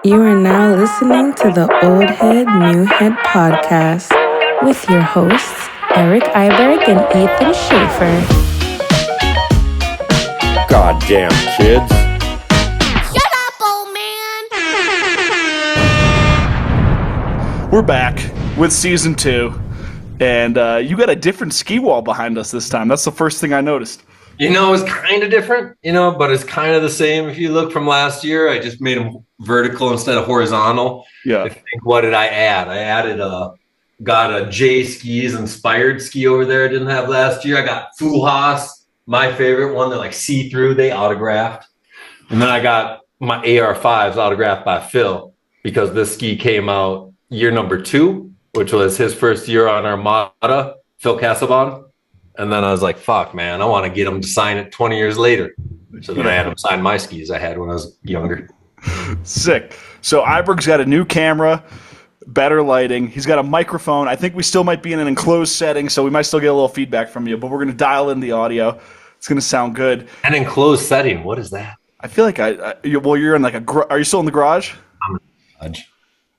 You are now listening to the Old Head, New Head podcast with your hosts, Eric Iberg and Ethan Schaefer. Goddamn kids. Shut up, old man! We're back with season 2, and you got a different ski wall behind us this time. That's the first thing I noticed. You know, it's kind of different, but it's kind of the same. If you look from last year, I just made them vertical instead of horizontal. Yeah. I think, what did I add? I added got a J Skis inspired ski over there I didn't have last year. I got Full Haas, my favorite one. They're like see-through, they autographed. And then I got my AR5s autographed by Phil because this ski came out year number 2, which was his first year on Armada, Phil Casabon. And then I was like, fuck, man, I want to get him to sign it 20 years later. So then I had him sign my skis I had when I was younger. Sick. So Iberg's got a new camera, better lighting. He's got a microphone. I think we still might be in an enclosed setting, so we might still get a little feedback from you, but we're going to dial in the audio. It's going to sound good. An enclosed setting, what is that? I feel like you're in like are you still in the garage? I'm in the garage.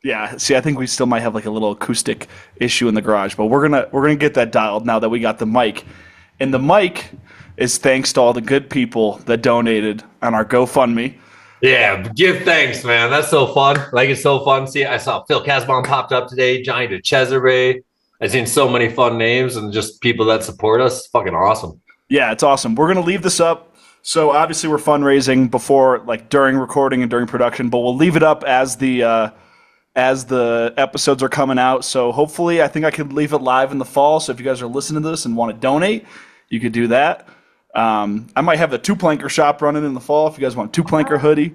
Yeah, see, I think we still might have like a little acoustic issue in the garage, but we're gonna get that dialed now that we got the mic. And the mic is thanks to all the good people that donated on our GoFundMe. Yeah, give thanks, man. That's so fun. Like, it's so fun. See, I saw Phil Casbon popped up today, Johnny DeCesare. I've seen so many fun names and just people that support us. It's fucking awesome. Yeah, it's awesome. We're gonna leave this up. So obviously we're fundraising before, like during recording and during production, but we'll leave it up as the episodes are coming out. So hopefully, I think I could leave it live in the fall. So if you guys are listening to this and want to donate, you could do that. I might have the 2-planker shop running in the fall if you guys want a 2-planker hoodie.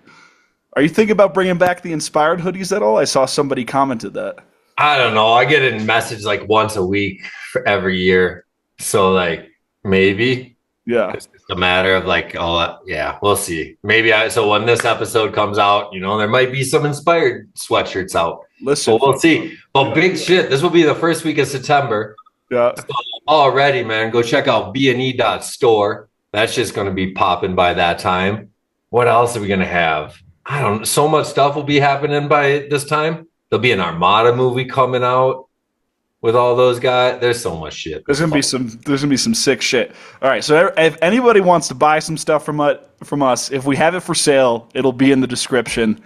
Are you thinking about bringing back the inspired hoodies at all? I saw somebody commented that. I don't know. I get a message like once a week for every year. So like maybe. Yeah. It's just a matter of like, yeah, we'll see. Maybe so when this episode comes out, there might be some inspired sweatshirts out. Listen. So we'll see. But big shit. This will be the first week of September. Yeah. So already, man, go check out B&E Store. That's just going to be popping by that time. What else are we going to have? I don't know. So much stuff will be happening by this time. There'll be an Armada movie coming out. With all those guys, there's so much shit. There's gonna be some sick shit. All right, so if anybody wants to buy some stuff from us, if we have it for sale, it'll be in the description.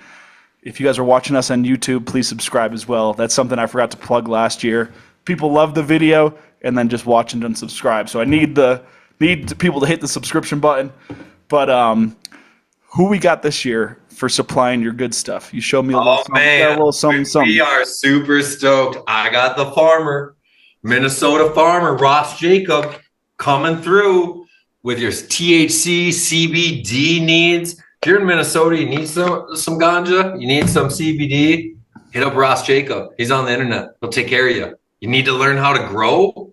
If you guys are watching us on YouTube, please subscribe as well. That's something I forgot to plug last year. People love the video and then just watch and unsubscribe. So I need people to hit the subscription button. But who we got this year for supplying your good stuff? You showed me a little something. We are super stoked. I got the farmer, Minnesota farmer, Ross Jacob, coming through with your THC, CBD needs. If you're in Minnesota, you need some ganja, you need some CBD, hit up Ross Jacob. He's on the internet. He'll take care of you. You need to learn how to grow?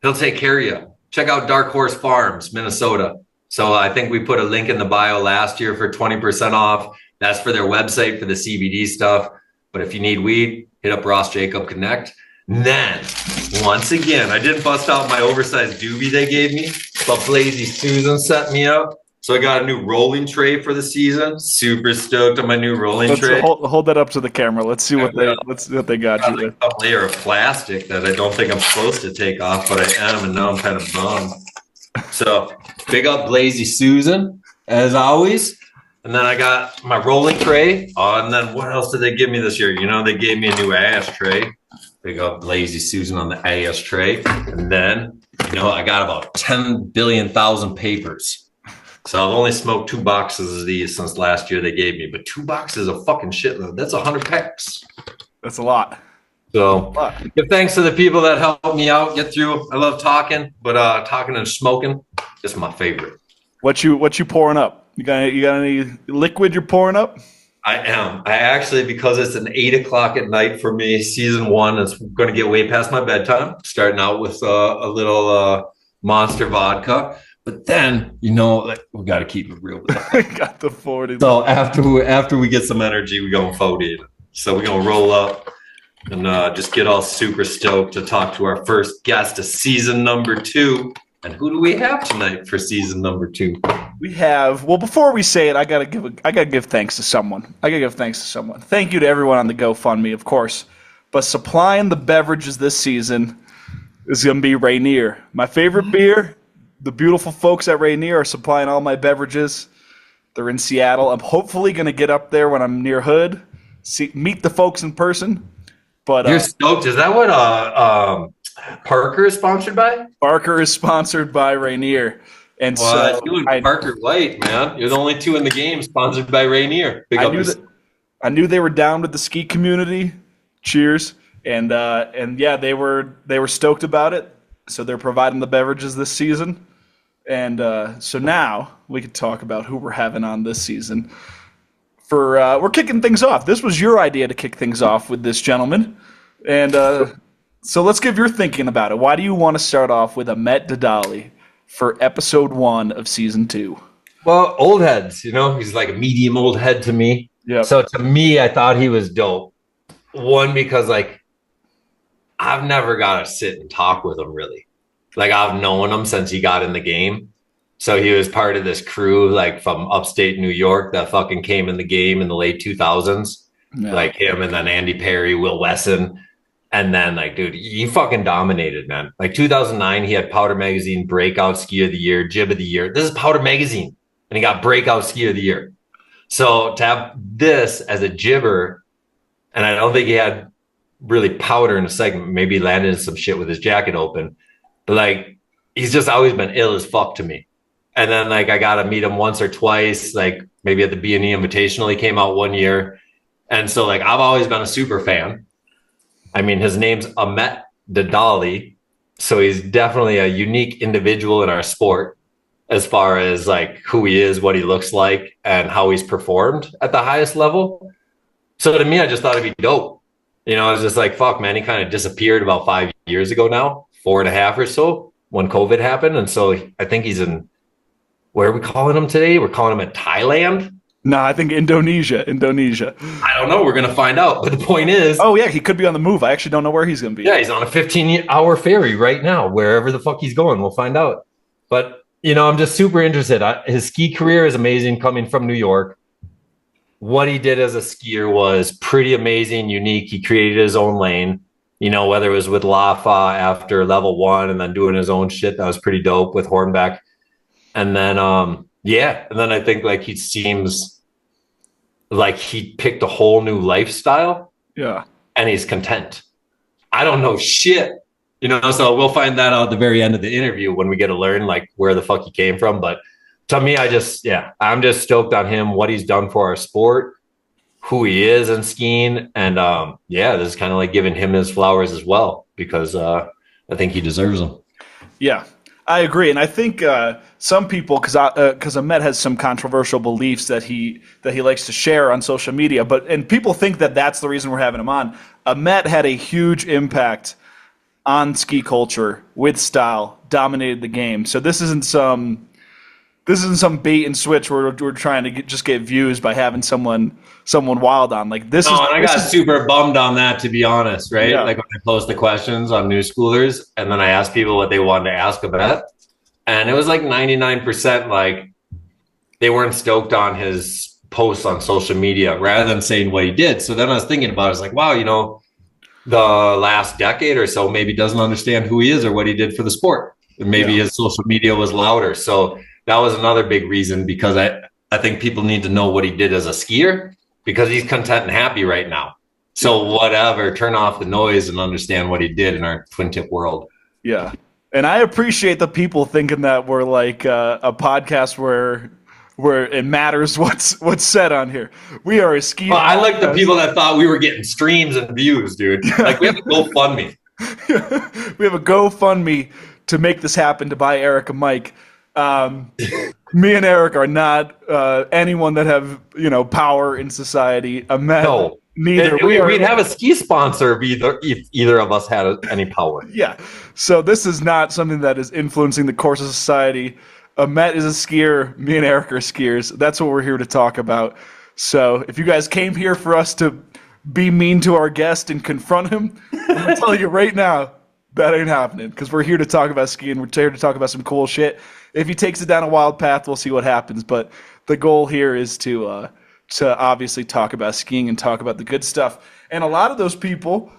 He'll take care of you. Check out Dark Horse Farms, Minnesota. So I think we put a link in the bio last year for 20% off. That's for their website for the CBD stuff. But if you need weed, hit up Ross Jacob Connect. And then, once again, I didn't bust out my oversized doobie they gave me, but Blazy Susan set me up. So I got a new rolling tray for the season. Super stoked on my new rolling tray. Hold that up to the camera. Let's see what they got you with. A layer of plastic that I don't think I'm supposed to take off, but I am, and now I'm kind of bummed. So big up Blazy Susan, as always. And then I got my rolling tray. And then what else did they give me this year? They gave me a new ashtray. Big up Lazy Susan on the ashtray. And then, I got about 10 billion thousand papers. So I've only smoked 2 boxes of these since last year they gave me. But 2 boxes of fucking shitload. That's 100 packs. That's a lot. So give thanks to the people that helped me out, get through. I love talking, but talking and smoking is my favorite. What you pouring up? You got any liquid you're pouring up? I am. I actually, because it's an 8:00 at night for me, season 1, it's going to get way past my bedtime. Starting out with a little Monster vodka, but then we got to keep it real. We got the 40. So after we get some energy, we go 40. So we're gonna roll up and just get all super stoked to talk to our first guest of season number 2. And who do we have tonight for season number 2? We have, well, before we say it, I gotta give thanks to someone. Thank you to everyone on the GoFundMe, of course. But supplying the beverages this season is gonna be Rainier. My favorite beer. The beautiful folks at Rainier are supplying all my beverages. They're in Seattle. I'm hopefully gonna get up there when I'm near Hood, meet the folks in person. But you're stoked. Is that what Parker is sponsored by? Parker is sponsored by Rainier. And so you and Parker White, man. You're the only two in the game sponsored by Rainier. I knew they were down with the ski community. Cheers. And yeah, they were stoked about it. So they're providing the beverages this season. And so now we can talk about who we're having on this season. We're kicking things off. This was your idea to kick things off with this gentleman. And so let's give your thinking about it. Why do you want to start off with Ahmet Dadali for episode 1 of season 2? Well, old heads, he's like a medium old head to me. Yeah. So to me, I thought he was dope. One, because like I've never got to sit and talk with him really. Like I've known him since he got in the game. So he was part of this crew like from upstate New York that fucking came in the game in the late 2000s. Yeah. Like him and then Andy Perry, Will Wesson. And then, like, dude, he fucking dominated, man. Like 2009, he had Powder Magazine Breakout Ski of the Year, Jib of the Year. This is Powder Magazine, and he got Breakout Ski of the Year. So to have this as a jibber, and I don't think he had really powder in a segment. Maybe he landed in some shit with his jacket open, but like he's just always been ill as fuck to me. And then like I got to meet him once or twice, like maybe at the B&E Invitational. He came out one year, and so like I've always been a super fan. I mean, his name's Ahmet Dadali, so he's definitely a unique individual in our sport as far as like who he is, what he looks like, and how he's performed at the highest level. So to me, I just thought it'd be dope. I was just like, fuck, man, he kind of disappeared about 5 years ago now, 4.5 or so, when COVID happened. And so I think he's in, where are we calling him today? We're calling him in Thailand. No, I think Indonesia. I don't know. We're going to find out. But the point is... Oh, yeah, he could be on the move. I actually don't know where he's going to be. Yeah, he's on a 15-hour ferry right now, wherever the fuck he's going. We'll find out. But, I'm just super interested. His ski career is amazing coming from New York. What he did as a skier was pretty amazing, unique. He created his own lane, whether it was with Lafa after level 1 and then doing his own shit. That was pretty dope with Hornbeck. And then... yeah, and then I think like he seems like he picked a whole new lifestyle. Yeah. And he's content. I don't know shit, so we'll find that out at the very end of the interview when we get to learn like where the fuck he came from. But to me, I'm just stoked on him, what he's done for our sport, who he is in skiing. And this is kind of like giving him his flowers as well, because I think he deserves them. Yeah. I agree, and I think some people, because Ahmet has some controversial beliefs that he likes to share on social media, and people think that that's the reason we're having him on. Ahmet had a huge impact on ski culture with style, dominated the game. So this isn't some bait and switch where we're trying to just get views by having someone wild on. Like this. No, and I got super bummed on that, to be honest, right? Yeah. Like when I post the questions on New Schoolers, and then I asked people what they wanted to ask about, and it was like 99% like they weren't stoked on his posts on social media rather than saying what he did. So then I was thinking about it. I was like, wow, the last decade or so maybe doesn't understand who he is or what he did for the sport. And maybe his social media was louder. So that was another big reason, because I think people need to know what he did as a skier, because he's content and happy right now. So whatever, turn off the noise and understand what he did in our twin tip world. Yeah. And I appreciate the people thinking that we're like a podcast where it matters what's said on here. We are a ski. Well, I like the people that thought we were getting streams and views, dude. Like we have a GoFundMe. We have a GoFundMe to make this happen, to buy Eric a mic. Me and Eric are not anyone that have power in society. No, neither. We'd have a ski sponsor if either of us had any power. Yeah. So this is not something that is influencing the course of society. Ahmet is a skier. Me and Eric are skiers. That's what we're here to talk about. So if you guys came here for us to be mean to our guest and confront him, I'm gonna tell you right now, That ain't happening because we're here to talk about skiing. We're here to talk about some cool shit. If he takes it down a wild path, we'll see what happens. But the goal here is to obviously talk about skiing and talk about the good stuff. And a lot of those people,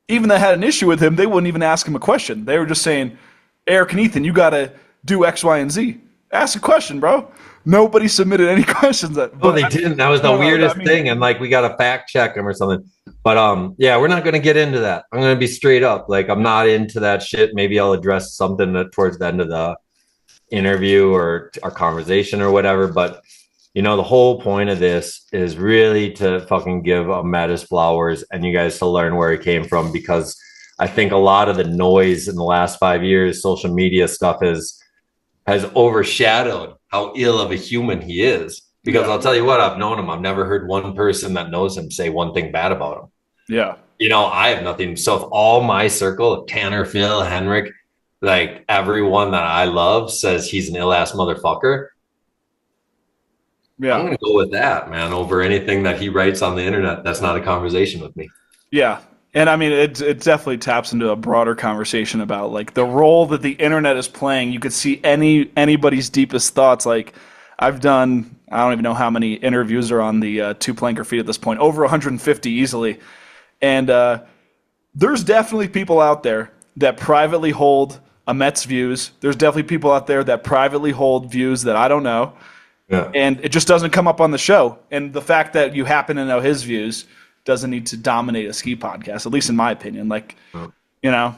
even that had an issue with him, they wouldn't even ask him a question. They were just saying, Eric and Ethan, you got to do X, Y, and Z. Ask a question, bro. Nobody submitted any questions. Oh, they didn't. That was the weirdest thing. And like, we got to fact check them or something. But yeah, we're not going to get into that. I'm going to be straight up. Like, I'm not into that shit. Maybe I'll address something towards the end of the interview or our conversation or whatever. But you know, the whole point of this is really to fucking give Ahmet his flowers and you guys to learn where he came from, because I think a lot of the noise in the last 5 years, social media stuff has overshadowed how ill of a human he is. Because I'll tell you what, I've known him. I've never heard one person that knows him say one thing bad about him. Yeah. You know, I have nothing. So if all my circle, Tanner, Phil, Henrik, like everyone that I love says he's an ill-ass motherfucker, I'm going to go with that, man, over anything that he writes on the internet. That's not a conversation with me. Yeah. And I mean, it definitely taps into a broader conversation about like the role that the internet is playing. You could see anybody's deepest thoughts. Like I've done, I don't even know how many interviews are on the Two Planker feed at this point, over 150 easily. And there's definitely people out there that privately hold Ahmet's views. There's definitely people out there that privately hold views that I don't know. Yeah. And it just doesn't come up on the show. And the fact that you happen to know his views doesn't need to dominate a ski podcast, at least in my opinion. Like, you know,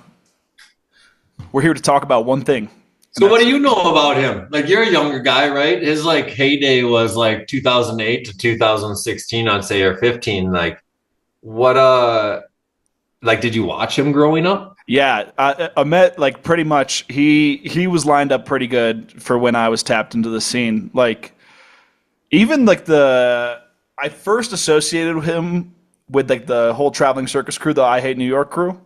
we're here to talk about one thing. So what do you know about him? Like, you're a younger guy, right? His like heyday was like 2008 to 2016, I'd say, or 15. Like, what, like, did you watch him growing up? Yeah, Ahmet, like, pretty much, he was lined up pretty good for when I was tapped into the scene. Like, even like I first associated with him with like the whole traveling circus crew, the I Hate New York crew.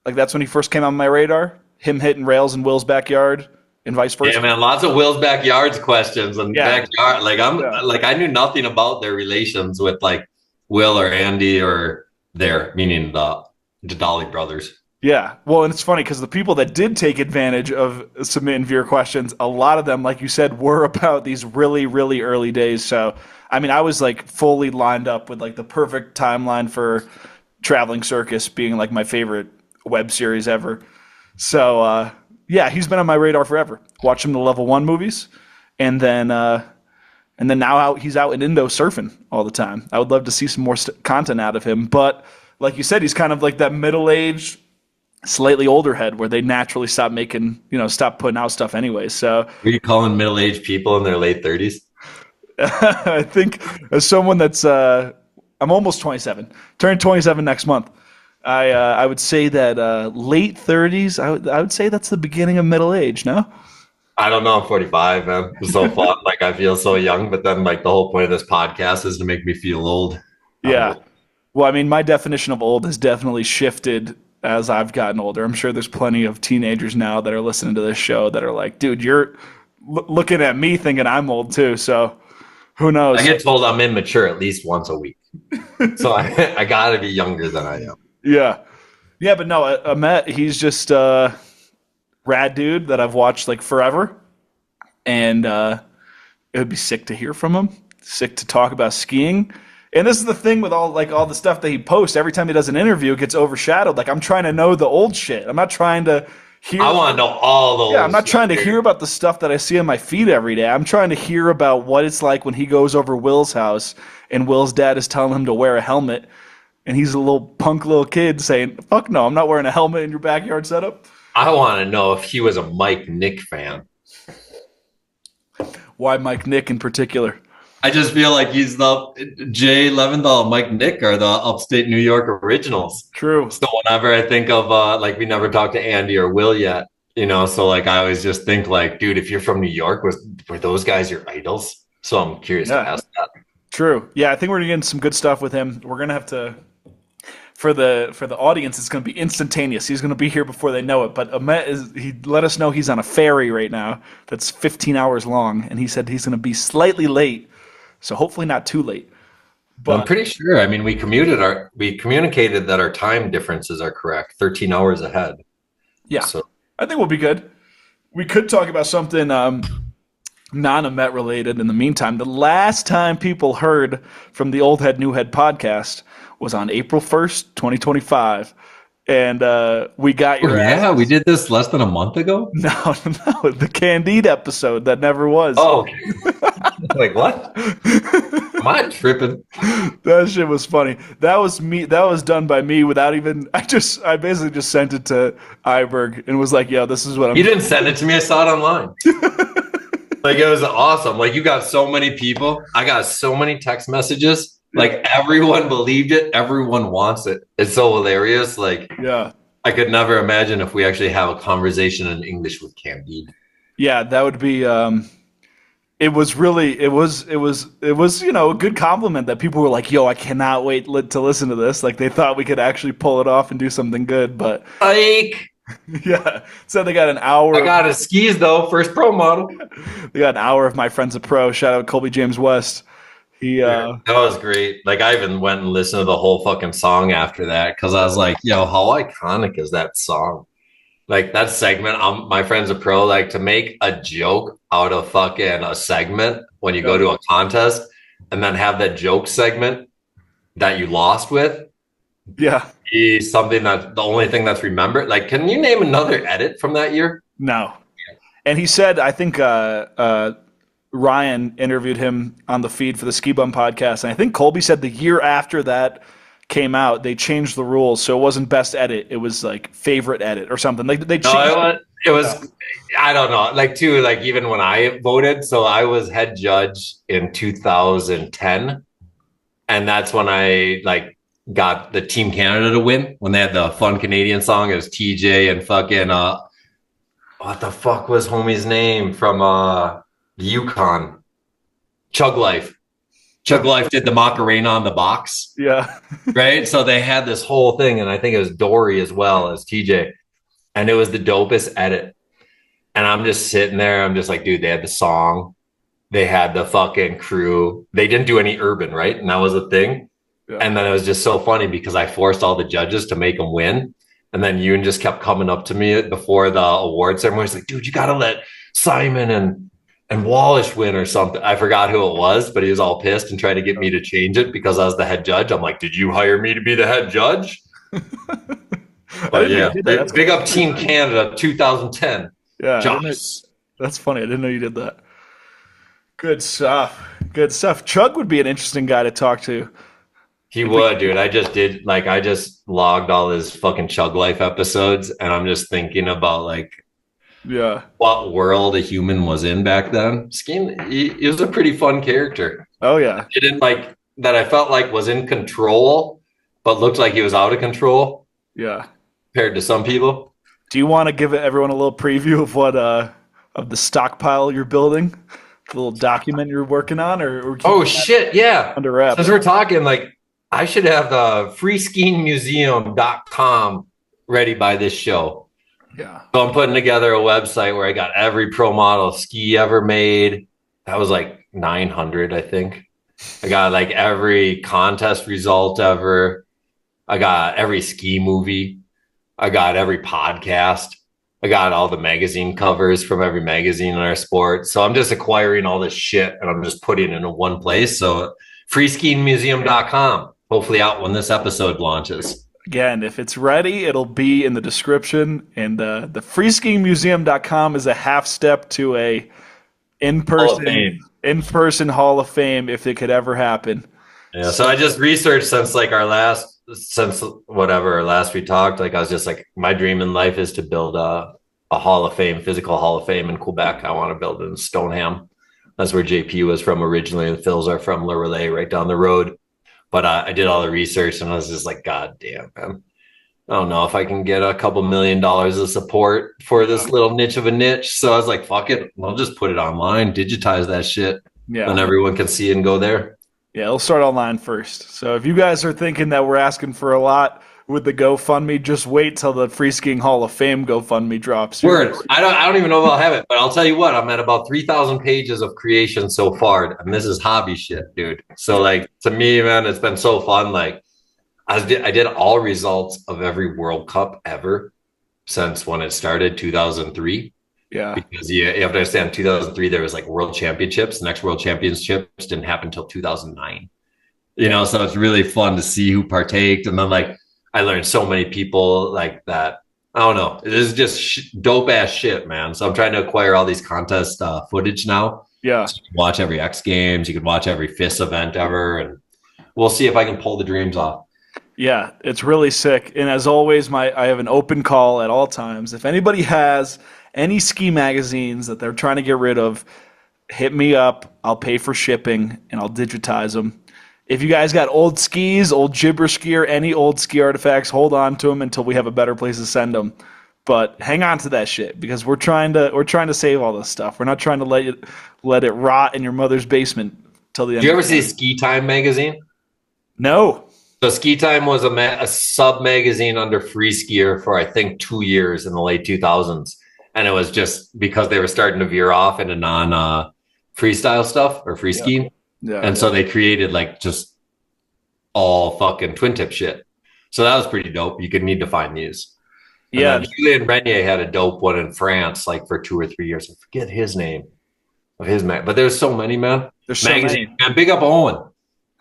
Like, that's when he first came on my radar. Him hitting rails in Will's backyard and vice versa. Yeah, man, lots of Will's backyards questions and backyard. Like, like, I knew nothing about their relations with like Will or Andy or meaning the Dadali brothers. Yeah, well, and it's funny because the people that did take advantage of submitting viewer questions, a lot of them, like you said, were about these really, really early days. So, I mean, I was like fully lined up with like the perfect timeline for Traveling Circus being like my favorite web series ever. So, yeah, he's been on my radar forever. Watch him the Level 1 movies, and then now he's out in Indo surfing all the time. I would love to see some more content out of him, but like you said, he's kind of like that middle-aged, slightly older head where they naturally stop putting out stuff anyway. So, are you calling middle-aged people in their late 30s? I think as someone that's I'm almost 27, turning 27 next month. I would say that late 30s. I would say that's the beginning of middle age. No, I don't know. I'm 45, man. It's so fun. Like, I feel so young, but then like the whole point of this podcast is to make me feel old. Yeah. Well, I mean, my definition of old has definitely shifted as I've gotten older. I'm sure there's plenty of teenagers now that are listening to this show that are like, dude, you're looking at me thinking I'm old too. So who knows? I get told I'm immature at least once a week. So I got to be younger than I am. Yeah. Yeah, but no, Ahmet, he's just a rad dude that I've watched like forever. And it would be sick to hear from him, sick to talk about skiing. And this is the thing with all the stuff that he posts. Every time he does an interview, it gets overshadowed. Like, I'm trying to know the old shit. I'm not trying to hear. I want to know all those. Yeah, I'm not trying to hear about the stuff that I see on my feed every day. I'm trying to hear about what it's like when he goes over Will's house and Will's dad is telling him to wear a helmet. And he's a little punk little kid saying, fuck no, I'm not wearing a helmet in your backyard setup. I want to know if he was a Mike Nick fan. Why Mike Nick in particular? I just feel like he's the Jay Leventhal, Mike Nick are the upstate New York originals. True. So whenever I think of like, we never talked to Andy or Will yet, you know, so like I always just think like, dude, if you're from New York, were those guys your idols? So I'm curious to ask that. True. Yeah, I think we're getting some good stuff with him. We're gonna have to, for the audience, it's gonna be instantaneous. He's gonna be here before they know it. But Ahmet he let us know he's on a ferry right now that's 15 hours long, and he said he's gonna be slightly late. So hopefully not too late. I'm But pretty sure. I mean, we communicated that our time differences are correct, 13 hours ahead. yeah, So I think we'll be good. We could talk about something non-Met related in the meantime. The last time people heard from the Old Head New Head podcast was on April 1st, 2025. And we got your yeah, we asses. did this less than a month ago. No, no, the Candide episode that never was. Oh, okay. Like what? Am I tripping? That shit was funny. That was me. That was done by me without even. I basically just sent it to Iberg and was like, "Yo, this is what I'm." You didn't send it to me. I saw it online. Like it was awesome. Like you got so many people. I got so many text messages. Like everyone believed it. Everyone wants it. It's so hilarious. Like Yeah, I could never imagine if we actually have a conversation in English with Candide. yeah, that would be. It was really. It was. A good compliment that people were like, "Yo, I cannot wait to listen to this." Like they thought we could actually pull it off and do something good. But Like yeah, so they got an hour. I got his skis though. First pro model. They got an hour of My Friend's a Pro. Shout out Colby James West. He That was great. Like I even went and listened to the whole fucking song after that because I was like, yo, how iconic is that song? Like that segment, My Friend's a Pro, like to make a joke out of fucking a segment when you go to a contest and then have that joke segment that you lost with yeah. be something that the only thing that's remembered. Like, can you name another edit from that year? No. And he said, I think Ryan interviewed him on the feed for the Ski Bum podcast, and I think Colby said the year after that came out, they changed the rules, so it wasn't best edit; it was like favorite edit or something. Like they changed. No, it was. I don't know. Like too. Like even when I voted, so I was head judge in 2010, and that's when I like got the Team Canada to win when they had the Fun Canadian song. It was TJ and fucking what the fuck was homie's name from Yukon? Chug Life. Chug Life did the Macarena on the box. Yeah. Right. So they had this whole thing, and I think it was Dory as well as TJ. And it was the dopest edit. And I'm just sitting there. I'm just like, dude, they had the song. They had the fucking crew. They didn't do any urban, right? And that was the thing. Yeah. And then it was just so funny because I forced all the judges to make them win. And then Yoon just kept coming up to me before the award ceremony. He's like, dude, you got to let Simon and Wallish win or something. I forgot who it was, but he was all pissed and tried to get me to change it because I was the head judge. I'm like, did you hire me to be the head judge? But yeah, big up Team Canada 2010. Yeah. Josh. That's funny. I didn't know you did that. Good stuff. Good stuff. Chug would be an interesting guy to talk to. He would, dude. I just logged all his fucking Chug Life episodes, and I'm just thinking about like, yeah, what world a human was in back then. Skiing, he was a pretty fun character. Oh yeah, He didn't like that. I felt like was in control, but looked like he was out of control. Yeah. Compared to some people. Do you want to give everyone a little preview of what of the stockpile you're building, the little document you're working on, or oh shit, yeah. Under wraps? Since we're talking, like I should have the freeskiingmuseum.com ready by this show. Yeah. So I'm putting together a website where I got every pro model ski ever made. That was like 900, I think. I got like every contest result ever. I got every ski movie. I got every podcast. I got all the magazine covers from every magazine in our sport. So I'm just acquiring all this shit and I'm just putting it in one place. So freeskiingmuseum.com. Hopefully out when this episode launches. Again, if it's ready, it'll be in the description. And the freeskiingmuseum.com is a half step to a in-person Hall of Fame if it could ever happen. Yeah, so I just researched since our last we talked, like I was just like, my dream in life is to build a Hall of Fame, physical Hall of Fame in Quebec. I want to build it in Stoneham. That's where JP was from originally. The Phils are from Le Relais right down the road. But I did all the research and I was just like, God damn, man. I don't know if I can get a couple $1 million of support for this little niche of a niche. So I was like, fuck it. I'll just put it online, digitize that shit. Yeah. And everyone can see it and go there. Yeah, it'll start online first. So if you guys are thinking that we're asking for a lot, with the GoFundMe. Just wait till the Free Skiing Hall of Fame GoFundMe drops. Word. I don't even know if I'll have it, but I'll tell you what, I'm at about 3,000 pages of creation so far. And this is hobby shit, dude. So like to me, man, it's been so fun. Like I did all results of every World Cup ever since when it started, 2003. Yeah. Because you have to understand, 2003, there was like World Championships. The next World Championships didn't happen until 2009. So it's really fun to see who partaked. And then like, I learned so many people like that. I don't know. It is just dope ass shit, man. So I'm trying to acquire all these contest footage now. Yeah. So you can watch every X Games. You can watch every FIS event ever. And we'll see if I can pull the dreams off. Yeah, it's really sick. And as always, I have an open call at all times. If anybody has any ski magazines that they're trying to get rid of, hit me up. I'll pay for shipping and I'll digitize them. If you guys got old skis, old jibber skier, any old ski artifacts, hold on to them until we have a better place to send them. But hang on to that shit because we're trying to save all this stuff. We're not trying to let it rot in your mother's basement till the end. Did you ever see Ski Time magazine? No. So Ski Time was a sub magazine under Free Skier for I think 2 years in the late 2000s, and it was just because they were starting to veer off into non freestyle stuff or free skiing. Yeah, and so they created like just all fucking twin tip shit. So that was pretty dope. You could need to find these. And Julien Renier had a dope one in France, like for 2 or 3 years. I forget his name of his man, but there's so many, man. There's so many. Man, big up Owen.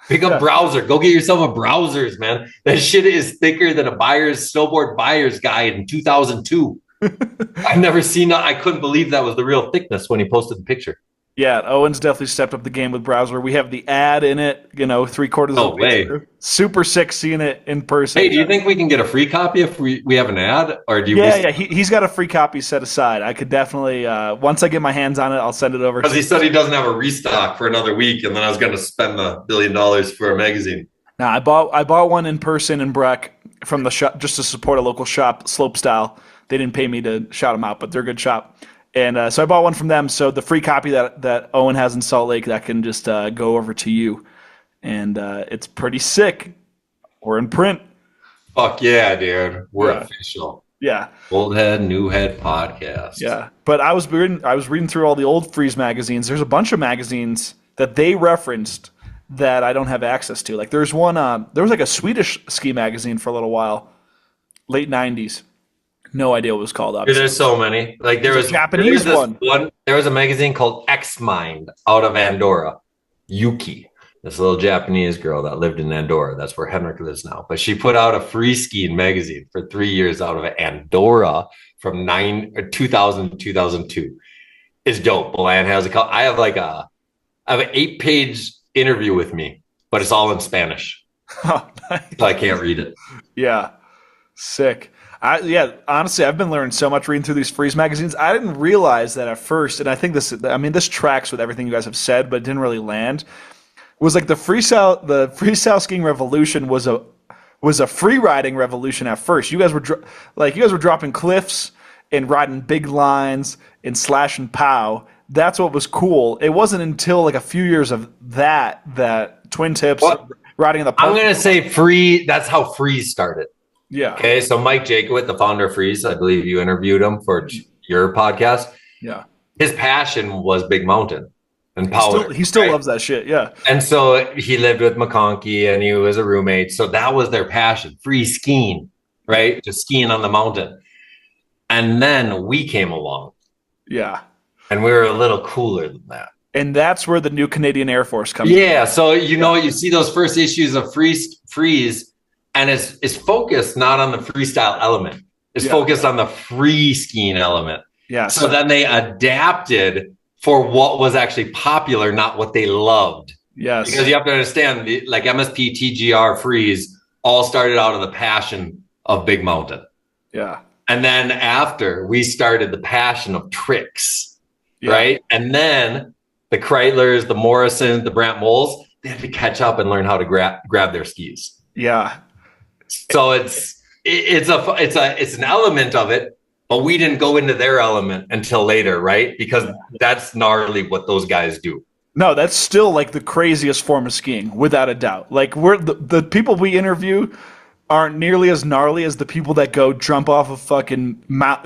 Big up Browser. Go get yourself a Browsers, man. That shit is thicker than a snowboard buyer's guide in 2002. I've never seen that. I couldn't believe that was the real thickness when he posted the picture. Yeah, Owen's definitely stepped up the game with Browser. We have the ad in it, 3/4 of the way. Super sick seeing it in person. Hey, do you think we can get a free copy if we have an ad? Or do you? Yeah, he's got a free copy set aside. I could definitely, once I get my hands on it, I'll send it over. Because he said he doesn't have a restock for another week, and then I was going to spend the $1 billion for a magazine. Now, I bought one in person in Breck from the shop just to support a local shop, Slopestyle. They didn't pay me to shout them out, but they're a good shop. And so I bought one from them. So the free copy that Owen has in Salt Lake, that can just go over to you. And it's pretty sick. We're in print. Fuck yeah, dude. We're official. Yeah. Old Head, New Head podcast. Yeah. But I was reading through all the old Freeze magazines. There's a bunch of magazines that they referenced that I don't have access to. Like there's one, there was like a Swedish ski magazine for a little while, late 90s. No idea what it was called. Obviously. Dude, there's so many. Like there was a Japanese one. There was a magazine called X Mind out of Andorra. Yuki, this little Japanese girl that lived in Andorra. That's where Henrik lives now. But she put out a free skiing magazine for 3 years out of Andorra from 2000 to 2002. It's dope. Milan has a call. I have an 8-page interview with me, but it's all in Spanish. Oh, nice. So I can't read it. Yeah, sick. Honestly, I've been learning so much reading through these Freeze magazines. I didn't realize that at first, and I think this tracks with everything you guys have said, but it didn't really land. Was like the freestyle skiing revolution was a free riding revolution at first. You guys were dropping cliffs and riding big lines and slash and pow. That's what was cool. It wasn't until like a few years of that twin tips, riding in the park. I'm gonna say free. That's how Freeze started. Yeah. Okay, so Mike Jakowitz, the founder of Freeze, I believe you interviewed him for your podcast. Yeah. His passion was Big Mountain and powder. He still loves that shit, yeah. And so he lived with McConkey and he was a roommate. So that was their passion, free skiing, right? Just skiing on the mountain. And then we came along. Yeah. And we were a little cooler than that. And that's where the new Canadian Air Force comes in. Yeah, so you see those first issues of Freeze, and it's focused not on the freestyle element. It's focused on the free skiing element. Yeah. So then they adapted for what was actually popular, not what they loved. Yes. Because you have to understand, like MSP, TGR, Freeze all started out of the passion of Big Mountain. Yeah. And then after, we started the passion of tricks, right? And then the Kreitlers, the Morrisons, the Brant Moles, they had to catch up and learn how to grab their skis. Yeah. So it's an element of it, but we didn't go into their element until later, right? Because that's gnarly what those guys do. No, that's still like the craziest form of skiing, without a doubt. Like we're the people we interview, aren't nearly as gnarly as the people that go jump off of fucking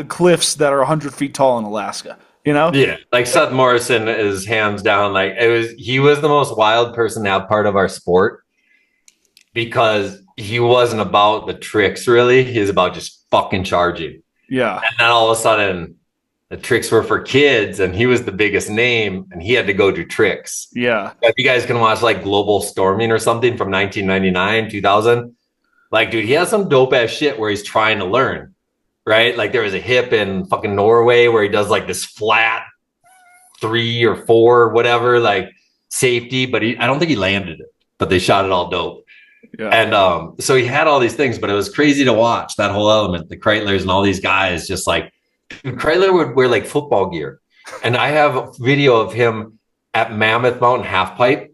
cliffs that are 100 feet tall in Alaska. You know? Yeah, like Seth Morrison is hands down like he was the most wild person to have part of our sport because he wasn't about the tricks really. He was about just fucking charging. Yeah. And then all of a sudden the tricks were for kids and he was the biggest name and he had to go do tricks. Yeah. If you guys can watch like Global Storming or something from 1999, 2000, like dude, he has some dope ass shit where he's trying to learn. Right? Like there was a hip in fucking Norway where he does like this flat 3 or 4, whatever, like safety, but I don't think he landed it, but they shot it all dope. Yeah. And so he had all these things, but it was crazy to watch that whole element, the Kreitlers and all these guys just like Kreitler would wear like football gear. And I have a video of him at Mammoth Mountain Halfpipe.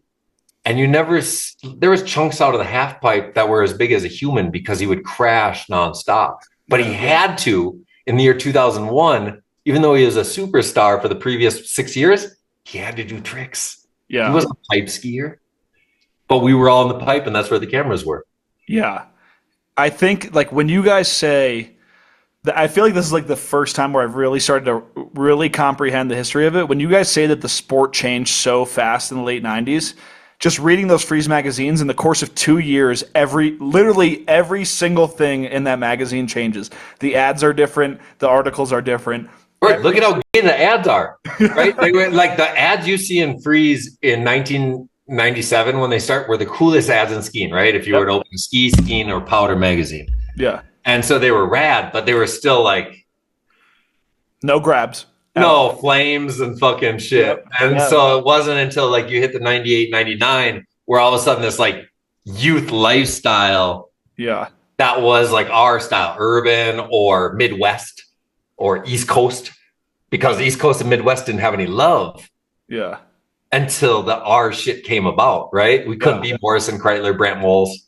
And there was chunks out of the halfpipe that were as big as a human because he would crash nonstop. But he had to in the year 2001, even though he was a superstar for the previous 6 years, he had to do tricks. Yeah. He wasn't a pipe skier, but we were all in the pipe and that's where the cameras were. Yeah. I think like when you guys say that, I feel like this is like the first time where I've really started to really comprehend the history of it. When you guys say that the sport changed so fast in the late 90s, just reading those Freeze magazines in the course of 2 years, literally every single thing in that magazine changes. The ads are different. The articles are different. Right. Look at how gay the ads are, right? Like the ads you see in Freeze in 1997 when they start were the coolest ads in skiing, right? If you were to open Ski, Skiing, or Powder magazine. Yeah. And so they were rad, but they were still like... No grabs. No, flames and fucking shit. Yep. And so it wasn't until like you hit the 98, 99 where all of a sudden this like youth lifestyle that was like our style, urban or Midwest or East Coast, because the East Coast and Midwest didn't have any love. Yeah. Until the our shit came about, right? We couldn't be Morrison, Kreitler, Brant Moles.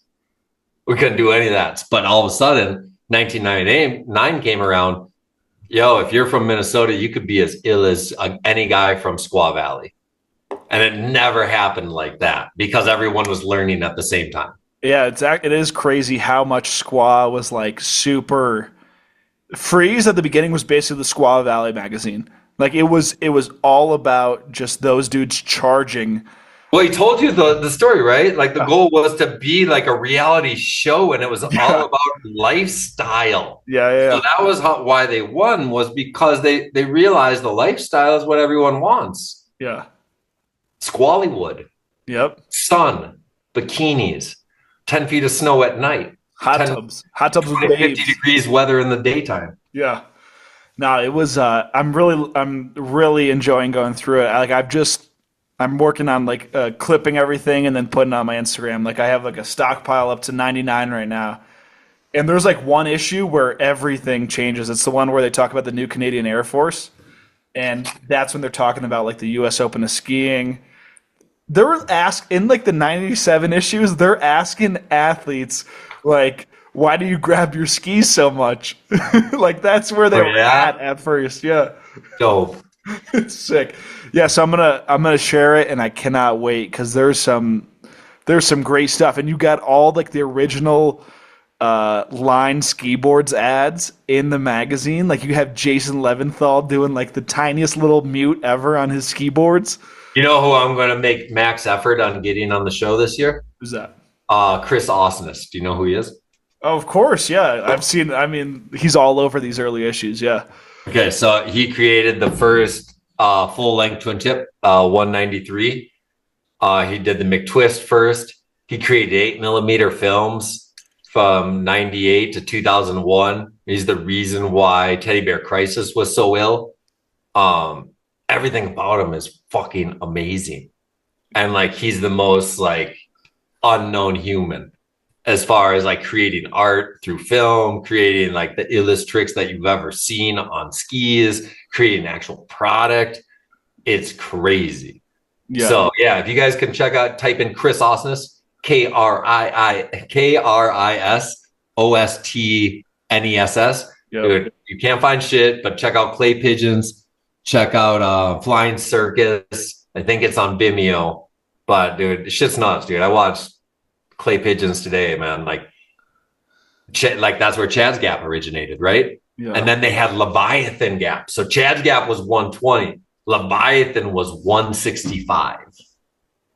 We couldn't do any of that. But all of a sudden, 1999 came around. Yo, if you're from Minnesota, you could be as ill as any guy from Squaw Valley. And it never happened like that because everyone was learning at the same time. Yeah, it is crazy how much Squaw was like super... Freeze at the beginning was basically the Squaw Valley magazine. Like it was all about just those dudes charging. Well, he told you the story, right? Like the goal was to be like a reality show, and it was all about lifestyle. Yeah. So that was why they won, was because they realized the lifestyle is what everyone wants. Yeah. Squallywood. Yep. Sun, bikinis, 10 feet of snow at night. Hot tubs with 50 degrees weather in the daytime. Yeah. No, it was. I'm really enjoying going through it. I'm working on like clipping everything and then putting it on my Instagram. Like I have like a stockpile up to 99 right now, and there's like one issue where everything changes. It's the one where they talk about the new Canadian Air Force, and that's when they're talking about like the U.S. Open of skiing. They were in like the 97 issues. They're asking athletes like, why do you grab your skis so much? Like that's where they were at first. Yeah. Dope. It's sick. Yeah, so I'm gonna share it, and I cannot wait because there's some great stuff, and you got all like the original Line skiboards ads in the magazine. Like you have Jason Leventhal doing like the tiniest little mute ever on his skiboards. You know who I'm gonna make max effort on getting on the show this year? Who's that? Chris Osnes. Do you know who he is? Oh, of course, yeah. I've seen. I mean, he's all over these early issues. Yeah. Okay, so he created the first full-length twin tip 193. He did the McTwist first. He created 8mm films from 98 to 2001. He's the reason why Teddy Bear Crisis was so ill. Everything about him is fucking amazing. And like he's the most like unknown human as far as like creating art through film, creating like the illest tricks that you've ever seen on skis, creating an actual product. It's crazy. Yeah. So yeah, if you guys can type in Chris Osnes, KRISOSTNESS. Dude, you can't find shit, but check out Clay Pigeons, check out Flying Circus. I think it's on Vimeo. But dude, shit's nuts, dude. I watched Clay Pigeons today, man. Like Like that's where Chad's Gap originated, right? Yeah. And then they had Leviathan Gap. So Chad's Gap was 120. Leviathan was 165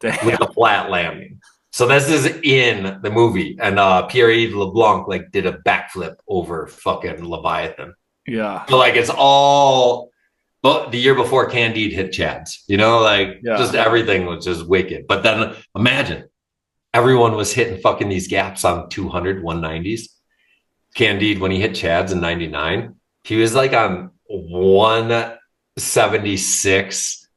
with a flat landing. So this is in the movie, and Pierre-Yves LeBlanc like did a backflip over fucking Leviathan. Yeah. So like it's all, but the year before Candide hit Chad's, you know, like just everything was just wicked. But then imagine everyone was hitting fucking these gaps on 200, 190s. Candide, when he hit Chad's in 99, he was like on 176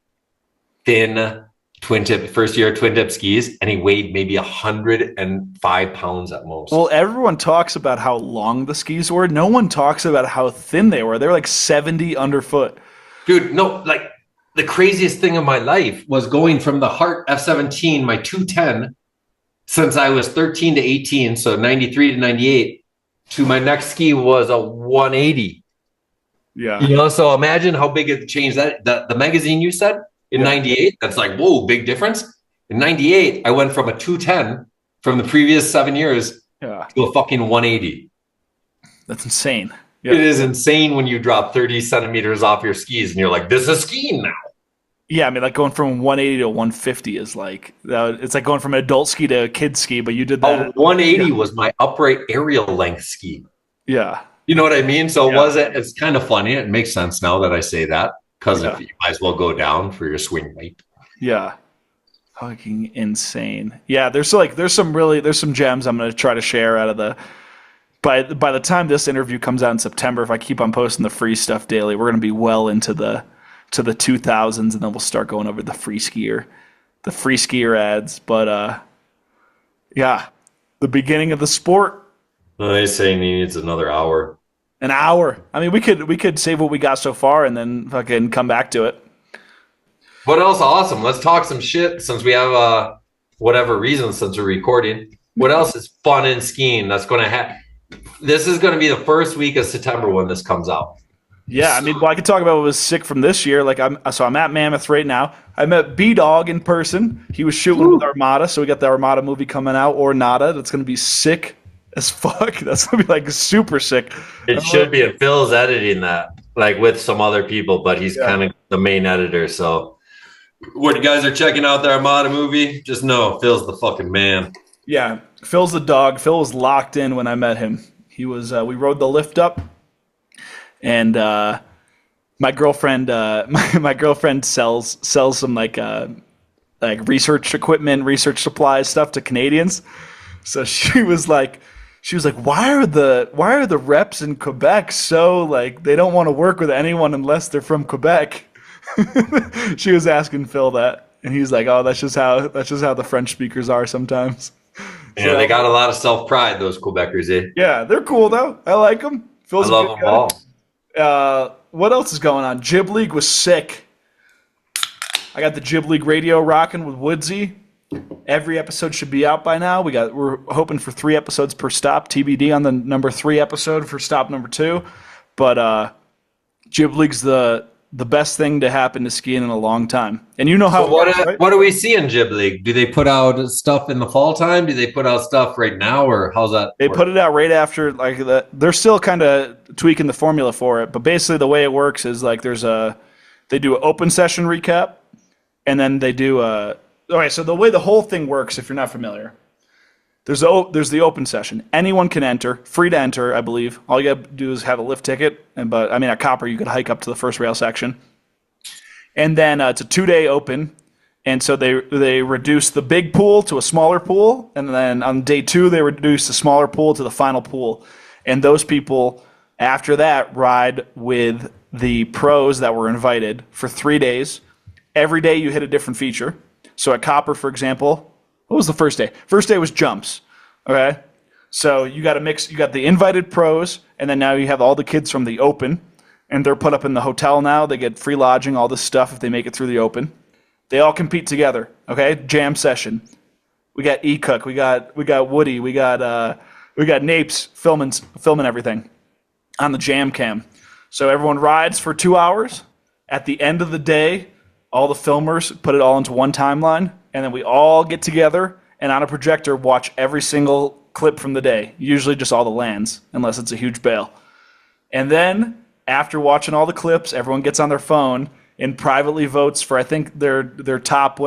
thin twin tip, first year twin tip skis, and he weighed maybe 105 pounds at most. Well, everyone talks about how long the skis were. No one talks about how thin they were. They're like 70 underfoot. Dude, no, like the craziest thing of my life was going from the Hart F17, my 210, since I was 13 to 18, so 93 to 98, to my next ski was a 180. Yeah. You know, so imagine how big it changed. That the magazine you said in 98, that's like, whoa, big difference. In 98, I went from a 210 from the previous 7 years to a fucking 180. That's insane. Yeah. It is insane when you drop 30 centimeters off your skis and you're like, this is skiing now. Yeah, I mean, like going from 180 to 150 is like, it's like going from an adult ski to a kid ski, but you did that. 180 was my upright aerial length ski. Yeah. You know what I mean? So it's kind of funny. It makes sense now that I say that, because if you might as well go down for your swing weight. Yeah. Fucking insane. Yeah, there's some gems I'm going to try to share out of the, by the time this interview comes out in September, if I keep on posting the free stuff daily, we're going to be well into the 2000s, and then we'll start going over the free skier ads. But the beginning of the sport. Well, they say he needs another hour. An hour. I mean, we could save what we got so far and then fucking come back to it. What else? Awesome. Let's talk some shit since we have whatever reason since we're recording. What else is fun in skiing that's going to happen? This is going to be the first week of September when this comes out. Yeah, I mean, well, I could talk about what was sick from this year. Like, I'm at Mammoth right now. I met B-Dog in person. He was shooting with Armada, so we got the Armada movie coming out, or Nada. That's going to be sick as fuck. That's going to be, like, super sick. It should be. And Phil's editing that, like, with some other people, but he's kind of the main editor. So when you guys are checking out the Armada movie, just know Phil's the fucking man. Yeah, Phil's the dog. Phil was locked in when I met him. He was, we rode the lift up. And my girlfriend sells some like research equipment, research supplies stuff to Canadians. So she was like, why are the reps in Quebec so like they don't want to work with anyone unless they're from Quebec? She was asking Phil that, and he's like, oh, that's just how the French speakers are sometimes. Yeah, so, they got a lot of self-pride, those Quebecers, eh? Yeah, they're cool though. I like them. Phil's I love them all. What else is going on? Jib League was sick. I got the Jib League radio rocking with Woodsy. Every episode should be out by now. We're hoping for 3 episodes per stop. TBD on the number 3 episode for stop number 2. But Jib League's the best thing to happen to skiing in a long time. And you know how. So what do we see in Jib League? Do they put out stuff in the fall time? Do they put out stuff right now, or how's that? They put it out right after, like they're still kind of tweaking the formula for it. But basically, the way it works is like they do an open session recap, and then they do okay. So the way the whole thing works, if you're not familiar, there's the open session. Anyone can enter, free to enter, I believe. All you got to do is have a lift ticket. But I mean, at Copper, you could hike up to the first rail section. And then it's a 2-day open. And so they reduce the big pool to a smaller pool. And then on day 2, they reduce the smaller pool to the final pool. And those people, after that, ride with the pros that were invited for 3 days. Every day you hit a different feature. So at Copper, for example, what was the first day? First day was jumps, okay? So you got to mix, you got the invited pros, and then now you have all the kids from the open, and they're put up in the hotel now. They get free lodging, all this stuff if they make it through the open. They all compete together, okay? Jam session. We got E-Cook, we got Woody, we got Napes filming everything on the jam cam. So everyone rides for 2 hours. At the end of the day, all the filmers put it all into one timeline, and then we all get together and on a projector watch every single clip from the day, usually just all the lands, unless it's a huge bail. And then after watching all the clips, everyone gets on their phone and privately votes for, I think, their top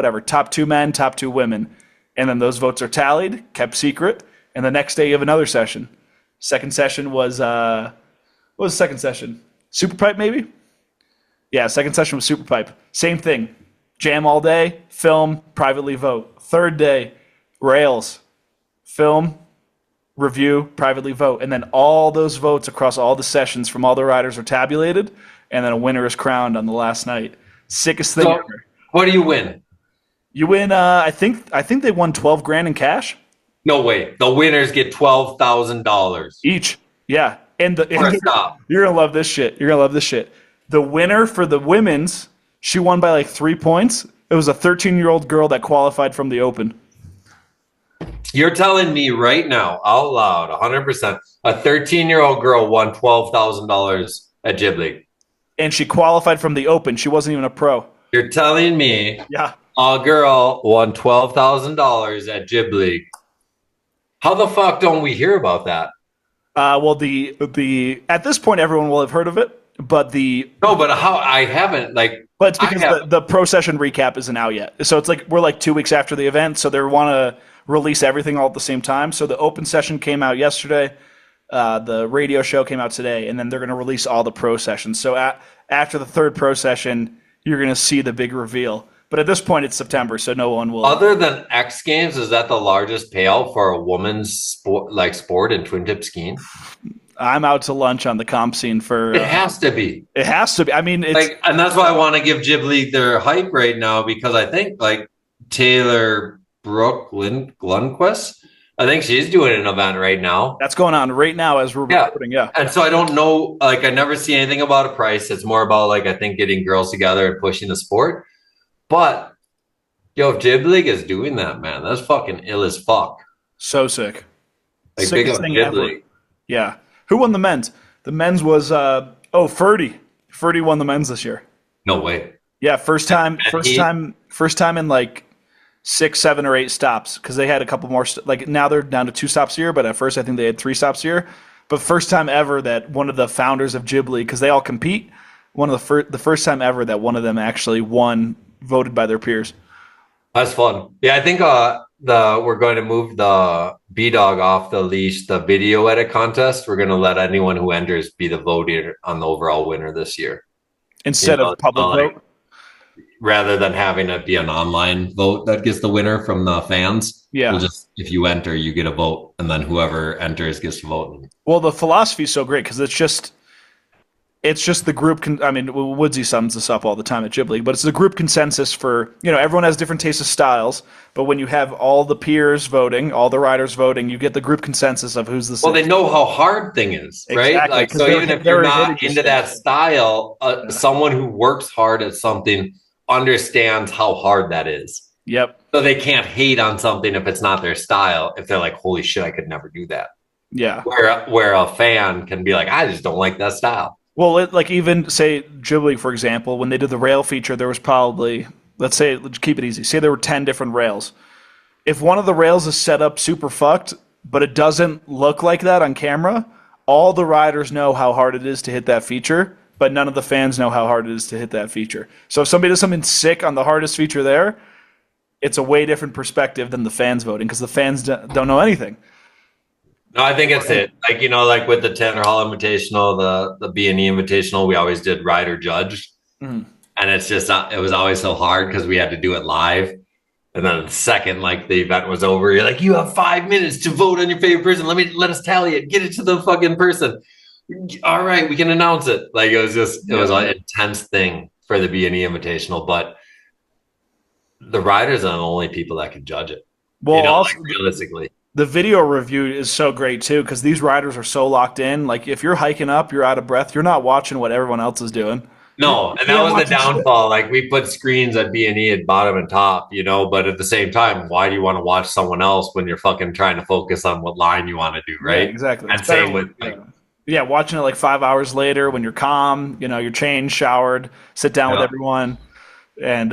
2 men, top 2 women. And then those votes are tallied, kept secret, and the next day you have another session. Second session was, what was the second session? Super Pipe, maybe? Yeah, second session was Super Pipe. Same thing. Jam all day, film, privately vote. Third day, rails, film, review, privately vote. And then all those votes across all the sessions from all the riders are tabulated, and then a winner is crowned on the last night. Sickest thing ever. What do you win? You win, I think they won $12,000 in cash. No way. The winners get $12,000 each. Yeah. And stop. You're going to love this shit. You're going to love this shit. The winner for the women's, she won by like 3 points. It was a 13-year-old girl that qualified from the Open. You're telling me right now, out loud, 100%, a 13-year-old girl won $12,000 at Jib League. And she qualified from the Open. She wasn't even a pro. You're telling me yeah, a girl won $12,000 at Jib League. How the fuck don't we hear about that? Well, the at this point, everyone will have heard of it. But how I haven't But it's because the pro session recap isn't out yet. So it's like we're like 2 weeks after the event, so they want to release everything all at the same time. So the Open session came out yesterday, the radio show came out today, and then they're going to release all the pro sessions. So after the third pro session, you're going to see the big reveal. But at this point, it's September, so no one will. Other than X Games, is that the largest payout for a woman's sport in twin tip skiing? I'm out to lunch on the comp scene for. It has to be. It has to be. I mean, it's and that's why I want to give Jib League their hype right now, because I think Taylor Brooke Lundquist, I think she's doing an event right now. That's going on right now as we're recording. Yeah. And so I don't know. I never see anything about a price. It's more about I think getting girls together and pushing the sport. But if Jib League is doing that, man, that's fucking ill as fuck. So sick. Big up Jib League. Yeah. Who won the men's? The men's was Ferdy. Ferdy won the men's this year. No way. Yeah, first time in like 6, 7, or 8 stops, because they had a couple more. Now they're down to 2 stops a year, but at first I think they had 3 stops a year. But first time ever that one of the founders of Jib League, because they all compete, the first time ever that one of them actually won, voted by their peers. That's fun. Yeah, I think we're going to move the B-Dog off the leash, the video edit contest. We're going to let anyone who enters be the voter on the overall winner this year. Instead of public vote? Rather than having it be an online vote that gets the winner from the fans. Yeah. If you enter, you get a vote, and then whoever enters gets to vote. Well, the philosophy is so great because it's just the group. Woodsy sums this up all the time at Jib League, but it's the group consensus for, everyone has different tastes of styles, but when you have all the peers voting, all the riders voting, you get the group consensus of who's the. Well, they know how hard thing is, right? Exactly, so even if you're not into that style, someone who works hard at something understands how hard that is. Yep. So they can't hate on something if it's not their style. If they're like, "Holy shit, I could never do that." Yeah. Where a fan can be like, "I just don't like that style." Well, even say Jib League, for example, when they did the rail feature, there was probably, let's keep it easy. Say there were 10 different rails. If one of the rails is set up super fucked, but it doesn't look like that on camera, all the riders know how hard it is to hit that feature, but none of the fans know how hard it is to hit that feature. So if somebody does something sick on the hardest feature there, it's a way different perspective than the fans voting, because the fans don't know anything. No, I think it's it. With the Tanner Hall Invitational, the B&E Invitational, we always did rider judge. Mm-hmm. And it's just, it was always so hard because we had to do it live. And then the second, the event was over, you're like, you have 5 minutes to vote on your favorite person. Let us tally it. Get it to the fucking person. All right, we can announce it. It was an intense thing for the B&E Invitational, but the riders are the only people that can judge it. Well, realistically. The video review is so great too, because these riders are so locked in. If you're hiking up, you're out of breath, you're not watching what everyone else is doing. No, and that was the downfall. We put screens at B&E at bottom and top, but at the same time, why do you want to watch someone else when you're fucking trying to focus on what line you want to do, right? Yeah, exactly. And same with watching it 5 hours later when you're calm, you're changed, showered, sit down with everyone, and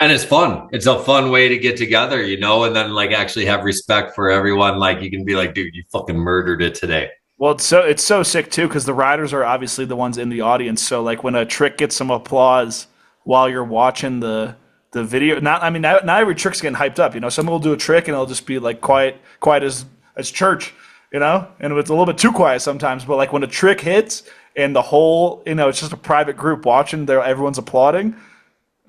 And it's fun. It's a fun way to get together, you know, and then like actually have respect for everyone. Like you can be like, dude, you fucking murdered it today. Well, it's so sick too because the riders are obviously the ones in the audience. So like when a trick gets some applause while you're watching the video, not every trick's getting hyped up. You know, someone will do a trick and it'll just be like quiet as church. You know, and it's a little bit too quiet sometimes. But like when a trick hits and the whole, you know, it's just a private group watching, there everyone's applauding.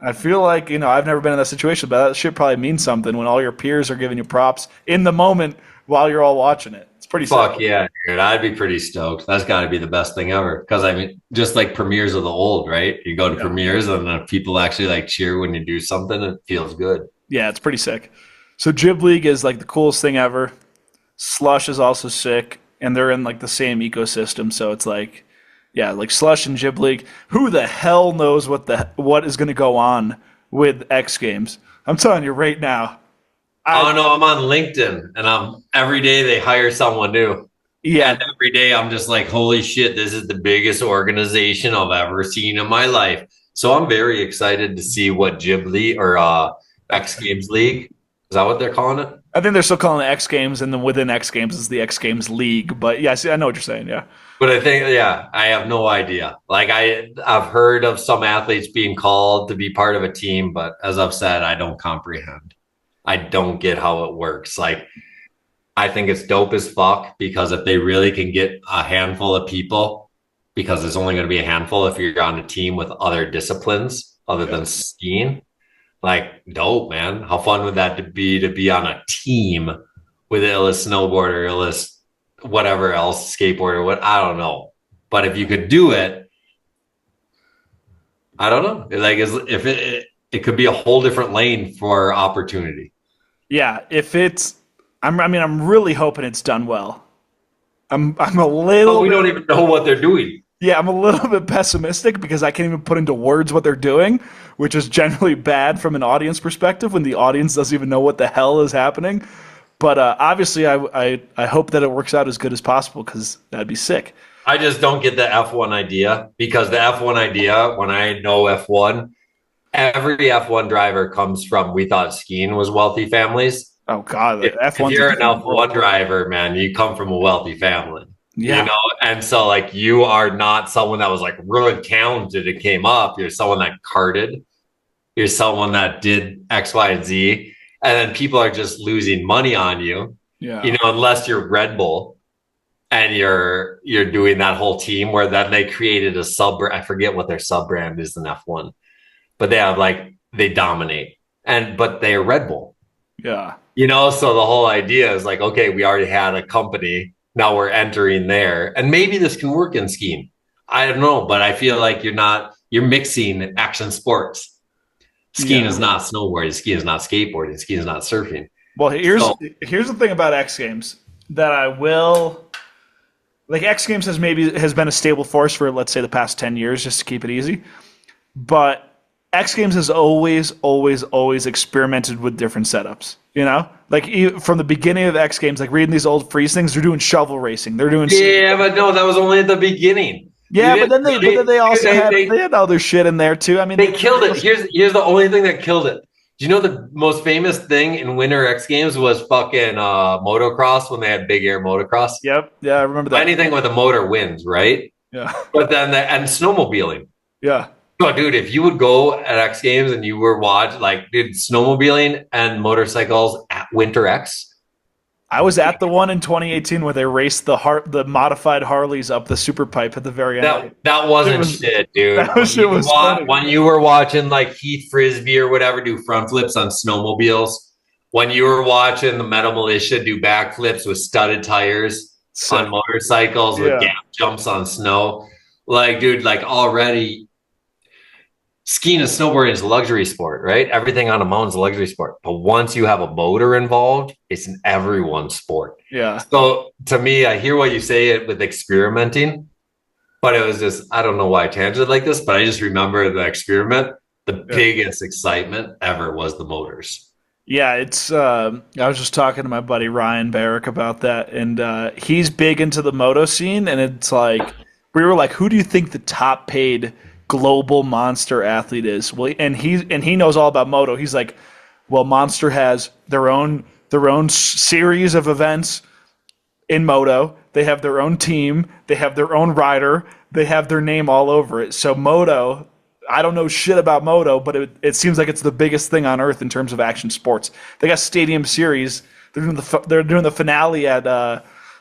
I feel like, you know, I've never been in that situation, but that shit probably means something when all your peers are giving you props in the moment while you're all watching it. It's pretty Fuck sick. yeah, dude. I'd be pretty stoked. That's got to be the best thing ever. Because I mean, just like premieres of the old, right? You go to premieres and then people actually like cheer when you do something. It feels good. Yeah, it's pretty sick. So Jib League is like the coolest thing ever. Slush is also sick, and they're in like the same ecosystem. So it's like, yeah, like Slush and Jib League. Who the hell knows what is going to go on with X Games? I'm telling you right now. Oh no, I'm on LinkedIn, and every day they hire someone new. Yeah, and every day I'm just like, holy shit, this is the biggest organization I've ever seen in my life. So I'm very excited to see what Jib League or X Games League, is that what they're calling it? I think they're still calling it X Games, and then within X Games is the X Games League. But yeah, see, I know what you're saying. Yeah, but I think, yeah, I have no idea. Like I've heard of some athletes being called to be part of a team, but as I've said, I don't comprehend. I don't get how it works. Like, I think it's dope as fuck because if they really can get a handful of people, because there's only going to be a handful if you're on a team with other disciplines other than skiing, like dope, man. How fun would that be to be on a team with the illest snowboarder, illest whatever else, skateboarder, what, I don't know. But if you could do it, I don't know. Like, if it could be a whole different lane for opportunity. Yeah, if it's, I'm really hoping it's done well. I'm a little. But we don't even know what they're doing. Yeah, I'm a little bit pessimistic because I can't even put into words what they're doing, which is generally bad from an audience perspective when the audience doesn't even know what the hell is happening. But obviously, I hope that it works out as good as possible because that'd be sick. I just don't get the F1 idea because the F1 idea, when I know F1, every F1 driver comes from, we thought skiing was wealthy families. Oh, God. If you're an F1 driver, man, you come from a wealthy family. Yeah. You know, and so like you are not someone that was like really talented and came up. You're someone that karted. You're someone that did X, Y, and Z. And then people are just losing money on you. Yeah. You know, unless you're Red Bull and you're doing that whole team where then they created a sub, I forget what their sub brand is in F1. But they have like, they dominate. But they are Red Bull. Yeah. You know, so the whole idea is like, okay, we already had a company. Now we're entering there. And maybe this can work in skiing. I don't know, but I feel like you're mixing action sports. Skiing is not snowboarding. Skiing is not skateboarding. Skiing is not surfing. Well, here's the thing about X Games that I will like. X Games has been a stable force for, let's say, the past 10 years, just to keep it easy. But X Games has always experimented with different setups. You know, like from the beginning of X Games, like reading these old freeze things, they're doing shovel racing. They're doing but no, that was only at the beginning. Yeah, but then they also had other shit in there too. I mean, they killed it. Here's the only thing that killed it. Do you know the most famous thing in Winter X Games was fucking motocross when they had big air motocross? Yep. Yeah, I remember that. Anything with a motor wins, right? Yeah. But then and snowmobiling. Yeah. Oh, dude, if you would go at X Games and you were snowmobiling and motorcycles at Winter X. I was at the one in 2018 where they raced the modified Harleys up the super pipe at the very end. That wasn't shit, dude. When you were watching like Heath Frisbee or whatever do front flips on snowmobiles, when you were watching the Metal Militia do backflips with studded tires on motorcycles with gap jumps on snow, like, dude, like already. Skiing and snowboarding is a luxury sport, right? Everything on a mountain is a luxury sport. But once you have a motor involved, it's an everyone's sport. Yeah. So to me, I hear what you say with experimenting, but it was just, I don't know why I tangented like this, but I just remember the experiment. The biggest excitement ever was the motors. Yeah, it's. I was just talking to my buddy Ryan Barrick about that, and he's big into the moto scene, and it's like we were like, who do you think the top paid global monster athlete is. Well, and he knows all about moto. He's like, well, Monster has their own series of events in moto. They have their own team. They have their own rider. They have their name all over it. So moto, I don't know shit about moto, but it seems like it's the biggest thing on earth in terms of action sports. They got Stadium Series. They're doing the finale at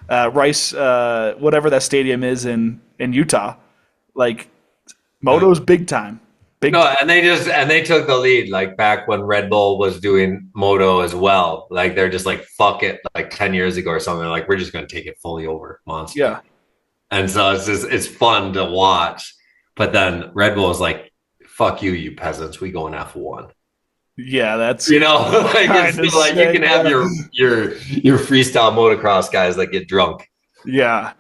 Rice, whatever that stadium is in Utah. Like, moto's big time. And they took the lead, like back when Red Bull was doing moto as well. Like, they're just like, fuck it, like 10 years ago or something. Like, we're just going to take it fully over, Monster. Yeah. And so it's fun to watch. But then Red Bull is like, fuck you, you peasants. We go in F1. Yeah, that's like it's like you can have your freestyle motocross guys that get drunk. Yeah.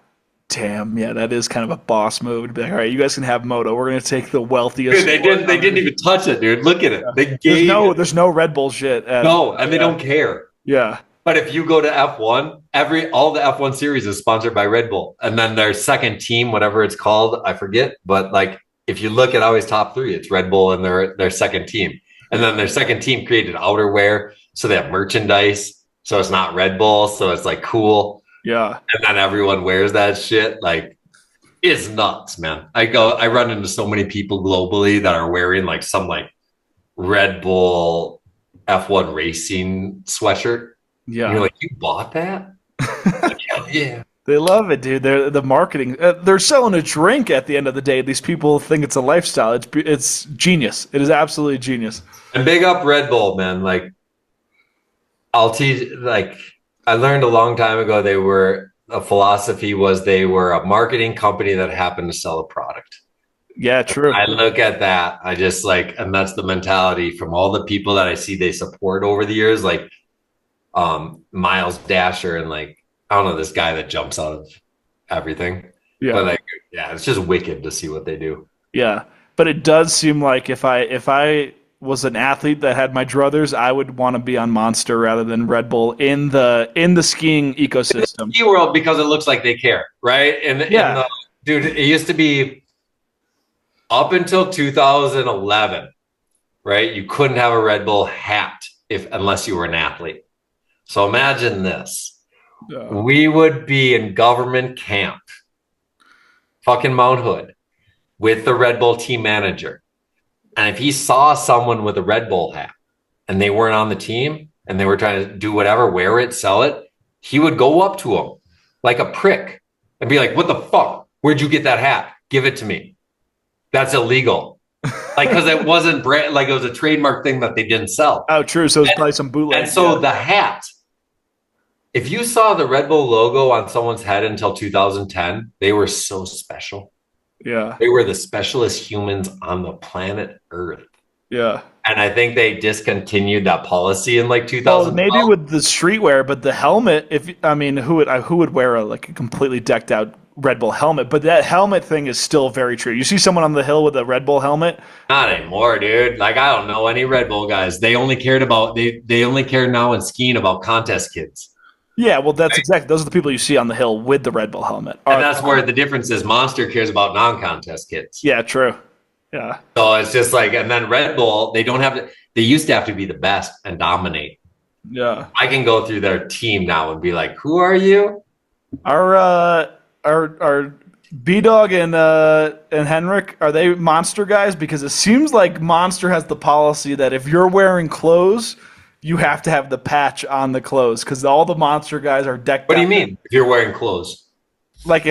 Damn, yeah, that is kind of a boss move to be like, all right, you guys can have moto. We're gonna take the wealthiest. Dude, they didn't even touch it, dude. Look at it. Yeah. There's no Red Bull shit. They don't care. Yeah. But if you go to F1, all the F1 series is sponsored by Red Bull. And then their second team, whatever it's called, I forget. But like, if you look at always top three, it's Red Bull and their second team. And then their second team created outerwear. So they have merchandise. So it's not Red Bull. So it's like cool. Yeah. And then everyone wears that shit. Like, it's nuts, man. I run into so many people globally that are wearing like some like Red Bull F1 racing sweatshirt. Yeah. And you're like, you bought that? Like, hell yeah. They love it, dude. They're the marketing. They're selling a drink at the end of the day. These people think it's a lifestyle. It's genius. It is absolutely genius. And big up Red Bull, man. Like, I'll teach. Like, I learned a long time ago. They were a marketing company that happened to sell a product. Yeah, true. I look at that. I just like, and that's the mentality from all the people that I see they support over the years, like Miles Dasher and like, I don't know, this guy that jumps out of everything. Yeah. But like, yeah, it's just wicked to see what they do. Yeah. But it does seem like if I was an athlete that had my druthers, I would want to be on Monster rather than Red Bull in the skiing ecosystem. Ski world, because it looks like they care, right? Dude, it used to be up until 2011, right? You couldn't have a Red Bull hat unless you were an athlete. So imagine this. We would be in government camp, fucking Mount Hood, with the Red Bull team manager. And if he saw someone with a Red Bull hat and they weren't on the team and they were trying to do whatever, wear it, sell it, he would go up to him like a prick and be like, what the fuck? Where'd you get that hat? Give it to me. That's illegal. Like, because it wasn't like it was a trademark thing that they didn't sell. Oh, true. So it's probably some bootleg. And so the hat, if you saw the Red Bull logo on someone's head until 2010, they were so special. Yeah. They were the specialist humans on the planet Earth. Yeah. And I think they discontinued that policy in like 2000. Well, maybe with the streetwear, but the helmet, who would wear a completely decked out Red Bull helmet? But that helmet thing is still very true. You see someone on the hill with a Red Bull helmet? Not anymore, dude. Like, I don't know any Red Bull guys. They only cared now in skiing about contest kids. Yeah, well, that's exactly. Those are the people you see on the hill with the Red Bull helmet. And that's where the difference is. Monster cares about non-contest kids. Yeah, true. Yeah. So it's just like, and then Red Bull, they used to have to be the best and dominate. Yeah. I can go through their team now and be like, who are you? Our B-Dog and Henrik, are they Monster guys? Because it seems like Monster has the policy that if you're wearing clothes, you have to have the patch on the clothes because all the Monster guys are decked out. What do you mean if you're wearing clothes? Like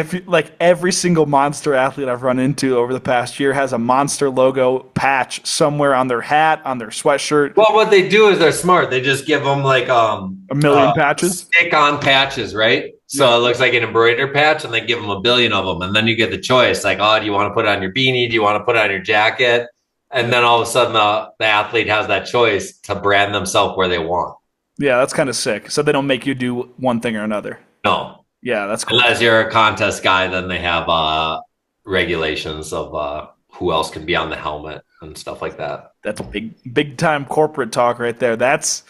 every single Monster athlete I've run into over the past year has a Monster logo patch somewhere on their hat, on their sweatshirt. Well, what they do is they're smart. They just give them like a million patches, stick-on patches, right? So it looks like an embroidered patch, and they give them a billion of them, and then you get the choice. Like, do you want to put it on your beanie? Do you want to put it on your jacket? And then all of a sudden, the athlete has that choice to brand themselves where they want. Yeah, that's kind of sick. So they don't make you do one thing or another. No. Yeah, that's cool. Unless you're a contest guy, then they have regulations of who else can be on the helmet and stuff like that. That's big time corporate talk right there. That's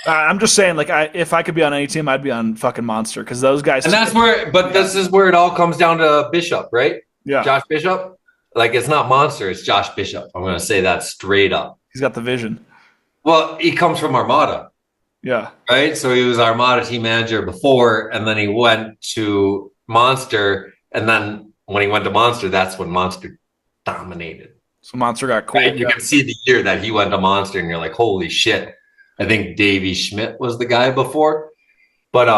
I'm just saying, like, if I could be on any team, I'd be on fucking Monster because those guys. And that's where, but this is where it all comes down to Bishop, right? Yeah, Josh Bishop. like it's not Monster, it's Josh Bishop. I'm going to say that straight up. He's got the vision. Well, he comes from Armada. Yeah. Right? So he was Armada team manager before, and then he went to Monster. And then when he went to Monster, that's when Monster dominated. So Monster got cool. Right? You can see the year that he went to Monster, and you're like, holy shit. I think Davey Schmidt was the guy before. But,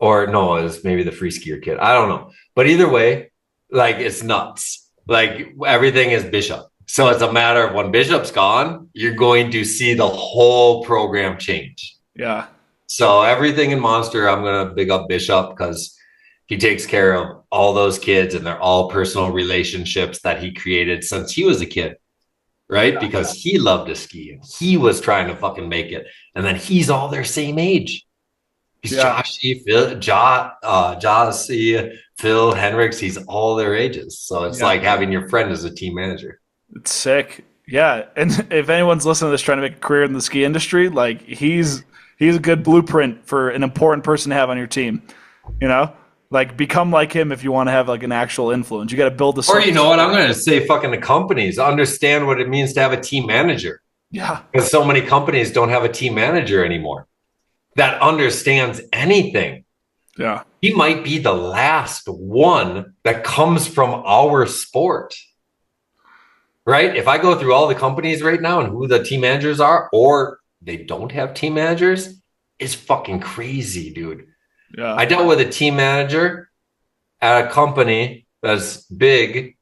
or no, it was maybe the free skier kid. I don't know. But either way, like, it's nuts. Like, everything is Bishop. So it's a matter of when Bishop's gone, you're going to see the whole program change. Yeah. So everything in Monster, I'm going to big up Bishop because he takes care of all those kids and they're all personal relationships that he created since he was a kid, right? Because he loved to ski and he was trying to fucking make it. And then he's all their same age. He's Joshy, Phil, Henricks. He's all their ages. So it's like having your friend as a team manager. It's sick. Yeah. And if anyone's listening to this trying to make a career in the ski industry, like he's a good blueprint for an important person to have on your team. You know? Like become like him if you want to have like an actual influence. You got to build the. Or you know what? I'm going to say fucking the companies understand what it means to have a team manager. Yeah. Because so many companies don't have a team manager anymore that understands anything. Yeah. He might be the last one that comes from our sport. Right? If I go through all the companies right now and who the team managers are, or they don't have team managers, it's fucking crazy, dude. Yeah. I dealt with a team manager at a company that's big,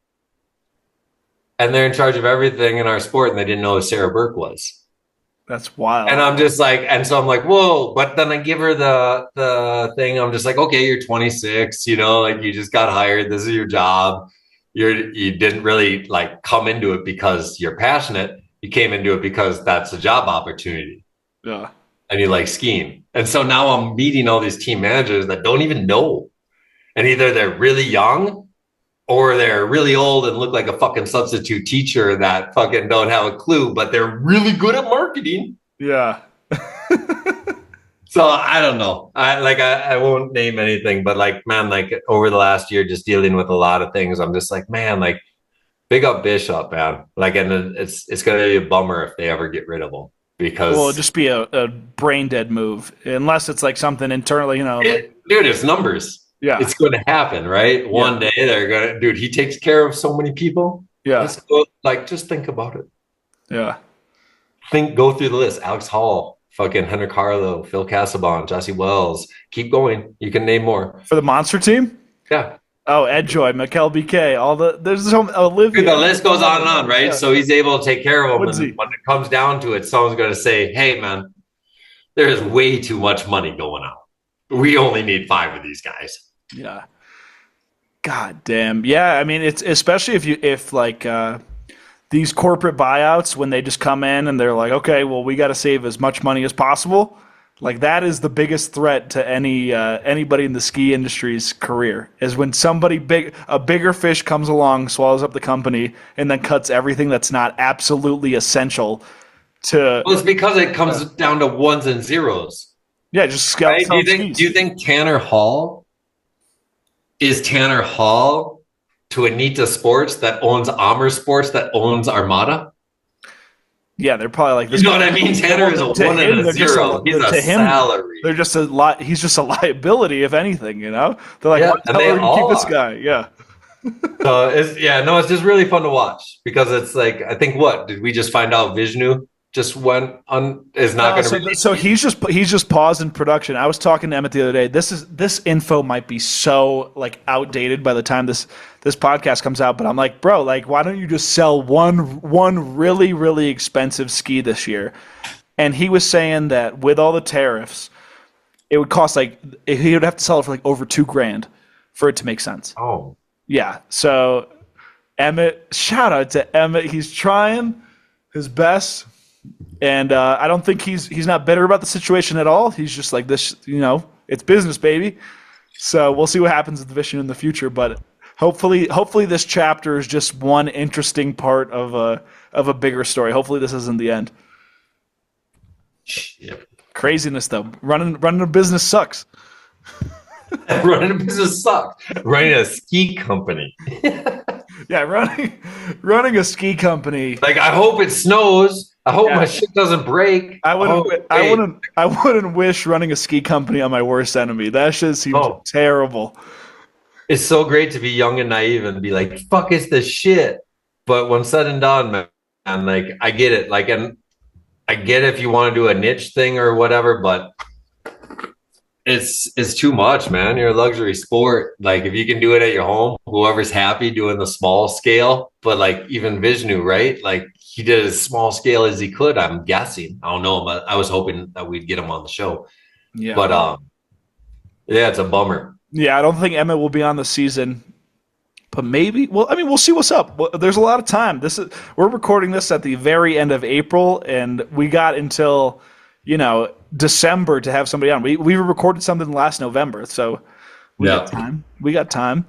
and they're in charge of everything in our sport, and they didn't know who Sarah Burke was. That's wild. And I'm just like, and so I'm like, whoa. But then I give her the thing. I'm just like, okay, you're 26, you know, like you just got hired. This is your job. You didn't really like come into it because you're passionate. You came into it because that's a job opportunity. Yeah. And you like skiing. And so now I'm meeting all these team managers that don't even know. And either they're really young or they're really old and look like a fucking substitute teacher that fucking don't have a clue, but they're really good at marketing. Yeah. So I don't know. I won't name anything, but like, man, like over the last year, just dealing with a lot of things, I'm just like, man, like big up Bishop, man. Like, and it's going to be a bummer if they ever get rid of him. Because well, it'll just be a brain dead move, unless it's like something internally, you know. Dude, it's numbers. Yeah, it's going to happen, right? One day they're gonna, dude. He takes care of so many people. Yeah, let's go, like just think about it. Yeah, go through the list. Alex Hall, fucking Henrik Harlow, Phil Casabon, Jesse Wells. Keep going. You can name more for the Monster team. Yeah. Oh, Ed Joy, Mikkel BK, there's so Olivia. Dude, the list goes on and on, right? Yeah. So he's able to take care of them. Woodsy. And when it comes down to it, someone's going to say, hey, man, there's way too much money going on. We only need 5 of these guys. Yeah. God damn. Yeah, I mean, it's especially if these corporate buyouts, when they just come in and they're like, okay, well, we got to save as much money as possible. Like that is the biggest threat to anybody in the ski industry's career is when somebody a bigger fish comes along, swallows up the company, and then cuts everything that's not absolutely essential to. Well, it's because it comes down to ones and zeros. Yeah, just scale. Right? Do you think Tanner Hall is Tanner Hall to Anita Sports that owns Armour Sports that owns Armada? Yeah, they're probably like this. You know what I mean? Tanner is a 1 and a 0. He's a salary. They're just he's just a liability, if anything. You know, they're like, what the hell are we keep this guy? Yeah. So it's just really fun to watch because it's like I think did we just find out Vishnu just went on is not going to. So he's just paused in production. I was talking to Emmett the other day. This info might be so like outdated by the time this podcast comes out, but I'm like, bro, like why don't you just sell one really really expensive ski this year? And he was saying that with all the tariffs, it would cost like he would have to sell it for like over $2,000 for it to make sense. Oh, yeah. So Emmett, shout out to Emmett. He's trying his best. And I don't think he's not bitter about the situation at all. He's just like this, you know, it's business, baby. So we'll see what happens with the Vision in the future. But hopefully this chapter is just one interesting part of a bigger story. Hopefully this isn't the end. Yep. Craziness though. Running a business sucks. Running a business sucks. Running a ski company. Yeah, running a ski company. Like, I hope it snows. I hope my shit doesn't break. I wouldn't wish running a ski company on my worst enemy. That shit seems terrible. It's so great to be young and naive and be like, fuck is this shit. But when said and done, man, like, I get it. Like, and I get if you want to do a niche thing or whatever, but it's too much, man. You're a luxury sport. Like, if you can do it at your home, whoever's happy doing the small scale, but like even Vishnu, right? Like, he did as small scale as he could. I'm guessing. I don't know, but I was hoping that we'd get him on the show. Yeah. But yeah, it's a bummer. Yeah, I don't think Emmett will be on the season, but maybe. Well, I mean, we'll see what's up. There's a lot of time. We're recording this at the very end of April, and we got until December to have somebody on. We recorded something last November, so we got time. We got time.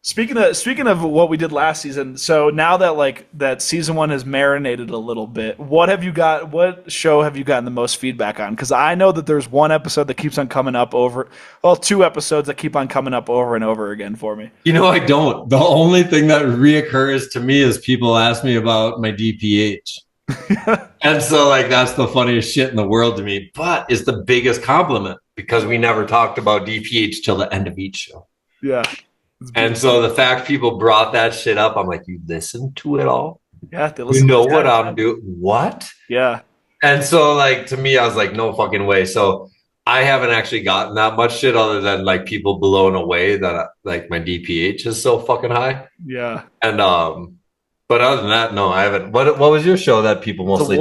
Speaking of what we did last season, so now that that season 1 has marinated a little bit, what show have you gotten the most feedback on? Because I know that there's one episode that keeps on coming up two episodes that keep on coming up over and over again for me. I don't. The only thing that reoccurs to me is people ask me about my DPH. And so that's the funniest shit in the world to me, but it's the biggest compliment because we never talked about DPH till the end of each show. Yeah. And so the fact people brought that shit up, I'm like, you listen to it all? Yeah, they listen. You know what I'm doing? What? Yeah. And so to me, I was like, no fucking way. So I haven't actually gotten that much shit other than people blown away that my DPH is so fucking high. Yeah. And but other than that, no, I haven't. What was your show that people mostly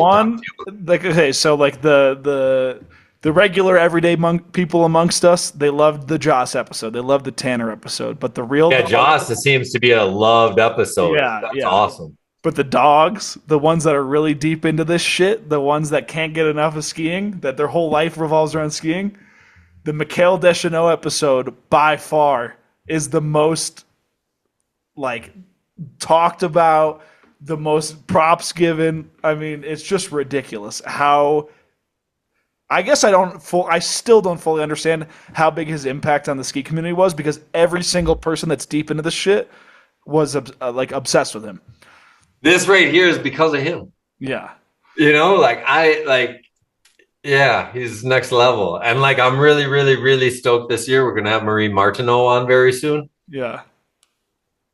the regular everyday people amongst us, they loved the Joss episode. They loved the Tanner episode. But the real Joss seems to be a loved episode. Yeah, that's awesome. But the dogs, the ones that are really deep into this shit, the ones that can't get enough of skiing, that their whole life revolves around skiing, the Mikhail Deschanel episode by far is the most talked about, the most props given. I mean, it's just ridiculous how. I guess I still don't fully understand how big his impact on the ski community was because every single person that's deep into this shit was obsessed with him. This right here is because of him. Yeah. He's next level. And I'm really, really, really stoked this year. We're going to have Marie Martineau on very soon. Yeah.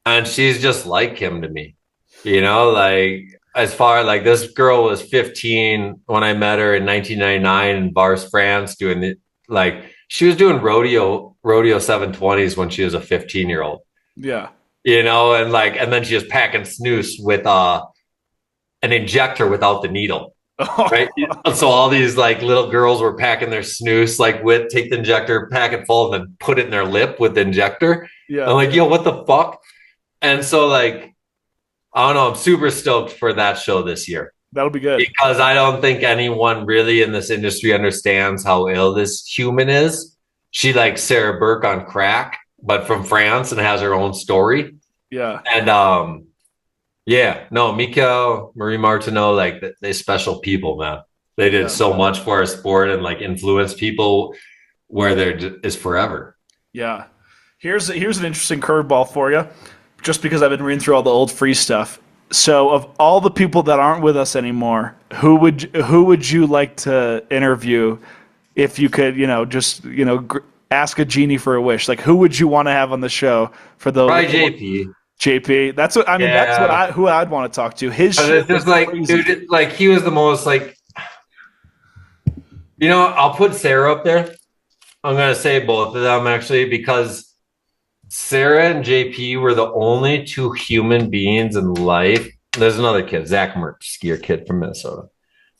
And she's just like him to me, as far this girl was 15 when I met her in 1999 in Vars, France, doing she was doing rodeo 720s when she was a 15-year-old. Yeah. And then she was packing snus with an injector without the needle. Right. So all these little girls were packing their snus take the injector, pack it full, and then put it in their lip with the injector. Yeah. I'm yo, what the fuck? And so I don't know. I'm super stoked for that show this year. That'll be good. Because I don't think anyone really in this industry understands how ill this human is. She likes Sarah Burke on crack, but from France and has her own story. Yeah. And Mikael, Marie Martineau, they special people, man. They did so much for our sport and influenced people where there is forever. Yeah. Here's an interesting curveball for you. Just because I've been reading through all the old free stuff. So, of all the people that aren't with us anymore, who would you like to interview if you could, ask a genie for a wish? Who would you want to have on the show for the Probably JP. JP. That's what I mean. Yeah. That's who I'd want to talk to. His shit just dude, he was the most I'll put Sarah up there. I'm gonna say both of them actually because Sarah and JP were the only two human beings in life. There's another kid, Zach Mertz, skier kid from Minnesota.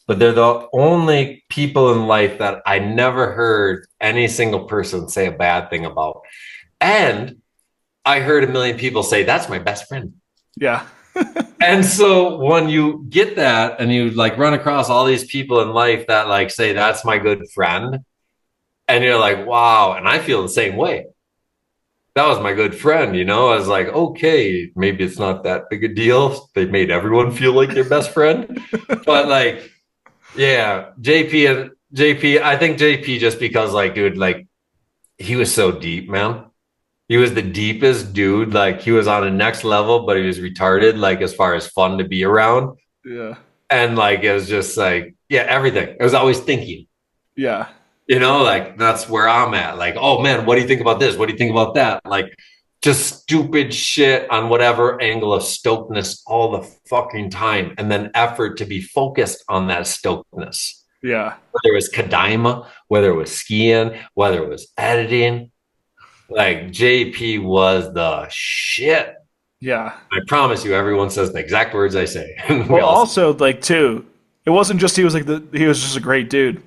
But they're the only people in life that I never heard any single person say a bad thing about. And I heard a million people say, that's my best friend. Yeah. And so when you get that and you run across all these people in life that say, that's my good friend. And you're like, wow. And I feel the same way. That was my good friend, I was like, okay, maybe it's not that big a deal. They made everyone feel like their best friend. But JP, I think JP just because dude, he was so deep, man. He was the deepest dude. Like he was on a next level, but he was retarded, like as far as fun to be around. Yeah. And like it was just like, yeah, everything. I was always thinking, Yeah. like that's where I'm at. Like, oh man, what do you think about this? What do you think about that? Like just stupid shit on whatever angle of stokedness all the fucking time. And then effort to be focused on that stokedness. Yeah. Whether it was Kadima, whether it was skiing, whether it was editing. Like JP was the shit. Yeah. I promise you, everyone says the exact words I say. Well, also, like, too, it wasn't just he was just a great dude.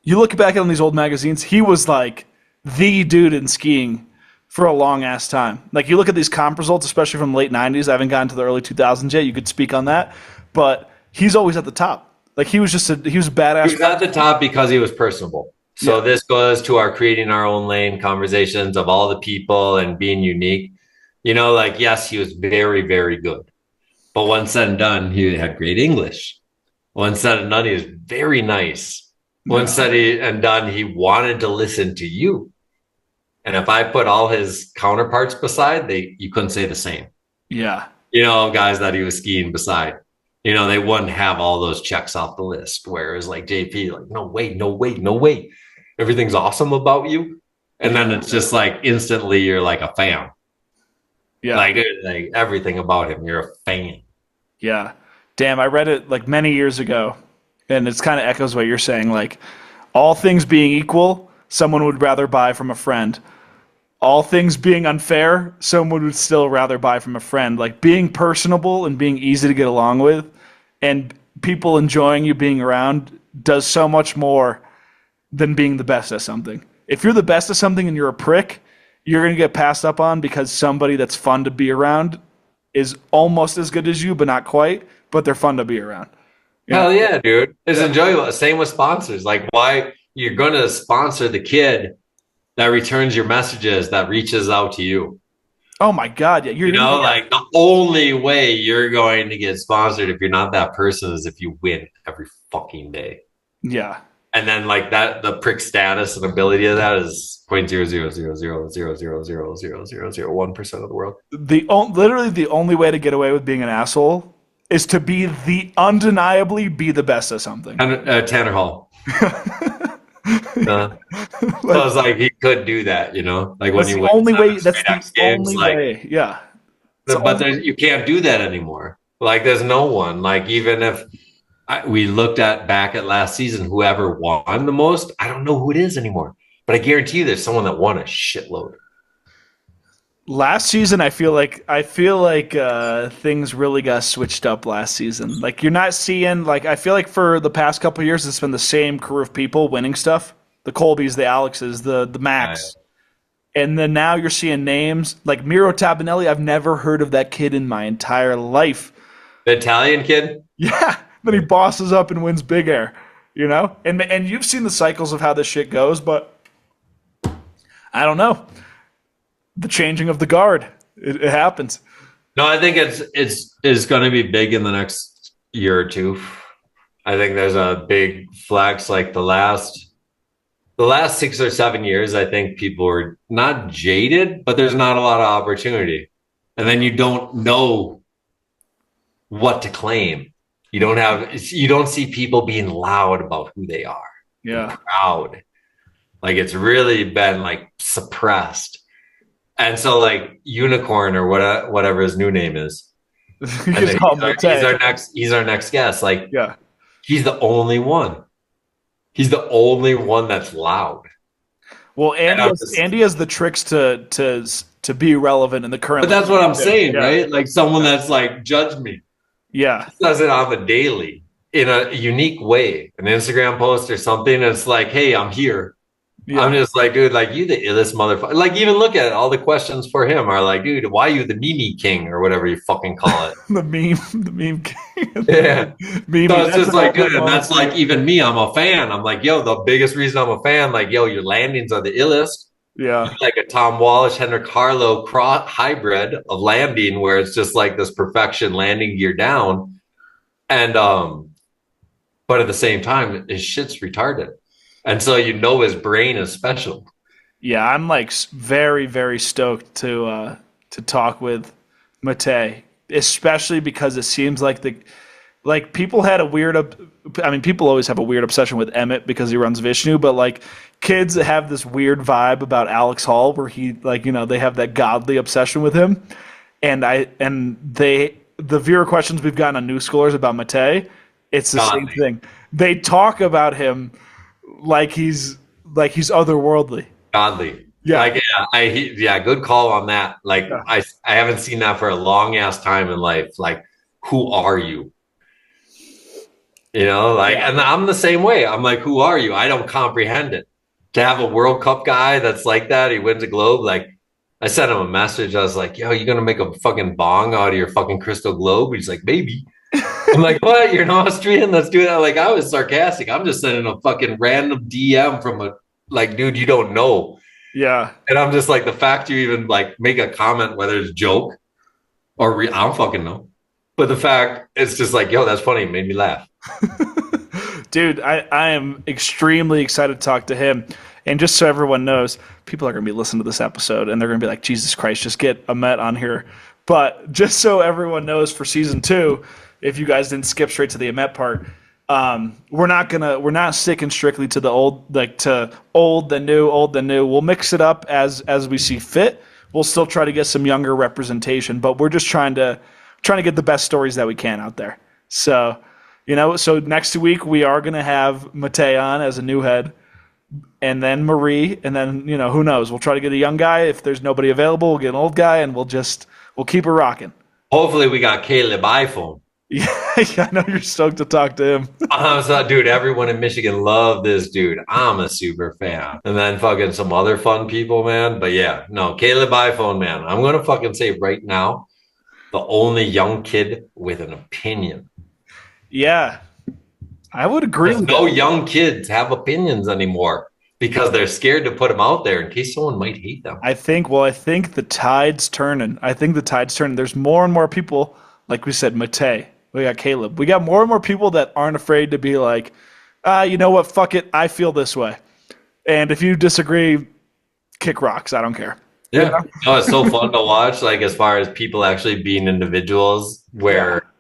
You look back on these old magazines, he was like the dude in skiing for a long ass time. Like, you look at these comp results, especially from the late 90s. I haven't gotten to the early 2000s yet. You could speak on that. But he's always at the top. Like, he was a badass. He was at the top because he was personable. So Yeah. this goes to our creating our own lane conversations of all the people and being unique. Like, yes, he was very, very good. But when said and done, he had great English. When said and done, he was very nice. When said and done, he wanted to listen to you. And if I put all his counterparts beside, you couldn't say the same. Yeah. Guys that he was skiing beside. They wouldn't have all those checks off the list. Whereas like JP, like, no way, no way, no way. Everything's awesome about you. And then it's just like instantly you're like a fan. Yeah. Like everything about him, you're a fan. Yeah. Damn, I read it like many years ago, and it's kind of echoes what you're saying. Like, all things being equal, someone would rather buy from a friend. All things being unfair, someone would still rather buy from a friend. Like, being personable and being easy to get along with and people enjoying you being around does so much more than being the best at something. If you're the best at something and you're a prick, you're going to get passed up on because somebody that's fun to be around is almost as good as you, but not quite, but they're fun to be around. Hell yeah, dude. It's enjoyable. Same with sponsors. Like, why you're going to sponsor the kid that returns your messages, that reaches out to you. Oh my God. Yeah. Like the only way you're going to get sponsored if you're not that person is if you win every fucking day. Yeah. And then like that, the prick status and ability of that is 0.00000000001% of the world. Literally the only way to get away with being an asshole is to undeniably be the best at something. Tanner Hall. So it's like he could do that, like when you only way. That's the only way. Yeah. But you can't do that anymore. Like there's no one. Like even if we looked back at last season, whoever won the most, I don't know who it is anymore. But I guarantee you, there's someone that won a shitload. Last season, I feel like things really got switched up last season. Like you're not seeing I feel like for the past couple of years, it's been the same crew of people winning stuff: the Colbys, the Alexes, the Max. Right. And then now you're seeing names like Miro Tabanelli. I've never heard of that kid in my entire life. The Italian kid? Yeah. Then he bosses up and wins Big Air, And you've seen the cycles of how this shit goes, but I don't know. The changing of the guard, it happens. No, I think it's going to be big in the next year or two. I think there's a big flex. Like the last 6 or 7 years, I think people were not jaded, but there's not a lot of opportunity, and then you don't know what to claim. You don't see people being loud about who they are. Yeah. Proud. Like it's really been like suppressed. And so like Unicorn or whatever his new name is. He's our next guest. Like, yeah. He's the only one. He's the only one that's loud. Well, Andy has the tricks to be relevant in the current. But that's what I'm saying, right? Like someone that's like, judge me. Yeah. Does it on the daily in a unique way, an Instagram post or something. It's like, hey, I'm here. Yeah. I'm just like, dude, like you the illest motherfucker. Like even look at it. All the questions for him are like, dude, why are you the meme king or whatever you fucking call it? the meme king. Yeah. Meme. So it's just like, dude, and that's like even me. I'm a fan. I'm like, yo, the biggest reason I'm a fan, like, yo, your landings are the illest. Yeah. You're like a Tom Wallish, Henrik Harlow hybrid of landing where it's just like this perfection landing gear down. And but at the same time, his shit's retarded. And so his brain is special. Yeah, I'm like very, very stoked to talk with Mate, especially because it seems like people had a weird. I mean, people always have a weird obsession with Emmett because he runs Vishnu, but like kids have this weird vibe about Alex Hall where he like they have that godly obsession with him, and the viewer questions we've gotten on New Schoolers about Mate, it's the same thing. They talk about him like he's otherworldly. Godly. Yeah. Like, good call on that. Like, Yeah. I haven't seen that for a long ass time in life. Like, who are you? And I'm the same way. I'm like, who are you? I don't comprehend it. To have a World Cup guy that's like that, he wins a globe. Like, I sent him a message. I was like, yo, you gonna make a fucking bong out of your fucking crystal globe? He's like, maybe. I'm like, what? You're an Austrian? Let's do that. Like, I was sarcastic. I'm just sending a fucking random DM from a dude you don't know. Yeah. And I'm just like, the fact you even like make a comment, whether it's joke or I don't fucking know. But the fact it's just like, yo, that's funny. It made me laugh. Dude, I am extremely excited to talk to him. And just so everyone knows, people are going to be listening to this episode and they're going to be like, Jesus Christ, just get Ahmet on here. But just so everyone knows for season 2, if you guys didn't skip straight to the Ahmet part, we're not sticking strictly to the old, like to old then new. We'll mix it up as we see fit. We'll still try to get some younger representation, but we're just trying to get the best stories that we can out there. So, so next week we are going to have Mate on as a new head, and then Marie, and then, who knows? We'll try to get a young guy. If there's nobody available, we'll get an old guy, and we'll keep it rocking. Hopefully we got Caleb iPhone. Yeah, I know you're stoked to talk to him. Dude, everyone in Michigan loved this dude. I'm a super fan. And then fucking some other fun people, man. But yeah, no, Caleb iPhone, man. I'm going to fucking say right now, the only young kid with an opinion. Yeah, I would agree. No young kids have opinions anymore because they're scared to put them out there in case someone might hate them. I think the tide's turning. There's more and more people, like we said, Mate. We got Caleb. We got more and more people that aren't afraid to be like, you know what? Fuck it. I feel this way. And if you disagree, kick rocks. I don't care. Yeah. No, it's so fun to watch, like, as far as people actually being individuals where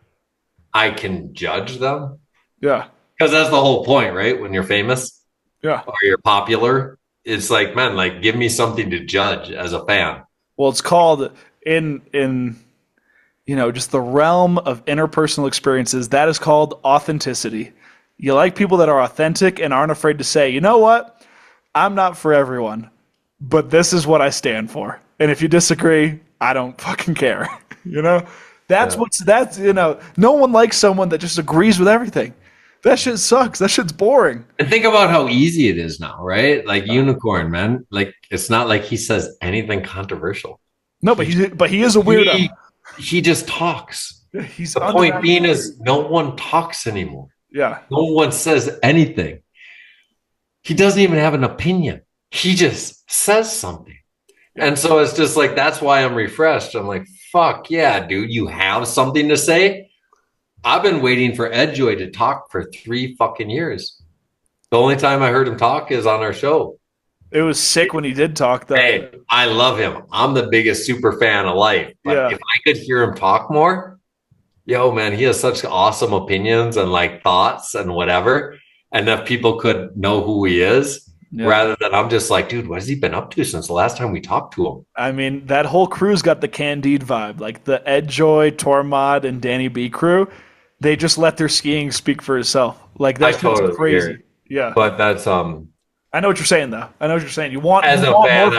I can judge them. Yeah. Because that's the whole point, right? When you're famous or you're popular, it's like, man, like, give me something to judge as a fan. Well, it's called in just the realm of interpersonal experiences, that is called authenticity. You like people that are authentic and aren't afraid to say, you know what? I'm not for everyone, but this is what I stand for. And if you disagree, I don't fucking care. That's no one likes someone that just agrees with everything. That shit sucks. That shit's boring. And think about how easy it is now, right? Like Unicorn, man. Like, it's not like he says anything controversial. No, but he is a weirdo. He just talks. He's the point being is no one talks anymore. Yeah. No one says anything. He doesn't even have an opinion. He just says something. And so it's just like, that's why I'm refreshed. I'm like, fuck yeah, dude, you have something to say? I've been waiting for Edjoy to talk for 3 fucking years. The only time I heard him talk is on our show. It was sick when he did talk, though. Hey, I love him. I'm the biggest super fan of life. But if I could hear him talk more, yo, man, he has such awesome opinions and like thoughts and whatever. And if people could know who he is, rather than I'm just like, dude, what has he been up to since the last time we talked to him? I mean, that whole crew's got the Candide vibe. Like the Edjoy, Tormod, and Danny B crew, they just let their skiing speak for itself. Like that's totally crazy. Yeah. But that's I know what you're saying, though. I know what you're saying. You want as a fan,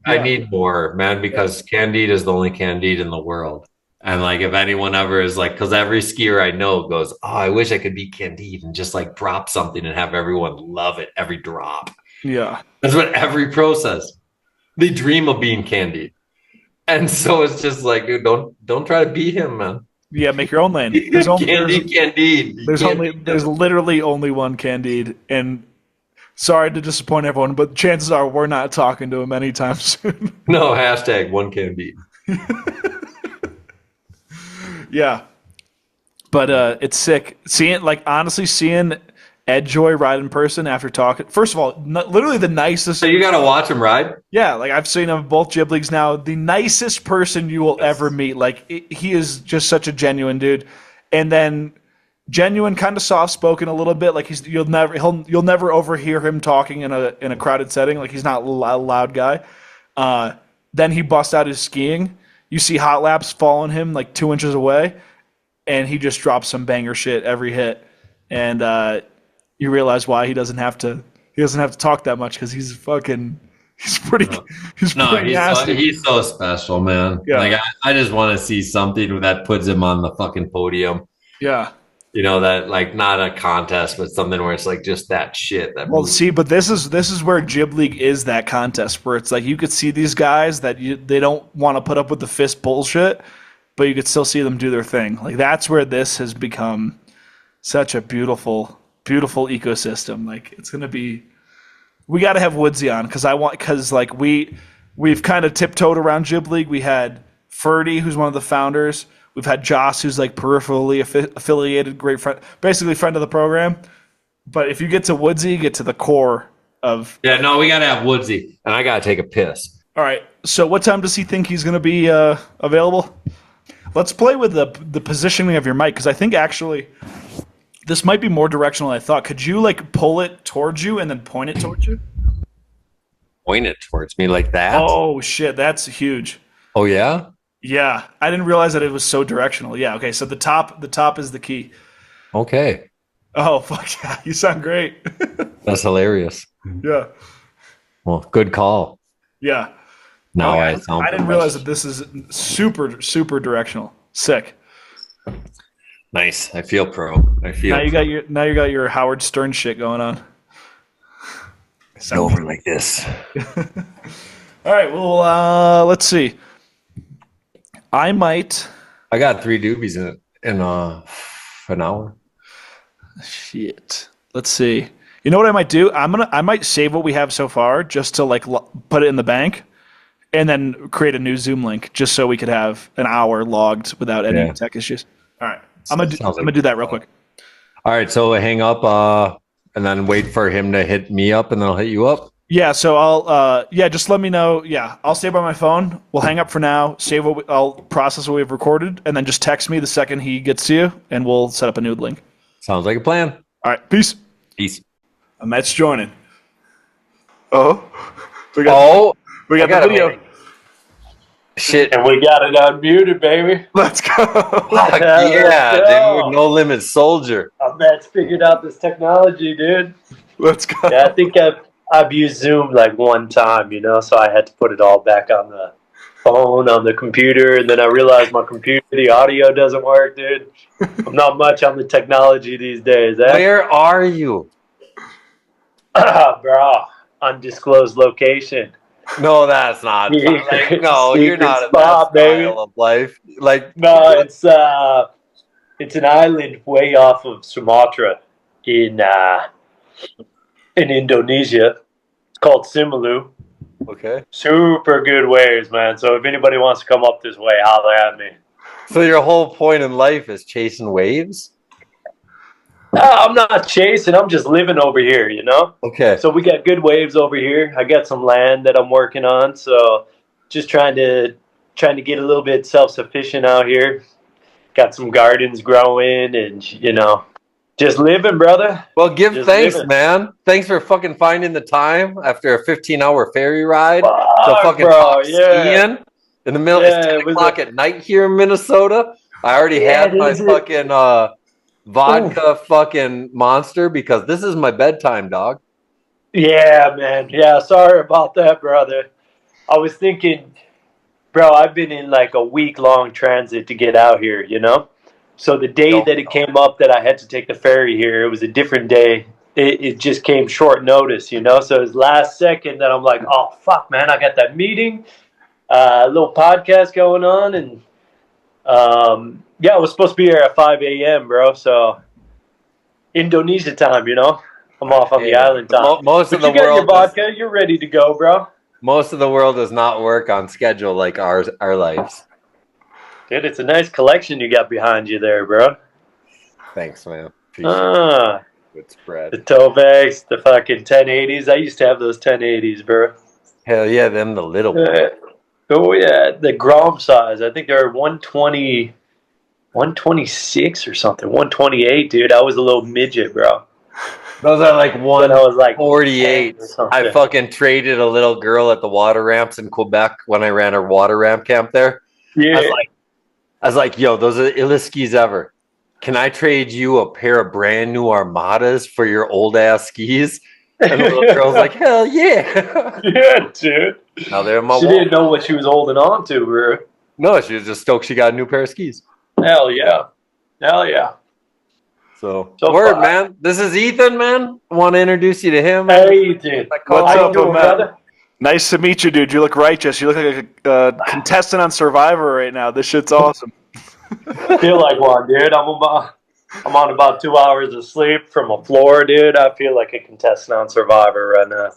I need more, man, because Candide is the only Candide in the world. And like, if anyone ever is like, because every skier I know goes, oh, I wish I could be Candide and just like drop something and have everyone love it every drop. Yeah, that's what every pro says. They dream of being Candide, and so it's just like, dude, don't try to beat him, man. Yeah, make your own lane. There's Candide. There's literally only one Candide, and sorry to disappoint everyone, but chances are we're not talking to him anytime soon. No, hashtag one Candide. Yeah, but it's sick seeing Ed Joy ride in person after talking. First of all, literally the nicest. So you got to watch him ride? Yeah, like I've seen him in both Jib Leagues now. The nicest person you will ever meet. Like he is just such a genuine dude. And then genuine, kind of soft spoken a little bit. Like you'll never overhear him talking in a crowded setting. Like he's not a loud guy. Then he busts out his skiing. You see hot laps following him like 2 inches away, and he just drops some banger shit every hit. And you realize why he doesn't have to talk that much because he's pretty nasty. He's so special, man. Yeah. Like I just want to see something that puts him on the fucking podium. Yeah. You know, that like not a contest, but something where it's like just that shit. But this is where Jib League is that contest where it's like you could see these guys that they don't want to put up with the fist bullshit, but you could still see them do their thing. Like that's where this has become such a beautiful ecosystem. Like it's gonna be. We got to have Woodsy on because like we've kind of tiptoed around Jib League. We had Ferdy, who's one of the founders. We've had Joss, who's like peripherally affiliated, great friend, basically friend of the program. But if you get to Woodsy, you get to the core of. Yeah, no, we got to have Woodsy, and I got to take a piss. All right. So what time does he think he's going to be available? Let's play with the positioning of your mic because I think actually this might be more directional than I thought. Could you like pull it towards you and then point it towards you? Point it towards me like that? Oh shit, that's huge. Oh yeah? Yeah, I didn't realize that it was so directional. Yeah, okay, so the top is the key. Okay. Oh fuck yeah, you sound great. That's hilarious. Yeah. Well, good call. Yeah. Now I didn't realize that this is super directional. Sick. Nice. I feel pro. Now you got your Howard Stern shit going on. It's over like this. All right. Well, let's see. I got 3 doobies in an hour. Shit. Let's see. You know what I might do? I might save what we have so far just to like put it in the bank, and then create a new Zoom link just so we could have an hour logged without any tech issues. All right. I'm gonna do that real quick. All right. So hang up, and then wait for him to hit me up, and then I'll hit you up. Yeah, so I'll just let me know. Yeah, I'll stay by my phone. We'll hang up for now. I'll process what we've recorded, and then just text me the second he gets to you, and we'll set up a new link. Sounds like a plan. All right, peace. Peace. Ahmet's joining. Oh, we got the video. Shit. And we got it unmuted, baby. Let's go. Fuck yeah, dude. No limit soldier. Ahmet's figured out this technology, dude. Let's go. Yeah, I think I've used Zoom like one time, so I had to put it all back on the phone, on the computer, and then I realized my computer, the audio doesn't work, dude. I'm not much on the technology these days. Where are you? Bro, undisclosed location. No, that's not. Like, no, you're not in spot, that style of life. Like, no, it's an island way off of Sumatra in Indonesia. It's called Simalu. Okay. Super good waves, man. So if anybody wants to come up this way, holler at me. So your whole point in life is chasing waves? I'm not chasing. I'm just living over here, Okay. So we got good waves over here. I got some land that I'm working on. So just trying to get a little bit self-sufficient out here. Got some gardens growing and, just living, brother. Well, give just thanks, living. man. Thanks for fucking finding the time after a 15-hour ferry ride to fucking bro, talk skiing in the middle. It's 10 o'clock at night here in Minnesota. I already had my fucking vodka fucking monster because this is my bedtime, dog. Yeah, man. Yeah, sorry about that, brother. I was thinking, bro, I've been in like a week-long transit to get out here, So the day that it came up that I had to take the ferry here, it was a different day. It just came short notice, So it was last second that I'm like, oh, fuck, man, I got that meeting, a little podcast going on, and I was supposed to be here at 5 a.m., bro, so Indonesia time, I'm off on the island time. Most of the you got world your vodka, you're ready to go, bro. Most of the world does not work on schedule like our lives. Dude, it's a nice collection you got behind you there, bro. Thanks, man. Appreciate it. Good spread. The toe bags, the fucking 1080s. I used to have those 1080s, bro. Hell yeah, them the little ones. Oh yeah, the Grom size. I think they're 120, 126 or something. 128, dude. I was a little midget, bro. Those are like But I was like 148. 10 or something. I fucking traded a little girl at the water ramps in Quebec when I ran our water ramp camp there. Yeah. I was like, yo, those are the illest skis ever. Can I trade you a pair of brand new Armadas for your old ass skis? And the little girl's like, hell yeah. Yeah, dude. Now they're in my She wall. didn't know what she was holding on to, bro. No, she was just stoked she got a new pair of skis. Hell yeah. Hell yeah. So Word, far. Man. This is Ethan, man. I want to introduce you to him. Hey, dude. What's How you up, doing, Matt? brother? Nice to meet you, dude. You look righteous. You look like a contestant on Survivor right now. This shit's awesome. Feel like one, dude. I'm on about 2 hours of sleep from a floor, dude. I feel like a contestant on Survivor right now.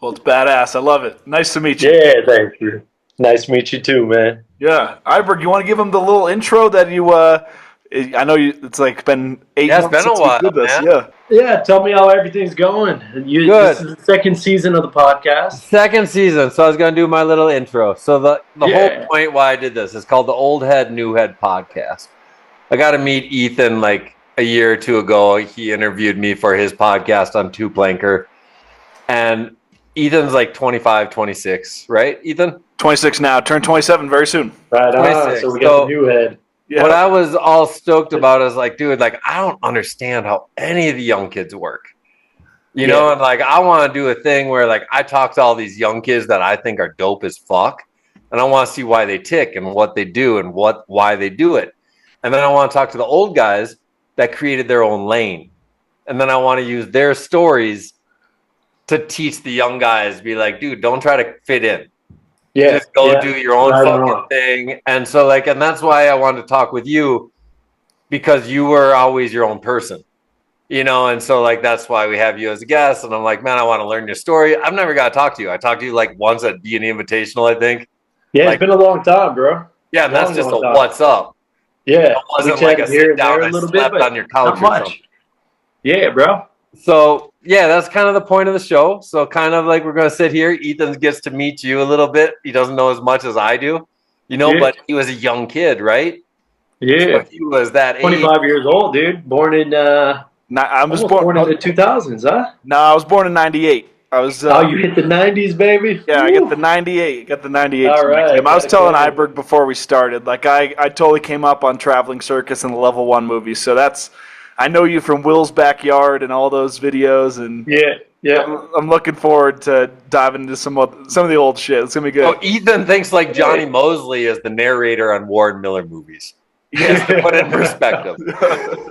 Well, it's badass. I love it. Nice to meet you. Yeah, thank you. Nice to meet you too, man. Yeah. Iberg, you want to give him the little intro that you, I know it's like been 8 Yeah, it's months been a since we while, did this. man. Yeah. Yeah, tell me how everything's going. Good. This is the second season of the podcast. Second season, so I was going to do my little intro. So the Yeah. whole point why I did this is called the Old Head, New Head podcast. I got to meet Ethan like a year or two ago. He interviewed me for his podcast on Two Planker. And Ethan's like 25, 26, right, Ethan? 26 now. Turn 27 very soon. Right on. 26. So we got the new head. Yeah. What I was all stoked about is like, dude, like I don't understand how any of the young kids work. You know, and like I want to do a thing where like I talk to all these young kids that I think are dope as fuck. And I want to see why they tick and what they do and why they do it. And then I want to talk to the old guys that created their own lane. And then I want to use their stories to teach the young guys, be like, dude, don't try to fit in. Yeah. Just go do your own Right fucking on. thing. And so like, and that's why I wanted to talk with you, because you were always your own person, you know? And so like, that's why we have you as a guest. And I'm like, man, I want to learn your story. I've never got to talk to you. I talked to you like once at B&E Invitational, I think. Yeah, Like- it's been a long time, bro. Yeah. And that's just a Long time. what's up. Yeah. It wasn't We like a chatted here sit and down there a and little bit, slept but on your couch not or much. something. Yeah, bro. So yeah, that's kind of the point of the show. So kind of like we're going to sit here. Ethan gets to meet you a little bit. He doesn't know as much as I do, you know, Yeah. but he was a young kid, right? Yeah. So he was that age. 25 years old, dude. Born in I was almost born in the 2000s, huh? No, I was born in 98. I was Oh, you hit the 90s, baby. yeah, I Woo. get the 98. Got the 98. All right, I was gotta telling go. Iberg before we started, like I totally came up on Traveling Circus and the Level 1 movies. So that's I know you from Will's Backyard and all those videos, and Yeah. I'm looking forward to diving into some of the old shit. It's gonna be good. Oh, Ethan thinks like Johnny Mosley is the narrator on Warren Miller movies. Just to put it in perspective.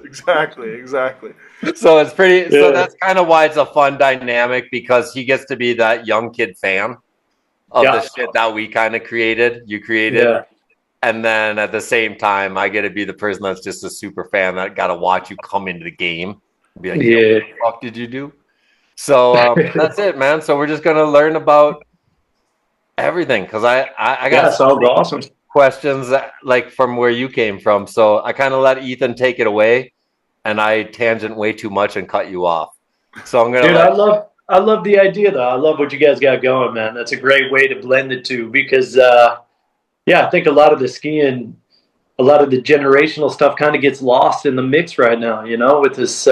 Exactly. So it's pretty. So Yeah. that's kind of why it's a fun dynamic, because he gets to be that young kid fan of Yeah. the shit that we kind of created. You created. Yeah. And then at the same time, I get to be the person that's just a super fan that got to watch you come into the game. Be like, Yeah. what the fuck did you do? So that's it, man. So we're just gonna learn about everything, because I Yeah, got sounds awesome. questions that, like from where you came from. So I kind of let Ethan take it away, and I tangent way too much and cut you off. So I'm gonna. Dude, I love the idea though. I love what you guys got going, man. That's a great way to blend the two, because I think a lot of the skiing, a lot of the generational stuff kind of gets lost in the mix right now, you know, with this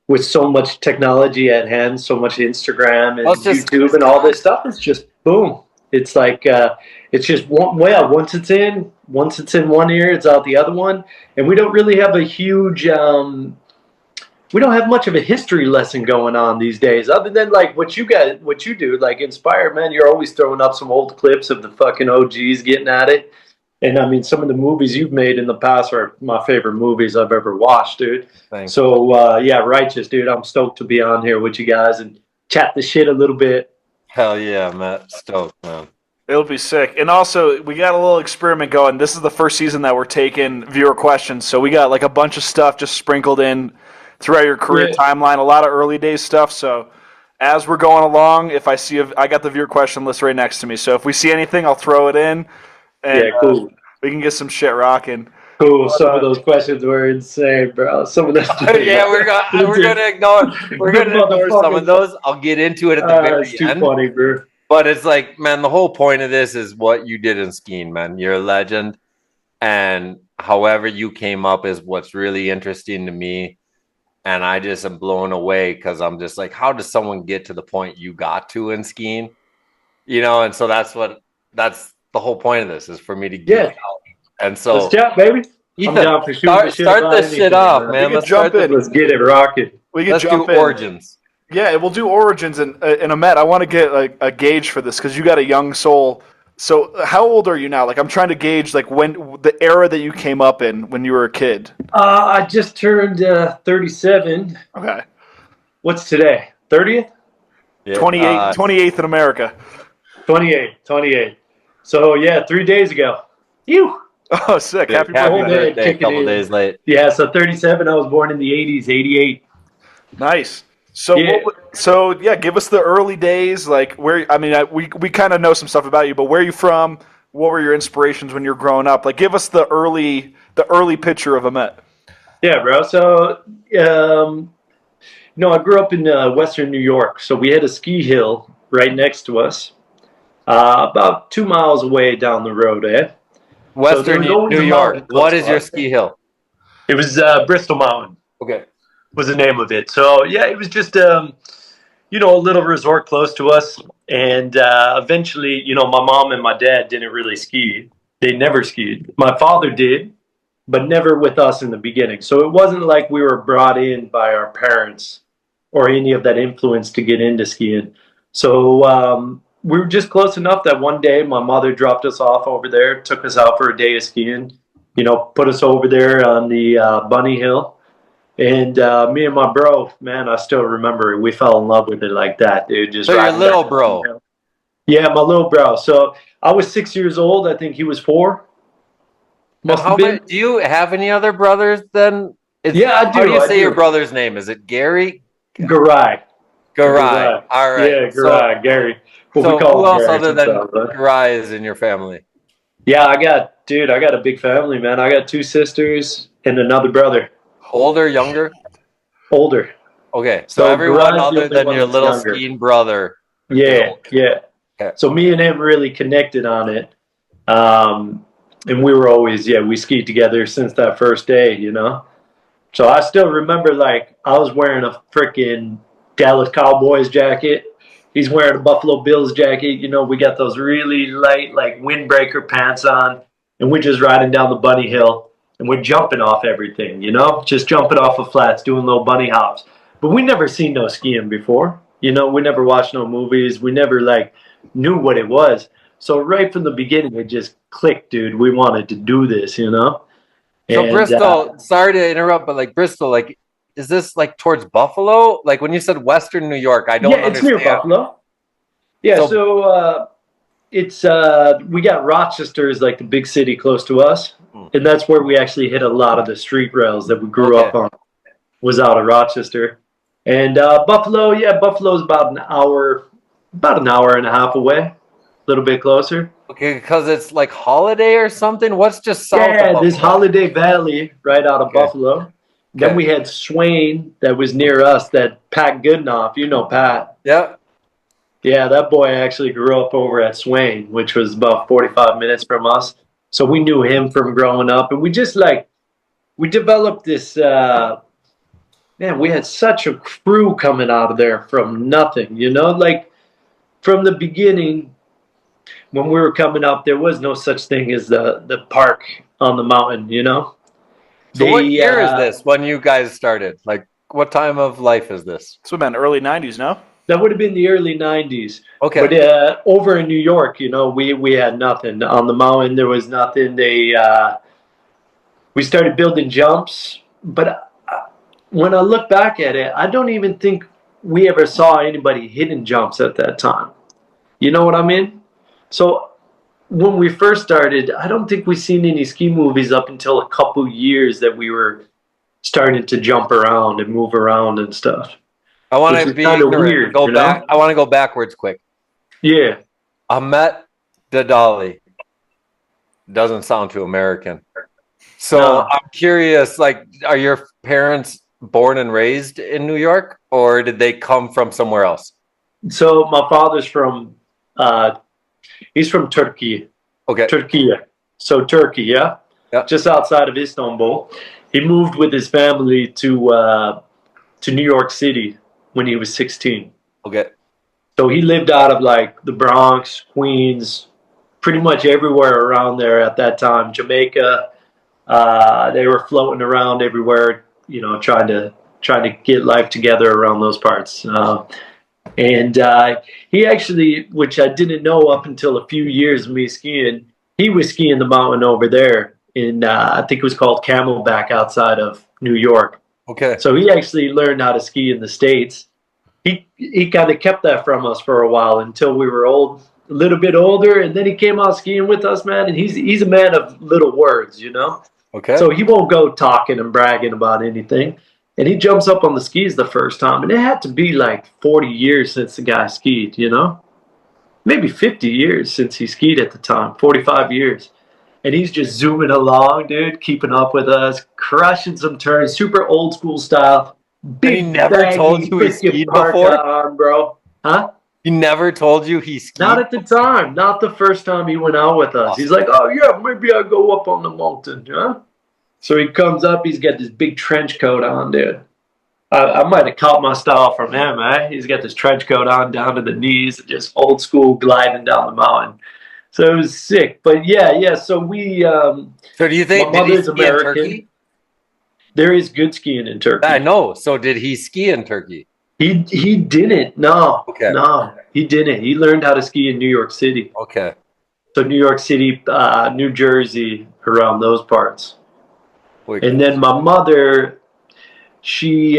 with so much technology at hand, so much Instagram and YouTube and all this stuff. It's just boom. It's like it's just once it's in one ear, it's out the other one, and we don't really have a huge we don't have much of a history lesson going on these days, other than like what you do, like Inspired, man. You're always throwing up some old clips of the fucking OGs getting at it. And I mean, some of the movies you've made in the past are my favorite movies I've ever watched, dude. Thanks. So righteous, dude. I'm stoked to be on here with you guys and chat the shit a little bit. Hell yeah, Matt. Stoked, man. It'll be sick. And also, we got a little experiment going. This is the first season that we're taking viewer questions. So we got like a bunch of stuff just sprinkled in throughout your career timeline, a lot of early days stuff. So as we're going along, if I see, I got the viewer question list right next to me. So if we see anything, I'll throw it in. And, Yeah, cool. we can get some shit rocking. Cool. Some of those questions were insane, bro. Some of those. Yeah, we're gonna ignore some of those. I'll get into it at the very It's too end. funny, bro. But it's like, man, the whole point of this is what you did in skiing, man. You're a legend. And however you came up is what's really interesting to me. And I just am blown away because I'm just like, how does someone get to the point you got to in skiing? You know, and so that's the whole point of this is for me to get out. And so let's chat, baby. Ethan, I'm down for shooting start this shit off, man. Let's jump in. Let's get it rocking. Let's do origins. Yeah, we'll do origins. And Ahmet, I want to get like a gauge for this because you got a young soul. So how old are you now? Like I'm trying to gauge like when the era that you came up in when you were a kid. I just turned 37. Okay. What's today? 30th? Yeah, 28th in America. 28. So yeah, 3 days ago. You. Oh, sick. Happy happy birthday. birthday, a couple days late. Yeah, so 37. I was born in the 80s, 88. Nice. So give us the early days, like where. I mean, we kind of know some stuff about you, but where are you from? What were your inspirations when you were growing up? Like, give us the early picture of Ahmet. Yeah, bro. So, I grew up in Western New York, so we had a ski hill right next to us, about 2 miles away down the road. Western New York. What is your ski hill? It was Bristol Mountain. Okay. Was the name of it. So yeah, it was just a little resort close to us, and eventually, my mom and my dad didn't really ski. They never skied. My father did, but never with us in the beginning. So it wasn't like we were brought in by our parents or any of that influence to get into skiing. So we were just close enough that one day my mother dropped us off over there, took us out for a day of skiing, put us over there on the Bunny Hill. And me and my bro, man, I still remember it. We fell in love with it like that, dude. Just so your little bro. Yeah, my little bro. So I was 6 years old. I think he was 4. Must have been. Do you have any other brothers then? Yeah, I do. How do you say your brother's name? Is it Gary? Garai. Garai. All right. Yeah, Garai, Gary. So who else other than Garai is in your family? Yeah, I got a big family, man. I got 2 sisters and another brother. Older, younger? Older. Okay, so everyone other than your little skiing brother. Yeah. Okay. So me and him really connected on it. And we were always, we skied together since that first day, So I still remember, like, I was wearing a freaking Dallas Cowboys jacket. He's wearing a Buffalo Bills jacket. We got those really light, like, windbreaker pants on. And we're just riding down the bunny hill. And we're jumping off everything, just jumping off of flats, doing little bunny hops. But we never seen no skiing before. We never watched no movies. We never, knew what it was. So right from the beginning, it just clicked, dude. We wanted to do this, So Bristol, sorry to interrupt, but, Bristol, is this, towards Buffalo? Like, when you said Western New York, I don't understand. Yeah, it's near Buffalo. Yeah, so it's we got Rochester is like the big city close to us, and that's where we actually hit a lot of the street rails that we grew up on. Was out of Rochester, and Buffalo. Yeah, Buffalo's about an hour and a half away, a little bit closer. Okay, because it's like Holiday or something. What's just south? Yeah, this Holiday Valley right out of Buffalo. Okay. Then we had Swain that was near us. That Pat Goodenough, Pat. Yeah. Yeah, that boy actually grew up over at Swain, which was about 45 minutes from us. So we knew him from growing up. And we just we developed this, we had such a crew coming out of there from nothing, from the beginning, when we were coming up, there was no such thing as the park on the mountain, So what year is this when you guys started? Like, what time of life is this? So, man, early 90s, no? That would have been the early 90s. Okay. But over in New York, we had nothing. On the mountain, there was nothing. We started building jumps. But when I look back at it, I don't even think we ever saw anybody hitting jumps at that time. You know what I mean? So when we first started, I don't think we seen any ski movies up until a couple years that we were starting to jump around and move around and stuff. I want to be ignorant. Go back. I want to go backwards quick. Yeah. Ahmet Dadali. Doesn't sound too American. So No. I'm curious, like, are your parents born and raised in New York, or did they come from somewhere else? So my father's from he's from Turkey. Okay. Turkey. So Turkey, yeah? Yeah. Just outside of Istanbul. He moved with his family to New York City when he was 16. Okay. So he lived out of like the Bronx, Queens, pretty much everywhere around there at that time. Jamaica. They were floating around everywhere, trying to get life together around those parts. And he actually, which I didn't know up until a few years of me skiing, he was skiing the mountain over there in, I think it was called Camelback outside of New York. Okay. So he actually learned how to ski in the States. He kind of kept that from us for a while until we were a little bit older, and then he came out skiing with us, man. And he's a man of little words, Okay. So he won't go talking and bragging about anything. And he jumps up on the skis the first time, and it had to be like 40 years since the guy skied, maybe 50 years since he skied at the time, 45 years. And he's just zooming along, dude, keeping up with us, crushing some turns, super old school style. Big he never baggy, told you he freaking skied parka before? on, bro. Huh? He never told you he skied? Not at the time. Not the first time he went out with us. He's like, oh, yeah, maybe I'll go up on the mountain, huh? So he comes up. He's got this big trench coat on, dude. I might have caught my style from him, eh? He's got this trench coat on down to the knees, just old school gliding down the mountain. So it was sick. But yeah. So we. So do you think my did he mother's ski in American. Turkey? There is good skiing in Turkey. I know. So did he ski in Turkey? He didn't. No. Okay. No, he didn't. He learned how to ski in New York City. Okay. So New York City, New Jersey, around those parts. Wait. And then my mother, she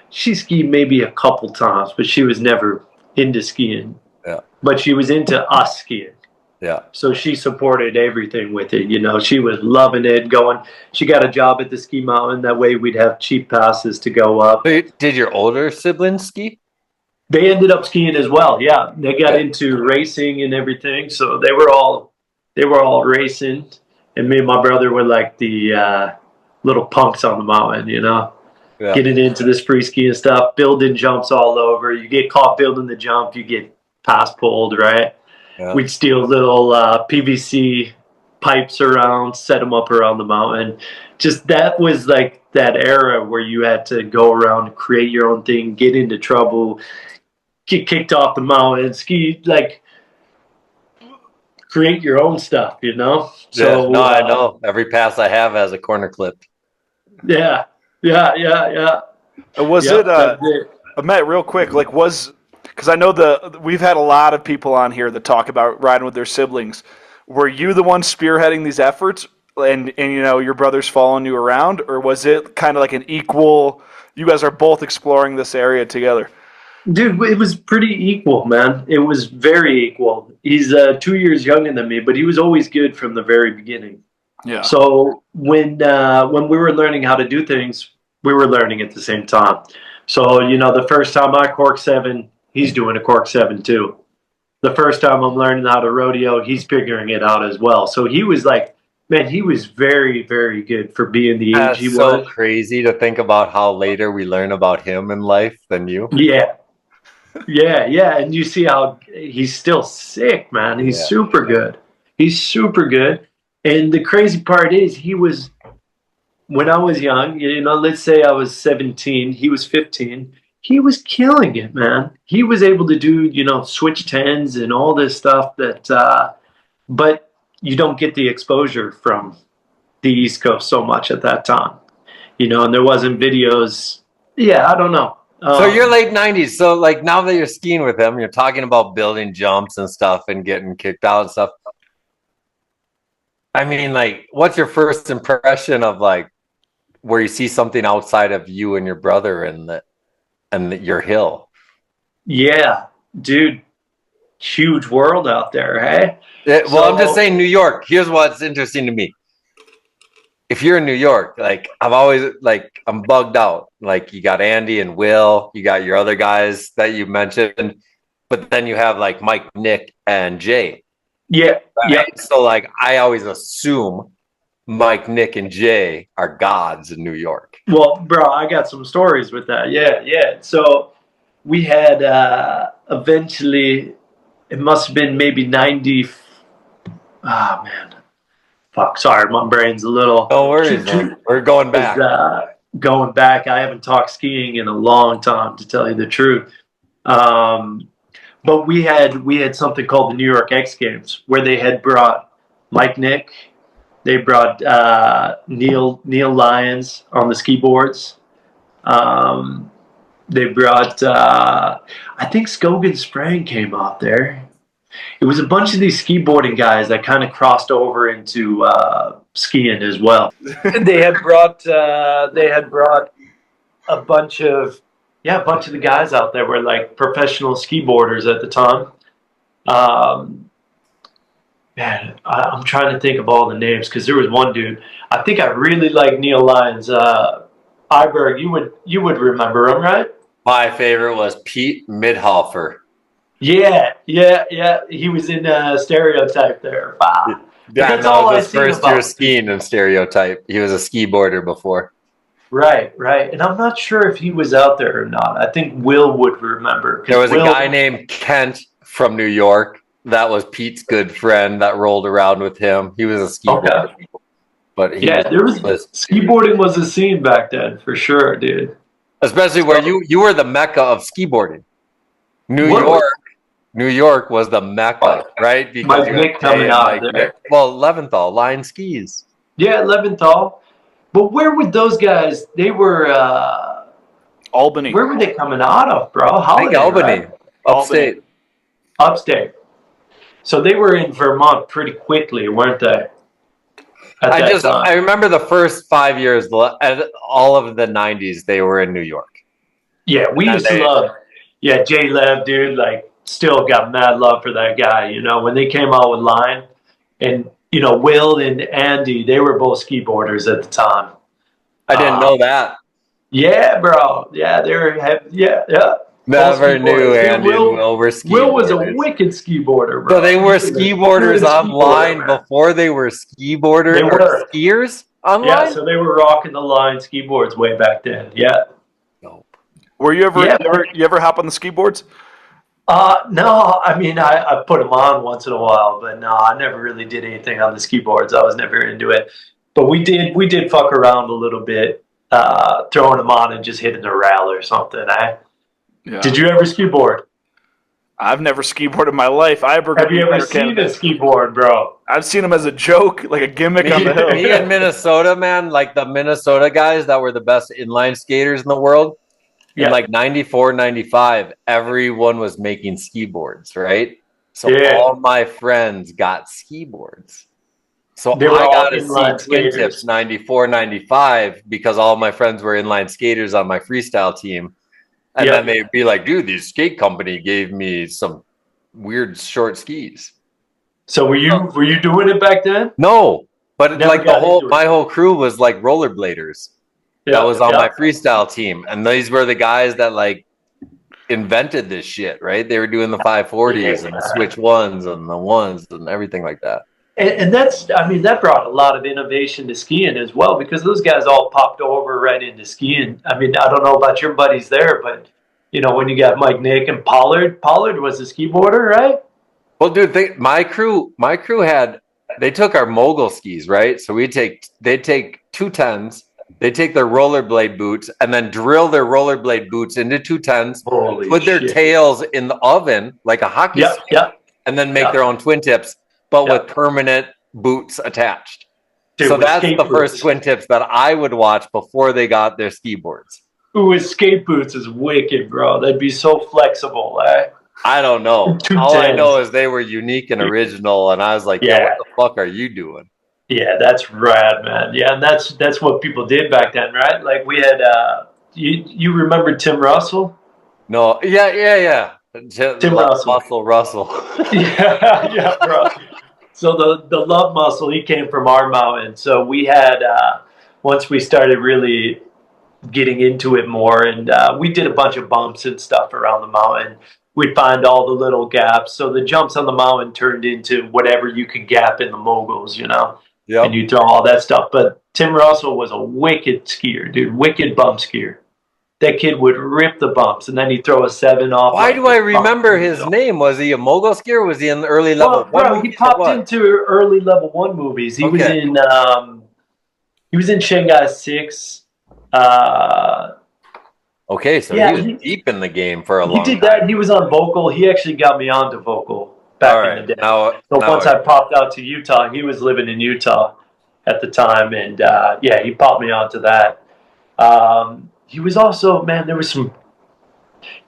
skied maybe a couple times, but she was never into skiing. Yeah. But she was into us skiing. Yeah. So she supported everything with it. She was loving it, going. She got a job at the ski mountain. That way we'd have cheap passes to go up. Did your older siblings ski? They ended up skiing as well. Yeah. They got Okay. into racing and everything. So they were all racing. And me and my brother were like the little punks on the mountain, Yeah. getting into this free skiing stuff, building jumps all over. You get caught building the jump, you get pass pulled, right? Yeah. We'd steal little PVC pipes around, set them up around the mountain. Just that was like that era where you had to go around, create your own thing, get into trouble, get kicked off the mountain, ski, like create your own stuff, So No, I know. Every pass I have has a corner clip. Yeah. Was Yep, it, that's it. Matt, real quick, because I know we've had a lot of people on here that talk about riding with their siblings. Were you the one spearheading these efforts and your brothers following you around, or was it kind of like an equal, you guys are both exploring this area together? Dude, it was pretty equal, man. It was very equal. He's 2 years younger than me, but he was always good from the very beginning. Yeah. So when we were learning how to do things, we were learning at the same time. So, the first time I cork 7, he's doing a cork 7 too. The first time I'm learning how to rodeo, he's figuring it out as well. So he was like, man, he was very, very good for being the age he That's so was. crazy to think about how later we learn about him in life than you. Yeah. And you see how he's still sick, man. He's super good. He's super good. And the crazy part is when I was young, let's say I was 17, he was 15, he was killing it, man. He was able to do, switch 10s and all this stuff but you don't get the exposure from the East Coast so much at that time, and there wasn't videos. Yeah, I don't know. So you're late 90s. So like now that you're skiing with him, you're talking about building jumps and stuff and getting kicked out and stuff. I mean, like, what's your first impression of like where you see something outside of you and your brother and your hill? Yeah, dude, huge world out there, hey? I'm just saying New York. Here's what's interesting to me. If you're in New York, like I've always I'm bugged out. Like you got Andy and Will, you got your other guys that you mentioned, but then you have like Mike, Nick, and Jay. Yeah, right? yeah. So like I always assume Mike, Nick, and Jay are gods in New York. Well, bro, I got some stories with that. Yeah. So we had eventually, it must have been maybe 90. Ah, man. Fuck, sorry, my brain's a little. No worries, man. We're going back. Going back, I haven't talked skiing in a long time, to tell you the truth. But we had something called the New York X Games, where they had brought Mike, Nick, they brought Neil Lyons on the ski boards. They brought I think Scogan Sprang came out there. It was a bunch of these ski-boarding guys that kind of crossed over into skiing as well. They had brought a bunch of the guys out there were like professional ski-boarders at the time. Man, I'm trying to think of all the names because there was one dude. I think I really like Neil Lyons. Iberg, you would remember him, right? My favorite was Pete Midhofer. Yeah. He was in Stereotype there. Wow. That's all I was his first year skiing in Stereotype. He was a ski boarder before. Right. And I'm not sure if he was out there or not. I think Will would remember. There was a guy named Kent from New York that was Pete's good friend that rolled around with him. He was a ski boarder. But skiboarding was a scene back then for sure, dude. Especially where you were the mecca of skiboarding. New York was the mecca, right? Because Nick coming out there. Well, Leventhal, Line Skis. Yeah, Leventhal. But where would those guys? They were Albany. Where were they coming out of, bro? I think Albany, right? Upstate. So they were in Vermont pretty quickly, weren't they? I remember the first 5 years, all of the 90s, they were in New York. Yeah, we used to love. Yeah, Jay Lev, dude, like, still got mad love for that guy. You know, when they came out with Line, and you know, Will and Andy, they were both ski boarders at the time. I didn't know that. Yeah, bro. Yeah, they were. Yeah. Never knew Andy and Will were ski Will was boarders. a wicked ski boarder, bro. So they were ski boarders online before they were ski boarders or skiers online? Yeah, so they were rocking the Line ski boards way back then. Yeah. Were you ever you ever hop on the ski boards? No, I mean I put them on once in a while, but no, I never really did anything on the ski boards. I was never into it. But we did fuck around a little bit, throwing them on and just hitting the rail or something. Yeah. Did you ever ski board? I've never ski boarded in my life. Have you ever seen a ski board, bro? I've seen them as a joke, like a gimmick on the hill. Me in Minnesota, man, like the Minnesota guys that were the best inline skaters in the world. In like 94, 95, everyone was making ski boards, right? So all my friends got ski boards. So I got to see Twin Tips 94, 95 because all my friends were inline skaters on my freestyle team. And then they'd be like, dude, this skate company gave me some weird short skis. So were you doing it back then? No, but like my whole crew was like rollerbladers. That was on my freestyle team. And these were the guys that like invented this shit, right? They were doing the 540s and the switch ones and the ones and everything like that. And that's, I mean, that brought a lot of innovation to skiing as well because those guys all popped over right into skiing. I mean, I don't know about your buddies there, but you know, when you got Mike, Nick, and Pollard was a ski boarder, right? Well, dude, my crew they took our mogul skis, right? So they'd take 210s. They take their rollerblade boots and then drill their rollerblade boots into 210s, put their tails in the oven like a hockey stick, and then make their own twin tips, but with permanent boots attached. Dude, so that's the first twin tips that I would watch before they got their ski boards. Ooh, with skate boots is wicked, bro. They'd be so flexible, eh? I don't know. All I know is they were unique and original, and I was like, what the fuck are you doing? Yeah, that's rad, man. Yeah, and that's what people did back then, right? Like we had you remember Tim Russell? No, yeah. Tim Russell. yeah, bro. So the love muscle, he came from our mountain. So we had once we started really getting into it more, and we did a bunch of bumps and stuff around the mountain. We'd find all the little gaps. So the jumps on the mountain turned into whatever you could gap in the moguls, you know. Yep. and you throw all that stuff. But Tim Russell was a wicked skier, dude, wicked bump skier. That kid would rip the bumps, and then he'd throw a 7 off. Why like do I this bump, remember you his know? name? Was he a mogul skier? Was he in the early level Well, one bro, movies he or popped what? into early level 1 movies. He was Okay. in Shanghai 6. Okay, so Yeah, he was deep in the game for a he long did time. that. He was on Vocal. He actually got me onto Vocal back All in right. the day. Now Once I popped out to Utah, he was living in Utah at the time, and he popped me onto that. He was also, man, there was some.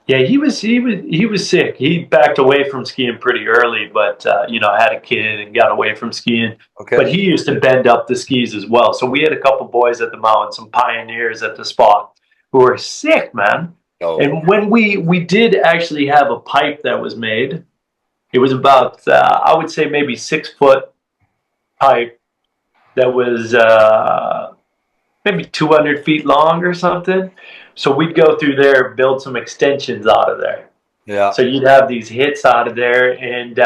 Yeah, he was sick. He backed away from skiing pretty early, but had a kid and got away from skiing. Okay. But he used to bend up the skis as well. So we had a couple boys at the mountain, some pioneers at the spot who were sick, man. Oh. And when we did actually have a pipe that was made, it was about I would say maybe 6-foot pipe that was maybe 200 feet long or something. So we'd go through there, build some extensions out of there. Yeah. So you'd have these hits out of there, and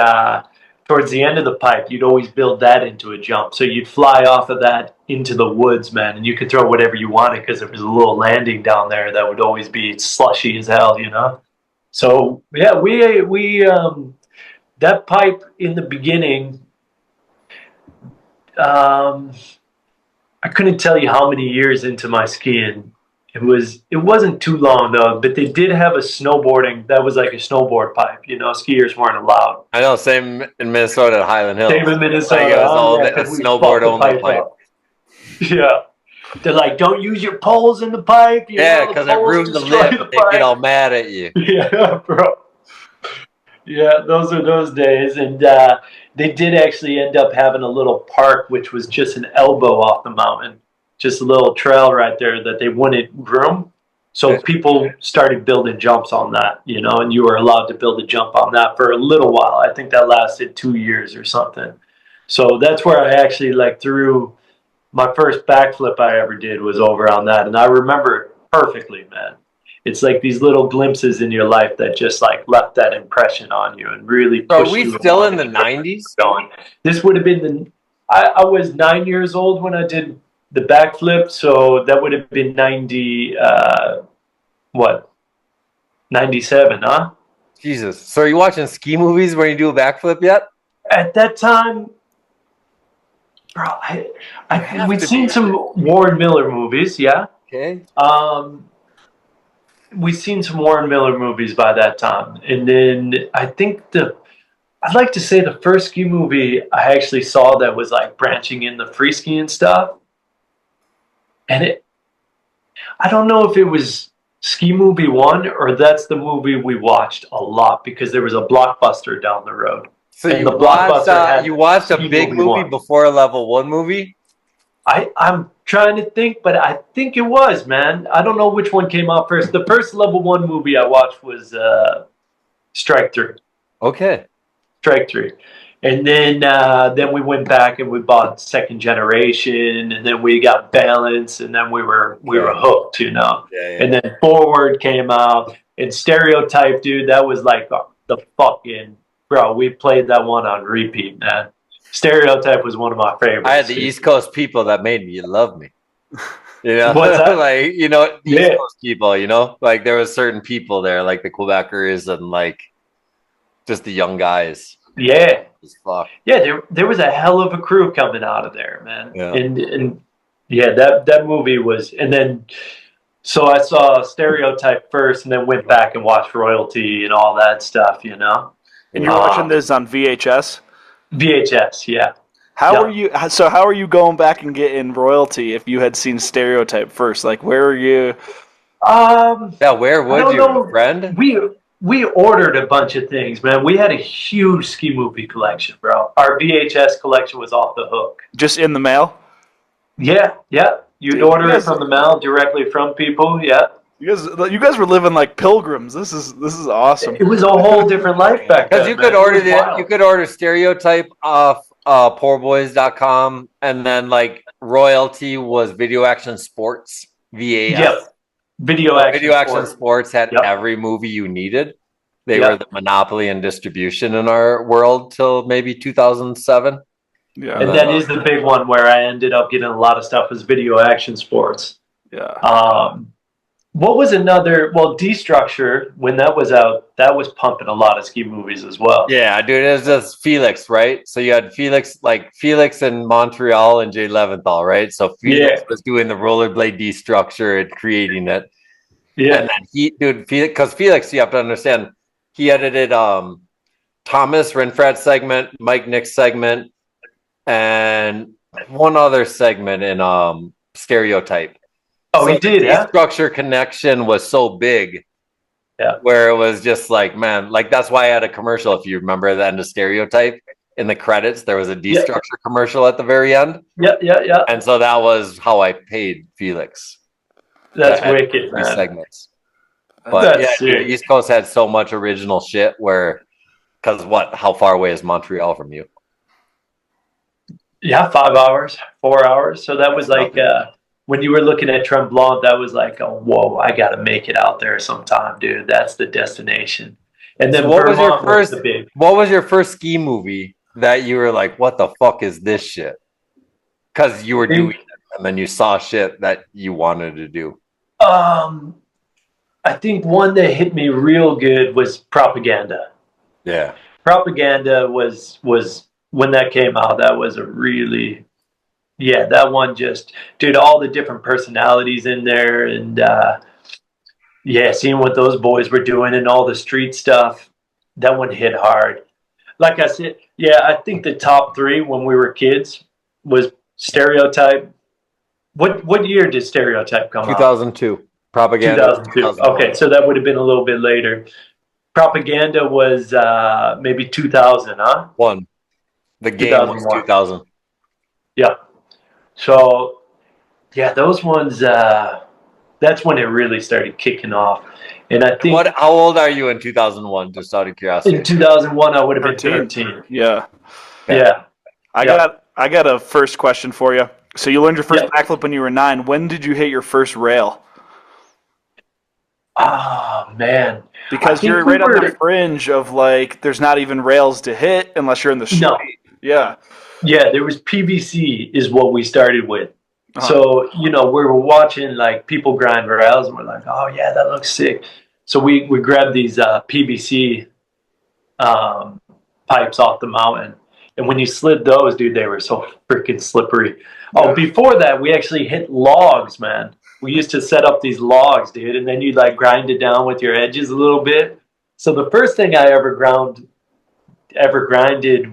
towards the end of the pipe, you'd always build that into a jump. So you'd fly off of that into the woods, man, and you could throw whatever you wanted because there was a little landing down there that would always be slushy as hell, you know? So, yeah, we that pipe in the beginning, I couldn't tell you how many years into my skiing. It wasn't too long though, but they did have a snowboarding that was like a snowboard pipe. Skiers weren't allowed. I know, same in Minnesota at Highland Hills. Same in Minnesota. Like it was all a 'cause we snowboard fucked the only pipe. up. Yeah. They're like, don't use your poles in the pipe. Yeah, because it ruined the lip. They get all mad at you. Yeah, bro. Yeah, those are those days. And they did actually end up having a little park, which was just an elbow off the mountain. Just a little trail right there that they wouldn't groom. So people started building jumps on that, and you were allowed to build a jump on that for a little while. I think that lasted 2 years or something. So that's where I actually threw my first backflip I ever did was over on that. And I remember it perfectly, man. It's like these little glimpses in your life that just left that impression on you and really pushed Are we you still along in the to get 90s? going. This would have been I was 9 years old when I did the backflip, so that would have been 97, huh? Jesus. So are you watching ski movies when you do a backflip yet? At that time, bro, we'd seen some Warren Miller movies, yeah. Okay. We'd seen some Warren Miller movies by that time, and then I think I'd like to say the first ski movie I actually saw that was branching in the free skiing stuff. And I don't know if it was Ski Movie 1 or that's the movie we watched a lot because there was a Blockbuster down the road. So and you watched a big movie before a level 1 movie? I'm trying to think, but I think it was, man. I don't know which one came out first. The first level 1 movie I watched was Strike 3. Okay. Strike 3. And then we went back and we bought Second Generation, and then we got Balance, and then we were hooked, Yeah. And then Forward came out, and Stereotype, dude, that was the fucking bro. We played that one on repeat, man. Stereotype was one of my favorites. I had the East Coast people that made me love me. What's that? East Coast people, there was certain people there, like the Quebecers and just the young guys. Yeah. Fuck. Yeah, there was a hell of a crew coming out of there, man. Yeah. And yeah, that movie was, and then so I saw Stereotype first, and then went back and watched Royalty and all that stuff, And you're watching this on VHS? VHS, yeah. How are you going back and getting Royalty if you had seen Stereotype first? Where are you? Where would you, friend? We ordered a bunch of things, man. We had a huge ski movie collection, bro. Our VHS collection was off the hook. Just in the mail? Yeah. You'd order it from the mail directly from people, yeah. You guys were living like pilgrims. This is awesome. It was a whole different life back then. Because you could order Stereotype off poorboys.com, and then Royalty was Video Action Sports, VAS. Yep. Video Action Sports had every movie you needed. They were the monopoly in distribution in our world till maybe 2007. Yeah. And that is the big one where I ended up getting a lot of stuff as video action sports. Yeah. What was another? Well, D-Structure, when that was out, that was pumping a lot of ski movies as well. Yeah, dude, it was just Felix, right? So you had Felix in Montreal and Jay Leventhal, right? So Felix was doing the rollerblade D-Structure and creating it. Yeah. And then Felix, you have to understand, he edited Thomas Renfrat's segment, Mike Nick's segment, and one other segment in Stereotype. Oh, so he did, the structure connection was so big, where it was just like, man, like that's why I had a commercial. If you remember at the end of Stereotype, in the credits, there was a D-Structure commercial at the very end. Yeah. And so that was how I paid Felix. That's wicked, man. Segments. But dude, East Coast had so much original shit because how far away is Montreal from you? Yeah, 5 hours, 4 hours. So that was like, when you were looking at Tremblant, that was like, oh, whoa, I got to make it out there sometime, dude. That's the destination. And then what was your first ski movie that you were like, what the fuck is this shit? Because you were doing it, and then you saw shit that you wanted to do. I think one that hit me real good was Propaganda. Yeah. Propaganda was when that came out, that was a really... Yeah, that one just, dude, all the different personalities in there, and seeing what those boys were doing and all the street stuff, that one hit hard. Like I said, I think the top three when we were kids was Stereotype. What year did Stereotype come out? 2002. Propaganda. 2002. Okay, so that would have been a little bit later. Propaganda was maybe 2000, huh? The game was 2000. Yeah. So, those ones, that's when it really started kicking off. And I think... How old are you in 2001, just out of curiosity? In 2001, I would have been 13. Yeah. Yeah. I got a first question for you. So you learned your first backflip when you were 9. When did you hit your first rail? Oh, man. Because you're right on the fringe of, like, there's not even rails to hit unless you're in the street. No. Yeah. Yeah, there was PVC is what we started with. So, we were watching, like, people grind rails, and we're like, oh, yeah, that looks sick. So we grabbed these PVC pipes off the mountain. And when you slid those, dude, they were so freaking slippery. Yeah. Oh, before that, we actually hit logs, man. We used to set up these logs, dude, and then you'd, like, grind it down with your edges a little bit. So the first thing I ever grinded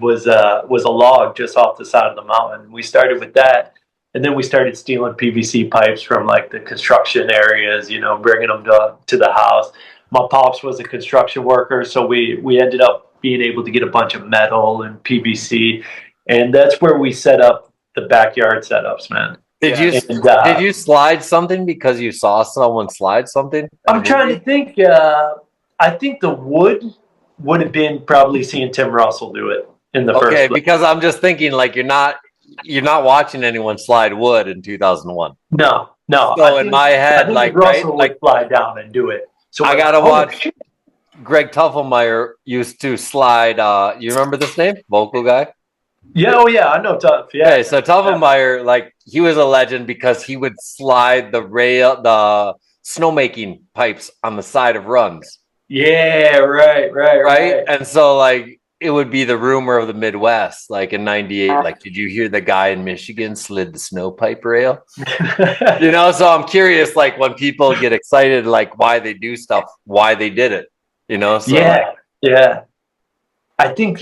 was a log just off the side of the mountain. We started with that, and then we started stealing PVC pipes from like the construction areas, bringing them to the house. My pops was a construction worker, so we ended up being able to get a bunch of metal and PVC, and that's where we set up the backyard setups, man. Did you slide something because you saw someone slide something? I'm trying to think. I think the wood would have been probably seeing Tim Russell do it in the first place. Okay, because I'm just thinking, like, you're not watching anyone slide wood in 2001. No. So in my head, like, Russell would fly down and do it. So I gotta watch. Greg Tuffelmeyer used to slide. You remember this name? Vocal guy. Yeah. Oh yeah, I know Tuff. Yeah. Okay, so Tuffelmeyer, like, he was a legend because he would slide the snowmaking pipes on the side of runs. Yeah, right. And so, like, it would be the rumor of the Midwest, like in '98. Like, did you hear the guy in Michigan slid the snow pipe rail? So I'm curious, like, when people get excited, like, why they do stuff, why they did it. So yeah. I think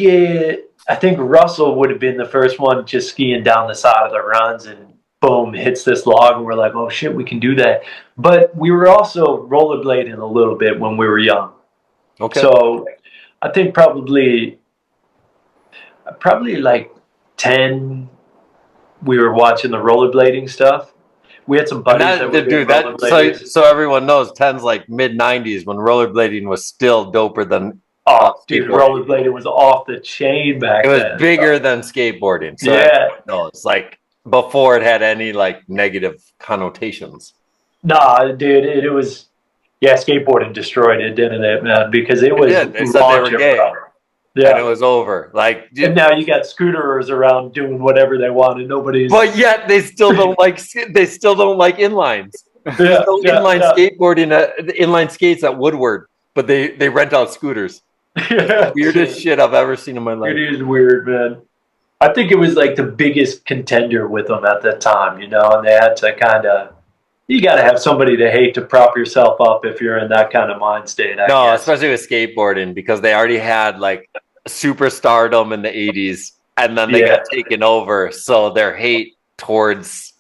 Russell would have been the first one just skiing down the side of the runs, and boom, hits this log, and we're like, oh shit, we can do that. But we were also rollerblading a little bit when we were young. Okay. So I think probably like 10, we were watching the rollerblading stuff. We had some buddies that were doing rollerblading. So everyone knows 10's like mid-90s when rollerblading was still doper than rollerblading was off the chain back then. It was bigger than skateboarding. So no, it's like before it had any like negative connotations. Nah, dude, it was skateboarding destroyed it, didn't it, man? Because it was they said they were gay. and it was over. Like, and now you got scooterers around doing whatever they want, and nobody's. but yet they still don't like inlines. There's no inline skateboarding, inline skates at Woodward, but they rent out scooters. Weirdest shit I've ever seen in my life. It is weird, man. I think it was like the biggest contender with them at that time, you know, and they had to kind of. You got to have somebody to hate to prop yourself up if you're in that kind of mind state. I guess. Especially with skateboarding, because they already had like superstardom in the 80s, and then they got taken over. So their hate towards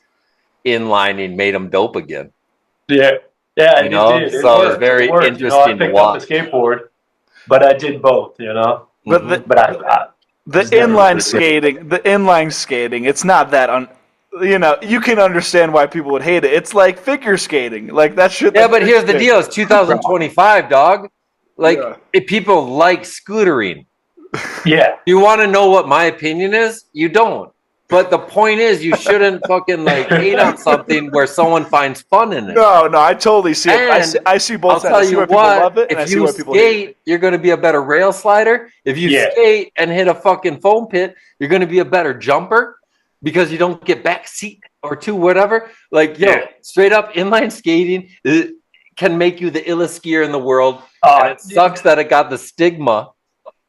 inlining made them dope again. Yeah, yeah, you know, it did. So it was very interesting to watch. I picked up a skateboard, but I did both. You know, but the inline skating, it's not that you know, you can understand why people would hate it. It's like figure skating. Like that shit. Yeah, but here's the deal. It's 2025, dog. Like, if people like scootering. Yeah. You want to know what my opinion is? You don't. But the point is, you shouldn't fucking like hate on something where someone finds fun in it. No, I totally see it. I see both sides. I'll tell you what, if you skate, you're going to be a better rail slider. If you skate and hit a fucking foam pit, you're going to be a better jumper. Because you don't get back seat or two, whatever. Like, straight up inline skating can make you the illest skier in the world. And it sucks that it got the stigma,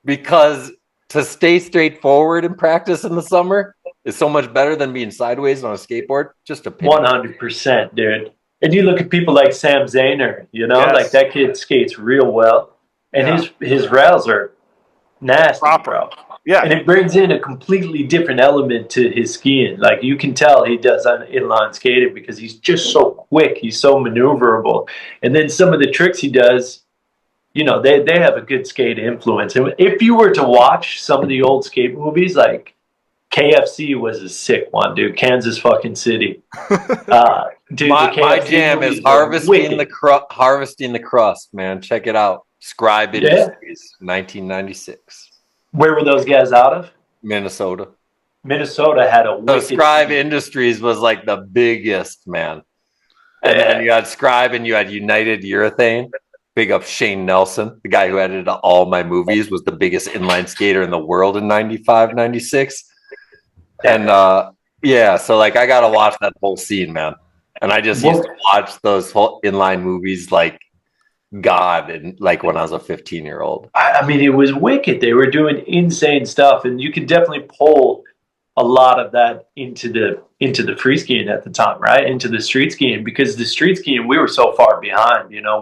because to stay straightforward in practice in the summer is so much better than being sideways on a skateboard. Just a 100%, dude. And you look at people like Sam Zahner, you know, like that kid skates real well. And his rails are nasty, bro. Yeah. And it brings in a completely different element to his skiing. Like, you can tell he does on inline skating because he's just so quick. He's so maneuverable. And then some of the tricks he does, you know, they have a good skate influence. And if you were to watch some of the old skate movies, like KFC was a sick one, dude. Kansas fucking City. Dude, my jam is harvesting the crust, man. Check it out. Scribe Industries, 1996. Where were those guys out of? Minnesota. Minnesota had a wicked... So Scribe Industries was like the biggest, man. And then you had Scribe and you had United Urethane. Big up Shane Nelson, the guy who edited all my movies, was the biggest inline skater in the world in 95, 96. And so like I got to watch that whole scene, man. And I just used to watch those whole inline movies like God, and like when I was a 15-year-old. I mean, it was wicked. They were doing insane stuff, and you could definitely pull a lot of that into the free skiing at the time, right? Into the street skiing, because the street skiing, we were so far behind. You know,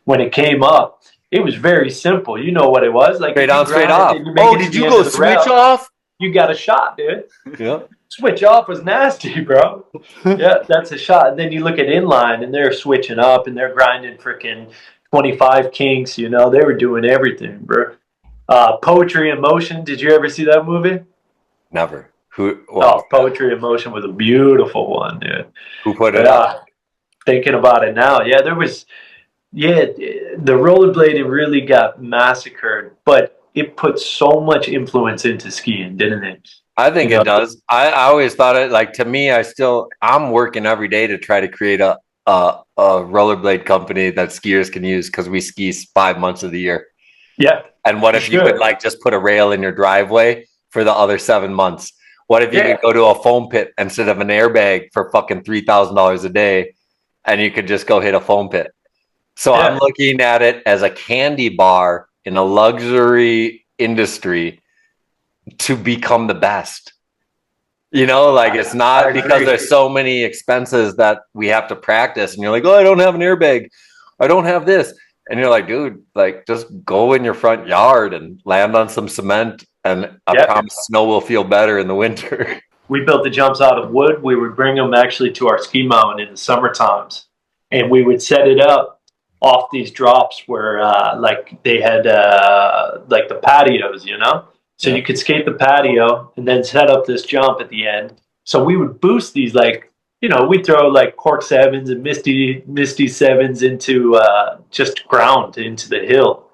when it came up, it was very simple. You know what it was like? Straight on, straight off. Oh, did you go switch off? You got a shot, dude. Yeah. Switch off was nasty, bro. Yeah, that's a shot. And then you look at inline, and they're switching up, and they're grinding freaking 25 kinks. You know, they were doing everything, bro. Poetry in Motion. Did you ever see that movie? Never. Poetry in Motion was a beautiful one, dude. Who put it up? Thinking about it now, there was. Yeah, the rollerblading really got massacred, but it put so much influence into skiing, didn't it? I think it does. I always thought it, like, to me, I'm working every day to try to create a rollerblade company that skiers can use, because we ski 5 months of the year. Yeah. And what if you could like just put a rail in your driveway for the other 7 months? What if you could go to a foam pit instead of an airbag for fucking $3,000 a day, and you could just go hit a foam pit? So I'm looking at it as a candy bar in a luxury industry to become the best. You know, like, it's not because there's so many expenses that we have to practice, and you're like, oh, I don't have an airbag, I don't have this, and you're like, dude, like, just go in your front yard and land on some cement, and I promise snow will feel better in the winter. We built the jumps out of wood. We would bring them actually to our ski mountain in the summer times, and we would set it up off these drops where like they had like the patios, you know? So you could skate the patio and then set up this jump at the end. So we would boost these, like, you know, we throw like cork sevens and misty sevens into just ground into the hill.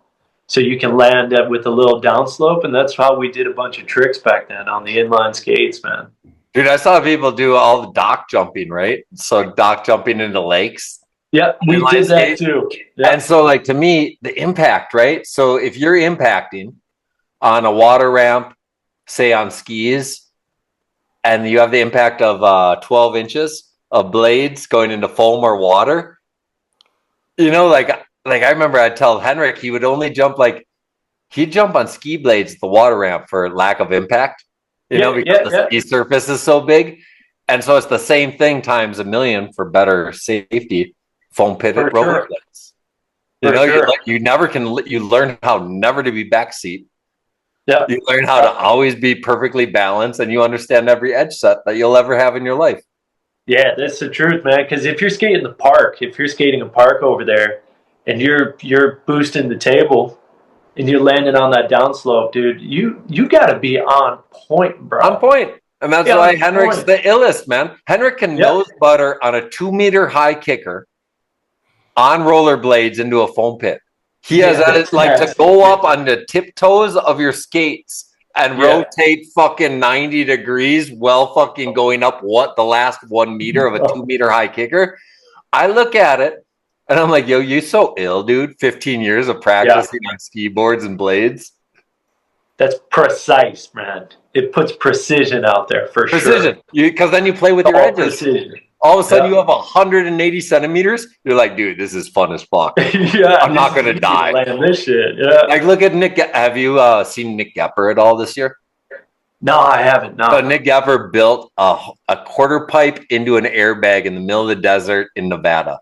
So you can land with a little downslope, and that's how we did a bunch of tricks back then on the inline skates, man. Dude, I saw people do all the dock jumping, right? So dock jumping into lakes. Yeah, we did that too. Yeah. And so, like, to me, the impact, right? So if you're impacting, on a water ramp, say on skis, and you have the impact of 12 inches of blades going into foam or water. You know, like I remember I'd tell Henrik he would only jump he'd jump on ski blades at the water ramp for lack of impact. You know, because the ski surface is so big. And so it's the same thing times a million for better safety. Foam pitted rollerblades. You know, you learn how never to be backseat. Yeah. You learn how to always be perfectly balanced, and you understand every edge set that you'll ever have in your life. Yeah, that's the truth, man. Because if you're skating a park over there, and you're boosting the table, and you're landing on that downslope, dude, you got to be on point, bro. On point. And that's why Henrik's the illest, man. Henrik can nose butter on a 2-meter high kicker on rollerblades into a foam pit. He has to go up on the tiptoes of your skates and rotate fucking 90 degrees while fucking going up the last 1 meter of a 2-meter high kicker. I look at it and I'm like, yo, you so ill, dude. 15 years of practicing on ski boards and blades. That's precise, man. It puts precision out there for sure. Precision. Because then you play with your edges. Precision. All of a sudden you have 180 centimeters. You're like, dude, this is fun as fuck. I'm not going to die. Land this shit. Yeah. Like, look at Nick. Have you seen Nick Gepper at all this year? No, I haven't. No. So Nick Gepper built a quarter pipe into an airbag in the middle of the desert in Nevada.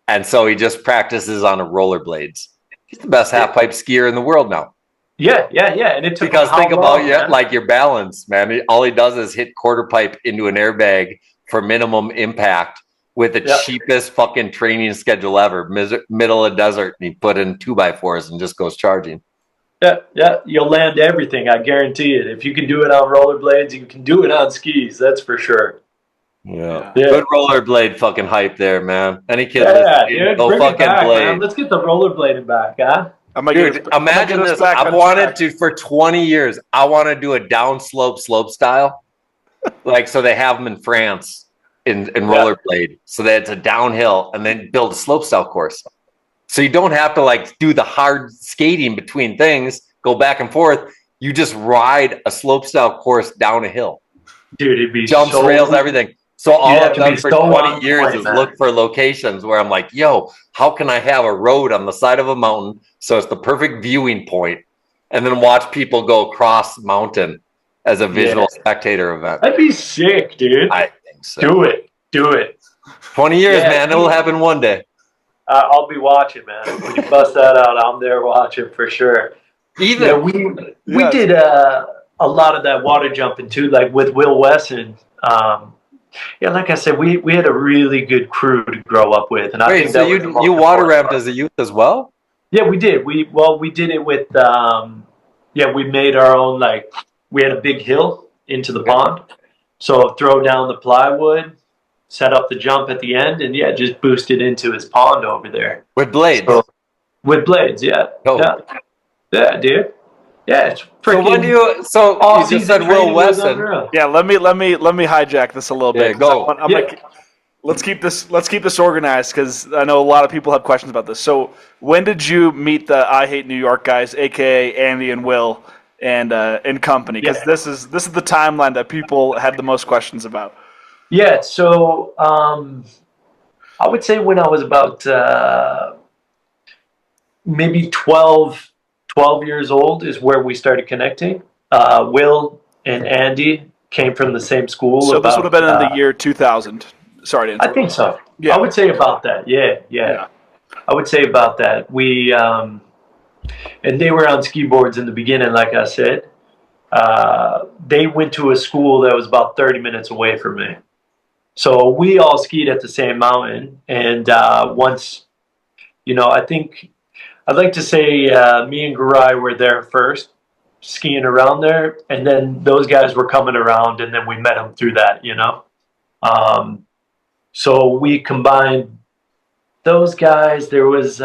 And so he just practices on rollerblades. He's the best half pipe skier in the world now. Yeah. And it took because think about your balance, man. All he does is hit quarter pipe into an airbag for minimum impact with the cheapest fucking training schedule ever. Middle of desert, and he put in 2x4s and just goes charging. Yeah. You'll land everything. I guarantee it. If you can do it on rollerblades, you can do it on skis. That's for sure. Yeah. Good rollerblade fucking hype there, man. Any kid dude, go fucking back, blade. Man. Let's get the rollerblading back, huh? Dude, imagine this. I've wanted to for 20 years. I want to do a downslope slope style, so they have them in France in rollerblade, so that it's a downhill, and then build a slope style course. So you don't have to do the hard skating between things, go back and forth. You just ride a slope style course down a hill. Dude, it'd be jumps, rails, everything. So all I've done for 20 years is look for locations where I'm like, yo, how can I have a road on the side of a mountain so it's the perfect viewing point, and then watch people go across the mountain as a visual spectator event? That'd be sick, dude. I think so. Do it. 20 years, man. It'll happen one day. I'll be watching, man. When you bust that out, I'm there watching for sure. We did a lot of that water jumping too, like with Will Wesson. Like I said, we had a really good crew to grow up with, and I think so you water ramped as a youth as well? Yeah, we did. We did it with we made our own, we had a big hill into the pond, so throw down the plywood, set up the jump at the end, and just boosted into his pond over there with blades. With blades, yeah, dude. Yeah, it's freaking. So you just said Will Wesson. Yeah, let me hijack this a little bit. Go. Let's keep this organized, because I know a lot of people have questions about this. So when did you meet the I Hate New York guys, aka Andy and Will and company? Because this is the timeline that people had the most questions about. Yeah. So I would say when I was about maybe 12 years old is where we started connecting. Will and Andy came from the same school. So this would have been in the year 2000. Sorry to interrupt. I think so. Yeah. I would say about that. Yeah. I would say about that. We and they were on ski boards in the beginning, like I said. They went to a school that was about 30 minutes away from me. So we all skied at the same mountain. And once, I think I'd like to say me and Garai were there first, skiing around there. And then those guys were coming around, and then we met them through that, So we combined those guys. There was,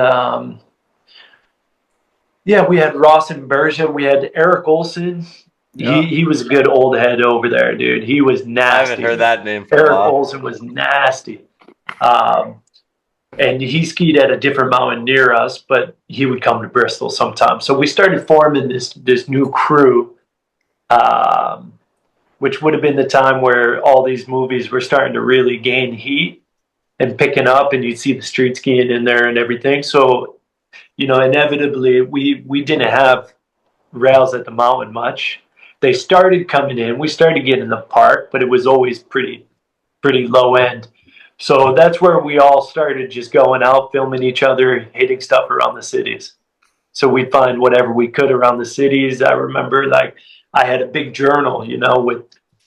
we had Ross and Bergia. We had Eric Olson. Yeah. He was a good old head over there, dude. He was nasty. I haven't heard that name for Eric Olson was nasty. and he skied at a different mountain near us, but he would come to Bristol sometimes. So we started forming this new crew, which would have been the time where all these movies were starting to really gain heat and picking up, and you'd see the street skiing in there and everything. So, inevitably, we didn't have rails at the mountain much. They started coming in. We started getting in the park, but it was always pretty low end. So that's where we all started just going out, filming each other, hitting stuff around the cities. So we'd find whatever we could around the cities. I remember, I had a big journal, with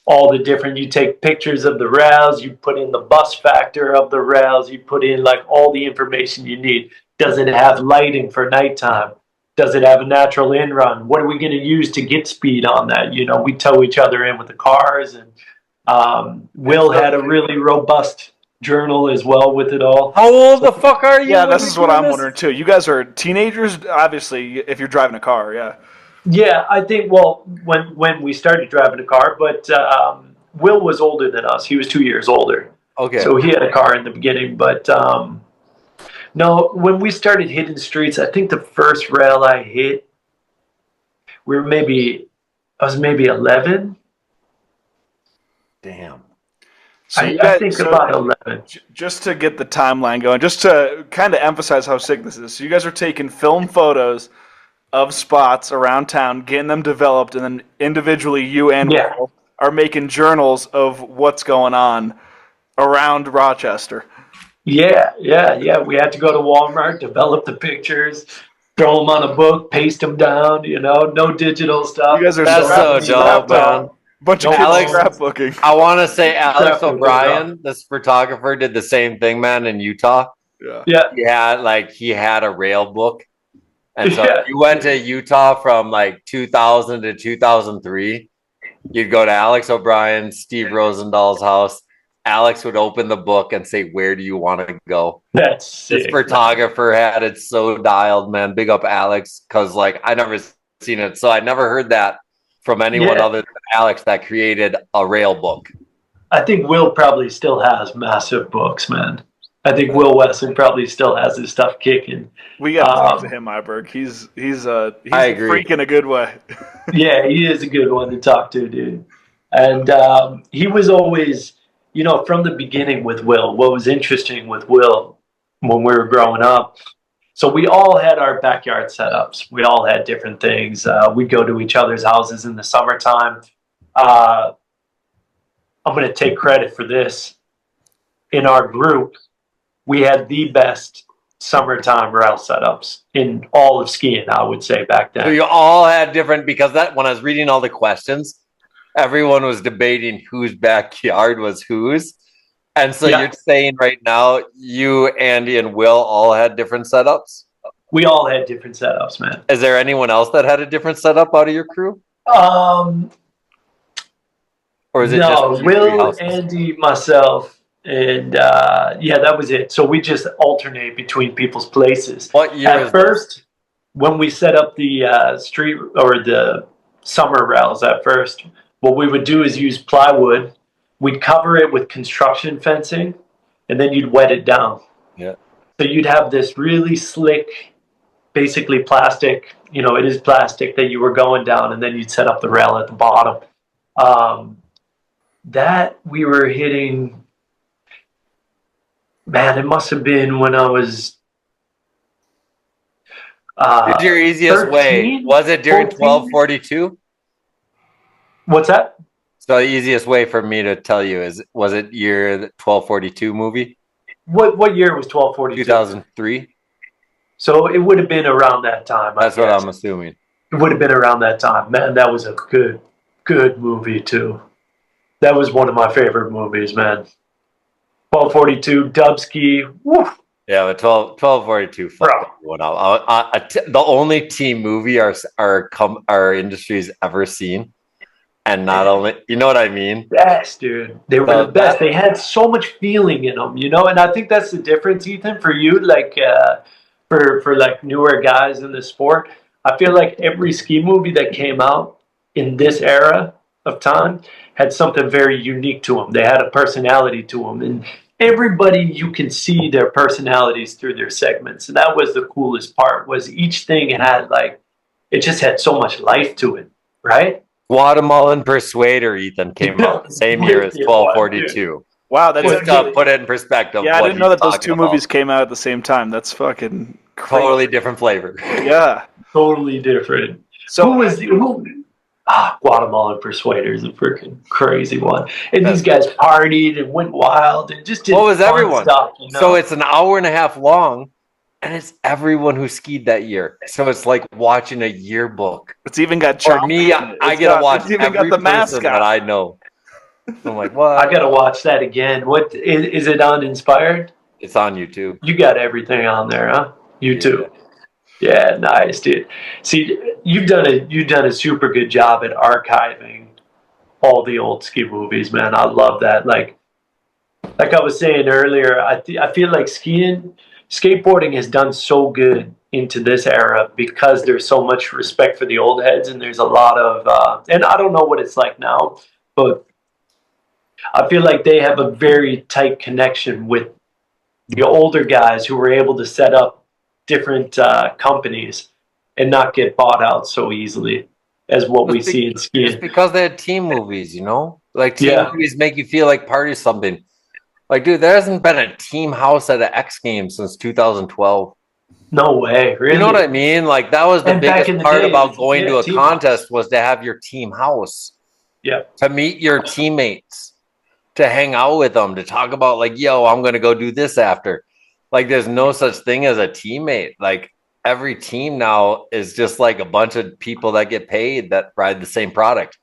all the different, you take pictures of the rails, you put in the bus factor of the rails, you put in all the information you need. Does it have lighting for nighttime? Does it have a natural in run? What are we going to use to get speed on that? We tow each other in with the cars, and Will had a really robust journal as well with it all. How old the fuck are you? Yeah, this is what I'm wondering too. You guys are teenagers, obviously, if you're driving a car, yeah. Yeah, I think, when we started driving a car, but Will was older than us. He was 2 years older. Okay. So he had a car in the beginning, but no, when we started hitting streets, I think the first rail I hit, I was maybe 11. Damn. So I think about 11. Just to get the timeline going, just to kind of emphasize how sick this is. So you guys are taking film photos of spots around town, getting them developed, and then individually you and Will are making journals of what's going on around Rochester. Yeah. We had to go to Walmart, develop the pictures, throw them on a book, paste them down, no digital stuff. You guys are That's so dope, man. Bunch of kids scrapbooking. I want to say Alex O'Brien, this photographer, did the same thing, man, in Utah. Yeah. He had a rail book. And so if you went to Utah from 2000 to 2003, you'd go to Alex O'Brien, Steve Rosenthal's house. Alex would open the book and say, "Where do you want to go?" That's sick. This photographer had it so dialed, man. Big up Alex, because I never seen it. So I never heard that from anyone other than Alex that created a rail book. I think Will probably still has massive books, man. I think Will Wesson probably still has his stuff kicking. We got to talk to him, Iberg. He's a freak in a good way. Yeah, he is a good one to talk to, dude. And he was always, from the beginning with Will, what was interesting with Will when we were growing up, so we all had our backyard setups. We all had different things. We'd go to each other's houses in the summertime. I'm going to take credit for this. In our group, we had the best summertime rail setups in all of skiing, I would say, back then. So you all had different, because when I was reading all the questions, everyone was debating whose backyard was whose. And so you're saying right now, you, Andy, and Will all had different setups? We all had different setups, man. Is there anyone else that had a different setup out of your crew? Or is it just Will, Andy, myself, and that was it. So we just alternate between people's places. What year? At first, when we set up the street or the summer rails at first, what we would do is use plywood. We'd cover it with construction fencing, and then you'd wet it down. Yeah. So you'd have this really slick, basically plastic, it is plastic that you were going down, and then you'd set up the rail at the bottom. That we were hitting, man, it must have been when I was What's your easiest 13, way? Was it during 1242? What's that? So the easiest way for me to tell you was it your 1242 movie? What year was 1242? 2003. So it would have been around that time. That's what I'm assuming. It would have been around that time. Man, that was a good movie too. That was one of my favorite movies, man. 1242, Dubsky. Woo. Yeah, but 1242 fucked everyone up. The only team movie our industry's ever seen. And not only, you know what I mean? Yes, dude. They were the best. They had so much feeling in them, and I think that's the difference, Ethan, for you, for newer guys in the sport. I feel like every ski movie that came out in this era of time had something very unique to them. They had a personality to them, everybody, you can see their personalities through their segments. And that was the coolest part, was each thing had like, it just had so much life to it, right? Guatemalan Persuader, Ethan, came out the same year as 1242. Wow, that's Just to put it in perspective. yeah. I what didn't know he's that those talking two movies about. came out at the same time. That's fucking crazy. Totally different flavor. Yeah. Totally different. So Guatemalan Persuader is a freaking crazy one. And these guys partied and went wild and just did What was fun everyone? stuff. You know? So it's an hour and a half long, and it's everyone who skied that year. So it's like watching a yearbook. it's even got For me, I get to watch it's even got every the person mascot. that I know. I'm like, what? I gotta watch that again. What is it on Inspired? It's on YouTube. You got everything on there, huh? YouTube. Yeah, nice, dude. See, you've done a super good job at archiving all the old ski movies, man. I love that. Like I was saying earlier, I feel like skateboarding has done so good into this era because there's so much respect for the old heads, and there's a lot of and I don't know what it's like now, but I feel like they have a very tight connection with the older guys who were able to set up different companies and not get bought out so easily as what we see in It's skiing. because they had team movies, you know? Like team Yeah. movies make you feel like part of something. Like, dude, there hasn't been a team house at an X Games since 2012. No way, really. You know what I mean? Like that was the And back in biggest the part day, about going to a team contest was to have your team house. Yeah. To meet your teammates, to hang out with them, to talk about like, yo, I'm gonna go do this after. Like there's no such thing as a teammate. Like every team now is just like a bunch of people that get paid that ride the same product.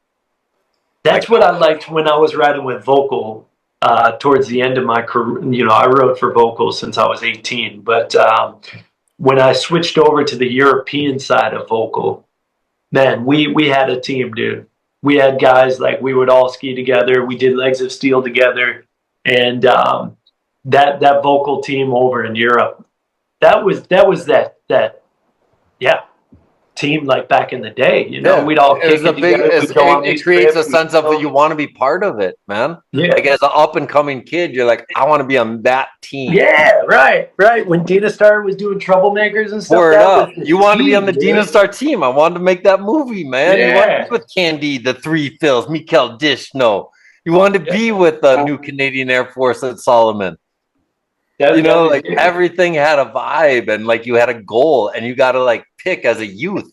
That's what I liked when I was riding with Vocal towards the end of my career. You know, I rode for Vocal since I was 18, but when I switched over to the European side of Vocal, man, we had a team, dude. We had guys like we would all ski together. We did Legs of Steel together, and that Vocal team over in Europe, that was that team like back in the day. You know, we'd all kick it together. It creates a sense of that you want to be part of it, man. Yeah. Like as an up and coming kid, you're like, I want to be on that team. Yeah, right. When Dina Star was doing Troublemakers and stuff. Word that up. was the You wanted to be team, on the dude. Dina Star team. I wanted to make that movie, man. You wanted to be with Candy, the Three Phils, Mikael Dishno. You wanted to be with the new Canadian Air Force at Solomon. You know, like everything had a vibe and like you had a goal and you got to like pick as a youth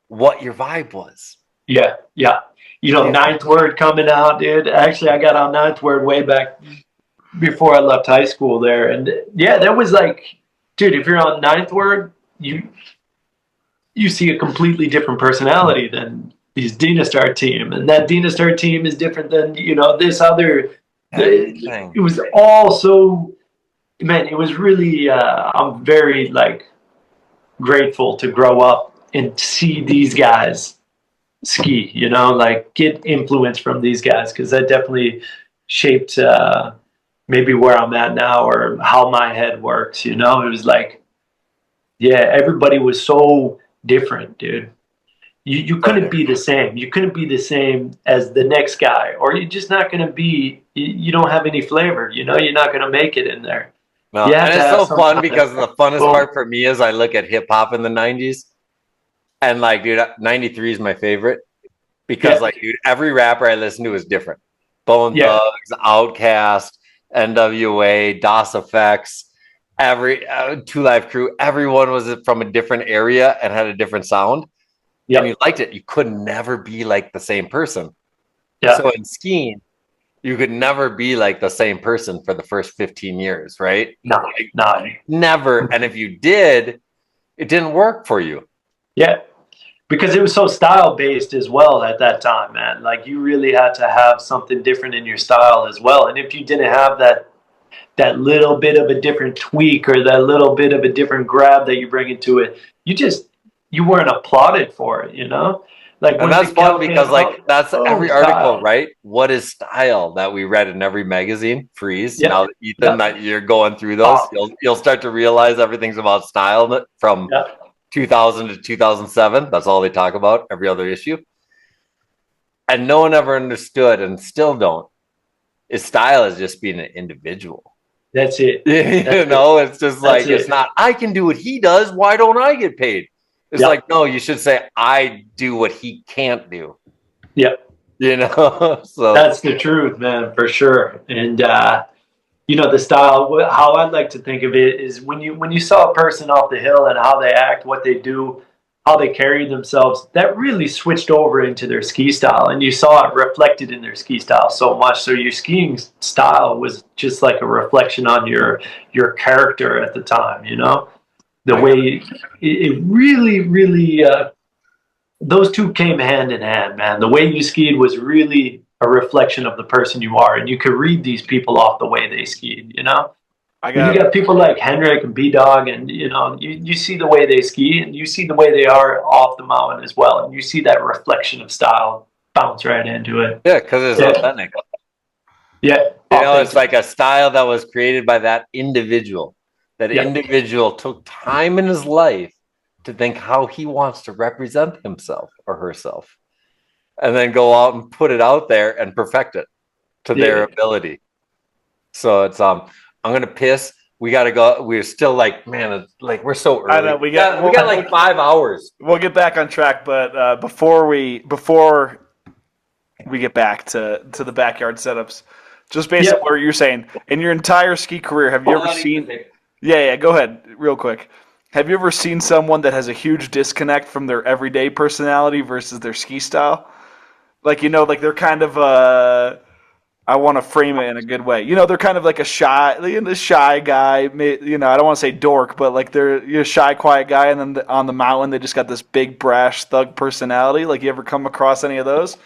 what your vibe was. Yeah. You know, Ninth Word coming out, dude. Actually, I got on Ninth Word way back before I left high school there. And yeah, that was like, dude, if you're on Ninth Word, you see a completely different personality than these Dina Star team. And that Dina Star team is different than, you know, this other. It was all so, man, it was really, I'm very like grateful to grow up and see these guys ski, you know, like get influence from these guys, because that definitely shaped maybe where I'm at now or how my head works, you know. It was like, yeah, everybody was so different, dude. You couldn't be the same. You couldn't be the same as the next guy, or you're just not going to be, you don't have any flavor, you know, you're not going to make it in there. No, and it's so fun because the funnest part for me is I look at hip hop in the 90s. And like, dude, 93 is my favorite because like, dude, every rapper I listen to is different. Bone Thugs, Outkast, NWA, DOS Effects, every Two Live Crew, everyone was from a different area and had a different sound. And you liked it. You could never be like the same person. So in skiing, you could never be like the same person for the first 15 years, right? No, never. And if you did, it didn't work for you. Yeah, because it was so style based as well at that time, man. Like you really had to have something different in your style as well. And if you didn't have that little bit of a different tweak or that little bit of a different grab that you bring into it, you weren't applauded for it, you know? Like, and that's fun because like that's every article, right? What is style that we read in every magazine? Freeze. Now that Ethan, that you're going through those, you'll start to realize everything's about style from 2000 to 2007. That's all they talk about, every other issue. And no one ever understood, and still don't, is style is just being an individual. That's it. You know, it's just like, it's not, I can do what he does. Why don't I get paid? It's like, no, you should say, I do what he can't do. Yep. You know, so that's the truth, man, for sure. And you know, the style, how I'd like to think of it is when you saw a person off the hill and how they act, what they do, how they carry themselves, that really switched over into their ski style, and you saw it reflected in their ski style so much. So your skiing style was just like a reflection on your character at the time, you know, the way it really those two came hand in hand, man. The way you skied was really a reflection of the person you are, and you could read these people off the way they skied, you know. You got people like Henrik and B-Dog, and you know, you see the way they ski, and you see the way they are off the mountain as well, and you see that reflection of style bounce right into it. Yeah, because it's authentic. Yeah, you know, it's like a style that was created by that individual. That individual took time in his life to think how he wants to represent himself or herself, and then go out and put it out there and perfect it to their ability. So it's I'm gonna piss. We gotta go. We're still like, man, it's like we're so early. I know we got like 5 hours. We'll get back on track, but before we get back to the backyard setups, just basically what you're saying, in your entire ski career, have you ever seen? Yeah, go ahead, real quick. Have you ever seen someone that has a huge disconnect from their everyday personality versus their ski style? Like, you know, like they're kind of I want to frame it in a good way. You know, they're kind of like a shy guy. You know, I don't want to say dork, but like you're a shy, quiet guy, and then on the mountain they just got this big, brash, thug personality. Like, you ever come across any of those?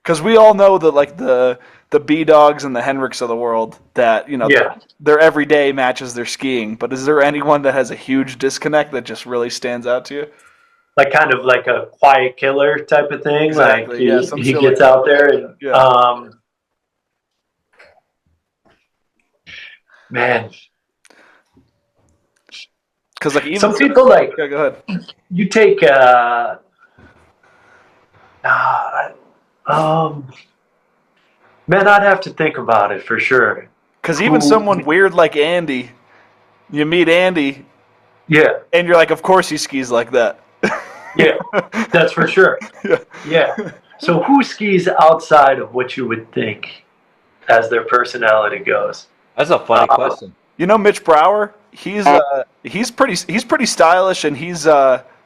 Because we all know that like the B-Dogs and the Henriks of the world, that, you know, their everyday matches their skiing. But is there anyone that has a huge disconnect that just really stands out to you? Like kind of like a quiet killer type of thing. Exactly. Like he gets out there and man, because like even some people like go ahead. You take man, I'd have to think about it for sure. Because even someone weird like Andy, you meet Andy, and you're like, of course he skis like that. Yeah, that's for sure. Yeah. So who skis outside of what you would think as their personality goes? That's a funny question. You know, Mitch Brower, he's pretty stylish, and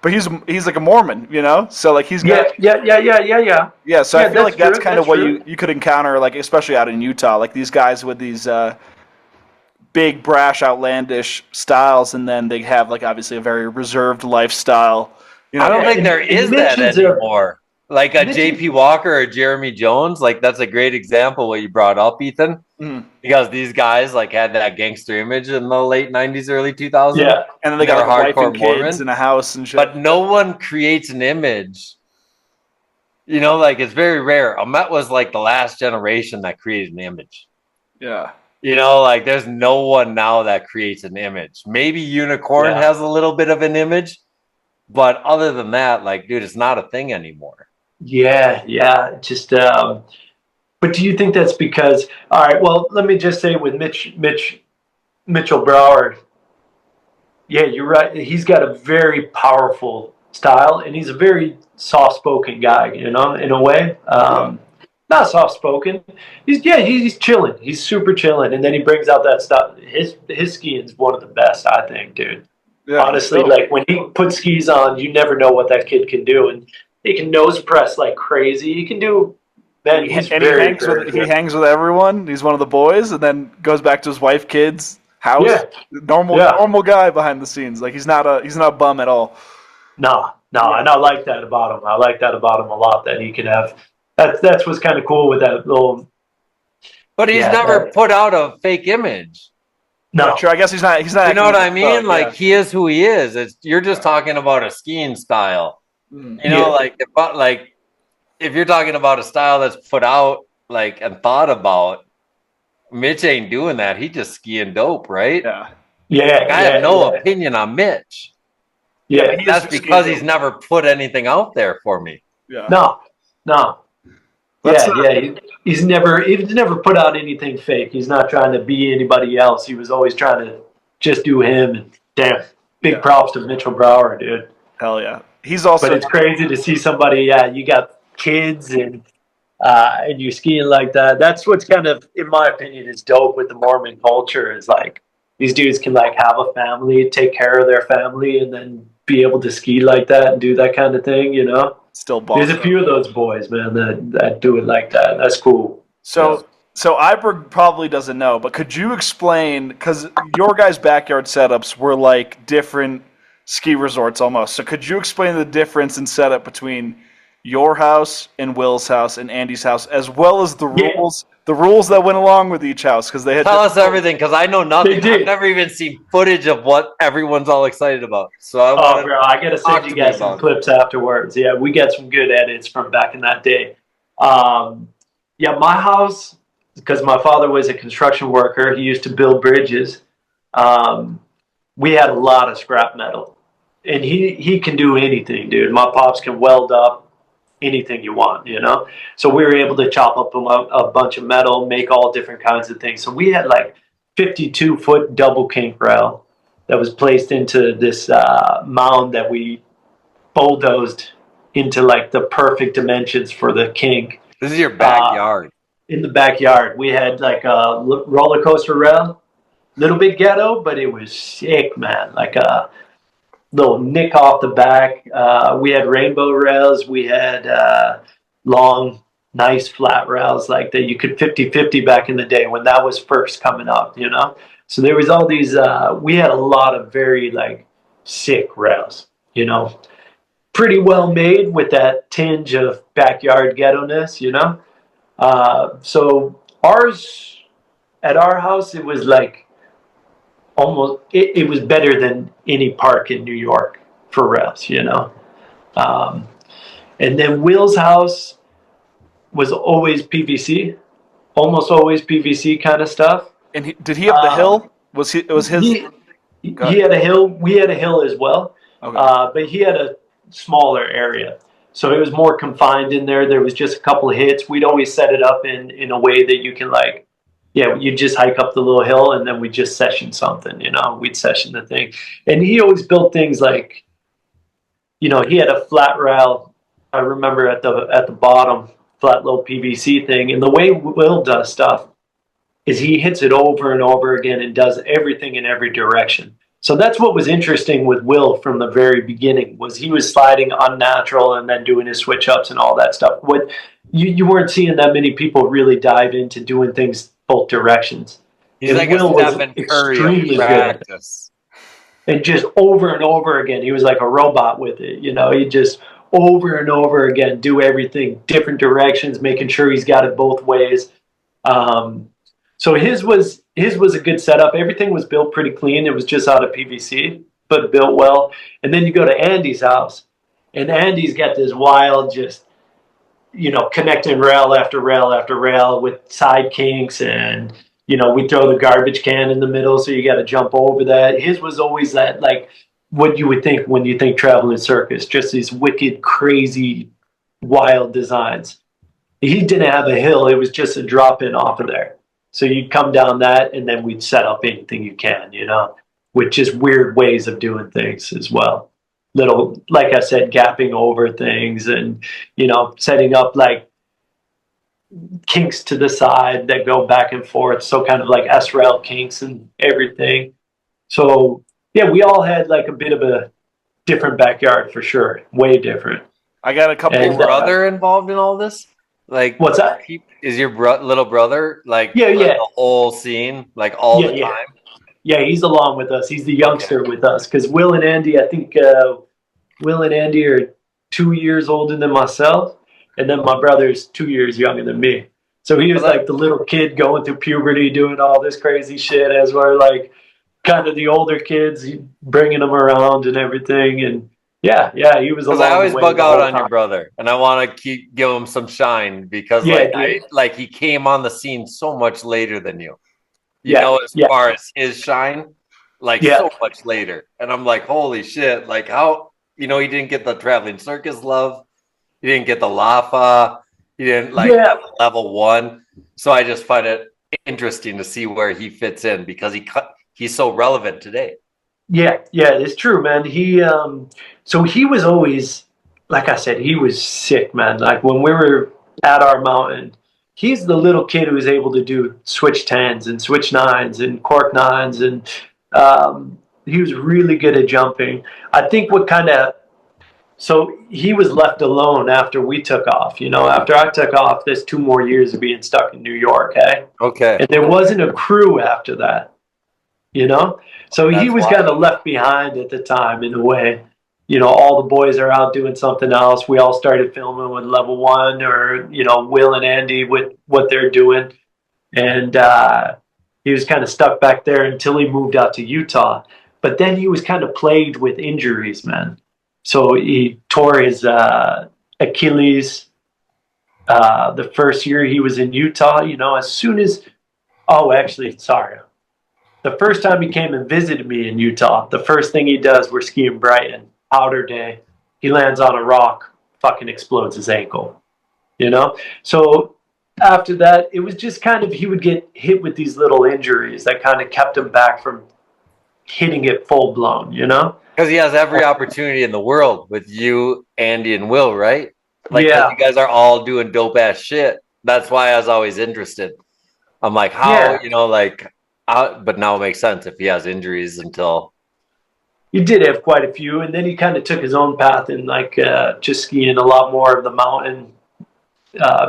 but he's like a Mormon, you know. So like he's got yeah. So I feel like that's kind of what you could encounter, like especially out in Utah, like these guys with these big, brash, outlandish styles, and then they have like obviously a very reserved lifestyle. You know, I don't think there is that anymore. Like a J.P. Walker or Jeremy Jones, like that's a great example what you brought up, Ethan. Because these guys like had that gangster image in the late 90s, early 2000s. Yeah, and then they got like, wife and kids Mormon, in a house and shit. But no one creates an image. You know, like it's very rare. Ahmet was like the last generation that created an image. Yeah. You know, like there's no one now that creates an image. Maybe Unicorn has a little bit of an image, but other than that, like, dude, it's not a thing anymore. Yeah. Just but do you think that's because, all right, well, let me just say with Mitchell Brower, yeah, you're right. He's got a very powerful style, and he's a very soft-spoken guy, you know, in a way. Not soft-spoken. He's chilling. He's super chilling, and then he brings out that stuff. His skiing is one of the best, I think, dude. Yeah, honestly, like when he puts skis on, you never know what that kid can do, and he can nose press like crazy. He can do. Man, he hangs with everyone. He's one of the boys, and then goes back to his wife, kids, house. Yeah. Normal guy behind the scenes. Like he's not a bum at all. No, and I like that about him. I like that about him a lot. That he can have. That's what's kind of cool with that little. But he's never put out a fake image. No, sure. I guess he's not. You know what I mean? Like he is who he is. You're just talking about a skiing style. You know, like if you're talking about a style that's put out like and thought about, Mitch ain't doing that. He just skiing dope, right? Yeah. Like, I have no opinion on Mitch. Yeah, that's because he's never put anything out there for me. Yeah. No. He's never put out anything fake. He's not trying to be anybody else. He was always trying to just do him. And damn, big props to Mitchell Brower, dude. Hell yeah. He's also. But it's crazy to see somebody. Yeah, you got kids and you're skiing like that. That's what's kind of, in my opinion, is dope with the Mormon culture. Is like these dudes can like have a family, take care of their family, and then be able to ski like that and do that kind of thing. You know. Still There's a few of those boys, man, that do it like that. That's cool. So Iberg probably doesn't know, but could you explain, because your guys' backyard setups were like different ski resorts almost. So could you explain the difference in setup between your house and Will's house and Andy's house, as well as the rules that went along with each house? Because they had tell us everything, because I know nothing. I've never even seen footage of what everyone's all excited about. So I gotta send you guys some clips afterwards. Yeah, we got some good edits from back in that day. My house, because my father was a construction worker, he used to build bridges. We had a lot of scrap metal, and he can do anything, dude. My pops can weld up anything you want, you know. So we were able to chop up a bunch of metal, make all different kinds of things. So we had like 52-foot double kink rail that was placed into this mound that we bulldozed into like the perfect dimensions for the kink. This is your backyard. In the backyard, we had like a roller coaster rail, little bit ghetto, but it was sick, man. Like a little nick off the back. We had rainbow rails. We had long, nice flat rails like that. You could 50-50 back in the day when that was first coming up, you know? So there was all these, we had a lot of very like sick rails, you know? Pretty well made with that tinge of backyard ghetto-ness, you know? So at our house, it was like, almost it was better than any park in New York for rails, you know. And then Will's house was always PVC, almost always PVC kind of stuff. And did he have the hill? It was his? He had a hill. We had a hill as well, okay. But he had a smaller area, so it was more confined in there. There was just a couple of hits. We'd always set it up in a way that you can like. Yeah, you just hike up the little hill, and then we just session something, you know. We'd session the thing. And he always built things like, you know, he had a flat rail, I remember at the bottom, flat little PVC thing. And the way Will does stuff is he hits it over and over again and does everything in every direction. So that's what was interesting with Will from the very beginning, was he was sliding unnatural and then doing his switch ups and all that stuff. What you weren't seeing that many people really dive into doing things both directions. He's and like Will a was Stephen extremely Curry good. practice. And just over and over again, he was like a robot with it. You know, he just over and over again do everything, different directions, making sure he's got it both ways. So his was a good setup. Everything was built pretty clean. It was just out of PVC, but built well. And then you go to Andy's house, and Andy's got this wild, just, you know, connecting rail after rail after rail with side kinks, and, you know, we throw the garbage can in the middle, so you got to jump over that. His was always that, like, what you would think when you think traveling circus, just these wicked, crazy, wild designs. He didn't have a hill. It was just a drop in off of there. So you'd come down that, and then we'd set up anything you can, you know, with just weird ways of doing things as well. Little, like I said, gapping over things, and, you know, setting up like kinks to the side that go back and forth. So kind of like S-rail kinks and everything. So yeah, we all had like a bit of a different backyard for sure. Way different. I got a couple of brother involved in all this? Like, what's that? Is your little brother like yeah. the whole scene, like all the time? Yeah, he's along with us. He's the youngster with us, because Will and Andy, I think Will and Andy are 2 years older than myself, and then my brother's 2 years younger than me. So he was like the little kid going through puberty, doing all this crazy shit, as we're like kind of the older kids, bringing them around and everything. And yeah, he was. Because I always bug out on your brother, and I want to give him some shine, because like he came on the scene so much later than you. You know, as far as his shine, like so much later. And I'm like, holy shit! Like, how, you know, he didn't get the traveling circus love, he didn't get the Lafa, He didn't like level 1. So I just find it interesting to see where he fits in because he's so relevant today. Yeah, it's true, man. So he was always, like I said, he was sick, man. Like when we were at our mountain, he's the little kid who was able to do switch 10s and switch 9s and cork 9s. And he was really good at jumping. I think so he was left alone after we took off. After I took off, there's 2 more years of being stuck in New York, eh? Okay. And there wasn't a crew after that. So he was kind of left behind at the time in a way. All the boys are out doing something else. We all started filming with level 1 or, Will and Andy with what they're doing. And he was kind of stuck back there until he moved out to Utah. But then he was kind of plagued with injuries, man. So he tore his Achilles the first year he was in Utah, as soon as, the first time he came and visited me in Utah, the first thing he does, we're skiing Brighton, powder day. He lands on a rock, fucking explodes his ankle, So after that, it was just kind of, he would get hit with these little injuries that kind of kept him back from hitting it full blown, Because he has every opportunity in the world with you, Andy, and Will, right? Like, yeah. You guys are all doing dope ass shit. That's why I was always interested. I'm like, how, but now it makes sense if he has injuries until. He did have quite a few, and then he kind of took his own path in just skiing a lot more of the mountain,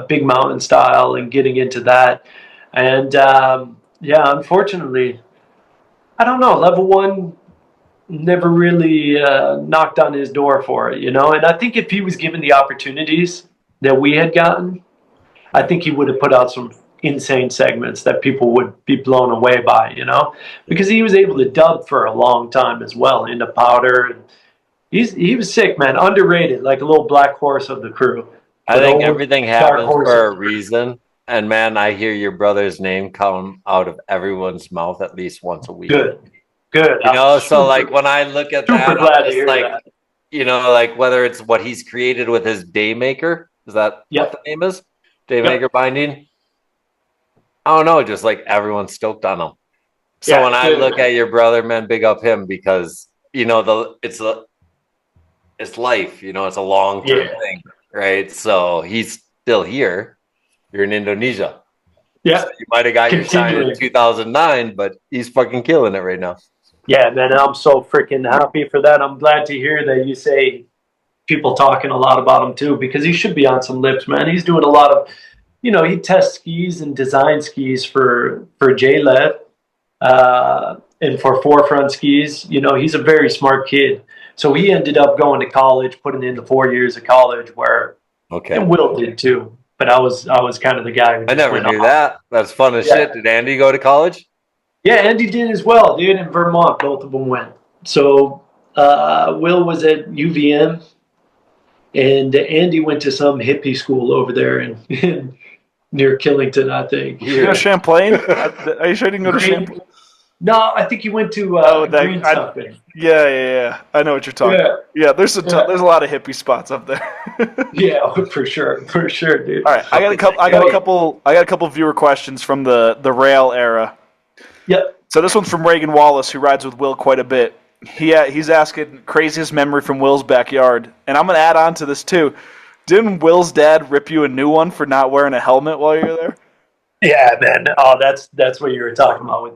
big mountain style and getting into that. And unfortunately, I don't know, level 1 never really knocked on his door for it, And I think if he was given the opportunities that we had gotten, I think he would have put out some insane segments that people would be blown away by, because he was able to dub for a long time as well into powder. And he was sick, man, underrated, like a little black horse of the crew. I think everything happens for a reason. And man, I hear your brother's name come out of everyone's mouth at least once a week. Good. So like when I look at that, I'm just like, like whether it's what he's created with his Daymaker, is that what the name is? Daymaker binding? I don't know, just like everyone's stoked on him. So when I look at your brother, man, big up him because it's life, it's a long-term thing, right? So he's still here. You're in Indonesia. Yeah. So you might have got your sign in 2009, but he's fucking killing it right now. Yeah, man, I'm so freaking happy for that. I'm glad to hear that you say people talking a lot about him too, because he should be on some lips, man. He's doing a lot of, he tests skis and designs skis for JLEV and for Forefront skis. He's a very smart kid. So he ended up going to college, putting in the 4 years of college where, and Will did too. But I was kind of the guy who I never knew that. That's fun as shit. Did Andy go to college? Yeah, Andy did as well, dude. In Vermont, both of them went. So Will was at UVM, and Andy went to some hippie school over there in near Killington, I think. You go to Champlain? Are you sure you didn't go to Champlain? No, I think he went to Green something. Yeah. I know what you're talking about. Yeah, there's a lot of hippie spots up there. Yeah, for sure, dude. All right, I got a couple viewer questions from the rail era. Yep. So this one's from Reagan Wallace, who rides with Will quite a bit. He's asking craziest memory from Will's backyard, and I'm gonna add on to this too. Didn't Will's dad rip you a new one for not wearing a helmet while you were there? Yeah, man. Oh, that's what you were talking about with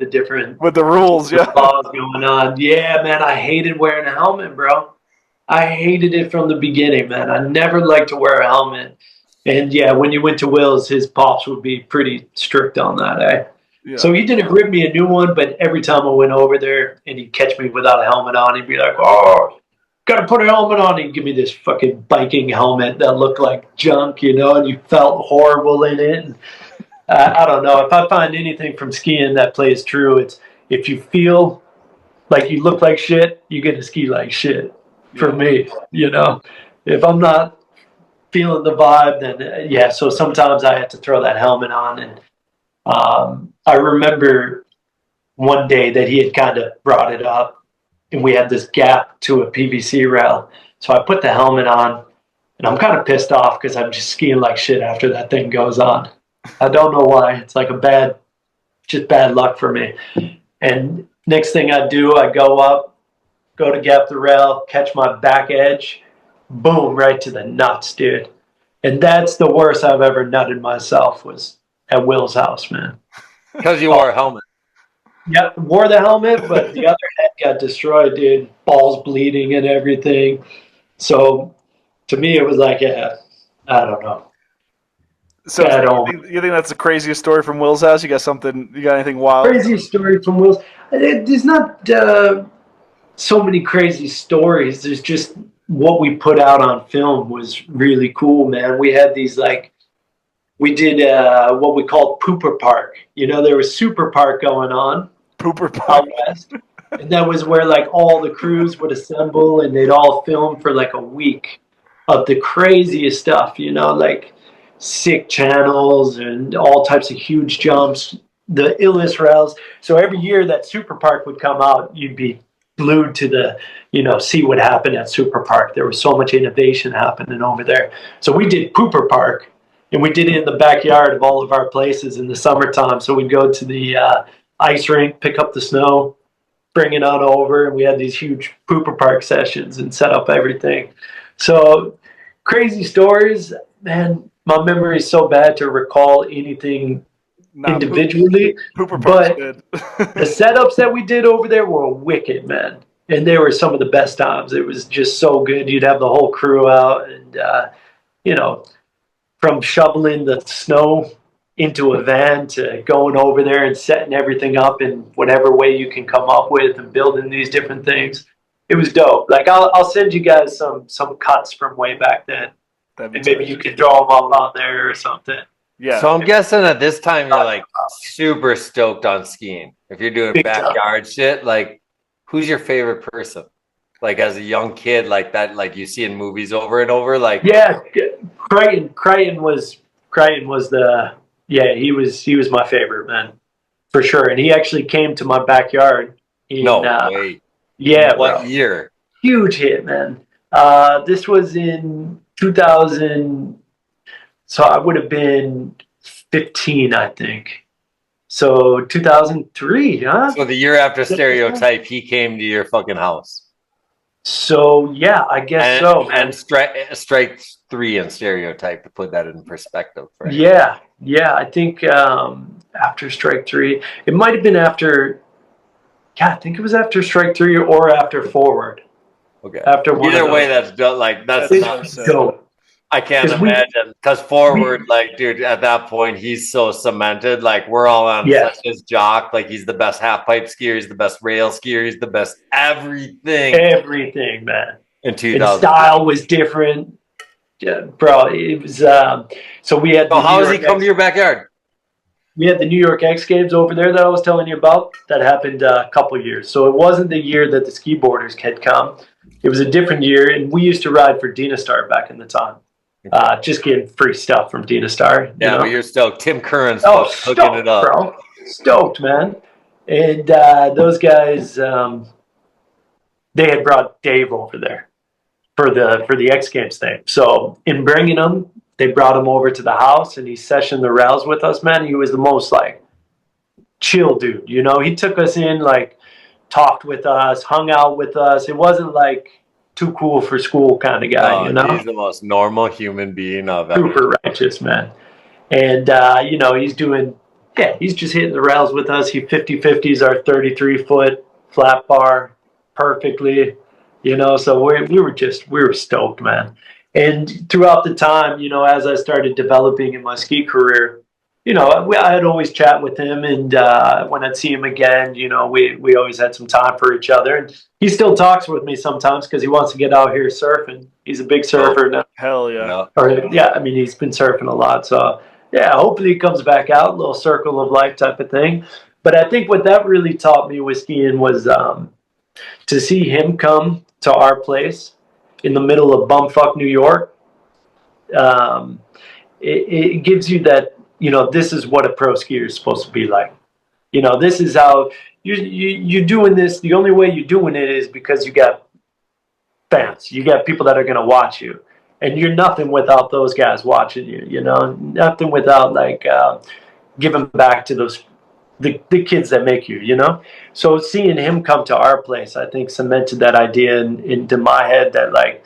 the rules, laws going on. Yeah, man. I hated wearing a helmet, bro. I hated it from the beginning, man. I never liked to wear a helmet. And yeah, when you went to Will's, his pops would be pretty strict on that, eh? Yeah. So he didn't rip me a new one, but every time I went over there and he'd catch me without a helmet on, he'd be like, "Oh, gotta put a helmet on." He'd give me this fucking biking helmet that looked like junk, and you felt horrible in it. And, I don't know. If I find anything from skiing that plays true, it's if you feel like you look like shit, you get to ski like shit. For me, if I'm not feeling the vibe, then so sometimes I have to throw that helmet on. And I remember one day that he had kind of brought it up, and we had this gap to a PVC rail. So I put the helmet on, And I'm kind of pissed off because I'm just skiing like shit after that thing goes on. I don't know why. It's like just bad luck for me. And next thing I do, I go up, go to gap the rail, catch my back edge, boom, right to the nuts, dude. And that's the worst I've ever nutted myself was at Will's house, man. Because you wore a helmet. Yep, wore the helmet, but the other head got destroyed, dude. Balls bleeding and everything. So to me, it was like, yeah, I don't know. So you think that's the craziest story from Will's house? You got something? You got anything wild? Crazy story from Will's. There's not so many crazy stories. There's just what we put out on film was really cool, man. We had these we did what we called Pooper Park. You know, there was Super Park going on. Pooper Park. Out west. And that was where like all the crews would assemble and they'd all film for like a week of the craziest stuff, you know, like sick channels and all types of huge jumps, the illest rails. So every year that Super Park would come out, you'd be glued to see what happened at Super Park. There was so much innovation happening over there. So we did Pooper Park, and we did it in the backyard of all of our places in the summertime. So we'd go to the ice rink, pick up the snow, bring it on over, and we had these huge Pooper Park sessions and set up everything. So crazy stories, man. My memory is so bad to recall anything individually, Pooper but good. The setups that we did over there were wicked, man. And they were some of the best times. It was just so good. You'd have the whole crew out and, from shoveling the snow into a van to going over there and setting everything up in whatever way you can come up with and building these different things. It was dope. Like I'll send you guys some cuts from way back then. And maybe you can draw them up on there or something. Yeah. So I'm guessing at this time you're like super stoked on skiing. If you're doing backyard shit, like who's your favorite person? Like as a young kid, like that, like you see in movies over and over, like yeah, Crichton was he was my favorite, man, for sure. And he actually came to my backyard. No way. Yeah. What year? Huge hit, man. This was in 2000. So I would have been 15, I think. So 2003, huh? So the year after Stereotype, he came to your fucking house. So yeah, I guess so. And strike 3 in Stereotype, to put that in perspective. Right? Yeah. I think after Strike 3, it might have been after. Yeah, I think it was after Strike 3 or after Forward. Okay. After one either of way, those. that's It's dope. I can't imagine because Forward, like, dude, at that point, he's so cemented. Like, we're all on such his jock. Like, he's the best half pipe skier. He's the best rail skier. He's the best everything. Everything, man. In 2000, and style was different. Yeah, bro, it was. So we had. So how does he come to your backyard? We had the New York X Games over there that I was telling you about. That happened a couple years. So it wasn't the year that the ski boarders had come. It was a different year, and we used to ride for Dynastar back in the time. Just getting free stuff from Dynastar. Yeah, but you're stoked. Tim Curran's hooking it up. Bro. Stoked, man. And those guys, they had brought Dave over there for the X Games thing. So in bringing them, they brought him over to the house, and he sessioned the rails with us, man. He was the most, like, chill dude, you know? He took us in, like, talked with us, hung out with us. It wasn't, like, too cool for school kind of guy, you know? He's the most normal human being I've ever. Super righteous, man. And, he's doing, he's just hitting the rails with us. He 50-50s our 33-foot flat bar perfectly, you know? So we were stoked, man. And throughout the time, you know, as I started developing in my ski career, you know, I'd always chat with him, and when I'd see him again, you know, we always had some time for each other. And he still talks with me sometimes because he wants to get out here surfing. He's a big surfer now. Hell yeah. I mean, he's been surfing a lot. So, yeah, hopefully he comes back out, a little circle of life type of thing. But I think what that really taught me with skiing was to see him come to our place in the middle of bumfuck New York. It gives you that, you know, this is what a pro skier is supposed to be like. You know, this is how you're doing this. The only way you're doing it is because you got fans. You got people that are going to watch you. And you're nothing without those guys watching you, you know, nothing without like giving back to the kids that make you, you know. So seeing him come to our place, I think cemented that idea into my head that like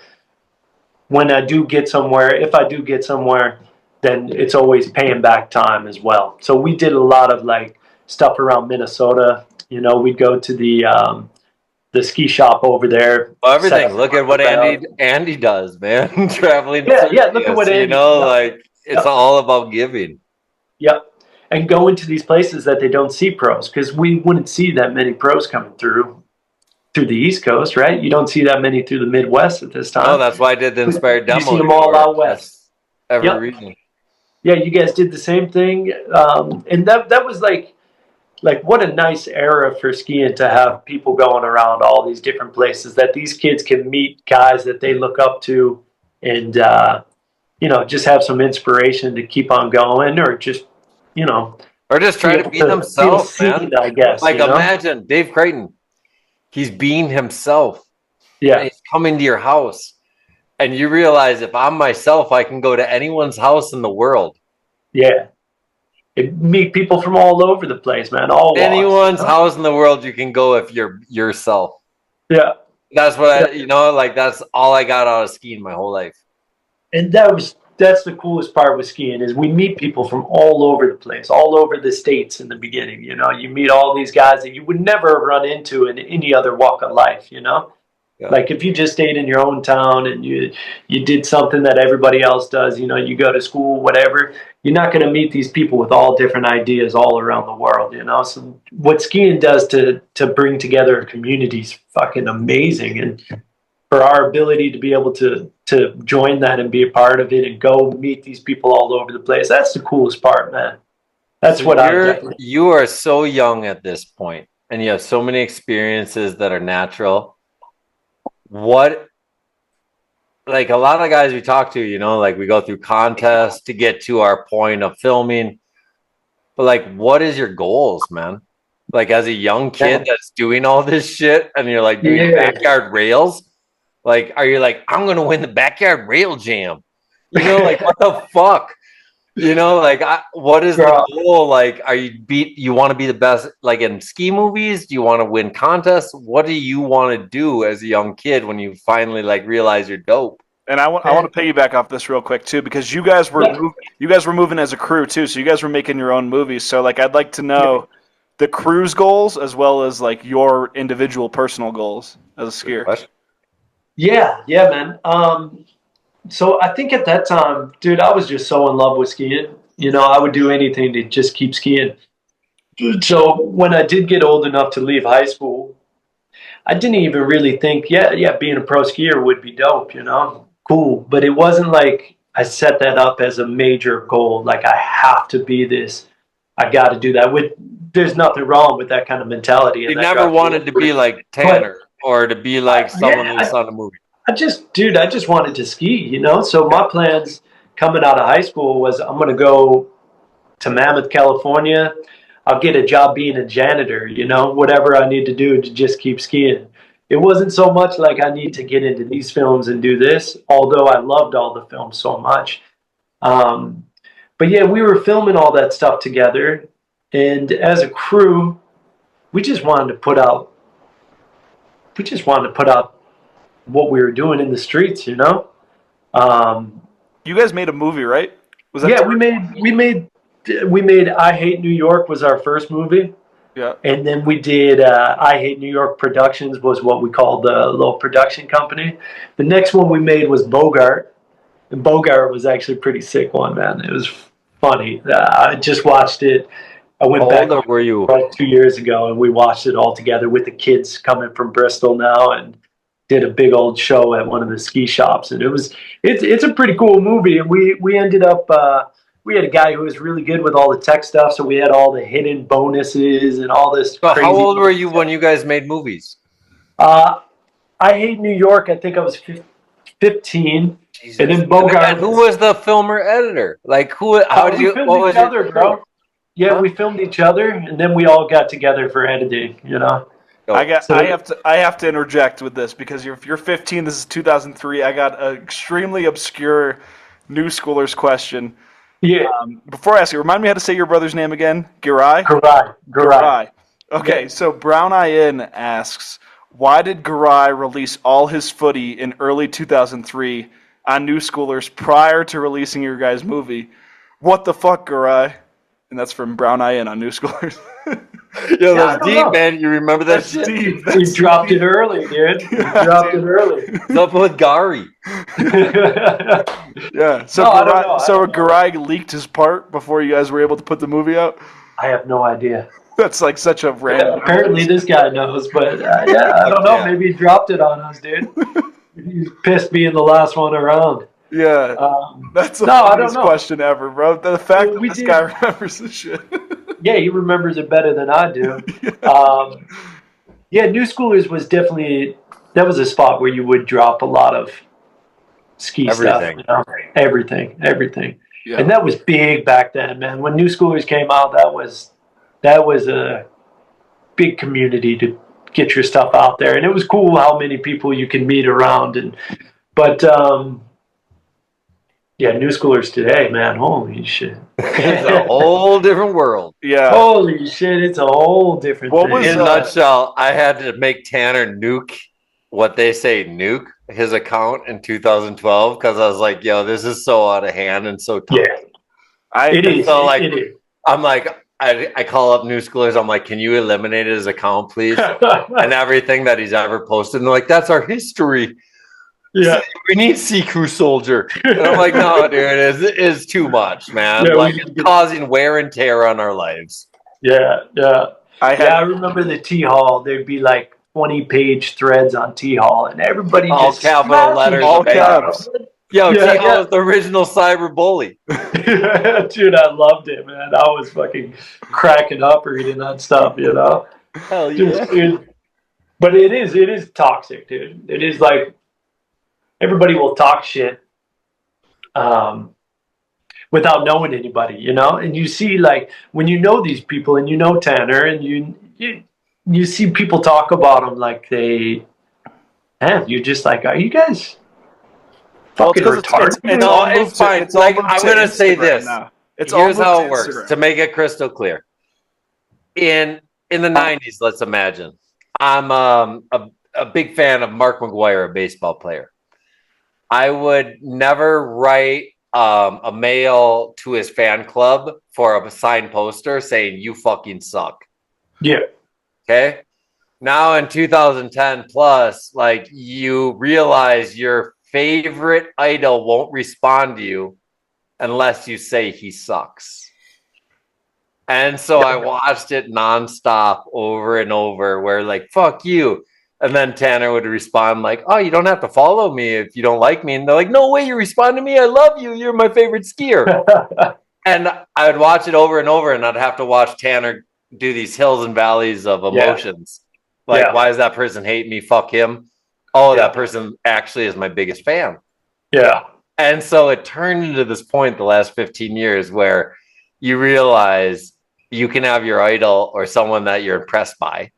when I do get somewhere, if I do get somewhere, then it's always paying back time as well. So we did a lot of like stuff around Minnesota. You know, we'd go to the ski shop over there. Well, everything. Look at what Andy does, man. Traveling. Yeah, yeah. Look at what Andy. You know, like it's all about giving. Yep. And going to these places that they don't see pros, because we wouldn't see that many pros coming through the East Coast, right? You don't see that many through the Midwest at this time. Oh, that's why I did the inspired demo. You see them all out west. Every reason. Yeah, you guys did the same thing, and that was like what a nice era for skiing to have people going around all these different places that these kids can meet guys that they look up to, and you know, just have some inspiration to keep on going, or just, you know, or just try to be themselves, man. I guess. Like, imagine Dave Creighton. He's being himself. Yeah. And he's coming to your house. And you realize if I'm myself, I can go to anyone's house in the world. Yeah. Meet people from all over the place, man. Anyone's house in the world you can go if you're yourself. Yeah. That's what you know, like that's all I got out of skiing my whole life. And that's the coolest part with skiing is we meet people from all over the place, all over the states in the beginning. You know, you meet all these guys that you would never run into in any other walk of life, you know? Yeah. Like if you just stayed in your own town and you did something that everybody else does, you know, you go to school, whatever, you're not going to meet these people with all different ideas all around the world, you know? So what skiing does to bring together a community is fucking amazing. And for our ability to be able to join that and be a part of it and go meet these people all over the place. That's the coolest part, man. That's so what you are so young at this point and you have so many experiences that are natural. What, like a lot of guys we talk to, you know, like we go through contests to get to our point of filming, but like, what is your goals, man? Like as a young kid that's doing all this shit and you're like doing backyard rails. Like, are you like, I'm going to win the backyard rail jam? You know, like, what the fuck? You know, like, what is the goal? Like, you want to be the best, like in ski movies? Do you want to win contests? What do you want to do as a young kid when you finally like realize you're dope? And I want to piggyback off this real quick too, because you guys were moving as a crew too. So you guys were making your own movies. So like, I'd like to know the crew's goals as well as like your individual personal goals as a skier. Yeah, man. So I think at that time, dude, I was just so in love with skiing. You know, I would do anything to just keep skiing. So when I did get old enough to leave high school, I didn't even really think, being a pro skier would be dope, you know, cool. But it wasn't like I set that up as a major goal. Like I have to be this. I got to do that. There's nothing wrong with that kind of mentality. You never wanted to be like Tanner. Or to be like someone who saw the movie. I just wanted to ski, you know? So my plans coming out of high school was I'm going to go to Mammoth, California. I'll get a job being a janitor, you know, whatever I need to do to just keep skiing. It wasn't so much like I need to get into these films and do this, although I loved all the films so much. But yeah, we were filming all that stuff together. And as a crew, we just wanted to put out what we were doing in the streets, you know. You guys made a movie, right? Was that we made I Hate New York was our first movie. Yeah. And then we did I Hate New York Productions was what we called the little production company. The next one we made was Bogart. And Bogart was actually a pretty sick one, man. It was funny. I just watched it. I went back were you? 2 years ago, and we watched it all together with the kids coming from Bristol now, and did a big old show at one of the ski shops. And it's a pretty cool movie. And we ended up we had a guy who was really good with all the tech stuff, so we had all the hidden bonuses and all this. So how old were you when you guys made movies? I Hate New York. I think I was 15. Jesus. And then Bogart. And who was the filmer editor? Like who? How did you? What was it, bro? Yeah, we filmed each other, and then we all got together for editing, you know. I have to interject with this because if you're 15, this is 2003. I got an extremely obscure new schoolers question. Yeah. Before I ask you, remind me how to say your brother's name again. Garai? Garai. Okay, Yeah. so Brown Eye In asks, why did Garai release all his footy in early 2003 on New Schoolers prior to releasing your guys' movie? What the fuck, Garai? And that's from Brown Eye In on New Schoolers. Yo, that's deep, man. You remember that shit? Deep. He dropped it early, dude. He dropped it early. What's up with Gary? Yeah. So No, I don't know. Garai leaked his part before you guys were able to put the movie out? I have no idea. That's like such a random. Apparently, this guy knows, but yeah, I don't know. Yeah. Maybe he dropped it on us, dude. He's pissed being the last one around. Yeah. That's the I don't funniest know. question ever, bro. The fact Well, that we this did- guy remembers this shit. Yeah, he remembers it better than I do. Yeah, New Schoolers was definitely that was a spot where you would drop a lot of ski Everything. stuff. Everything. Yeah. And that was big back then, man. When New Schoolers came out, that was a big community to get your stuff out there, and it was cool how many people you can meet around. But yeah, New Schoolers today, man, holy shit. It's a whole different world. Yeah. Holy shit, it's a whole different What thing. was, In a nutshell, I had to make Tanner nuke what they say nuke his account in 2012 because I was like, yo, this is so out of hand and so tough. Yeah, it is. So, like, it is. I'm like, I call up New Schoolers. I'm like, can you eliminate his account, please? And everything that he's ever posted. And they're like, that's our history. Yeah. We need Sea Crew Soldier. And I'm like, no, dude, it is too much, man. Yeah, like, it's causing wear and tear on our lives. Yeah. I I remember the T Hall. There'd be like 20-page threads on T Hall, and everybody All just capital smashing letters. all it. caps. Yo, Yeah, T-Hall is the original cyber bully. Dude, I loved it, man. I was fucking cracking up reading that stuff, you know. Hell But it is toxic, dude. It is like everybody will talk shit without knowing anybody, you know. And you see, like, when you know these people and you know Tanner, and you see people talk about them like you're just like, are you guys fucking retarded? It's fine. It's all Like, moved I'm to gonna say Instagram this. now. It's Here's all how moved it to works Instagram. to make it crystal clear. In the 90s, let's imagine I'm a big fan of Mark McGuire, a baseball player. I would never write a mail to his fan club for a signed poster saying you fucking suck. Yeah. Okay. Now in 2010 plus, like, you realize your favorite idol won't respond to you unless you say he sucks. And so I watched it nonstop over and over where, like, fuck you. And then Tanner would respond like, oh, you don't have to follow me if you don't like me. And they're like, no way, you respond to me. I love you. You're my favorite skier. And I would watch it over and over, and I'd have to watch Tanner do these hills and valleys of emotions. Like, why does that person hate me? Fuck him. Oh, that person actually is my biggest fan. Yeah. And so it turned into this point the last 15 years where you realize you can have your idol or someone that you're impressed by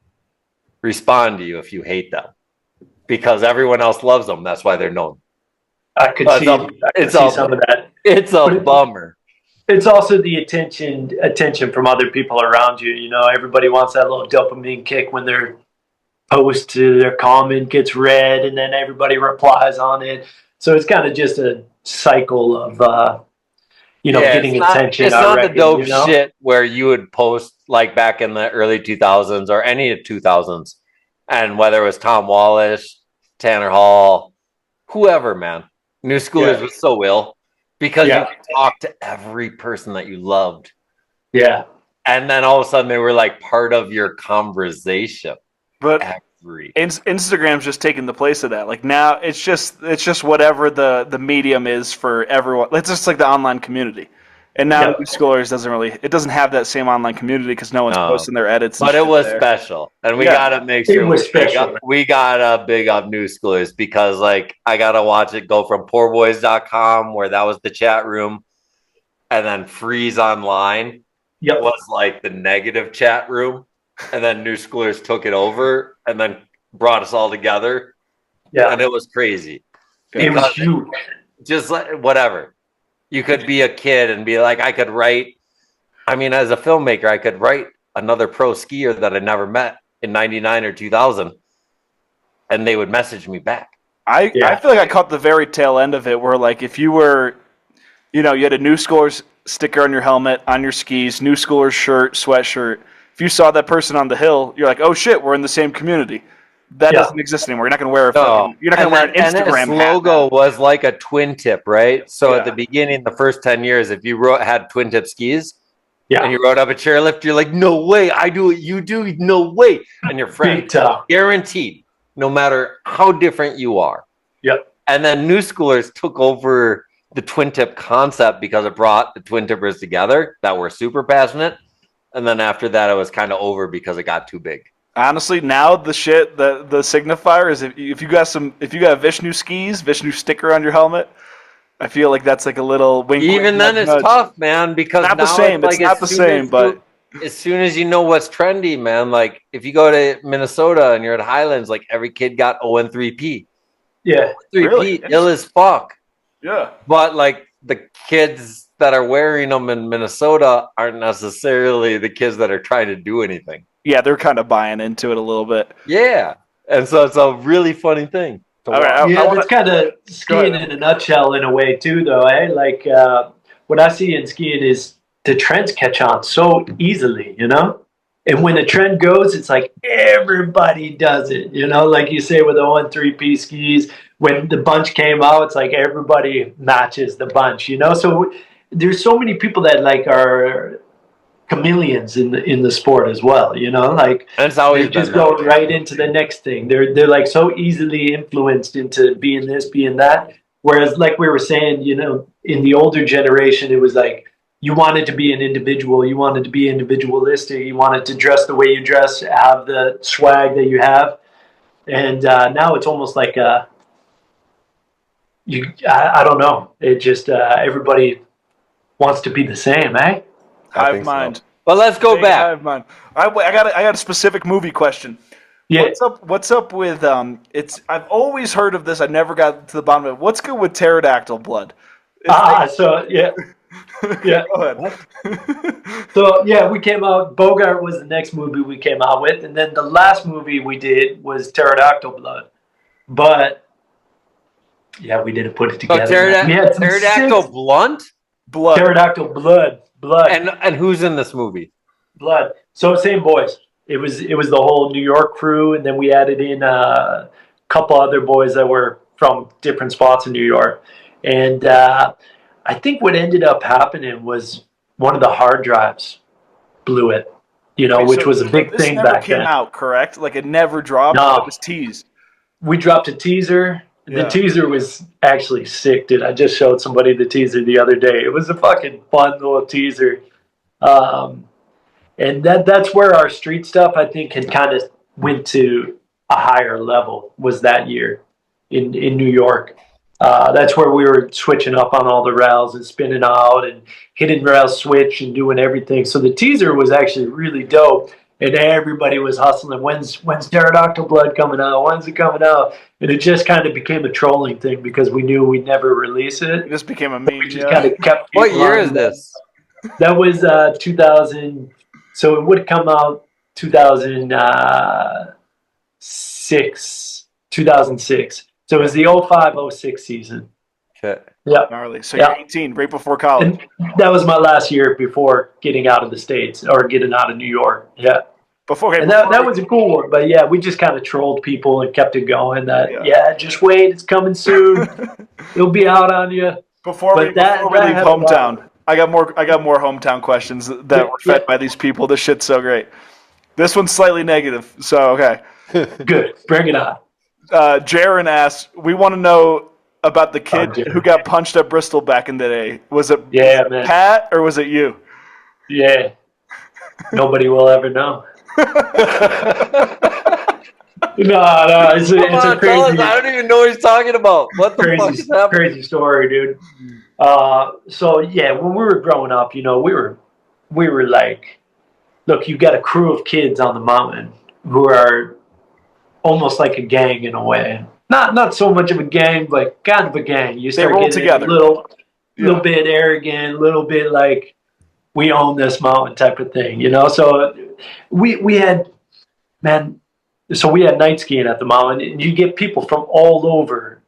respond to you if you hate them because everyone else loves them. That's why they're known. I could see some of that. It's a bummer. It's also the attention from other people around you. You know, everybody wants that little dopamine kick when their post to their comment gets read, and then everybody replies on it. So it's kind of just a cycle of, getting attention. It's not the dope shit where you would post like back in the early 2000s or any of 2000s, and whether it was Tom Wallace, Tanner Hall, whoever, man. New Schoolers was so ill because you could talk to every person that you loved. Yeah. And then all of a sudden they were like part of your conversation. But Instagram's just taking the place of that. Like, now it's just whatever the medium is for everyone. It's just like the online community. And now New Schoolers doesn't have that same online community because no one's posting their edits. But it was special. And we gotta make sure we gotta big up New Schoolers because, like, I gotta watch it go from poorboys.com where that was the chat room, and then Freeze Online was like the negative chat room. and then New Schoolers took it over and then brought us all together. Yeah. And it was crazy. It was huge. Just like whatever. You could be a kid and be like, I could write. I mean, as a filmmaker, I could write another pro skier that I never met in 99 or 2000. And they would message me back. I feel like I caught the very tail end of it where, like, if you were, you had a New Schoolers sticker on your helmet, on your skis, New Schoolers shirt, sweatshirt. If you saw that person on the hill, you're like, oh shit, we're in the same community. That doesn't exist anymore. You're not going to wear you're not going to wear an Instagram and its hat. logo was like a twin tip, right? So Yeah. at the beginning, the first 10 years, if you had twin tip skis and you rode up a chairlift, you're like, no way, I do it, you do, no way. And your friend, guaranteed, no matter how different you are. Yep. And then New Schoolers took over the twin tip concept because it brought the twin tippers together that were super passionate. And then after that, it was kind of over because it got too big. Honestly, now the signifier is if you got Vishnu skis, Vishnu sticker on your helmet, I feel like that's like a little wink. Even then, it's tough, man, because not now the same. It's not the same, but as soon as you know what's trendy, man, like if you go to Minnesota and you're at Highlands, like every kid got 0-3P. Yeah. 3P, Really? ill as fuck. Yeah. But like the kids that are wearing them in Minnesota aren't necessarily the kids that are trying to do anything. Yeah, they're kind of buying into it a little bit. Yeah. And so it's a really funny thing. All right, that's kind of skiing in a nutshell in a way too, though, eh? Like what I see in skiing is the trends catch on so easily, And when a trend goes, it's like everybody does it, Like you say with the 0-3P skis, when the bunch came out, it's like everybody matches the bunch, So there's so many people that like are chameleons in the sport as well, Like and it's always they just go right into the next thing. They're like so easily influenced into being this, being that. Whereas, like we were saying, in the older generation, it was like you wanted to be an individual, you wanted to be individualistic, you wanted to dress the way you dress, have the swag that you have, and now it's almost like I don't know. It just everybody wants to be the same, eh? Hive mind. So. But let's go back. Hive mind. I got a specific movie question. Yeah. What's up with I've always heard of this. I never got to the bottom of it. What's good with pterodactyl blood? So yeah. Yeah. Go ahead. So yeah, we came out. Bogart was the next movie we came out with, and then the last movie we did was Pterodactyl Blood. But yeah, we didn't put it together. So Pterodactyl Blood. Pterodactyl Blood. And who's in this movie? Blood. So same boys. It was the whole New York crew, and then we added in a couple other boys that were from different spots in New York, and I think what ended up happening was one of the hard drives blew it, which was a big thing back then. This never came out, correct? Like it never dropped. No. It was teased. We dropped a teaser. Yeah. The teaser was actually sick, dude. I just showed somebody the teaser the other day. It was a fucking fun little teaser. And that's where our street stuff, I think, had kind of went to a higher level, was that year in New York. That's where we were switching up on all the rails and spinning out and hitting rail switch and doing everything. So the teaser was actually really dope. And everybody was hustling. When's Pterodactyl Blood coming out? When's it coming out? And it just kind of became a trolling thing because we knew we'd never release it. It just became a meme. We just kind of kept. What year is this? That was 2000. So it would come out 2006. 2006. So it was the 05-06 season. Okay. Yeah. Gnarly. So you're 18, right before college. And that was my last year before getting out of the States or getting out of New York. Yeah. That was a cool one. But yeah, we just kind of trolled people and kept it going. Just wait, it's coming soon. It'll be out on you. Before we leave hometown, I got more hometown questions that were fed by these people. This shit's so great. This one's slightly negative. So okay. Good. Bring it on. Jaron asks, we want to know about the kid who got punched at Bristol back in the day. Was it Pat or was it you? Yeah. Nobody will ever know. No, it's a crazy. I don't even know what he's talking about. What the fuck is happening? Crazy story, dude. So yeah, when we were growing up, we were like look, you've got a crew of kids on the mountain who are almost like a gang in a way. Not so much of a gang, but kind of a gang. You start roll getting together. a little bit arrogant, a little bit like we own this mountain type of thing, you know. So we had we had night skiing at the mountain, and you get people from all over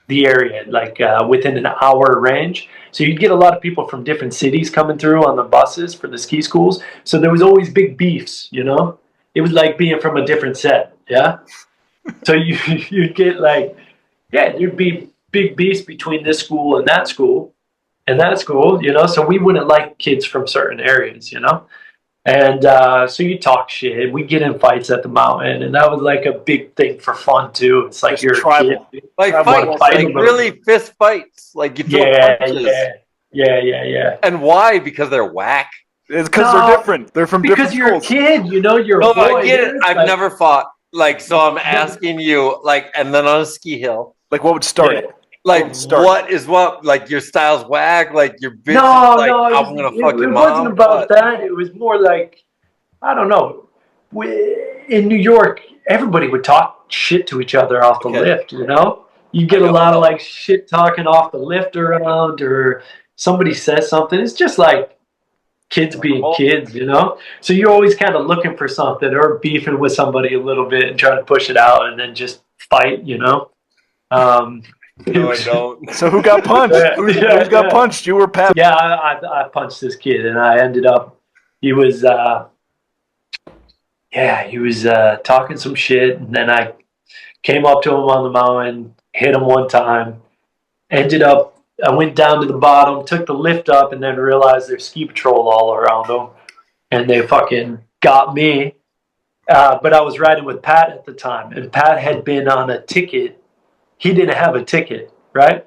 the area, like within an hour range. So you'd get a lot of people from different cities coming through on the buses for the ski schools. So there was always big beefs, you know. It was like being from a different set, yeah. So you'd get like, there'd be big beefs between this school and that school, you know. So we wouldn't like kids from certain areas, you know. And so you talk shit. We get in fights at the mountain, and that was like a big thing for fun too. It's like Just you're tribal. a kid. Like fights, like really fist fights. Like you throw punches. Yeah. And why? Because they're whack. It's because they're different. They're from different Because you're schools. a kid, you know. You're No, a boy. I get it. It's I've like- never fought. Like, so I'm asking you, like, and then on a ski hill, Like, what would start it? like, Start. what is what? Like, your style's whack. Like, your bitch. No, like, no, I'm gonna fuck your it mom. wasn't about What? that. It was more like, I don't know. In New York, everybody would talk shit to each other off the lift, you know? You get a lot of like shit talking off the lift around, or somebody says something. It's just like kids being kids, you know? So you're always kind of looking for something or beefing with somebody a little bit and trying to push it out and then just fight, you know? No, I don't. So who got punched? Who got punched? You or Pat? Yeah, I punched this kid, and I ended up. He was talking some shit, and then I came up to him on the mountain, hit him one time. I went down to the bottom, took the lift up, and then realized there's ski patrol all around him, and they fucking got me. But I was riding with Pat at the time, and Pat had been on a ticket. He didn't have a ticket, right?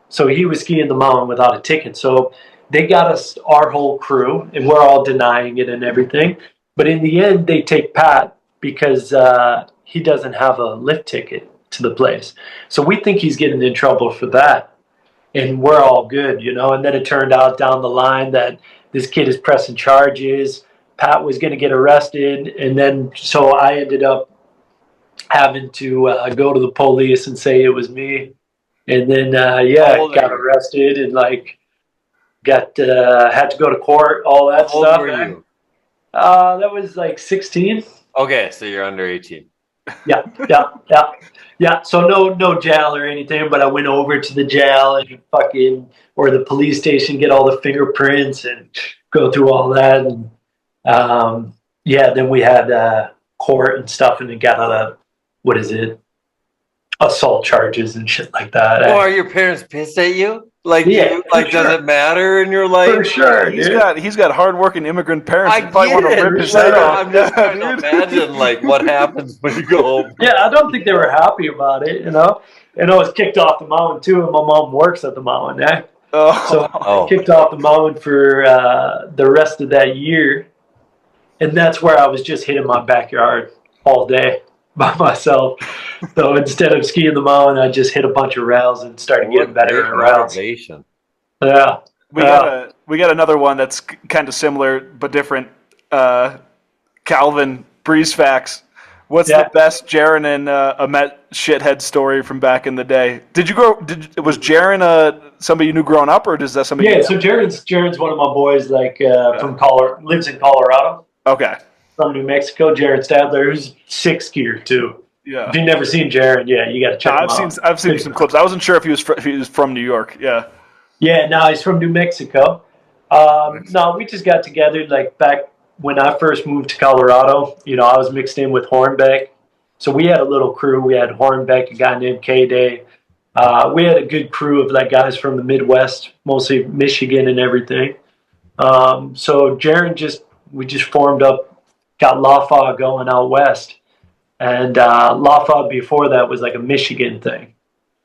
So he was skiing the mountain without a ticket. So they got us, our whole crew, and we're all denying it and everything. But in the end, they take Pat because he doesn't have a lift ticket to the place. So we think he's getting in trouble for that. And we're all good, you know. And then it turned out down the line that this kid is pressing charges. Pat was going to get arrested. And then so I ended up having to go to the police and say it was me. And then, got arrested and like had to go to court, all that How old stuff. were you? That was like 16. Okay, so you're under 18. Yeah. So no jail or anything, but I went over to the jail and or the police station, get all the fingerprints and go through all that. And then we had court and stuff, and it got out of, assault charges and shit like that. Oh, are your parents pissed at you? Like, Yeah, does it matter in your life? For sure, He's got hardworking immigrant parents. I who probably get want to it. rip his head off. I'm just trying to imagine like what happens when you go home. Yeah, I don't think they were happy about it, you know. And I was kicked off the mountain too, and my mom works at the mountain. So I kicked off the mountain for the rest of that year, and that's where I was just hitting my backyard all day by myself. So instead of skiing the mountain, I just hit a bunch of rails and started getting better at rails. Motivation. Yeah. We got another one that's kind of similar but different. Calvin Breeze Facts. What's the best Jaron and Ahmet shithead story from back in the day? Was Jaron somebody you knew growing up, or is that somebody? Yeah, so Jaron's one of my boys, from lives in Colorado. Okay. From New Mexico, Jaron Stadler, who's sick skier too. Yeah. If you've never seen Jaron, you got to check him out. I've seen some clips. I wasn't sure if he was from New York. Yeah. Yeah, no, he's from New Mexico. No, we just got together like back when I first moved to Colorado. You know, I was mixed in with Hornbeck, so we had a little crew. We had Hornbeck, a guy named K-Day. We had a good crew of like guys from the Midwest, mostly Michigan and everything. So Jaron we just formed up, got Lafa going out west. And Lafa before that was like a Michigan thing.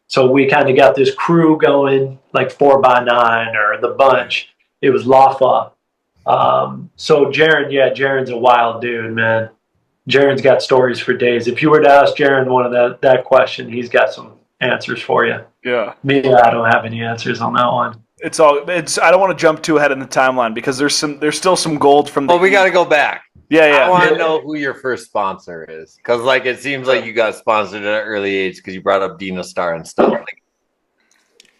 So we kind of got this crew going, like 4x9 or the bunch. It was Lafa. So Jaron's a wild dude, man. Jaron's got stories for days. If you were to ask Jaron one of that question, he's got some answers for you. Yeah. Me, I don't have any answers on that one. It's all. It's. I don't want to jump too ahead in the timeline because there's still some gold from. Well, we got to go back. Yeah, yeah. I want to know who your first sponsor is, because like it seems like you got sponsored at an early age because you brought up Dina Star and stuff. Like,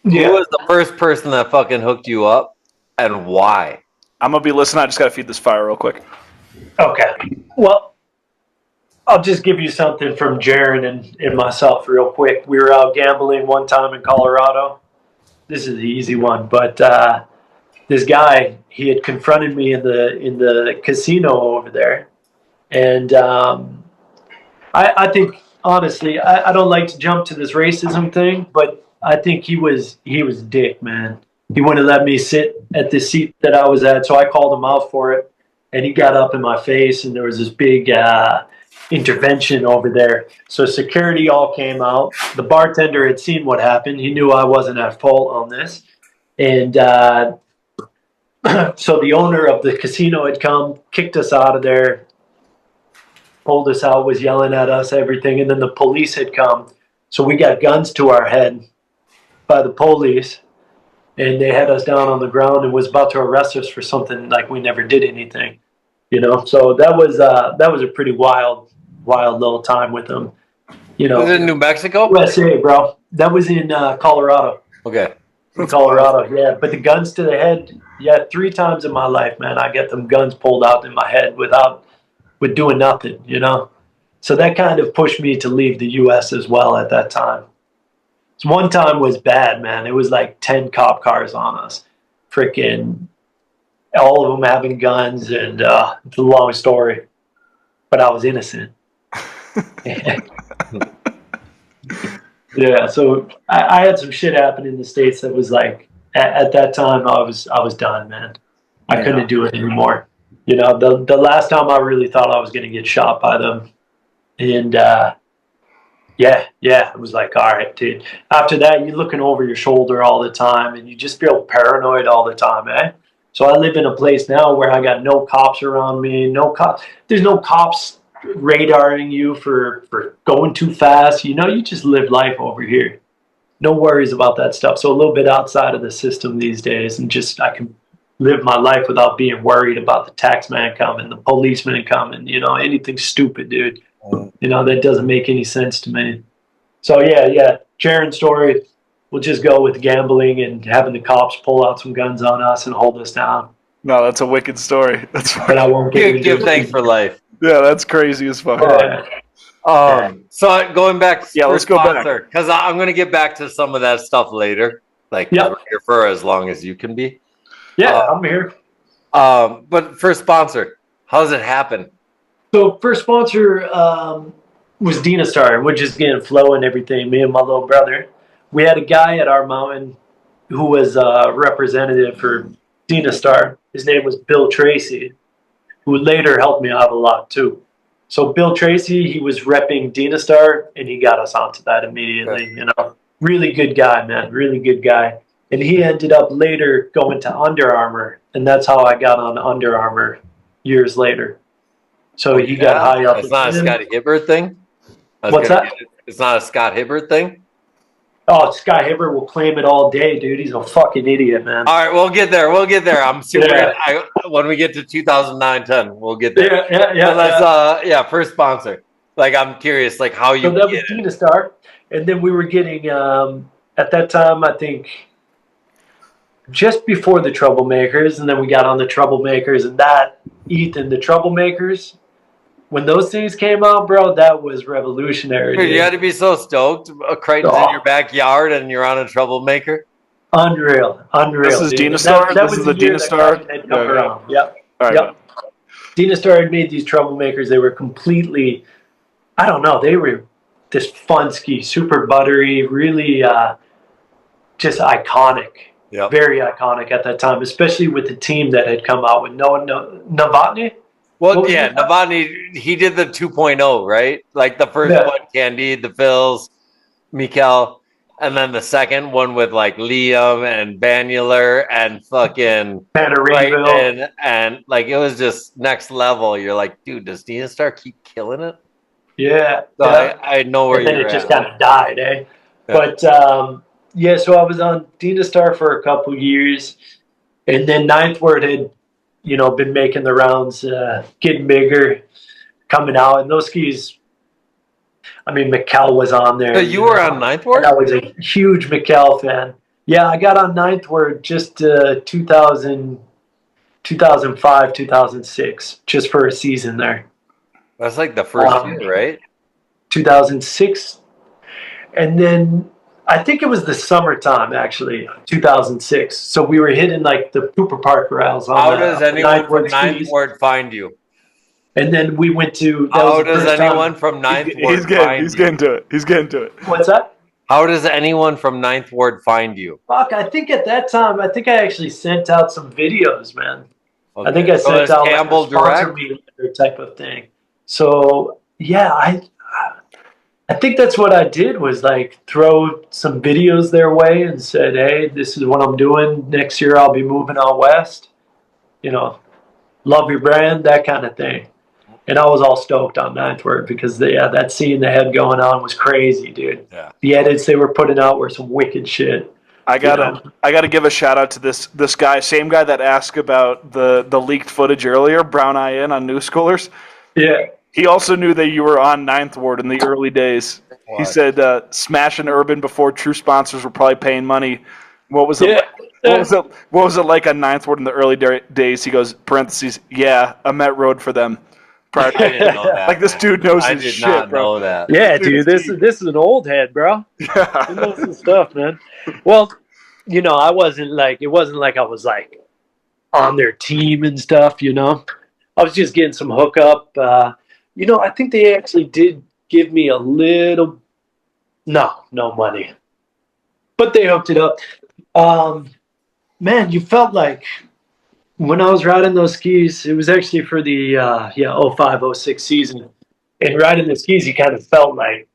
who was the first person that fucking hooked you up, and why? I'm gonna be listening. I just gotta feed this fire real quick. Okay. Well, I'll just give you something from Jaron and myself real quick. We were out gambling one time in Colorado. This is the easy one, but this guy, he had confronted me in the casino over there, and I think honestly, I don't like to jump to this racism thing, but I think he was a dick, man. He wouldn't let me sit at the seat that I was at, so I called him out for it, and he got up in my face, and there was this big intervention over there. So security all came out. The bartender had seen what happened. He knew I wasn't at fault on this, and so the owner of the casino had come, kicked us out of there, pulled us out, was yelling at us, everything, and then the police had come. So we got guns to our head by the police, and they had us down on the ground and was about to arrest us for something like we never did anything, you know. So that was a pretty wild little time with them, you know. Was it in New Mexico? USA, bro. That was in Colorado. Okay. In Colorado, yeah. But the guns to the head, yeah, 3 times in my life, man, I get them guns pulled out in my head with doing nothing, you know. So that kind of pushed me to leave the U.S. as well at that time. So one time was bad, man. It was like 10 cop cars on us. Freaking all of them having guns, and it's a long story. But I was innocent. Yeah, so I had some shit happen in the States that was like, at that time, I was done, man. I couldn't do it anymore. You know, the last time I really thought I was going to get shot by them. And yeah, it was like, all right, dude. After that, you're looking over your shoulder all the time, and you just feel paranoid all the time, eh? So I live in a place now where I got no cops around me, there's no cops radaring you for going too fast. You know, you just live life over here. No worries about that stuff. So a little bit outside of the system these days, and just I can live my life without being worried about the tax man coming, the policeman coming, you know, anything stupid, dude. You know, that doesn't make any sense to me. So yeah. Jaron's story, we'll just go with gambling and having the cops pull out some guns on us and hold us down. No, that's a wicked story. That's But I won't Give thanks for life. Yeah, that's crazy as fuck. So going back, let's go back because I'm going to get back to some of that stuff later. Like, we're here for as long as you can be. Yeah, I'm here. But first sponsor, how does it happen? So first sponsor was Dina Star, which is getting flow and everything. Me and my little brother, we had a guy at our mountain who was a representative for Dina Star. His name was Bill Tracy, who later helped me out a lot too. So Bill Tracy, he was repping Dina Star, and he got us onto that immediately. You know, really good guy, man, really good guy. And he ended up later going to Under Armour, and that's how I got on Under Armour years later. So he got high up. It's not a Scott Hibbert thing? What's that? It's not a Scott Hibbert thing? Oh, Scott Hibbert will claim it all day, dude. He's a fucking idiot, man. All right, we'll get there. I'm super. When we get to 2009-10, we'll get there. Yeah. First sponsor. Like, I'm curious, like how you. So that was Dina Star, and then we were getting at that time, I think, just before the Troublemakers, and then we got on the Troublemakers, and that Ethan, the Troublemakers. When those things came out, bro, that was revolutionary. Dude, you had to be so stoked. Crichton's in your backyard and you're on a Troublemaker. Unreal. This is Dina Star? This is the Dina Star? Yep. All right. Yep. Dina Star had made these Troublemakers. They were completely, I don't know, they were this fun ski, super buttery, really just iconic. Yep. Very iconic at that time, especially with the team that had come out with Novotny. Well, Novotny, he did the 2.0, right? Like the first one, Candide, the Phils, Mikel, and then the second one with like Liam and Banuler and fucking Crichton, and like it was just next level. You're like, dude, does Dina Star keep killing it? Yeah. So I know where you're at. And then it just kind of died, eh? Yeah. But yeah, so I was on Dina Star for a couple years, and then Ninth Word had, been making the rounds, getting bigger, coming out, and those skis. I mean, McKell was on there. So you were on Ninth Ward? And I was a huge McKell fan. Yeah, I got on Ninth Word just 2005, 2006, just for a season there. That's like the first year, right? 2006. And then I think it was the summertime, actually, 2006. So we were hitting like the Cooper Park rails. How does anyone from Ninth Ward find you? And then we went to. How does anyone from Ninth Ward find you? He's getting to it. He's getting to it. What's that? How does anyone from Ninth Ward find you? Fuck, I think at that time, I actually sent out some videos, man. Okay. I think I sent out Campbell like a sponsor Direct me letter type of thing. So yeah, I think that's what I did was like throw some videos their way and said, hey, this is what I'm doing. Next year I'll be moving out west. Love your brand, that kind of thing. And I was all stoked on Ninth Word because that scene they had going on was crazy, dude. Yeah. The edits they were putting out were some wicked shit. I gotta give a shout out to this guy, same guy that asked about the leaked footage earlier, Brown Eye In on New Schoolers. Yeah. He also knew that you were on Ninth Ward in the early days. What? He said, smashing urban before true sponsors were probably paying money. What was it? Yeah. What was it like on Ninth Ward in the early days? He goes, parentheses, yeah, I met road for them. I didn't know that. Like, this dude knows his shit, bro. I did not know that. Yeah, dude, this is an old head, bro. Yeah. He knows some stuff, man. Well, I wasn't like, it wasn't like I was like on their team and stuff, I was just getting some hookup. I think they actually did give me a little, no money, but they hooked it up. Man, you felt like when I was riding those skis, it was actually for the 05, 06 season. And riding the skis, you kind of felt like,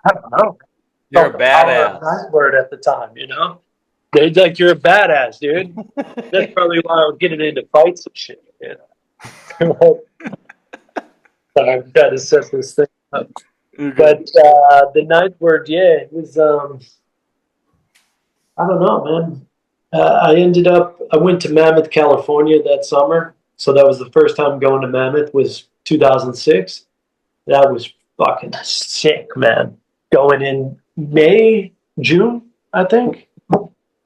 I don't know. You're a badass. Word at the time, They're like, you're a badass, dude. That's probably why I was getting into fights and shit. Sorry, I'm trying to set this thing up. But the Ninth Word, it was, I don't know, man. I went to Mammoth, California that summer. So that was the first time going to Mammoth was 2006. That was fucking sick, man. Going in June, I think.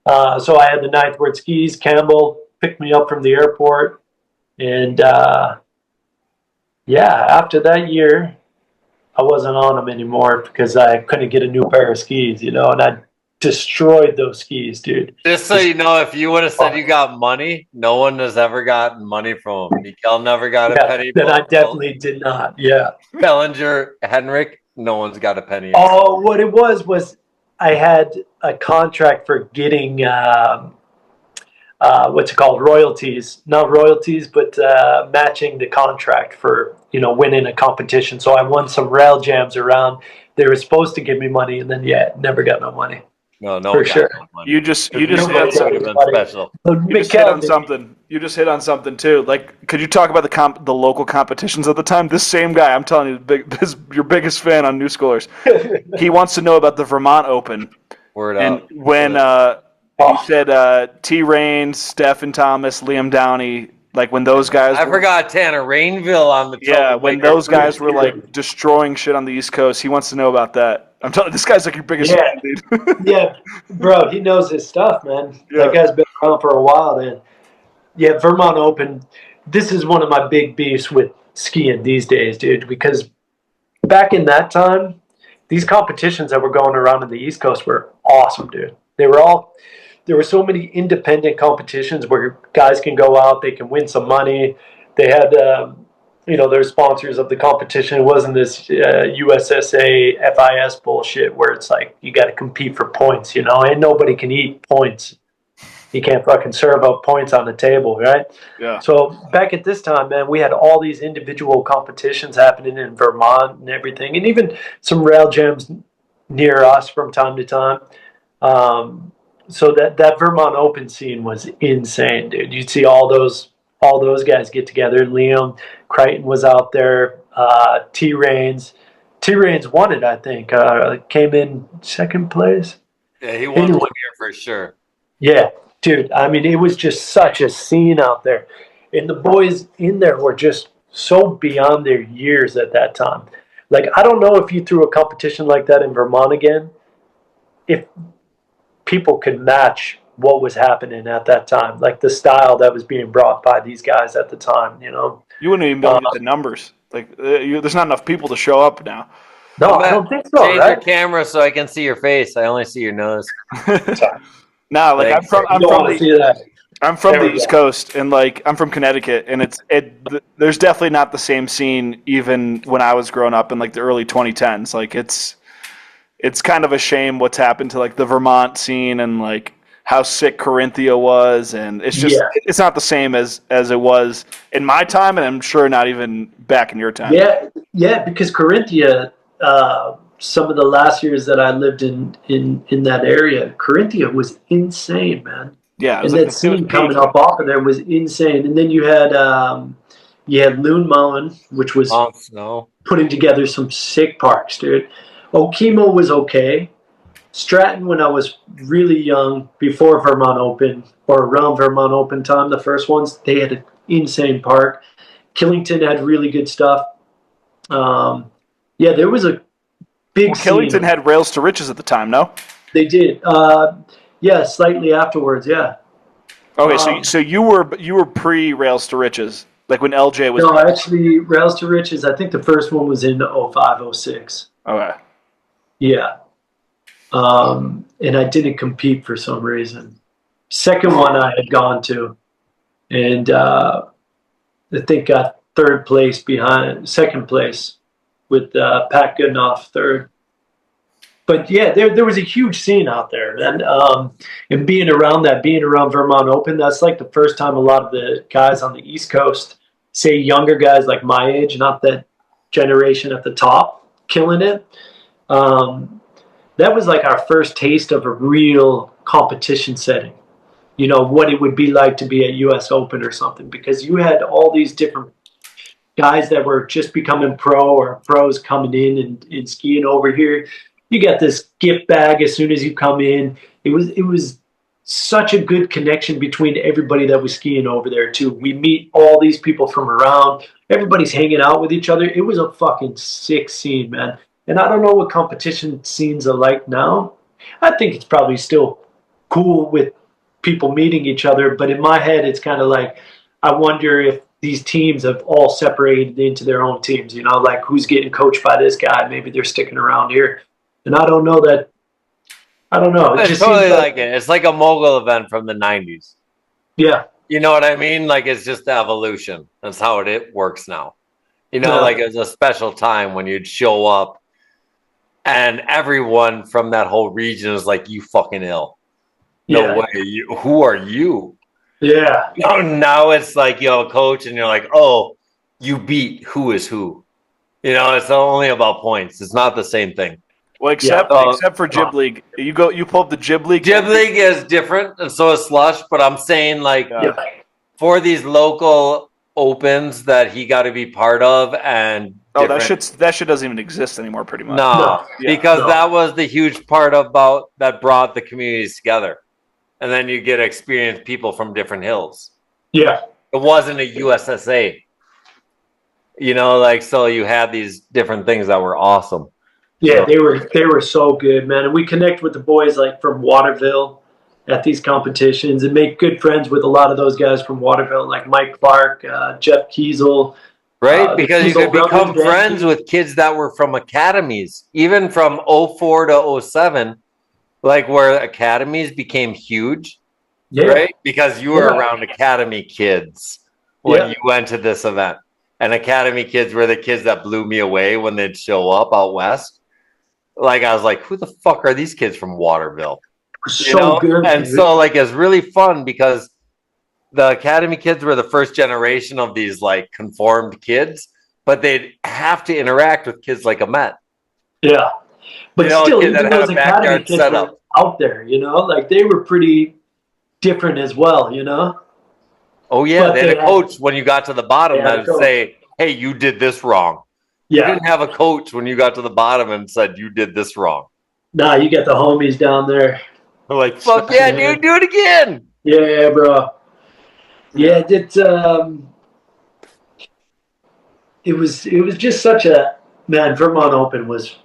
So I had the Ninth Word skis. Campbell picked me up from the airport. And after that year, I wasn't on them anymore because I couldn't get a new pair of skis, and I destroyed those skis, dude. Just so you know, if you would have said you got money, no one has ever gotten money from him. Mikael never got a penny. Then I definitely did not. Yeah. Bellinger, Henrik, no one's got a penny. Oh, what it was I had a contract for getting what's it called? Royalties. Not royalties, but matching the contract for, winning a competition. So I won some rail jams around. They were supposed to give me money and then never got no money. No, for sure. You just hit on something. You just hit on something too. Like, could you talk about the local competitions at the time? This same guy, I'm telling you, your biggest fan on New Schoolers. He wants to know about the Vermont Open. Word and up. When he said T. Raines, Stephen Thomas, Liam Downey, like when those guys. I forgot Tanner Rainville on the. Yeah, when those guys were like destroying shit on the East Coast, he wants to know about that. I'm telling you, this guy's like your biggest fan, dude. Yeah, bro, he knows his stuff, man. Yeah. That guy's been around for a while, then. Yeah, Vermont Open. This is one of my big beefs with skiing these days, dude, because back in that time, these competitions that were going around in the East Coast were awesome, dude. There were so many independent competitions where guys can go out, they can win some money. They had, they're sponsors of the competition. It wasn't this USSA FIS bullshit where it's like you got to compete for points, and nobody can eat points. You can't fucking serve up points on the table, right? Yeah. So back at this time, man, we had all these individual competitions happening in Vermont and everything, and even some rail jams near us from time to time. So that Vermont Open scene was insane, dude. You'd see all those guys get together. Liam Crichton was out there, T. Raines, T-Rains won it, I think. Came in second place. Yeah, he won one year for sure. Yeah, dude. I mean, it was just such a scene out there. And the boys in there were just so beyond their years at that time. Like, I don't know if you threw a competition like that in Vermont again, if people could match what was happening at that time, like the style that was being brought by these guys at the time, you know? You wouldn't even be able to get the numbers. Like, there's not enough people to show up now. No, I don't think so, Change your right? camera so I can see your face. I only see your nose. No, like Thanks. I'm You don't from want to the see that. I'm from There the we East go. Coast, and like I'm from Connecticut, and there's definitely not the same scene even when I was growing up in like the early 2010s. Like it's kind of a shame what's happened to like the Vermont scene and like how sick Corinthia was, and it's just it's not the same as it was in my time, and I'm sure not even back in your time. Yeah, because Corinthia, some of the last years that I lived in that area, Corinthia was insane, man. Yeah, it was And like that scene coming up off of there was insane. And then you had Loon Mountain, which was Snow. putting together some sick parks, dude. Okemo was okay. Stratton, when I was really young, before Vermont Open or around Vermont Open time, the first ones, they had an insane park. Killington had really good stuff. Yeah, there was a big scene. Killington had Rails to Riches at the time, no? They did. Yeah, slightly afterwards, yeah. Okay, so you were pre Rails to Riches, like when LJ was. No, actually, Rails to Riches, I think the first one was in 05, 06. Okay. Yeah. And I didn't compete for some reason. Second one I had gone to, and I think got second place with Pat Goodenough third. But yeah, there was a huge scene out there, and being around Vermont Open, that's like the first time a lot of the guys on the East Coast, say younger guys like my age, not that generation at the top, killing it. That was like our first taste of a real competition setting. You know, what it would be like to be at US Open or something, because you had all these different guys that were just becoming pro or pros coming in and skiing over here. You got this gift bag as soon as you come in. It was such a good connection between everybody that was skiing over there too. We meet all these people from around. Everybody's hanging out with each other. It was a fucking sick scene, man. And I don't know what competition scenes are like now. I think it's probably still cool with people meeting each other, but in my head, it's kind of like, I wonder if these teams have all separated into their own teams, you know, like who's getting coached by this guy. Maybe they're sticking around here. And I don't know that. I don't know. It just totally like it. It's like a mogul event from the 90s. Yeah. You know what I mean? Like, it's just the evolution. That's how it works now. You know, like, it was a special time when you'd show up and everyone from that whole region is like, you fucking ill. No way. Who are you? Yeah. Now it's like you have a coach and you're like, oh, you beat who is who. You know, it's only about points. It's not the same thing. Well, except for Jib League, you pull up the Jib League. Jib League is different, and so is Slush. But I'm saying, like, for these local opens that he got to be part of, and that shit doesn't even exist anymore, pretty much. Because that was the huge part about that brought the communities together, and then you get experienced people from different hills. Yeah, it wasn't a USSA. You know, like, so you had these different things that were awesome. Yeah, they were so good, man. And we connect with the boys like from Waterville at these competitions and make good friends with a lot of those guys from Waterville, like Mike Clark, Jeff Kiesel. Right, because you could become friends with kids that were from academies, even from 04 to 07, like where academies became huge, right? Because you were around academy kids when you went to this event. And academy kids were the kids that blew me away when they'd show up out west. Like, I was like, who the fuck are these kids from Waterville? So good. And so, like, it's really fun because the academy kids were the first generation of these, like, conformed kids, but they'd have to interact with kids like Ahmet. Yeah. But still, even that those had a academy backyard kids setup were out there, you know? Like, they were pretty different as well, you know? Oh, yeah. They had a coach when you got to the bottom that would say, hey, you did this wrong. You Yeah. didn't have a coach when you got to the bottom and said you did this wrong. Nah, you get the homies down there. I'm like, fuck yeah, dude, do it again. Yeah, bro. Yeah, it was just such a man. Vermont Open was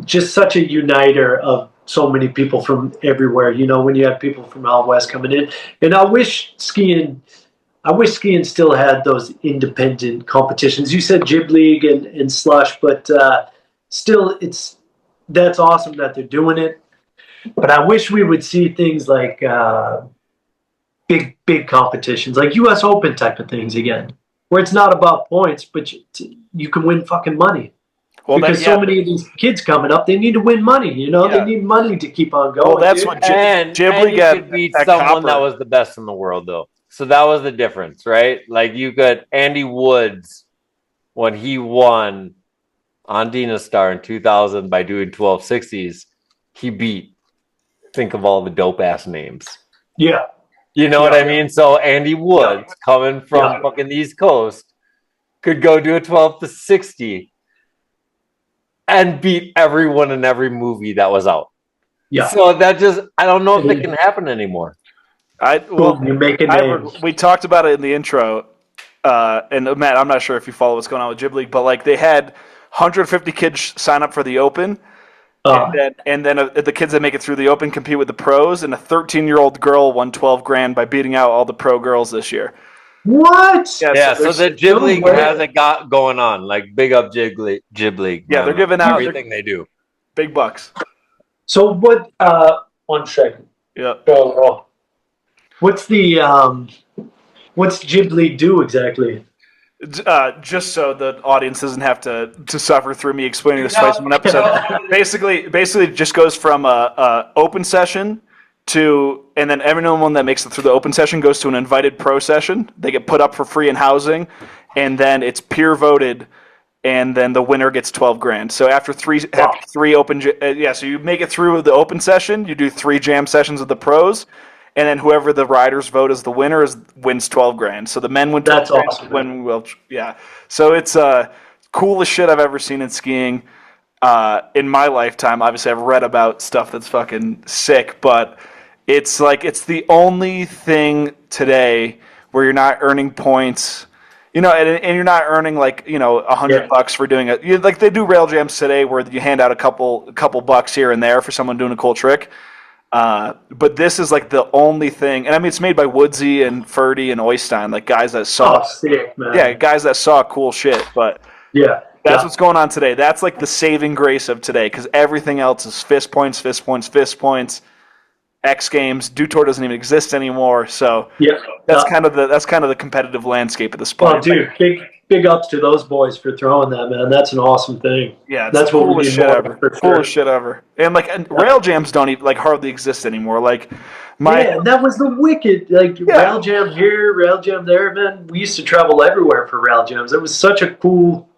just such a uniter of so many people from everywhere. You know, when you have people from out west coming in, and I wish skiing still had those independent competitions. You said Jib League and Slush, but still, that's awesome that they're doing it. But I wish we would see things like big competitions, like U.S. Open type of things again, where it's not about points, but you can win fucking money. Well, because so many of these kids coming up, they need to win money. You know, they need money to keep on going. Well, that's what Jib League could beat someone that was the best in the world, though. So that was the difference, right? Like you got Andy Woods when he won on Dina Star in 2000 by doing 1260s. He beat. Think of all the dope ass names. Yeah. You know what I mean? So Andy Woods coming from fucking the East Coast could go do a 12 to 60 and beat everyone in every movie that was out. Yeah. So that just, I don't know if it can happen anymore. You make a name. We talked about it in the intro, and Matt, I'm not sure if you follow what's going on with Jib League, but like they had 150 kids sign up for the Open. And then the kids that make it through the Open compete with the pros, and a 13-year-old girl won 12 grand by beating out all the pro girls this year. What? Yeah, so the Jib League has it got going on. Like, big up Jib League. Yeah, they're giving out everything they do. Big bucks. So what? 1 second. Yeah. What's Jib League do exactly? Just so the audience doesn't have to suffer through me explaining this twice in one episode. Basically, it just goes from a open session to, and then everyone that makes it through the open session goes to an invited pro session. They get put up for free in housing, and then it's peer voted, and then the winner gets 12 grand. So after three open, so you make it through the open session, you do 3 jam sessions with the pros. And then whoever the riders vote as the winner wins 12 grand. So the men win 12 grand. That's awesome. So it's coolest shit I've ever seen in skiing in my lifetime. Obviously, I've read about stuff that's fucking sick, but it's the only thing today where you're not earning points, you know, and you're not earning like, you know, $100 for doing it. Like they do rail jams today where you hand out a couple bucks here and there for someone doing a cool trick. But this is like the only thing, and I mean it's made by Woodsy and Ferdy and Oystein, like guys that saw sick, man. Yeah, guys that saw cool shit. But that's what's going on today. That's like the saving grace of today, because everything else is fist points. X Games, Dew Tour doesn't even exist anymore. So that's kind of the competitive landscape of the sport. Oh, dude, big ups to those boys for throwing that, man. That's an awesome thing. Yeah, that's what we need more of, for sure. Coolest shit ever. And rail jams don't even hardly exist anymore. That was the wicked rail jam here, rail jam there, man. We used to travel everywhere for rail jams. It was such a cool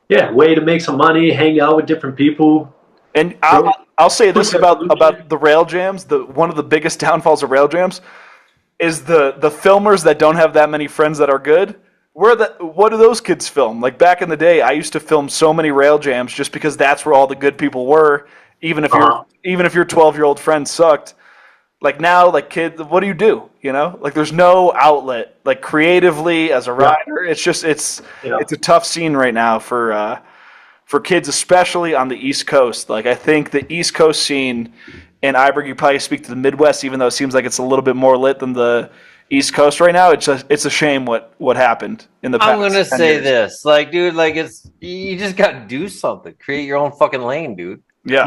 way to make some money, hang out with different people. And I'll say this about the rail jams. One of the biggest downfalls of rail jams is the filmers that don't have that many friends that are good. What do those kids film? Like back in the day, I used to film so many rail jams just because that's where all the good people were. Even if your 12-year-old friend sucked. Like now, kids, what do? You know, there's no outlet creatively as a rider. It's just it's a tough scene right now for kids, especially on the East Coast. I think the East Coast scene, and Iberg, you probably speak to the Midwest, even though it seems like it's a little bit more lit than the East Coast right now. It's a shame what happened in the past. I'm gonna say this, dude, you just gotta do something. Create your own fucking lane, dude. Yeah.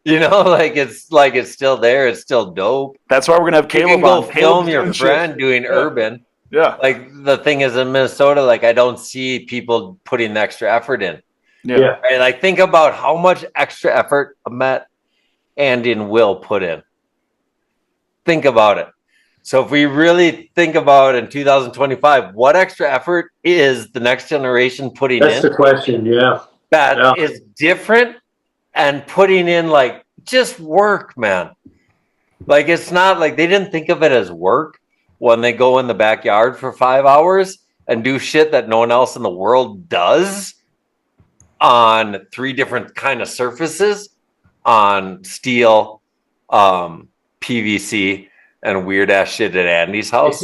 You know, it's still there. It's still dope. That's why we're gonna have Caleb. You can go film your friend doing urban. Yeah. The thing is in Minnesota, I don't see people putting the extra effort in. Yeah. Right? Think about how much extra effort Ahmet and Will put in. Think about it. So if we really think about in 2025, what extra effort is the next generation putting in? That's the question, That is different and putting in just work, man. It's not they didn't think of it as work when they go in the backyard for 5 hours and do shit that no one else in the world does. on 3 different kind of surfaces, on steel, PVC, and weird ass shit at Andy's house.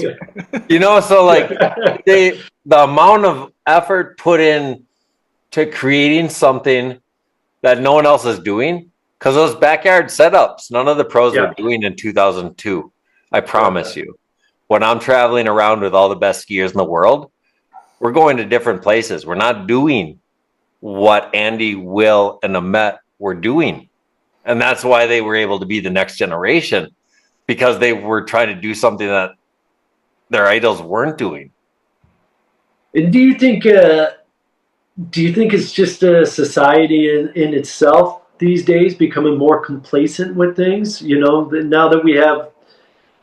You know, so like the amount of effort put in to creating something that no one else is doing, because those backyard setups, none of the pros were doing in 2002. I promise you. When I'm traveling around with all the best skiers in the world, we're going to different places. We're not doing what Andy, Will, and Ahmet were doing. And that's why they were able to be the next generation, because they were trying to do something that their idols weren't doing. And do you think it's just a society in itself these days becoming more complacent with things? You know, now that we have,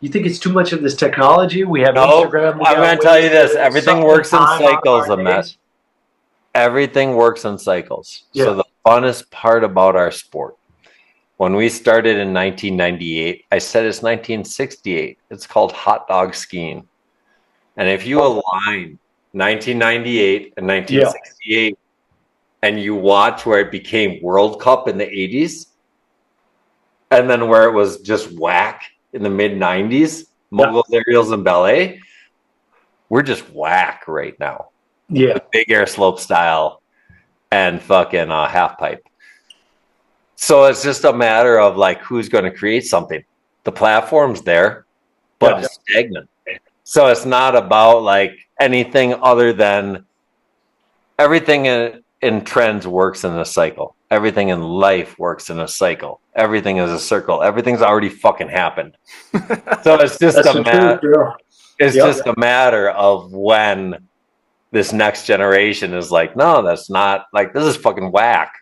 you think it's too much of this technology? We have Instagram. I'm going to tell you this. Everything works in cycles, Ahmet. Everything works in cycles. Yeah. So the funnest part about our sport, when we started in 1998, I said it's 1968. It's called hot dog skiing. And if you align 1998 and 1968 and you watch where it became World Cup in the 80s and then where it was just whack in the mid 90s, moguls, aerials, and ballet, we're just whack right now. Yeah. With big air slope style and fucking half pipe. So it's just a matter of like who's going to create something. The platform's there, but it's stagnant. So it's not about like anything other than everything in trends works in a cycle. Everything in life works in a cycle. Everything is a circle. Everything's already fucking happened. So it's just just a matter of when this next generation is like, no, that's not, like, this is fucking whack.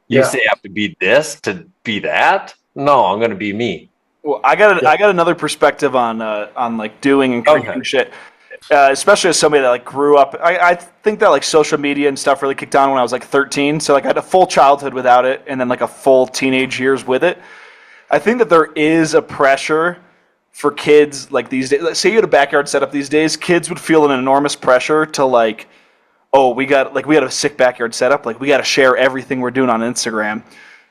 You say I have to be this to be that? No, I'm going to be me. Well, I got another perspective on like doing and creating shit, especially as somebody that like grew up. I think that like social media and stuff really kicked on when I was like 13. So like I had a full childhood without it, and then like a full teenage years with it. I think that there is a pressure for kids like these days. Let's say you had a backyard setup these days, kids would feel an enormous pressure to like, oh, we got a sick backyard setup. Like we got to share everything we're doing on Instagram,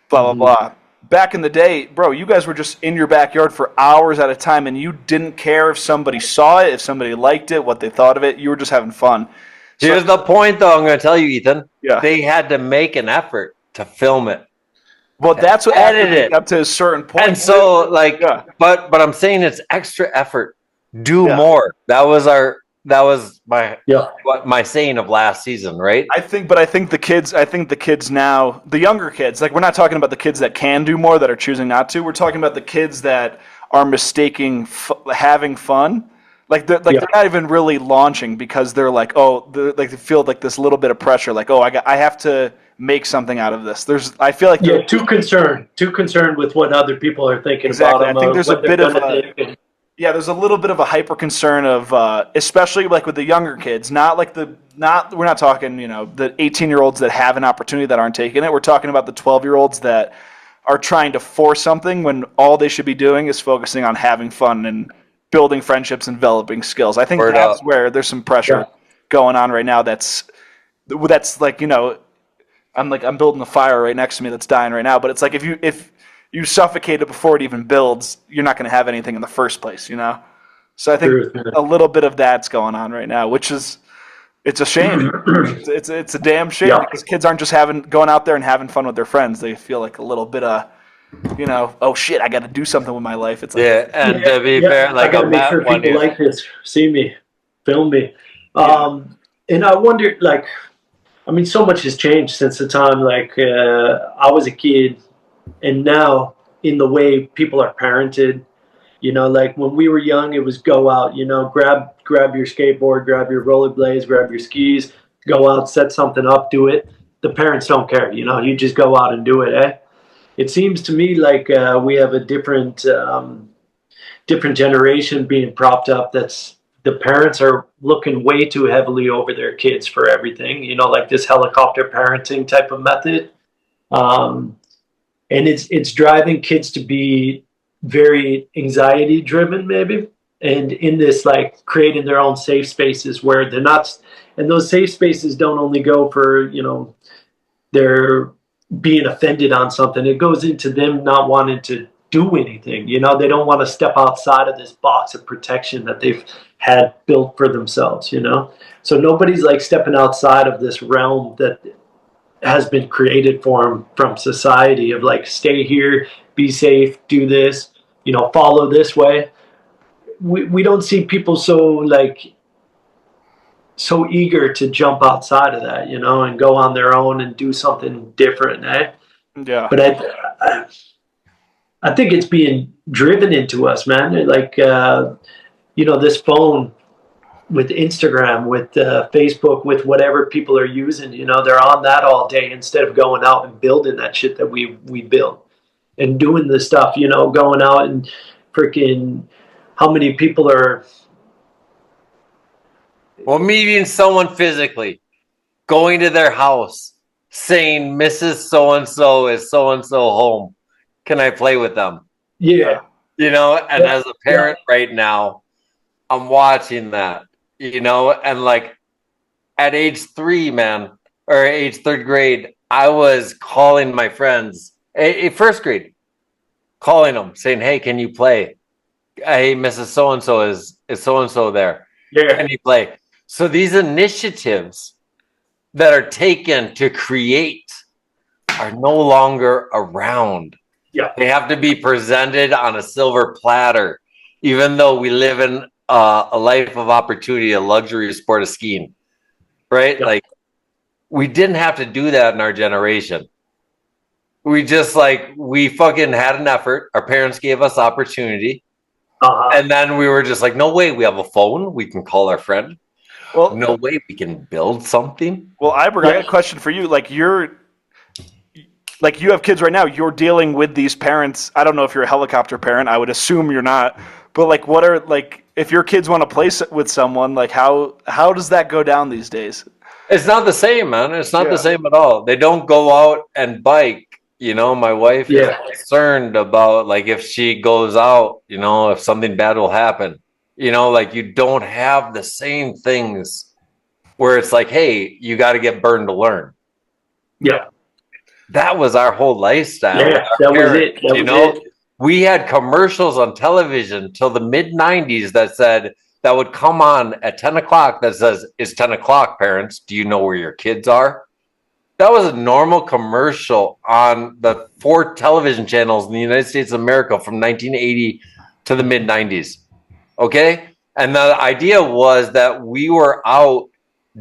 blah, blah, blah. Back in the day, bro, you guys were just in your backyard for hours at a time, and you didn't care if somebody saw it, if somebody liked it, what they thought of it. You were just having fun. Here's the point, though. I'm going to tell you, Ethan. Yeah. They had to make an effort to film it. Well, that's what edited it up to a certain point. And so, like, but I'm saying it's extra effort. Do more. That was my saying of last season, right? I think the kids now, the younger kids, like we're not talking about the kids that can do more that are choosing not to. We're talking about the kids that are mistaking having fun. Like they're not even really launching because they're like, they feel like this little bit of pressure, like, I have to make something out of this. I feel like too concerned with what other people are thinking about them. I think there's a bit of there's a little bit of a hyper concern of, especially like with the younger kids, we're not talking, the 18-year-olds that have an opportunity that aren't taking it. We're talking about the 12-year-olds that are trying to force something when all they should be doing is focusing on having fun and building friendships and developing skills. I think that's where there's some pressure going on right now. That's like, I'm building a fire right next to me that's dying right now. But it's like if you suffocate it before it even builds, you're not going to have anything in the first place, So I think a little bit of that's going on right now, which is, it's a shame. it's a damn shame because kids aren't just going out there and having fun with their friends. They feel like a little bit of, oh shit, I got to do something with my life. It's like, and to be fair, like I got to make sure people like this, see me, film me. And I wonder, like, I mean, so much has changed since the time, like, I was a kid. And now, in the way people are parented, like when we were young, it was go out, grab your skateboard, grab your rollerblades, grab your skis, go out, set something up, do it. The parents don't care, you just go out and do it, eh? It seems to me like we have a different generation being propped up. That's the parents are looking way too heavily over their kids for everything, like this helicopter parenting type of method. And it's driving kids to be very anxiety driven, maybe, and in this like creating their own safe spaces where they're not, and those safe spaces don't only go for they're being offended on something. It goes into them not wanting to do anything. You know, they don't want to step outside of this box of protection that they've had built for themselves, you know? So nobody's like stepping outside of this realm that has been created for them from society of like, stay here, be safe, do this, you know, follow this way. We don't see people so eager to jump outside of that, you know, and go on their own and do something different, eh? Yeah. But I think it's being driven into us, man. Like, you know, this phone with Instagram, with Facebook, with whatever people are using, you know, they're on that all day instead of going out and building that shit that we build and doing the stuff, you know, going out and freaking how many people are. Well, meeting someone physically, going to their house, saying Mrs. So-and-so is so-and-so home. Can I play with them? Yeah. You know, and as a parent right now, I'm watching that, you know, and like at age 3, man, or age 3rd grade, I was calling my friends, first grade, calling them, saying, hey, can you play? Hey, Mrs. So-and-so is so-and-so there. Yeah. Can you play? So these initiatives that are taken to create are no longer around. Yeah. They have to be presented on a silver platter, even though we live in a life of opportunity, a luxury sport of skiing, right? Yeah. Like, we didn't have to do that in our generation. We just we fucking had an effort. Our parents gave us opportunity. And then we were just like, no way, we have a phone. We can call our friend. Well, no way we can build something. Well, Iberg, I got a question for you. You have kids right now. You're dealing with these parents. I don't know if you're a helicopter parent. I would assume you're not. But what are if your kids want to play with someone, how does that go down these days? It's not the same, man. It's not the same at all. They don't go out and bike. You know, my wife is concerned about if she goes out, you know, if something bad will happen. You know, you don't have the same things where it's hey, you got to get burned to learn. Yeah. That was our whole lifestyle. Yeah, that was it. We had commercials on television till the mid-90s that would come on at 10 o'clock that says, it's 10 o'clock, parents. Do you know where your kids are? That was a normal commercial on the 4 television channels in the United States of America from 1980 to the mid-90s. Okay? And the idea was that we were out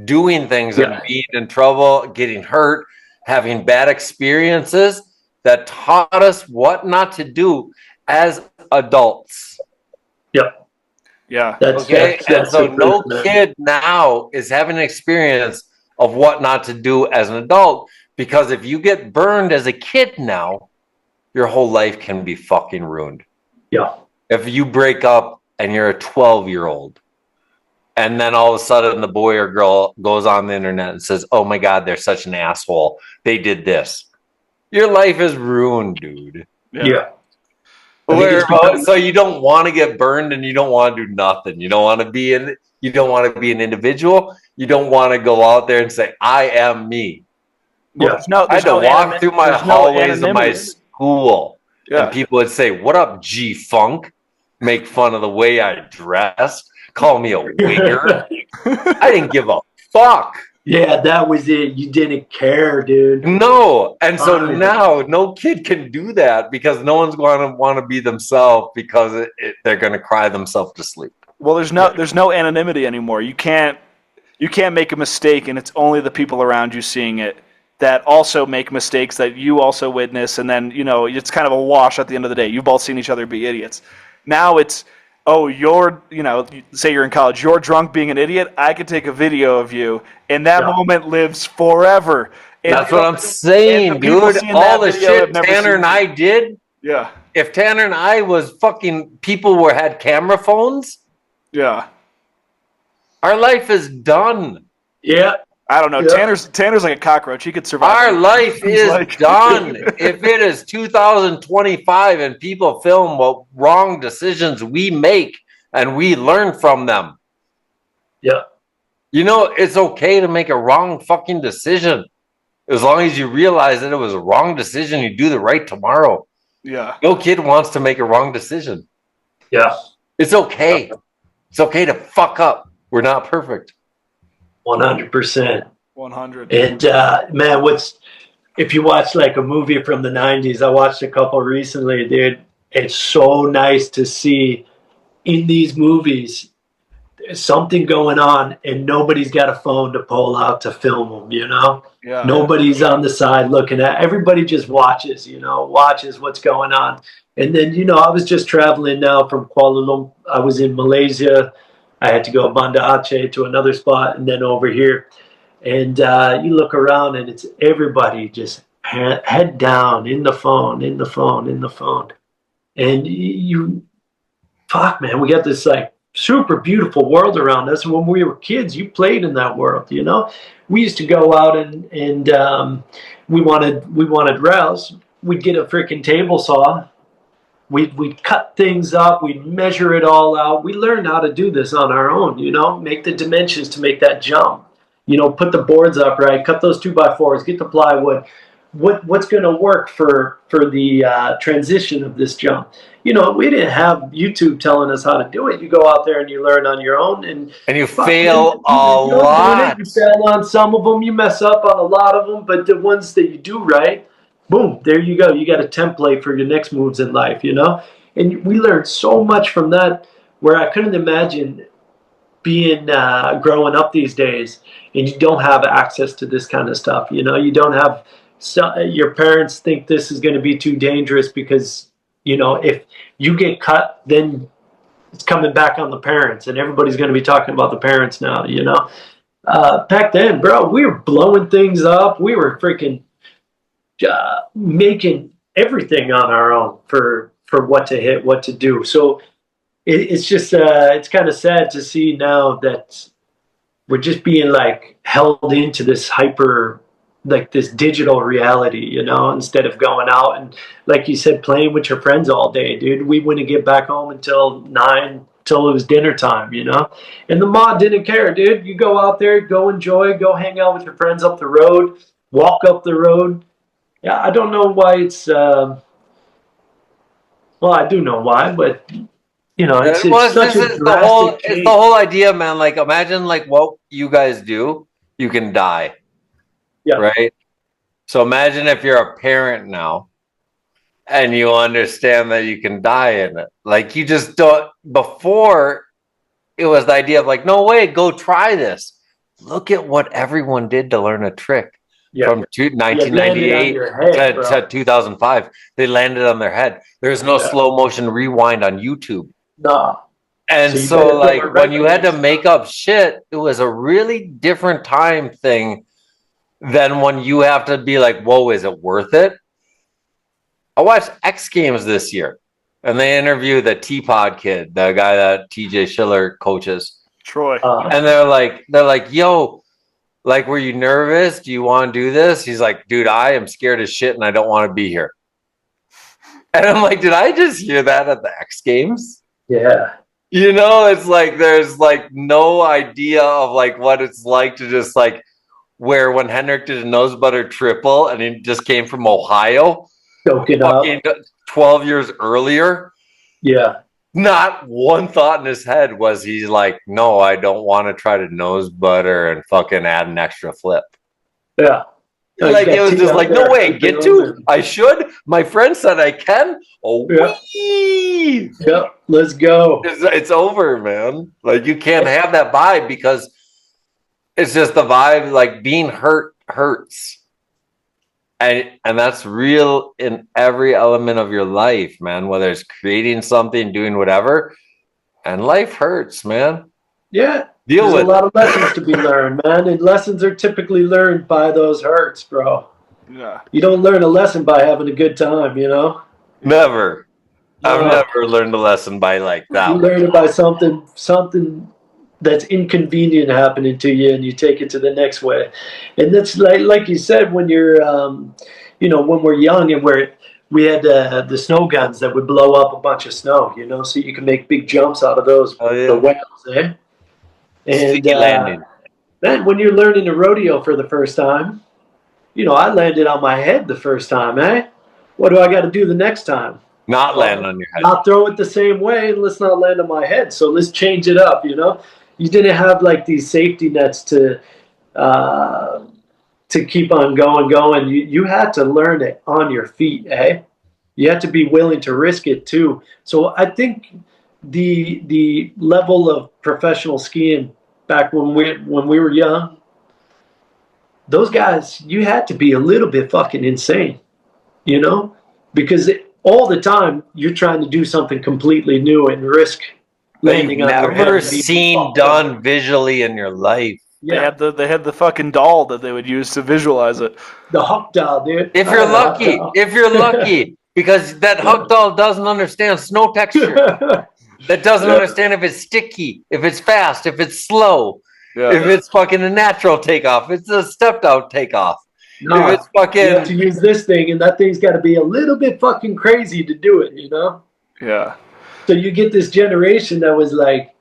doing things and being in trouble, getting hurt, having bad experiences that taught us what not to do as adults. Yep. Yeah. So no kid now is having an experience of what not to do as an adult, because if you get burned as a kid now, your whole life can be fucking ruined. Yeah. If you break up and you're a 12-year-old, and then all of a sudden the boy or girl goes on the internet and says, oh my God, they're such an asshole. They did this. Your life is ruined, dude. Yeah. So you don't want to get burned and you don't want to do nothing. You don't want to be an individual. You don't want to go out there and say, I am me. Yeah. I had to walk through my hallways of my school and people would say, what up, G-Funk? Make fun of the way I dressed. Call me a wigger. I didn't give a fuck. Yeah, that was it. You didn't care, dude. No. And so now no kid can do that because no one's going to want to be themselves because they're going to cry themselves to sleep. Well, there's no anonymity anymore. You can't make a mistake, and it's only the people around you seeing it that also make mistakes that you also witness, and then, you know, it's kind of a wash at the end of the day. You've both seen each other be idiots. Now it's, oh, say you're in college, you're drunk being an idiot, I could take a video of you, and that moment lives forever. And that's what I'm saying, dude. All the shit Tanner and I did. Yeah. If Tanner and I was fucking people who had camera phones. Yeah. Our life is done. Yeah. I don't know. Yeah. Tanner's like a cockroach. He could survive. Our life is done. If it is 2025 and people film what wrong decisions we make and we learn from them. Yeah. You know, it's okay to make a wrong fucking decision. As long as you realize that it was a wrong decision, you do the right tomorrow. Yeah. No kid wants to make a wrong decision. Yeah. It's okay. It's okay to fuck up. We're not perfect. 100%. 100. And man, if you watch like a movie from the 90s, I watched a couple recently, dude. It's so nice to see in these movies there's something going on and nobody's got a phone to pull out to film them, you know? Yeah. Nobody's on the side looking at, everybody just watches, watches what's going on. And then, I was just traveling now from Kuala Lumpur. I was in Malaysia. I had to go Banda Aceh to another spot and then over here. And you look around and it's everybody just head down in the phone. And fuck, man, we got this like super beautiful world around us. And when we were kids, you played in that world, We used to go out and we wanted rails. We'd get a freaking table saw. We'd cut things up. We'd measure it all out. We learned how to do this on our own, make the dimensions to make that jump. Put the boards up right, cut those 2x4s, get the plywood. What's going to work for the transition of this jump? We didn't have YouTube telling us how to do it. You go out there and you learn on your own, and you fail a lot. You fail on some of them, you mess up on a lot of them, but the ones that you do right, boom, there you go. You got a template for your next moves in life, And we learned so much from that, where I couldn't imagine being growing up these days, and you don't have access to this kind of stuff. You don't have. Your parents think this is going to be too dangerous because, if you get cut, then it's coming back on the parents, and everybody's going to be talking about the parents now, Back then, bro, we were blowing things up. We were freaking making everything on our own for what to hit, what to do. So it's just, it's kind of sad to see now that we're just being like held into this like this digital reality, instead of going out and, like you said, playing with your friends all day, dude. We wouldn't get back home until 9, till it was dinner time, And the mod didn't care, dude. You go out there, go enjoy, go hang out with your friends up the road, walk up the road. Yeah, I don't know why it's, well, I do know why, but, it's such a drastic change. It's the whole idea, man. Like, imagine like what you guys do, you can die. Yeah. Right. So imagine if you're a parent now and you understand that you can die in it. Like, you just don't. Before, it was the idea of like, no way, go try this. Look at what everyone did to learn a trick. From 1998 to 2005. They landed on their head. There's no slow motion rewind on YouTube. No. And so like when you had to make up shit, it was a really different time thing than when you have to be like, whoa, is it worth it? I watched X Games this year, and they interviewed the Tupac kid, the guy that TJ Schiller coaches. Troy. And they're like, yo, like, were you nervous? Do you want to do this? He's like, dude, I am scared as shit and I don't want to be here. And I'm like, did I just hear that at the X Games? Yeah. It's like there's like no idea of like what it's like to just like, where when Henrik did a nose butter triple and he just came from Ohio, fucking 12 years earlier. Yeah. Not one thought in his head was he's like, no, I don't want to try to nose butter and fucking add an extra flip. Yeah. Like, it was just like, no way, get to? I should? My friend said I can? Oh, wee! Yeah, let's go. It's over, man. Like, you can't have that vibe because it's just the vibe, like being hurt hurts. And that's real in every element of your life, man, whether it's creating something, doing whatever. And life hurts, man. Yeah. There's a lot of lessons to be learned, man. And lessons are typically learned by those hurts, bro. Yeah. You don't learn a lesson by having a good time, Never. I've never learned a lesson by like that. You learn it by something that's inconvenient happening to you, and you take it to the next way. And that's like you said, when you're, when we're young and we had the snow guns that would blow up a bunch of snow, so you can make big jumps out of those, the whales, eh? And landing. man, when you're learning a rodeo for the first time, I landed on my head the first time, eh? What do I got to do the next time? Not land on your head. Not throw it the same way, and let's not land on my head. So let's change it up. You didn't have like these safety nets to keep on going. You had to learn it on your feet, eh? You had to be willing to risk it too. So I think the level of professional skiing back when we were young, those guys, you had to be a little bit fucking insane, because all the time you're trying to do something completely new and risk landing on your head. Never seen done visually in your life. Yeah, They had the fucking doll that they would use to visualize it. the Huck doll, dude. If you're lucky, because that Huck doll doesn't understand snow texture. That doesn't understand if it's sticky, if it's fast, if it's slow, if it's fucking a natural takeoff, it's a stepped out takeoff. No, if it's fucking, you have to use this thing, and that thing's got to be a little bit fucking crazy to do it, Yeah. So you get this generation that was like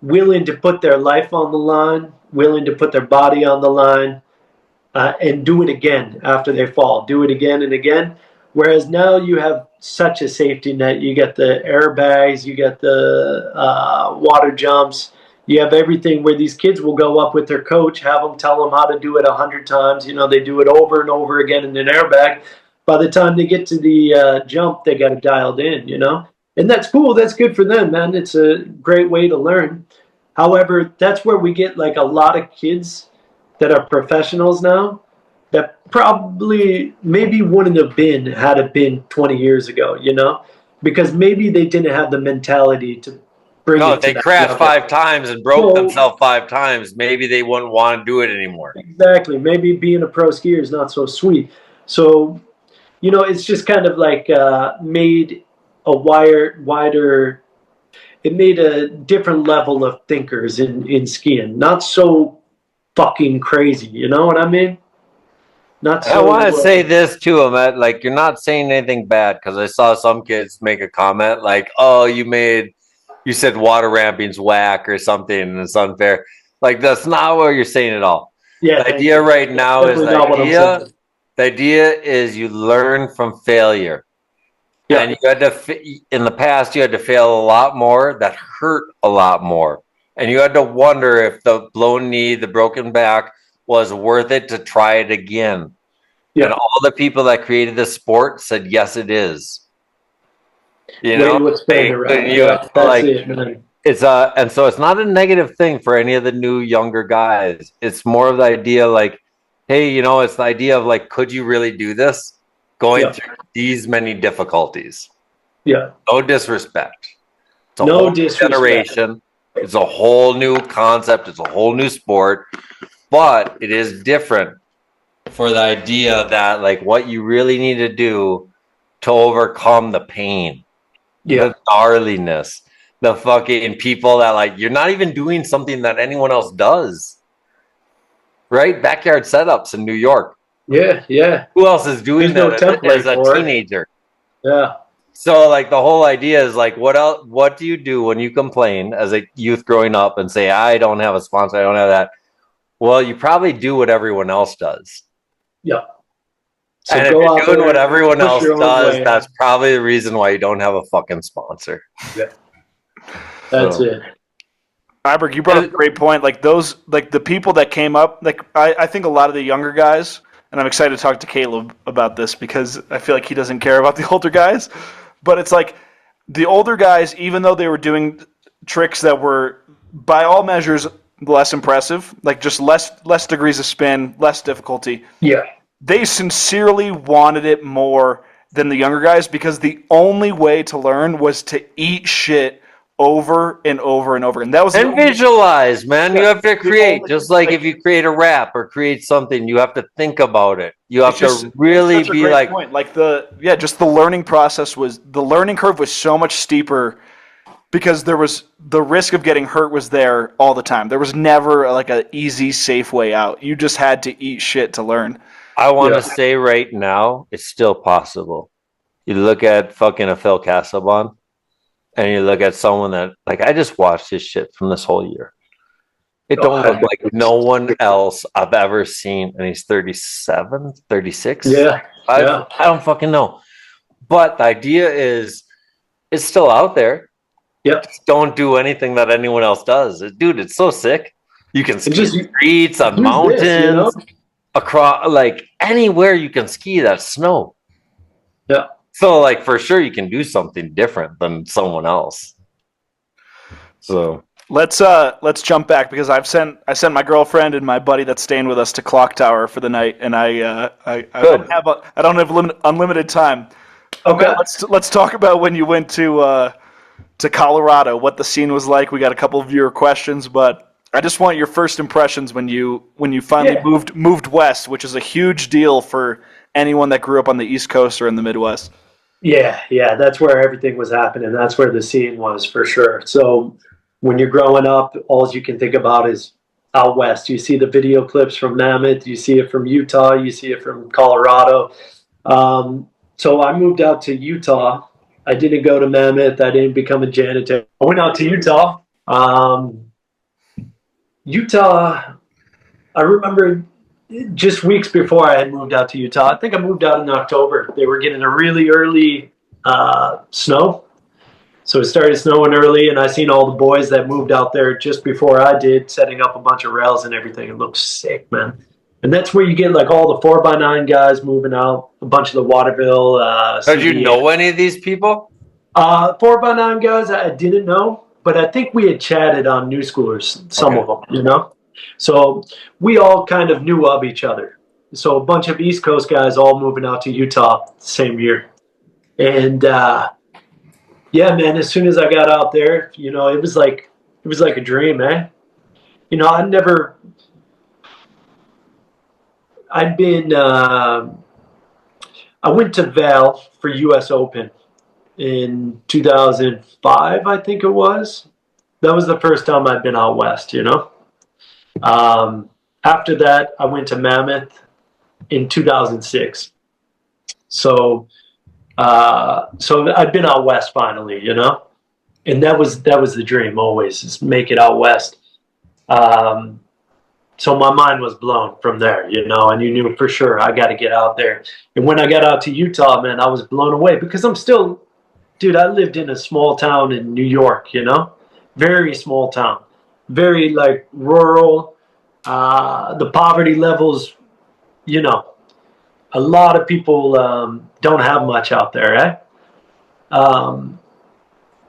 willing to put their life on the line, willing to put their body on the line, and do it again after they fall. Do it again and again. Whereas now you have such a safety net. You get the airbags, you get the water jumps. You have everything where these kids will go up with their coach, have them tell them how to do it 100 times. They do it over and over again in an airbag. By the time they get to the jump, they got it dialed in, And that's cool. That's good for them, man. It's a great way to learn. However, that's where we get like a lot of kids that are professionals now that probably maybe wouldn't have been had it been 20 years ago, because maybe they didn't have the mentality to bring it to they that crashed level. 5 times and broke themselves 5 times. Maybe they wouldn't want to do it anymore. Exactly. Maybe being a pro skier is not so sweet. So, it's just kind of like made a wider. It made a different level of thinkers in skiing. Not so fucking crazy. You know what I mean? Not so. I want to say this to him, like, you're not saying anything bad, because I saw some kids make a comment like, "Oh, you said water ramping's whack or something, and it's unfair." Like, that's not what you're saying at all. Yeah. The idea right now is the idea is you learn from failure. Yeah. And you had to, in the past, you had to fail a lot more. That hurt a lot more. And you had to wonder if the blown knee, the broken back was worth it to try it again. Yeah. And all the people that created this sport said, yes, it is. And so it's not a negative thing for any of the new younger guys. It's more of the idea like, hey, it's the idea of like, could you really do this? Going through these many difficulties. Yeah. No disrespect. It's a whole new generation. It's a whole new concept. It's a whole new sport. But it is different for the idea that like what you really need to do to overcome the pain, the gnarliness, the fucking people that like, you're not even doing something that anyone else does. Right? Backyard setups in New York. Yeah. Who else is doing that as a teenager? Yeah. So like the whole idea is like, what do you do when you complain as a youth growing up and say, I don't have a sponsor, I don't have that? Well, you probably do what everyone else does. Yeah. So and if you're doing what everyone else does, that's probably the reason why you don't have a fucking sponsor. Yeah. That's it. Iberg, you brought up a great point. Like the people that came up, like I think a lot of the younger guys, and I'm excited to talk to Caleb about this because I feel like he doesn't care about the older guys. But it's like the older guys, even though they were doing tricks that were by all measures less impressive, like just less degrees of spin, less difficulty. Yeah. They sincerely wanted it more than the younger guys because the only way to learn was to eat shit over and over and over. And that was visualize, man. You have to create. Just like if you create a rap or create something, you have to think about it. You have to really be like point. Like just the learning process the learning curve was so much steeper because there was the risk of getting hurt was there all the time. There was never like an easy, safe way out. You just had to eat shit to learn. I want to say right now, it's still possible. You look at fucking a Phil Casabon, and you look at someone that, like, I just watched his shit from this whole year. It don't look like no one else I've ever seen. And he's 37, 36. Yeah. Yeah. I don't fucking know. But the idea is, it's still out there. Yep. Just don't do anything that anyone else does. Dude, it's so sick. You can ski just streets, on mountains, this, you know? across, like anywhere you can ski, that's snow. Yeah. So, like, for sure, you can do something different than someone else. So let's jump back because I sent my girlfriend and my buddy that's staying with us to Clock Tower for the night, and I don't have unlimited time. Okay. Let's talk about when you went to Colorado, what the scene was like. We got a couple of viewer questions, but I just want your first impressions when you finally moved west, which is a huge deal for anyone that grew up on the East Coast or in the Midwest. Yeah, that's where everything was happening. That's where the scene was for sure. So when you're growing up, all you can think about is out west. You see the video clips from Mammoth, you see it from Utah, you see it from Colorado. So I moved out to Utah. I didn't go to Mammoth. I didn't become a janitor. I went out to Utah. Utah, I remember just weeks before I had moved out to Utah. I think I moved out in October. They were getting a really early snow. So it started snowing early, and I seen all the boys that moved out there just before I did, setting up a bunch of rails and everything. It looked sick, man. And that's where you get like all the 4x9 guys moving out, a bunch of the Waterville. Did you know any of these people? 4x9 guys, I didn't know, but I think we had chatted on New Schoolers, some of them, you know? So we all kind of knew of each other. So a bunch of East Coast guys all moving out to Utah same year. And yeah, man, as soon as I got out there, you know, it was like a dream, man. You know, I went to Val for US Open in 2005, I think it was. That was the first time I'd been out west, you know. After that, I went to Mammoth in 2006. So I'd been out west finally, you know, and that was the dream always, is make it out west. So my mind was blown from there, you know, and you knew for sure I got to get out there. And when I got out to Utah, man, I was blown away because I lived in a small town in New York, you know, very small town, very like rural. The poverty levels, you know, a lot of people don't have much out there,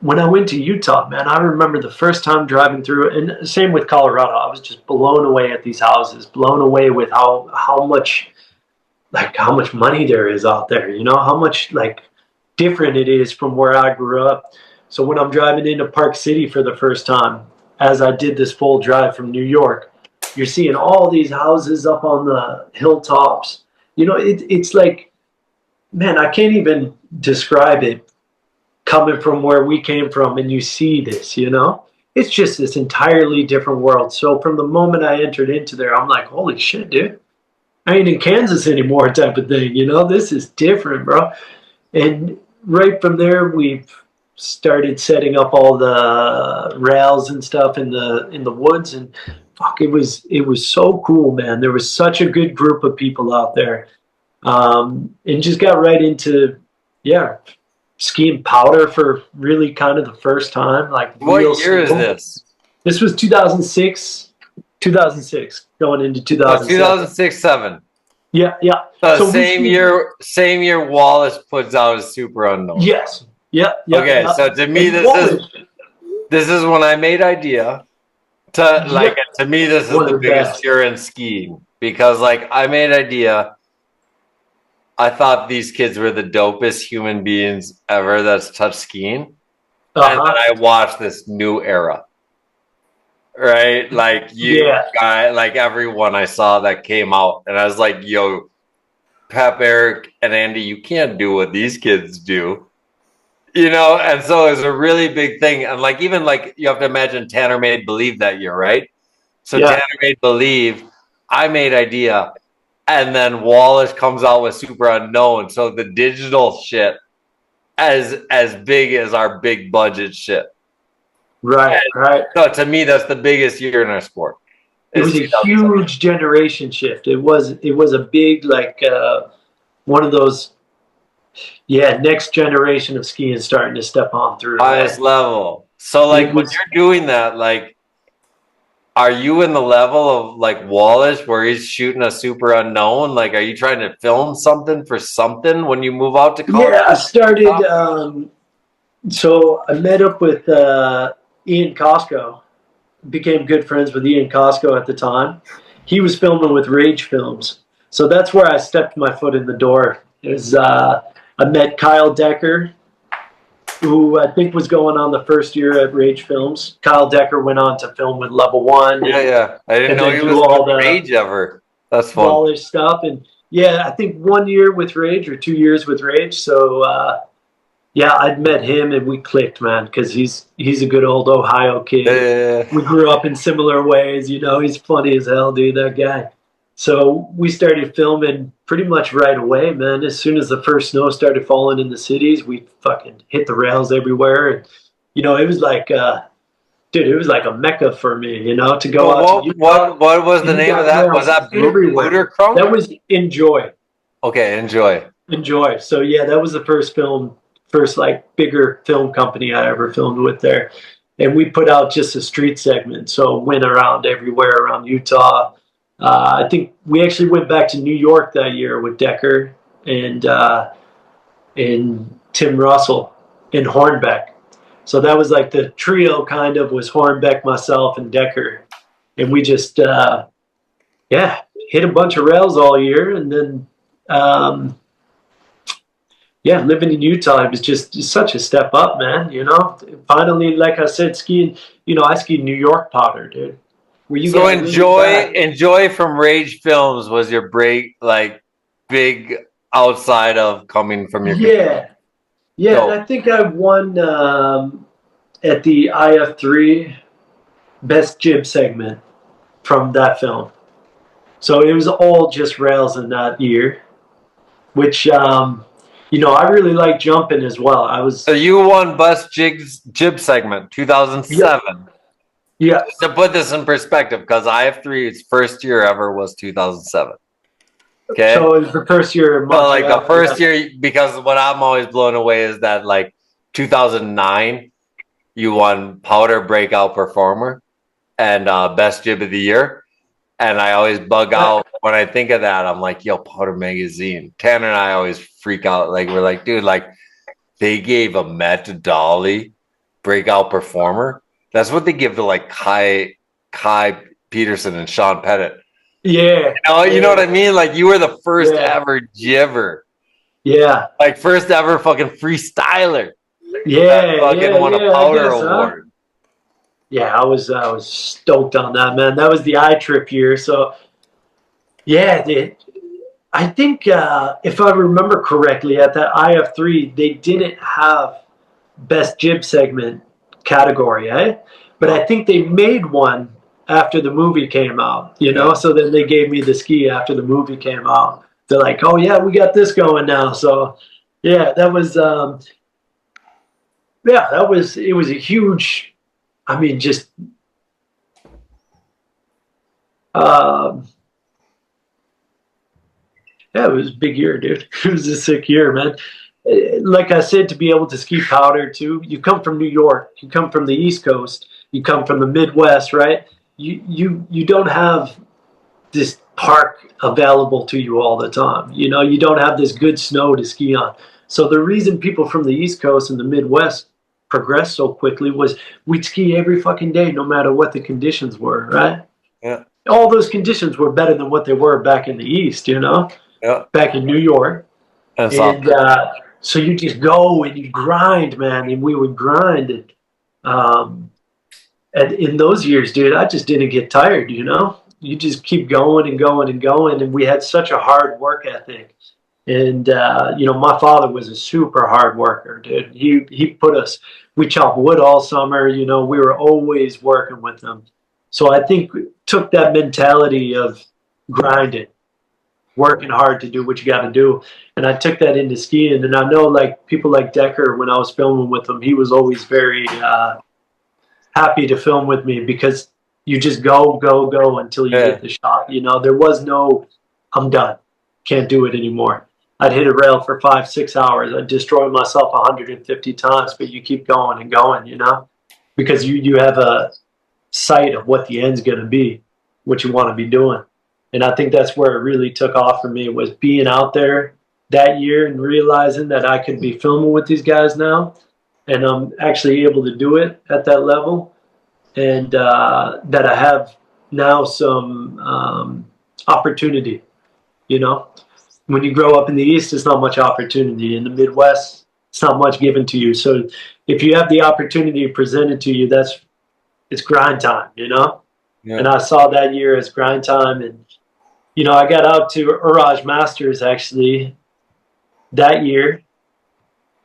When I went to Utah, man, I remember the first time driving through, and same with Colorado, I was just blown away at these houses, blown away with how much money there is out there, you know, how much like different it is from where I grew up. So when I'm driving into Park City for the first time, as I did this full drive from New York, you're seeing all these houses up on the hilltops. You know, it's like, man, I can't even describe it coming from where we came from, and you see this, you know? It's just this entirely different world. So from the moment I entered into there, I'm like, holy shit, dude. I ain't in Kansas anymore type of thing, you know? This is different, bro. And right from there, we've started setting up all the rails and stuff in the woods, and fuck, it was so cool, man. There was such a good group of people out there, and just got right into skiing powder for really kind of the first time. Like, what year is this? This was 2006, going into 2006. 2006-7. Yeah. So same year Wallace puts out his Super Unknown. Yes. Yeah. Okay, so to me, this is when I made idea. To me, this is the biggest year in skiing, because like I made idea. I thought these kids were the dopest human beings ever that's touched skiing. And then I watched this new era. Right? Like like everyone I saw that came out, and I was like, yo, Pep, Eric, and Andy, you can't do what these kids do. You know, and so it was a really big thing. And like, even like, you have to imagine Tanner made Believe that year, right? So Tanner made Believe, I made Idea, and then Wallace comes out with Super Unknown. So the digital shit as big as our big budget shit. Right. So to me, that's the biggest year in our sport. It was a huge generation shift. It was a big, like, one of those, next generation of skiing starting to step on through. Highest level. So, like, when you're doing that, like, are you in the level of, like, Wallace, where he's shooting a super unknown? Like, are you trying to film something for something when you move out to Colorado? Yeah, I started, so I met up with Ian Costco. Became good friends with Ian Costco at the time. He was filming with Rage Films. So that's where I stepped my foot in the door. I met Kyle Decker, who I think was going on the first year at Rage Films. Kyle Decker went on to film with Level One. Yeah. I didn't know he was all the Rage ever. That's fun. All this stuff. And I think 1 year with Rage or 2 years with Rage. So I'd met him and we clicked, man, because he's a good old Ohio kid. Yeah. We grew up in similar ways, he's funny as hell, dude, that guy. So we started filming pretty much right away, man. As soon as the first snow started falling in the cities, we fucking hit the rails everywhere. And, it was like, it was like a mecca for me, to go out. What was the name of that? Was that Booter Crunk? That was Enjoy. Okay, Enjoy. So, that was the first like bigger film company I ever filmed with there. And we put out just a street segment. So went around everywhere around Utah. I think we actually went back to New York that year with Decker and Tim Russell and Hornbeck. So that was like the trio kind of was Hornbeck, myself, and Decker. And we just, hit a bunch of rails all year. And then, living in Utah, it was just such a step up, man, Finally, like I said, skiing, I skied New York powder, dude. So Enjoy from Rage Films was your break, like, big outside of coming from your... And I think I won at the IF3 Best Jib segment from that film. So it was all just rails in that year, which... I really like jumping as well. So you won Best Jib segment, 2007. Yeah. To put this in perspective, because IF3's first year ever was 2007. Okay. So it was the first year. Well, like the first year, because what I'm always blown away is that, like, 2009, you won Powder Breakout Performer and Best Jib of the Year. And I always bug out when I think of that. I'm like, yo, Powder Magazine. Tanner and I always freak out. Like, we're like, dude, like, they gave Ahmet Dadali Breakout Performer. That's what they give to, like, Kai Peterson and Sean Pettit. Yeah. You know what I mean? Like, you were the first ever jibber. Yeah. Like, first ever fucking freestyler. Yeah. Fucking won a Powder Award. Yeah, I was stoked on that, man. That was the iTrip year. So, I think if I remember correctly, at that IF3, they didn't have Best Jib segment category, But I think they made one after the movie came out, So then they gave me the ski after the movie came out. They're like, oh, yeah, we got this going now. So, that was, it was a huge... I mean, just it was a big year, dude. It was a sick year, man. Like I said, to be able to ski powder too, you come from New York, you come from the East Coast, you come from the Midwest, right? You don't have this park available to you all the time. You don't have this good snow to ski on. So the reason people from the East Coast and the Midwest progressed so quickly was we'd ski every fucking day, no matter what the conditions were, right? Yeah. All those conditions were better than what they were back in the East, back in New York. And so you just go and you grind, man, and we would grind. And in those years, dude, I just didn't get tired, You just keep going and going and going, and we had such a hard work ethic. And, my father was a super hard worker, dude. He put us, we chopped wood all summer, we were always working with him. So I think we took that mentality of grinding, working hard to do what you got to do. And I took that into skiing. And I know, like, people like Decker, when I was filming with him, he was always very happy to film with me because, You just go until you hit the shot. You know, there was no, I'm done. Can't do it anymore. I'd hit a rail for 5-6 hours. I'd destroy myself 150 times, but you keep going and going, you know, because you have a sight of what the end's going to be, what you want to be doing. And I think that's where it really took off for me, was being out there that year and realizing that I could be filming with these guys now, and I'm actually able to do it at that level, and that I have now some opportunity. You know, when you grow up in the East, there's not much opportunity. In the Midwest, it's not much given to you. So if you have the opportunity presented to you, it's grind time, you know? Yeah. And I saw that year as grind time. And, you know, I got out to Uraj Masters actually that year,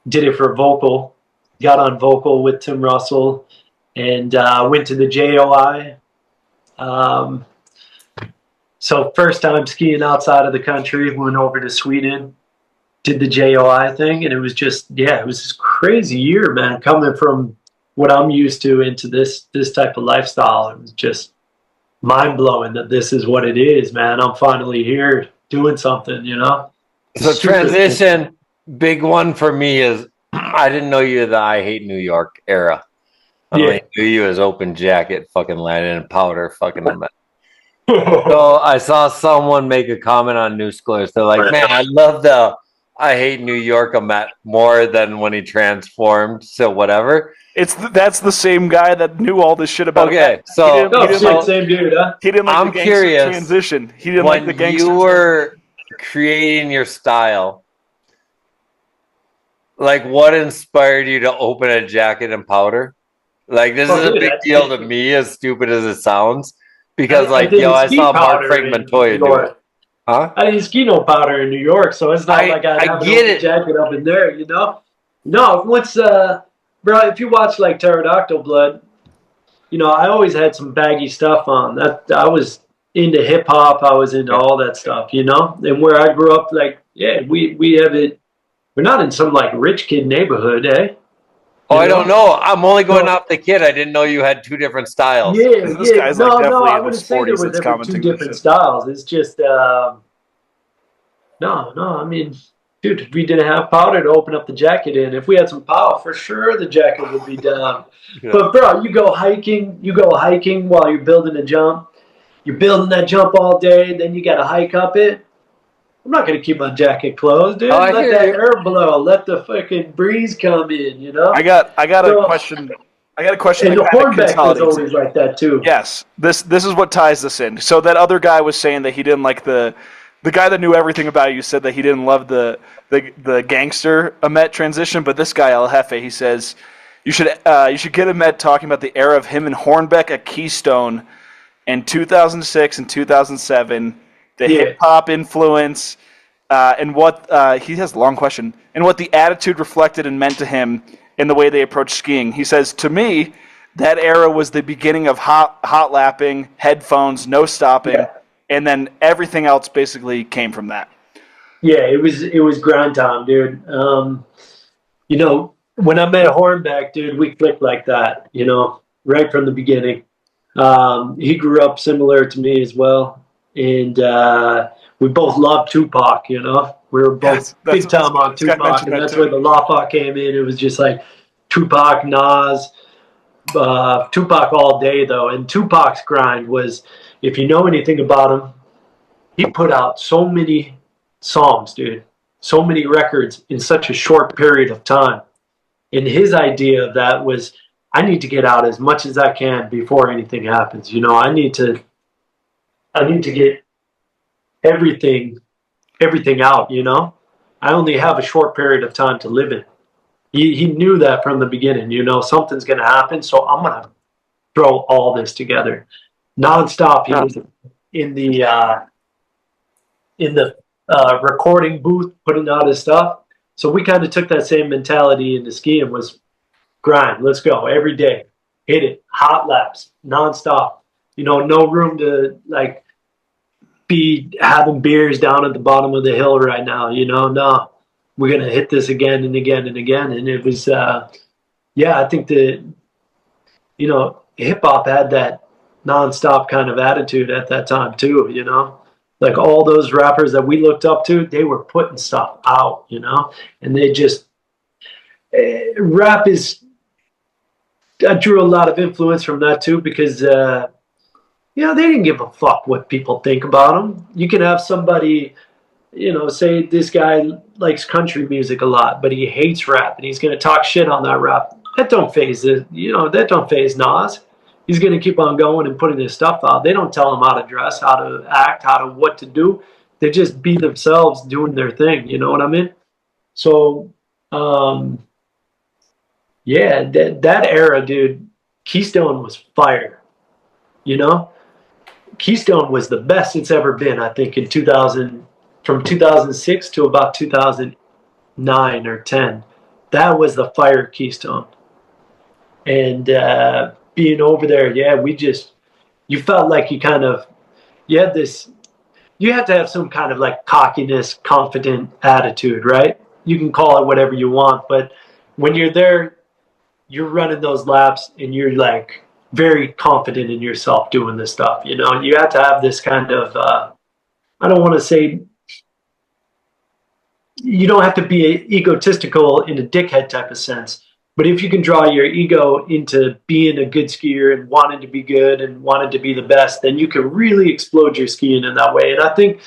did it for vocal, got on vocal with Tim Russell, and went to the JOI. So first time skiing outside of the country, went over to Sweden, did the JOI thing, and it was just, it was this crazy year, man, coming from what I'm used to into this type of lifestyle. It was just mind-blowing that this is what it is, man. I'm finally here doing something, you know? So transition, big one for me is, I didn't know you the I Hate New York era. I only knew you as Open Jacket, fucking landing in powder, fucking So I saw someone make a comment on New Schoolers. They're like, man, I love the I Hate New York Ahmet more than when he transformed. So whatever. That's the same guy that knew all this shit about. Okay, so same dude, huh? He didn't like I'm the gangster curious, transition. He didn't like the gangster. When you were creating your style, like what inspired you to open a jacket and powder? Like this is a big deal to me, as stupid as it sounds. Because I saw Mark Frank Montoya do it. Huh? I didn't ski no powder in New York, so it's not like I have a jacket up in there, you know? No, once, bro, if you watch like Pterodactyl Blood, you know, I always had some baggy stuff on. I was into hip hop, I was into all that stuff, you know? And where I grew up, like, we have it. We're not in some like rich kid neighborhood, eh? Oh, I don't know. I'm only going off the kid. I didn't know you had two different styles. This guy's like definitely I in wouldn't his say there 40s. was ever two different styles. It's just, no. I mean, dude, if we didn't have powder to open up the jacket in, if we had some power, for sure the jacket would be down. But bro, you go hiking while you're building a jump. You're building that jump all day, then you got to hike up it. I'm not going to keep my jacket closed, dude. Let that air blow. Let the fucking breeze come in, you know? I got a question. And the hornback was always like that, too. Yes. This is what ties this in. So that other guy was saying that he didn't like the guy that knew everything about you said that he didn't love the gangster Ahmet transition, but this guy, El Jefe, he says, you should get Ahmet talking about the era of him and Hornbeck at Keystone in 2006 and 2007. The hip hop influence, and what he has a long question, and what the attitude reflected and meant to him in the way they approached skiing. He says, to me, that era was the beginning of hot lapping, headphones, no stopping, and then everything else basically came from that. Yeah, it was grind time, dude. You know, when I met Hornback, dude, we clicked like that, you know, right from the beginning. He grew up similar to me as well. And we both loved Tupac, you know. We were both big time on Tupac, and that's where the Lafa came in. It was just like Tupac, Nas, Tupac all day, though. And Tupac's grind was, if you know anything about him, he put out so many songs, dude, so many records in such a short period of time. And his idea of that was, I need to get out as much as I can before anything happens. You know, I need to get everything out, you know? I only have a short period of time to live in. He knew that from the beginning, you know, something's going to happen, so I'm going to throw all this together. Nonstop, he was in the recording booth, putting out his stuff. So we kind of took that same mentality into skiing, was grind, let's go, every day, hit it, hot laps, nonstop. You know, no room to, like, be having beers down at the bottom of the hill right now, you know? No, we're going to hit this again and again and again. And it was, I think that, you know, hip-hop had that nonstop kind of attitude at that time too, you know? Like all those rappers that we looked up to, they were putting stuff out, you know? And they just, rap is, I drew a lot of influence from that too because, you know, they didn't give a fuck what people think about them. You can have somebody, you know, say this guy likes country music a lot, but he hates rap and he's going to talk shit on that rap. That don't phase it, you know, that don't phase Nas. He's going to keep on going and putting his stuff out. They don't tell him how to dress, how to act, what to do. They just be themselves doing their thing. You know what I mean? So, yeah, that era, dude, Keystone was fire. You know? Keystone was the best it's ever been, I think, in 2000, from 2006 to about 2009 or 10. That was the fire Keystone. And being over there, yeah, you felt like you had to have some kind of like cockiness, confident attitude, right? You can call it whatever you want, but when you're there, you're running those laps and you're like very confident in yourself doing this stuff. You know, you have to have this kind of, I don't want to say, you don't have to be egotistical in a dickhead type of sense. But if you can draw your ego into being a good skier and wanting to be good and wanting to be the best, then you can really explode your skiing in that way. And I think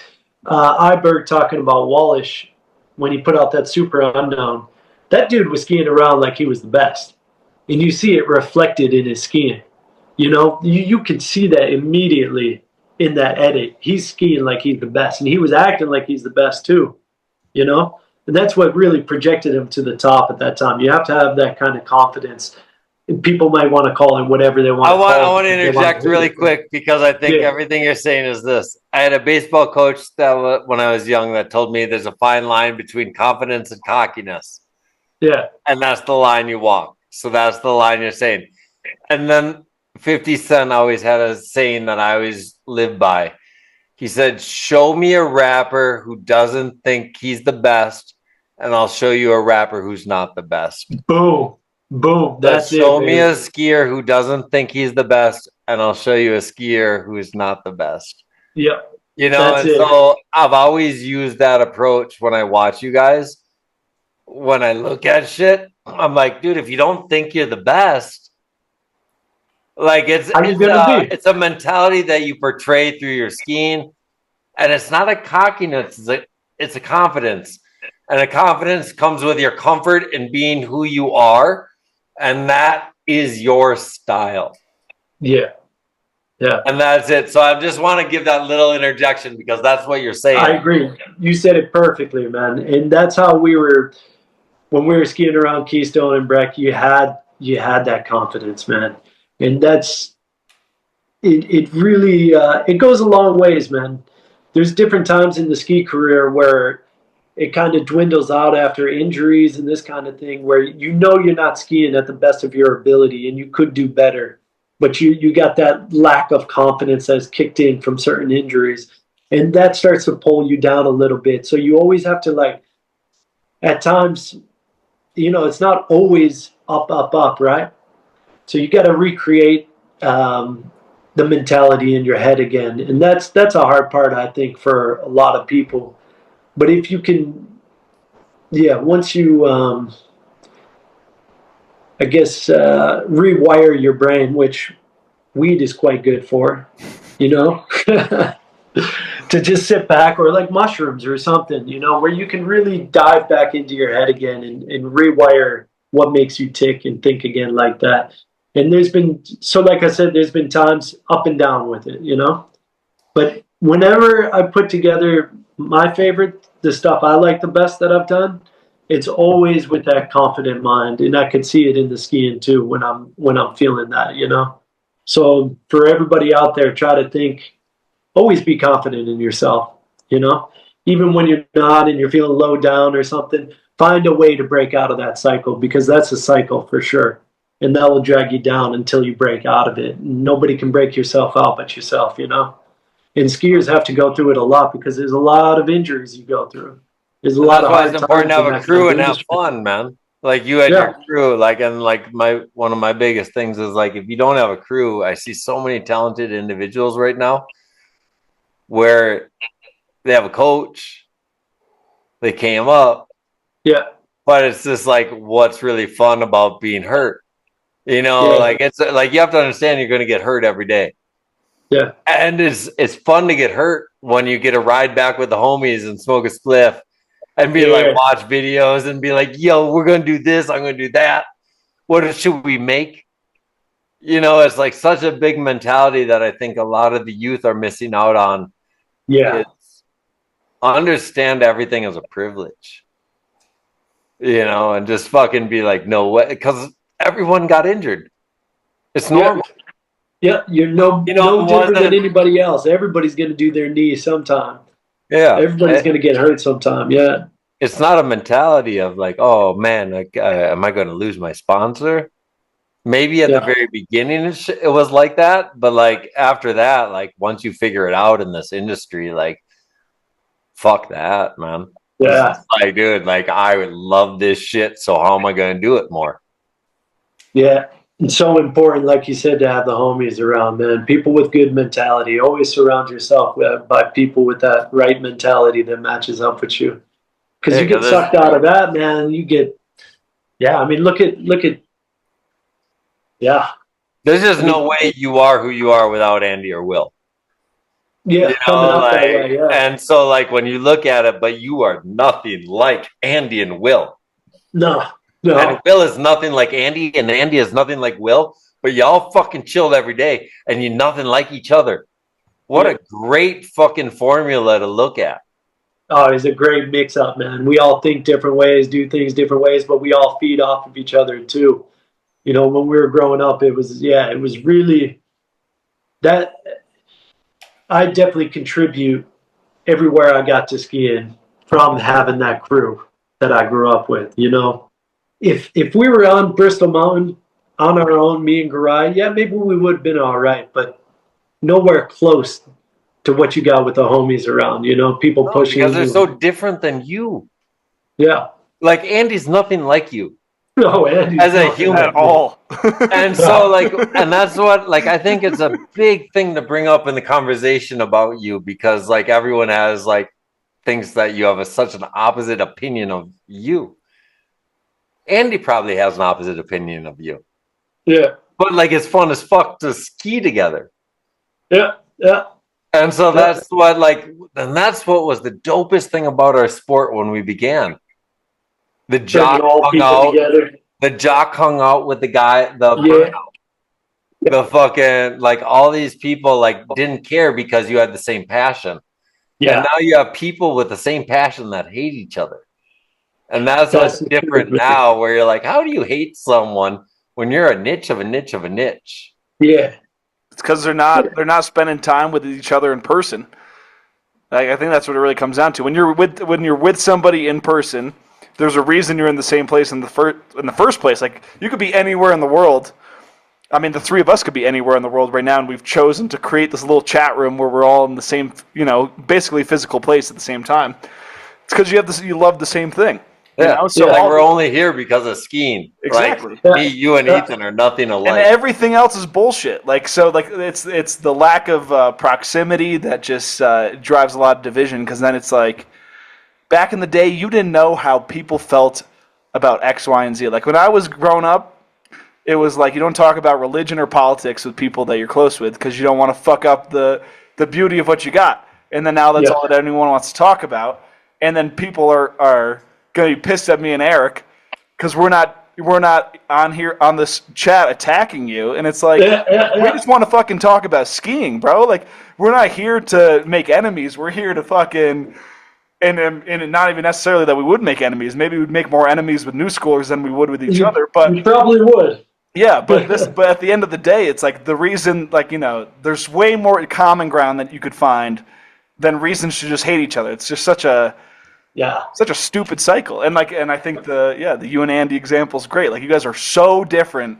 Iberg talking about Wallish, when he put out that Super Unknown, that dude was skiing around like he was the best. And you see it reflected in his skiing. You know, you can see that immediately in that edit. He's skiing like he's the best. And he was acting like he's the best too, you know? And that's what really projected him to the top at that time. You have to have that kind of confidence. And people might want to call it whatever they want. I want to interject really quick because I think everything you're saying is this. I had a baseball coach that when I was young that told me there's a fine line between confidence and cockiness. Yeah. And that's the line you walk. So that's the line you're saying. And then 50 Cent always had a saying that I always live by. He said, show me a rapper who doesn't think he's the best, and I'll show you a rapper who's not the best. Boom. Boom. That's it. Show me a skier who doesn't think he's the best, and I'll show you a skier who's not the best. Yep. You know, and so I've always used that approach when I watch you guys. When I look at shit, I'm like, dude, if you don't think you're the best, like it's a mentality that you portray through your skiing, and it's not a cockiness, it's a confidence. And the confidence comes with your comfort in being who you are. And that is your style. Yeah. Yeah. And that's it. So I just want to give that little interjection because that's what you're saying. I agree. You said it perfectly, man. And that's how we were, when we were skiing around Keystone and Breck, you had that confidence, man. And that's, it really, it goes a long ways, man. There's different times in the ski career where it kind of dwindles out after injuries and this kind of thing where you know you're not skiing at the best of your ability and you could do better. But you got that lack of confidence that's kicked in from certain injuries. And that starts to pull you down a little bit. So you always have to, like, at times, you know, it's not always up, up, up, right? So you got to recreate the mentality in your head again. And that's a hard part, I think, for a lot of people. But if you can, once you, I guess, rewire your brain, which weed is quite good for, you know, to just sit back, or like mushrooms or something, you know, where you can really dive back into your head again and rewire what makes you tick and think again like that. And like I said, there's been times up and down with it, you know, but whenever I put together my favorite, the stuff I like the best that I've done, it's always with that confident mind, and I can see it in the skiing too when I'm feeling that, you know. So for everybody out there, try to think, always be confident in yourself, you know. Even when you're not and you're feeling low down or something, find a way to break out of that cycle, because that's a cycle for sure, and that will drag you down until you break out of it. Nobody can break yourself out but yourself, you know. And skiers have to go through it a lot because there's a lot of injuries you go through. There's a lot of hard times. It's important to have a crew and have fun, man. Like you had Yeah. your crew, like, and like one of my biggest things is like, if you don't have a crew, I see so many talented individuals right now where they have a coach, they came up, Yeah. but it's just like, what's really fun about being hurt? You know, Yeah. like it's like you have to understand you're going to get hurt every day. Yeah. And it's fun to get hurt when you get a ride back with the homies and smoke a spliff and be like, watch videos and be like, yo, we're going to do this. I'm going to do that. What should we make? You know, it's like such a big mentality that I think a lot of the youth are missing out on. Yeah. It's understand everything as a privilege, you know, and just fucking be like, no way. Because everyone got injured. It's normal. Yeah, you're no different than anybody else. Everybody's going to do their knee sometime. Yeah. Everybody's going to get hurt sometime. Yeah. It's not a mentality of like, oh man, like, am I going to lose my sponsor? Maybe at the very beginning it was like that, but like after that, like once you figure it out in this industry, like fuck that, man. Yeah. Like, dude, like I would love this shit, so how am I going to do it more? Yeah. It's so important, like you said, to have the homies around, man. People with good mentality. Always surround yourself by people with that right mentality that matches up with you. Because you get sucked out of that, man. You get, I mean, look at, There's just no way you are who you are without Andy or Will. Yeah, you coming know, up like, that way, yeah. And so, like, when you look at it, but you are nothing like Andy and Will. No. And Will is nothing like Andy, and Andy is nothing like Will, but y'all fucking chilled every day, and you're nothing like each other. What a great fucking formula to look at. Oh, it's a great mix-up, man. We all think different ways, do things different ways, but we all feed off of each other, too. You know, when we were growing up, it was really that I definitely contribute everywhere I got to skiing from having that crew that I grew up with, you know. If we were on Bristol Mountain on our own, me and Garai, maybe we would have been all right, but nowhere close to what you got with the homies around, you know, people pushing because they're you. so different than you. Yeah. Like Andy's nothing like you. No, Andy's as a human at all. And so like, and that's what, like, I think it's a big thing to bring up in the conversation about you, because like everyone has like thinks that you have such an opposite opinion of you. Andy probably has an opposite opinion of you. Yeah. But like, it's fun as fuck to ski together. Yeah. Yeah. And so that's what, like, and that's what was the dopest thing about our sport when we began. The jock hung out. The jock hung out with the guy. The fucking, like, all these people like didn't care because you had the same passion. Yeah. And now you have people with the same passion that hate each other. And that's what's different now, where you're like, how do you hate someone when you're a niche of a niche of a niche? Yeah. It's because they're not spending time with each other in person. Like, I think that's what it really comes down to. When you're with somebody in person, there's a reason you're in the same place in the first place. Like, you could be anywhere in the world. I mean, the three of us could be anywhere in the world right now, and we've chosen to create this little chat room where we're all in the same, basically physical place at the same time. It's because you love the same thing. Yeah, so like we're only here because of skiing. Exactly. Like, me, you, and Ethan are nothing alike. And everything else is bullshit. Like, so, like, it's the lack of proximity that just drives a lot of division. Because then it's like, back in the day, you didn't know how people felt about X, Y, and Z. Like, when I was growing up, it was like, you don't talk about religion or politics with people that you're close with because you don't want to fuck up the beauty of what you got. And then now that's all that anyone wants to talk about. And then people are going to be pissed at me and Eric because we're not on here on this chat attacking you, and it's like we just want to fucking talk about skiing, bro. Like, we're not here to make enemies. We're here to fucking and not even necessarily that we would make enemies. Maybe we'd make more enemies with new schoolers than we would with each other. But we probably would. Yeah, but at the end of the day, it's like the reason, like, there's way more common ground that you could find than reasons to just hate each other. It's just such a stupid cycle. And I think the you and Andy example is great. Like, you guys are so different,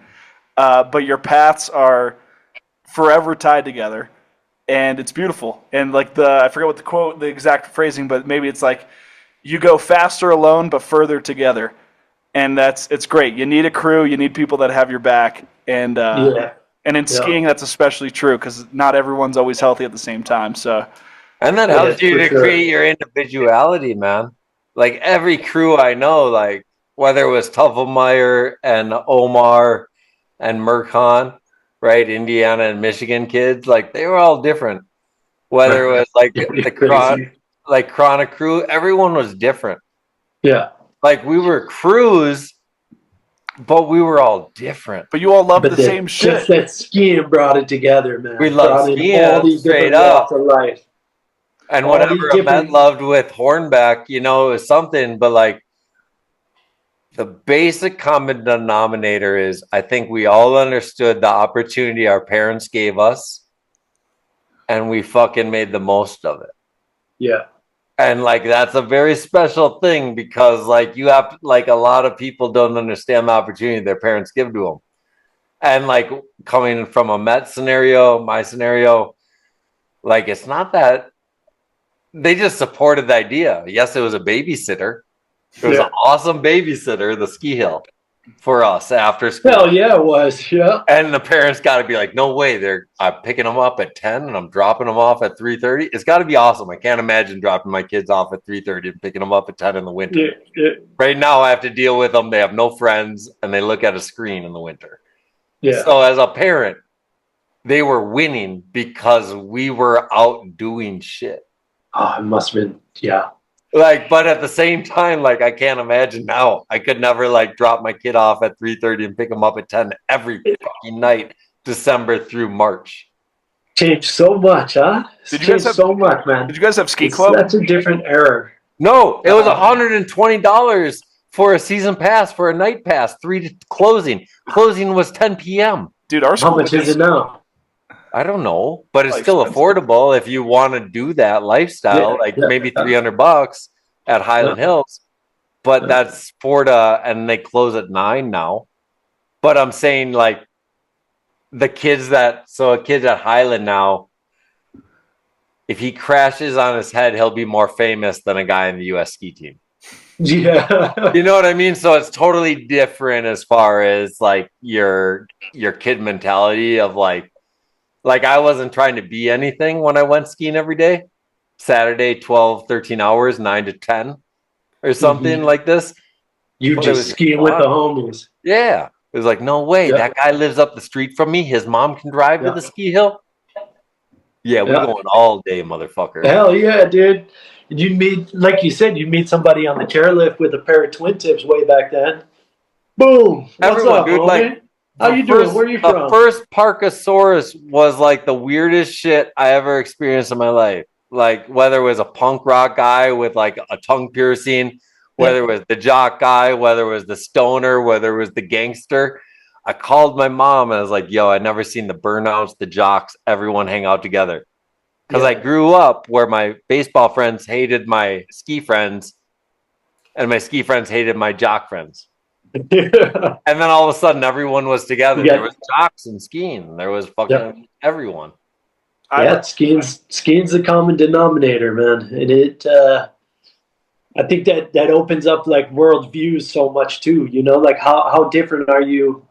but your paths are forever tied together, and it's beautiful. And like I forget what the exact phrasing, but maybe it's like, you go faster alone but further together. and it's great. You need a crew. You need people that have your back, and in skiing that's especially true because not everyone's always healthy at the same time. So, and that helps you to create your individuality, man. Like every crew I know, like whether it was Tuffelmeyer and Omar and Mercon, right, Indiana and Michigan kids, like they were all different. Whether it was like the Chronic crew, everyone was different. Yeah. Like we were crews, but we were all different. But you all loved the same shit. Just that skiing brought it together, man. We loved skiing all these straight up. Of life. And whatever Ahmet loved with Hornbeck, you know, it was something, but like the basic common denominator is I think we all understood the opportunity our parents gave us and we fucking made the most of it. Yeah. And like that's a very special thing because like you have like a lot of people don't understand the opportunity their parents give to them. And like coming from a Met scenario, my scenario, like it's not that they just supported the idea. Yes, it was a babysitter. It was an awesome babysitter, the ski hill for us after school. Hell yeah, it was. Yeah. And the parents got to be like, no way. I'm picking them up at 10 and I'm dropping them off at 3:30. It's got to be awesome. I can't imagine dropping my kids off at 3:30 and picking them up at 10 in the winter. Yeah. Right now, I have to deal with them. They have no friends and they look at a screen in the winter. Yeah. So as a parent, they were winning because we were out doing shit. Oh, it must have been, yeah. Like, but at the same time, like, I can't imagine now. I could never, like, drop my kid off at 3:30 and pick him up at 10 every fucking night, December through March. Changed so much, huh? Did you guys have so much, man? Did you guys have ski club? That's a different era. No, it was $120 for a season pass, for a night pass, 3 to closing. Closing was 10 p.m. Dude, our school How much is it now? I don't know, but it's still affordable if you want to do that lifestyle, maybe $300 at Highland Hills. But that's and they close at 9 now. But I'm saying like a kid at Highland now, if he crashes on his head, he'll be more famous than a guy in the U.S. ski team. Yeah. You know what I mean? So it's totally different as far as like your kid mentality of like I wasn't trying to be anything when I went skiing every day. Saturday, 12, 13 hours, 9 to 10 or something like this. You just skiing with the homies. Yeah. It was like, no way. That guy lives up the street from me. His mom can drive to the ski hill. Yeah, we're going all day, motherfucker. Hell yeah, dude. You meet, like you said, you meet somebody on the chairlift with a pair of twin tips way back then. Boom. What's up, dude? Like, how you doing? Where are you from? The first Parkasaurus was like the weirdest shit I ever experienced in my life. Like whether it was a punk rock guy with like a tongue piercing, whether it was the jock guy, whether it was the stoner, whether it was the gangster. I called my mom and I was like, yo, I never seen the burnouts, the jocks, everyone hang out together. Because I grew up where my baseball friends hated my ski friends and my ski friends hated my jock friends. And then all of a sudden everyone was together. There was jocks and skiing. There was fucking everyone. Yeah, skiing's the common denominator, man. And it I think that opens up like world views so much too, you know, like how different are you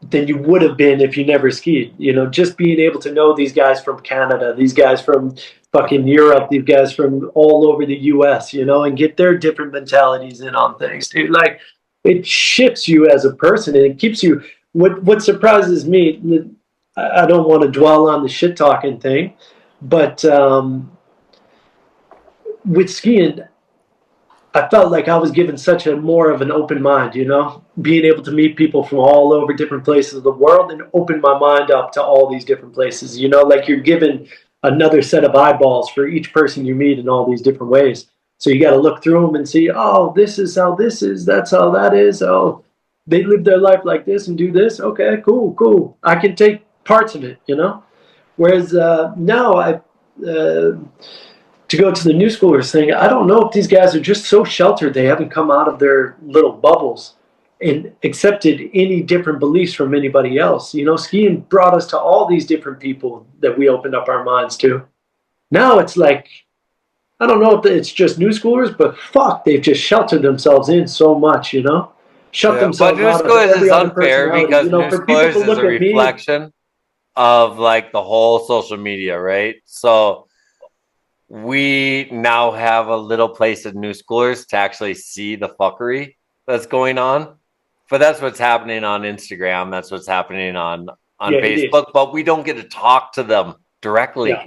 than you would have been if you never skied, you know, just being able to know these guys from Canada, these guys from fucking Europe, these guys from all over the US, you know, and get their different mentalities in on things, dude. Like it shifts you as a person and it keeps you, what surprises me, I don't want to dwell on the shit talking thing, but with skiing, I felt like I was given such a more of an open mind, you know, being able to meet people from all over different places of the world and open my mind up to all these different places, you know, like you're given another set of eyeballs for each person you meet in all these different ways. So you got to look through them and see, oh, this is how this is. That's how that is. Oh, they live their life like this and do this. Okay, cool. I can take parts of it, you know. Whereas now to go to the new schoolers thing, I don't know if these guys are just so sheltered they haven't come out of their little bubbles and accepted any different beliefs from anybody else. You know, skiing brought us to all these different people that we opened up our minds to. Now it's like, I don't know if it's just new schoolers, but fuck, they've just sheltered themselves in so much, you know? shut Yeah. themselves But new out of schoolers every is other unfair personality. because You know, new for people schoolers to is look a at me, reflection of like the whole social media, right? So we now have a little place in new schoolers to actually see the fuckery that's going on. But that's what's happening on Instagram. That's what's happening on Yeah, it is. Facebook. But we don't get to talk to them directly. Yeah.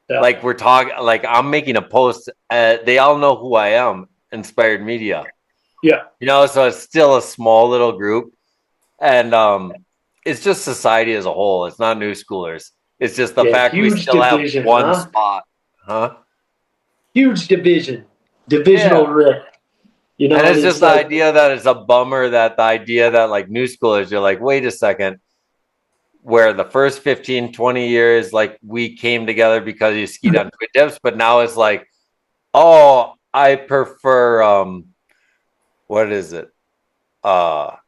Yeah. Like we're talking, like I'm making a post. They all know who I am. Inspired Media. Yeah. You know, so it's still a small little group, and it's just society as a whole. It's not new schoolers. It's just the Yeah, fact we huge still division, have one huh? spot, huh? Huge divisional Yeah. rift. You know, And it's and just like, the idea that it's a bummer that the idea that like new schoolers, you're like, wait a second, where the first 15, 20 years, like we came together because you skied on twin dips, but now it's like, oh, I prefer what is it? I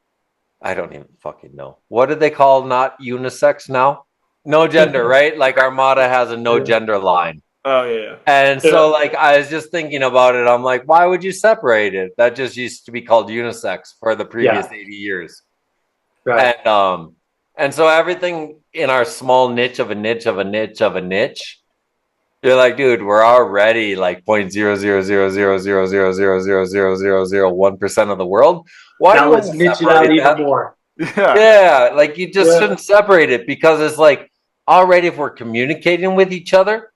don't even fucking know. What do they call not unisex now? No gender, right? Like Armada has a no gender line. Oh yeah. And so like I was just thinking about it. I'm like, why would you separate it? That just used to be called unisex for the previous 80 years. right. And so everything in our small niche of a niche of a niche of a niche, you're like, dude, we're already like 0.0000000000001% of the world. Why Now do let's we niche it out separate even that? more. Yeah. Yeah, like you just shouldn't separate it because it's like already if we're communicating with each other,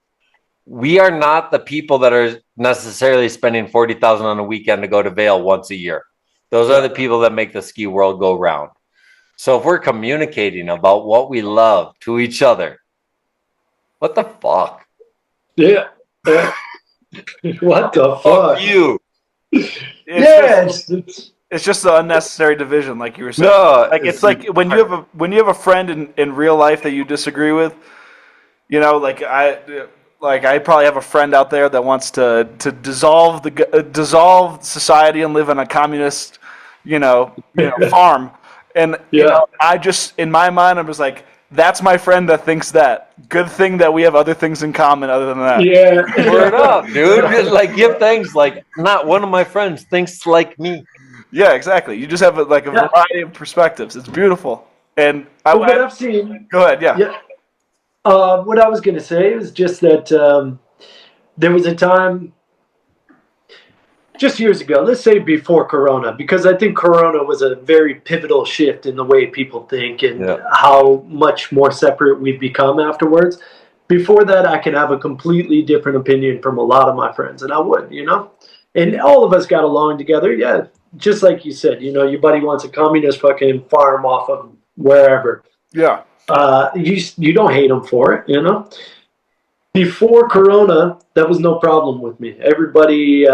we are not the people that are necessarily spending 40,000 on a weekend to go to Vail once a year. Those are the people that make the ski world go round. So if we're communicating about what we love to each other, what the fuck? Yeah. What the Fuck fuck? you. It's just the unnecessary division, like you were saying. No, Like it's like when you have a friend in real life that you disagree with, you know, like I probably have a friend out there that wants to dissolve society and live in a communist, farm, and you know, I just in my mind I'm just like, that's my friend that thinks that. Good thing that we have other things in common other than that. Yeah. Word up, dude. Just like give thanks. Like not one of my friends thinks like me. Yeah, exactly. You just have a variety of perspectives. It's beautiful. And What I've seen. Go ahead. Yeah. Yeah. What I was going to say is just that there was a time just years ago, let's say before Corona, because I think Corona was a very pivotal shift in the way people think and how much more separate we've become afterwards. Before that, I could have a completely different opinion from a lot of my friends, and I would, you know? And all of us got along together, yeah. Just like you said, you know, your buddy wants a communist fucking farm off of wherever. Yeah. You don't hate him for it, you know? Before Corona, that was no problem with me. Everybody,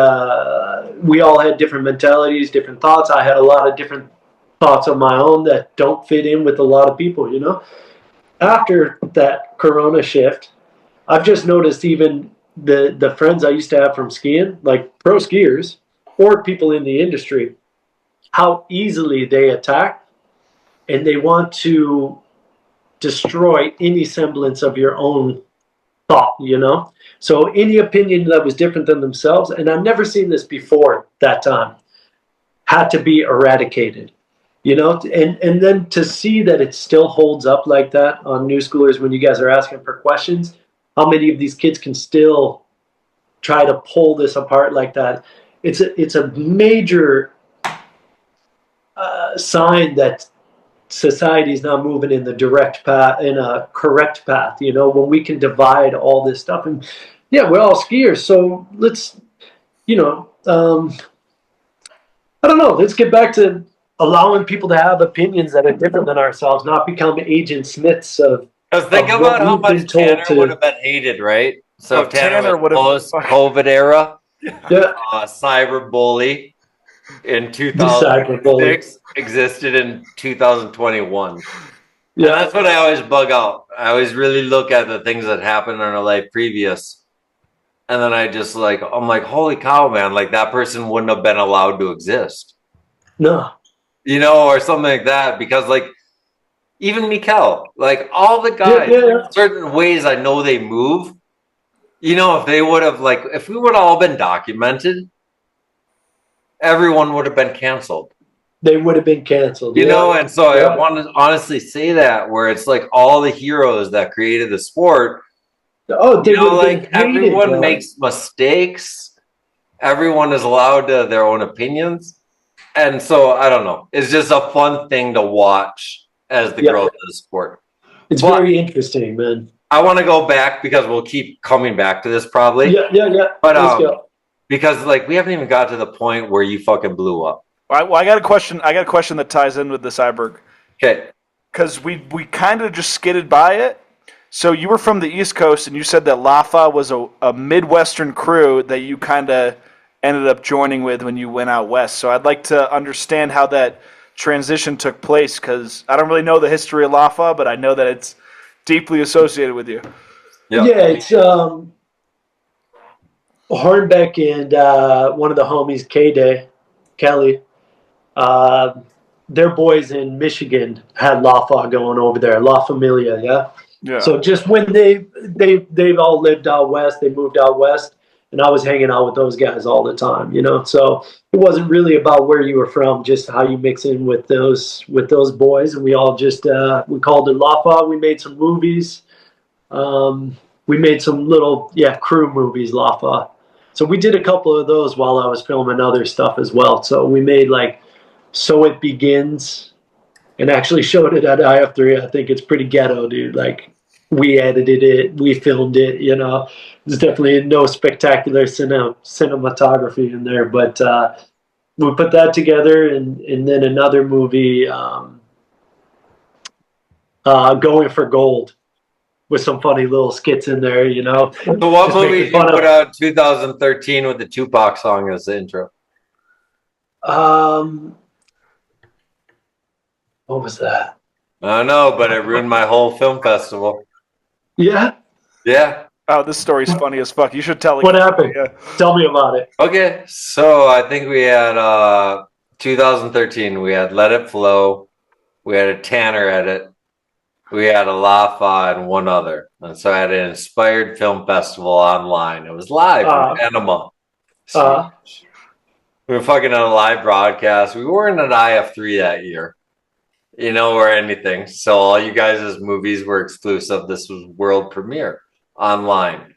we all had different mentalities, different thoughts. I had a lot of different thoughts of my own that don't fit in with a lot of people, you know? After that Corona shift, I've just noticed even the friends I used to have from skiing, like pro skiers or people in the industry, how easily they attack and they want to destroy any semblance of your own thought, you know? So any opinion that was different than themselves, and I've never seen this before that time, had to be eradicated, you know? And then to see that it still holds up like that on new schoolers when you guys are asking for questions, how many of these kids can still try to pull this apart like that? It's a major sign that society is not moving in the direct path, in a correct path, you know, when we can divide all this stuff. And yeah, we're all skiers, so let's, you know, I don't know, let's get back to allowing people to have opinions that are different than ourselves, not become Agent Smiths of. Because think about how much Tanner would have been hated, right? So if Tanner was post-COVID era, cyberbully in 2006 existed in 2021. Yeah, and that's what I always bug out. I always really look at the things that happened in our life previous, and then I just like, I'm like, holy cow, man! Like that person wouldn't have been allowed to exist. No, you know, or something like that. Because like even Mikkel, like all the guys, certain ways I know they move. You know, if they would have like, if we would have all been documented, everyone would have been canceled. they would have been canceled. You yeah. know, and so Yeah. I want to honestly say that where it's like all the heroes that created the sport, Oh, they you know, would have like been hated, everyone bro. makes mistakes. Everyone is allowed to their own opinions. And so I don't know. It's just a fun thing to watch as the Yeah. growth of the sport. It's But very interesting, man. I want to go back because we'll keep coming back to this probably. Yeah. But Let's go. because like we haven't even got to the point where you fucking blew up. I got a question. I got a question that ties in with this, Iberg. Okay. Because we kind of just skidded by it. So you were from the East Coast, and you said that Lafa was a Midwestern crew that you kind of ended up joining with when you went out west. So I'd like to understand how that transition took place, because I don't really know the history of Lafa, but I know that it's deeply associated with you. Yep. Yeah, it's Hornbeck and one of the homies, K-Day, Kelly. Their boys in Michigan had Lafa going over there, La Familia, yeah. Yeah. So just when they've all lived out west, they moved out west, and I was hanging out with those guys all the time, you know. So it wasn't really about where you were from, just how you mix in with those boys, and we all just we called it Lafa. We made some movies. We made some little crew movies, Lafa. So we did a couple of those while I was filming other stuff as well. So we made like So It Begins, and actually showed it at IF3. I think it's pretty ghetto, dude. Like, we edited it, we filmed it, you know. There's definitely no spectacular cinematography in there, but we put that together, and then another movie, Going for Gold, with some funny little skits in there, you know. So what Just movie making you fun of- put out in 2013 with the Tupac song as the intro? What was that? I don't know, but it ruined my whole film festival. Yeah? Yeah. Oh, this story's funny as fuck. You should tell it. What happened? Yeah. Tell me about it. Okay. So I think we had 2013, we had Let It Flow, we had a Tanner edit, we had a Lafa, and one other. And so I had an Inspired Film Festival online. It was live in Panama. We were fucking on a live broadcast. We weren't at IF3 that year, you know, or anything. So all you guys' movies were exclusive. This was world premiere online.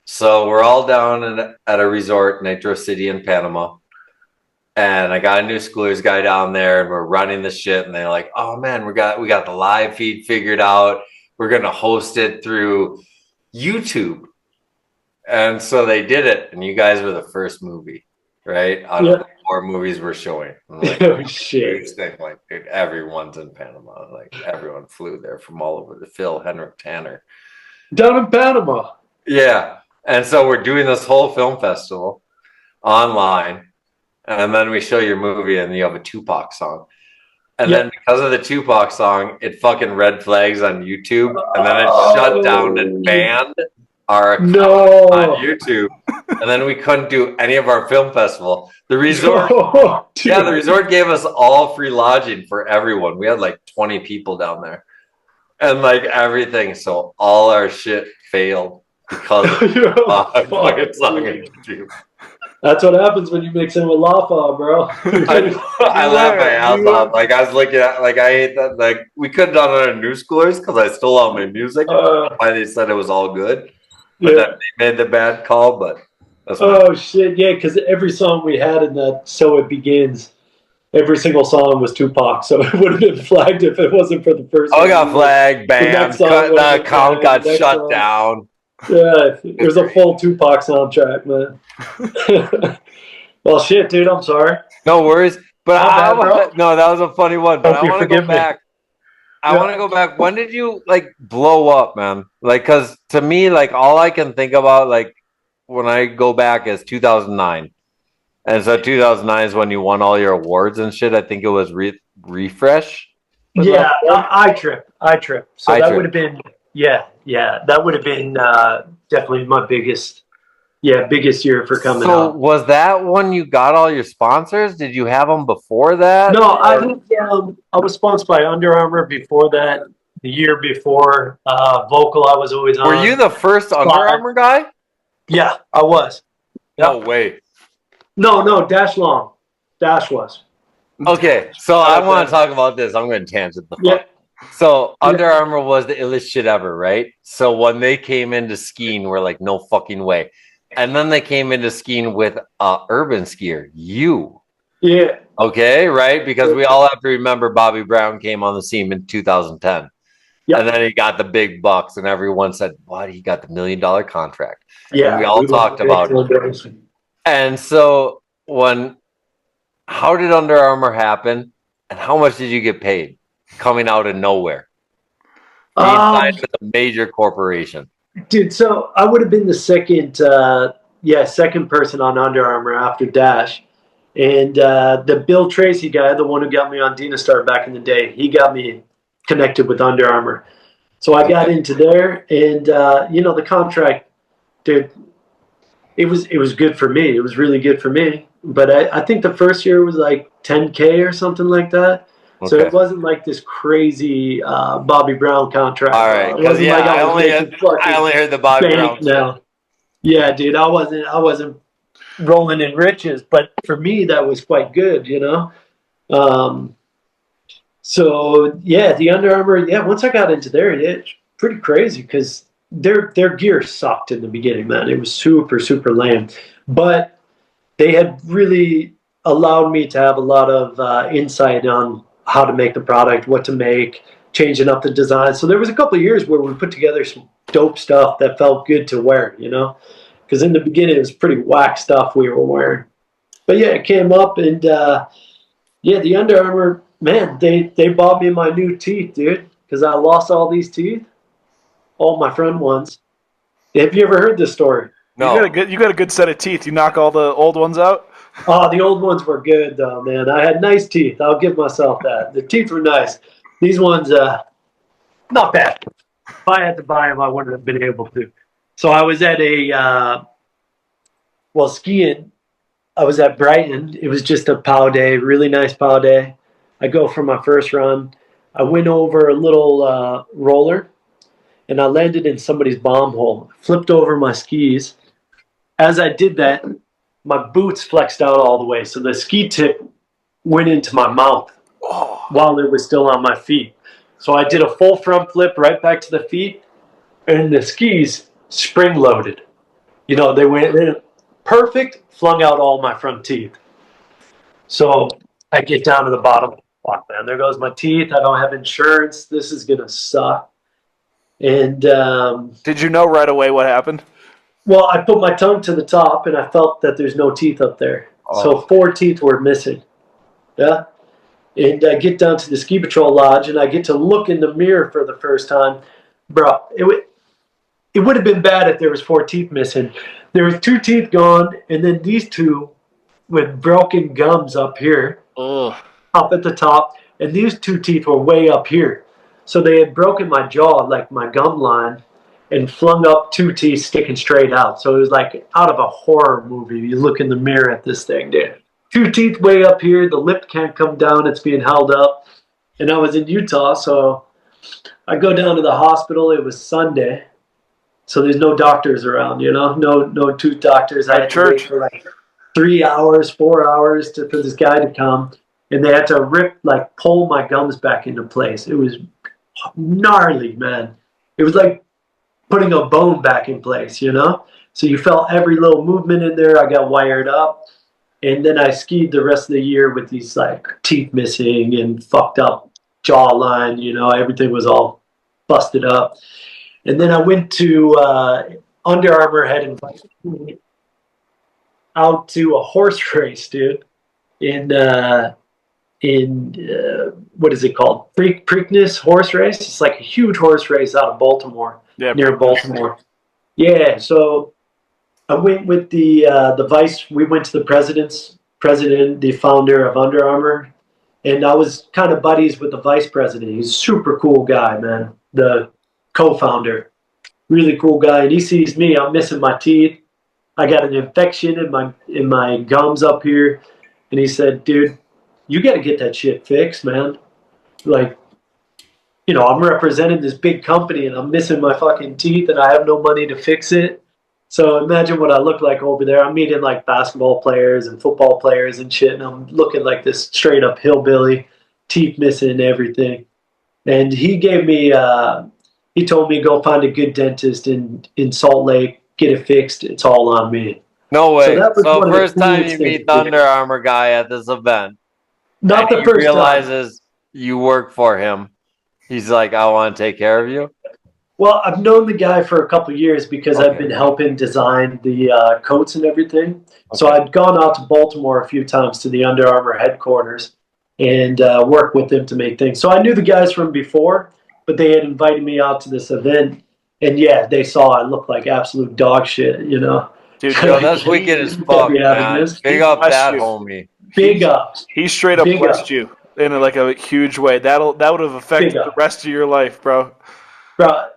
So we're all down at a resort, Nitro City in Panama. And I got a new schoolers guy down there, and we're running the shit. And they're like, "Oh man, we got the live feed figured out. We're gonna host it through YouTube." And so they did it, and you guys were the first movie, right? Out of the 4 movies we're showing. I'm like, Oh, shit. like, dude, everyone's in Panama. Like, everyone flew there from all over. The Phil, Henrik, Tanner. Down in Panama. Yeah. And so we're doing this whole film festival online. And then we show your movie, and you have a Tupac song. And then because of the Tupac song, it fucking red flags on YouTube. And then it shut down and banned our account on YouTube. And then we couldn't do any of our film festival. The resort, the resort gave us all free lodging for everyone. We had like 20 people down there, and like everything. So all our shit failed because of the fucking song on YouTube. That's what happens when you mix in with Lafa, bro. I laughed my ass off. Like, I was looking at, like, I hate that. Like, we could have done it on New Schoolers because I stole all my music. Why they said it was all good. But then they made the bad call, but that's shit, yeah, because every song we had in that So It Begins, every single song was Tupac, so it would have been flagged if it wasn't for the first one. I got flagged, banned, the account got shut down. Yeah, there's a full Tupac soundtrack, man. Well, shit, dude, I'm sorry. No worries. But no, that was a funny one. But I want to go back. I want to go back. When did you like blow up, man? Like, because to me, like, all I can think about, like, when I go back is 2009. And so 2009 is when you won all your awards and shit. I think it was Refresh. Yeah, I Trip. So that would have been, that would have been definitely my biggest year for coming so out. Was that when you got all your sponsors? Did you have them before that? No, I was sponsored by Under Armour before that. The year before, Vocal I was always on. Were you the first Under Armour guy? Yeah, I was. No way. No, Dash Long. Dash was. Okay, so I want to talk about this. I'm going to tangent the fuck. Yeah. So Under Armour was the illest shit ever, right? So when they came into skiing, we're like, no fucking way. And then they came into skiing with urban skier, you. Yeah. Okay, right? Because we all have to remember Bobby Brown came on the scene in 2010. Yep. And then he got the big bucks, and everyone said, what? He got the $1 million contract. Yeah. And we all talked about it. And so how did Under Armour happen? And how much did you get paid coming out of nowhere? Being signed with a major corporation. Dude, so I would have been the second person on Under Armour after Dash. And the Bill Tracy guy, the one who got me on Dynastar back in the day, he got me connected with Under Armour. So I got into there, and the contract, dude, it was good for me. It was really good for me. But I think the first year was like $10K or something like that. Okay. So it wasn't like this crazy Bobby Brown contract. All right, because I only heard the Bobby Brown. Now, yeah, dude, I wasn't rolling in riches, but for me that was quite good, So yeah, the Under Armour. Yeah, once I got into there, it's pretty crazy because their gear sucked in the beginning, man. It was super super lame, but they had really allowed me to have a lot of insight on how to make the product, what to make, changing up the design. So there was a couple of years where we put together some dope stuff that felt good to wear, because in the beginning it was pretty whack stuff we were wearing. But yeah, it came up, and the Under Armour, man, they bought me my new teeth, dude, because I lost all these teeth, all my front ones. Have you ever heard this story? No. You got a good set of teeth. You knock all the old ones out? Oh, the old ones were good, though, man. I had nice teeth. I'll give myself that. The teeth were nice. These ones, not bad. If I had to buy them, I wouldn't have been able to. So I was at skiing. I was at Brighton. It was just a POW day, really nice POW day. I go for my first run. I went over a little roller, and I landed in somebody's bomb hole. Flipped over my skis. As I did that, my boots flexed out all the way, so the ski tip went into my mouth while it was still on my feet. So I did a full front flip right back to the feet, and the skis spring-loaded. They went perfect, flung out all my front teeth. So I get down to the bottom. Fuck, man, there goes my teeth. I don't have insurance. This is going to suck. And did you know right away what happened? Well, I put my tongue to the top, and I felt that there's no teeth up there. Oh. So 4 teeth were missing. Yeah? And I get down to the ski patrol lodge, and I get to look in the mirror for the first time. Bro, it would have been bad if there was 4 teeth missing. There was 2 teeth gone, and then these 2 with broken gums up here, up at the top, and these 2 teeth were way up here. So they had broken my jaw, like my gum line, and flung up 2 teeth sticking straight out. So it was like out of a horror movie. You look in the mirror at this thing, dude. 2 teeth way up here. The lip can't come down. It's being held up. And I was in Utah, so I go down to the hospital. It was Sunday. So there's no doctors around, no tooth doctors. I had to wait for like 3 hours, 4 hours for this guy to come. And they had to pull my gums back into place. It was gnarly, man. It was like putting a bone back in place, So you felt every little movement in there. I got wired up. And then I skied the rest of the year with these teeth missing and fucked up jawline, everything was all busted up. And then I went to Under Armour had invited me out to a horse race, dude, in what is it called? Preakness horse race. It's like a huge horse race out of Baltimore, near Baltimore. Yeah, so I went with the vice. We went to the president, the founder of Under Armour, and I was kind of buddies with the vice president. He's a super cool guy, man. The co-founder, really cool guy. And he sees me. I'm missing my teeth. I got an infection in my gums up here, and he said, "Dude, you got to get that shit fixed, man. I'm representing this big company, and I'm missing my fucking teeth, and I have no money to fix it." So imagine what I look like over there. I'm meeting like basketball players and football players and shit, and I'm looking like this straight up hillbilly, teeth missing and everything. And he gave me, he told me go find a good dentist in Salt Lake, get it fixed. It's all on me. No way. that was So one of the first time coolest you things meet the to do. Under Armour guy at this event, Not and the he first time. realizes you work for him. He's like, I want to take care of you. Well, I've known the guy for a couple of years because I've Okay. been helping design the coats and everything. So Okay. I'd gone out to Baltimore a few times to the Under Armour headquarters and worked with them to make things. So I knew the guys from before, but they had invited me out to this event. And yeah, they saw I looked like absolute dog shit, you know. Dude, Yo, that's wicked as fuck, be having man. this. Big up Bless that you. homie. Big ups. he straight up Big blessed up. you in a huge way. That would have affected Big up. the rest of your life, bro. Bro,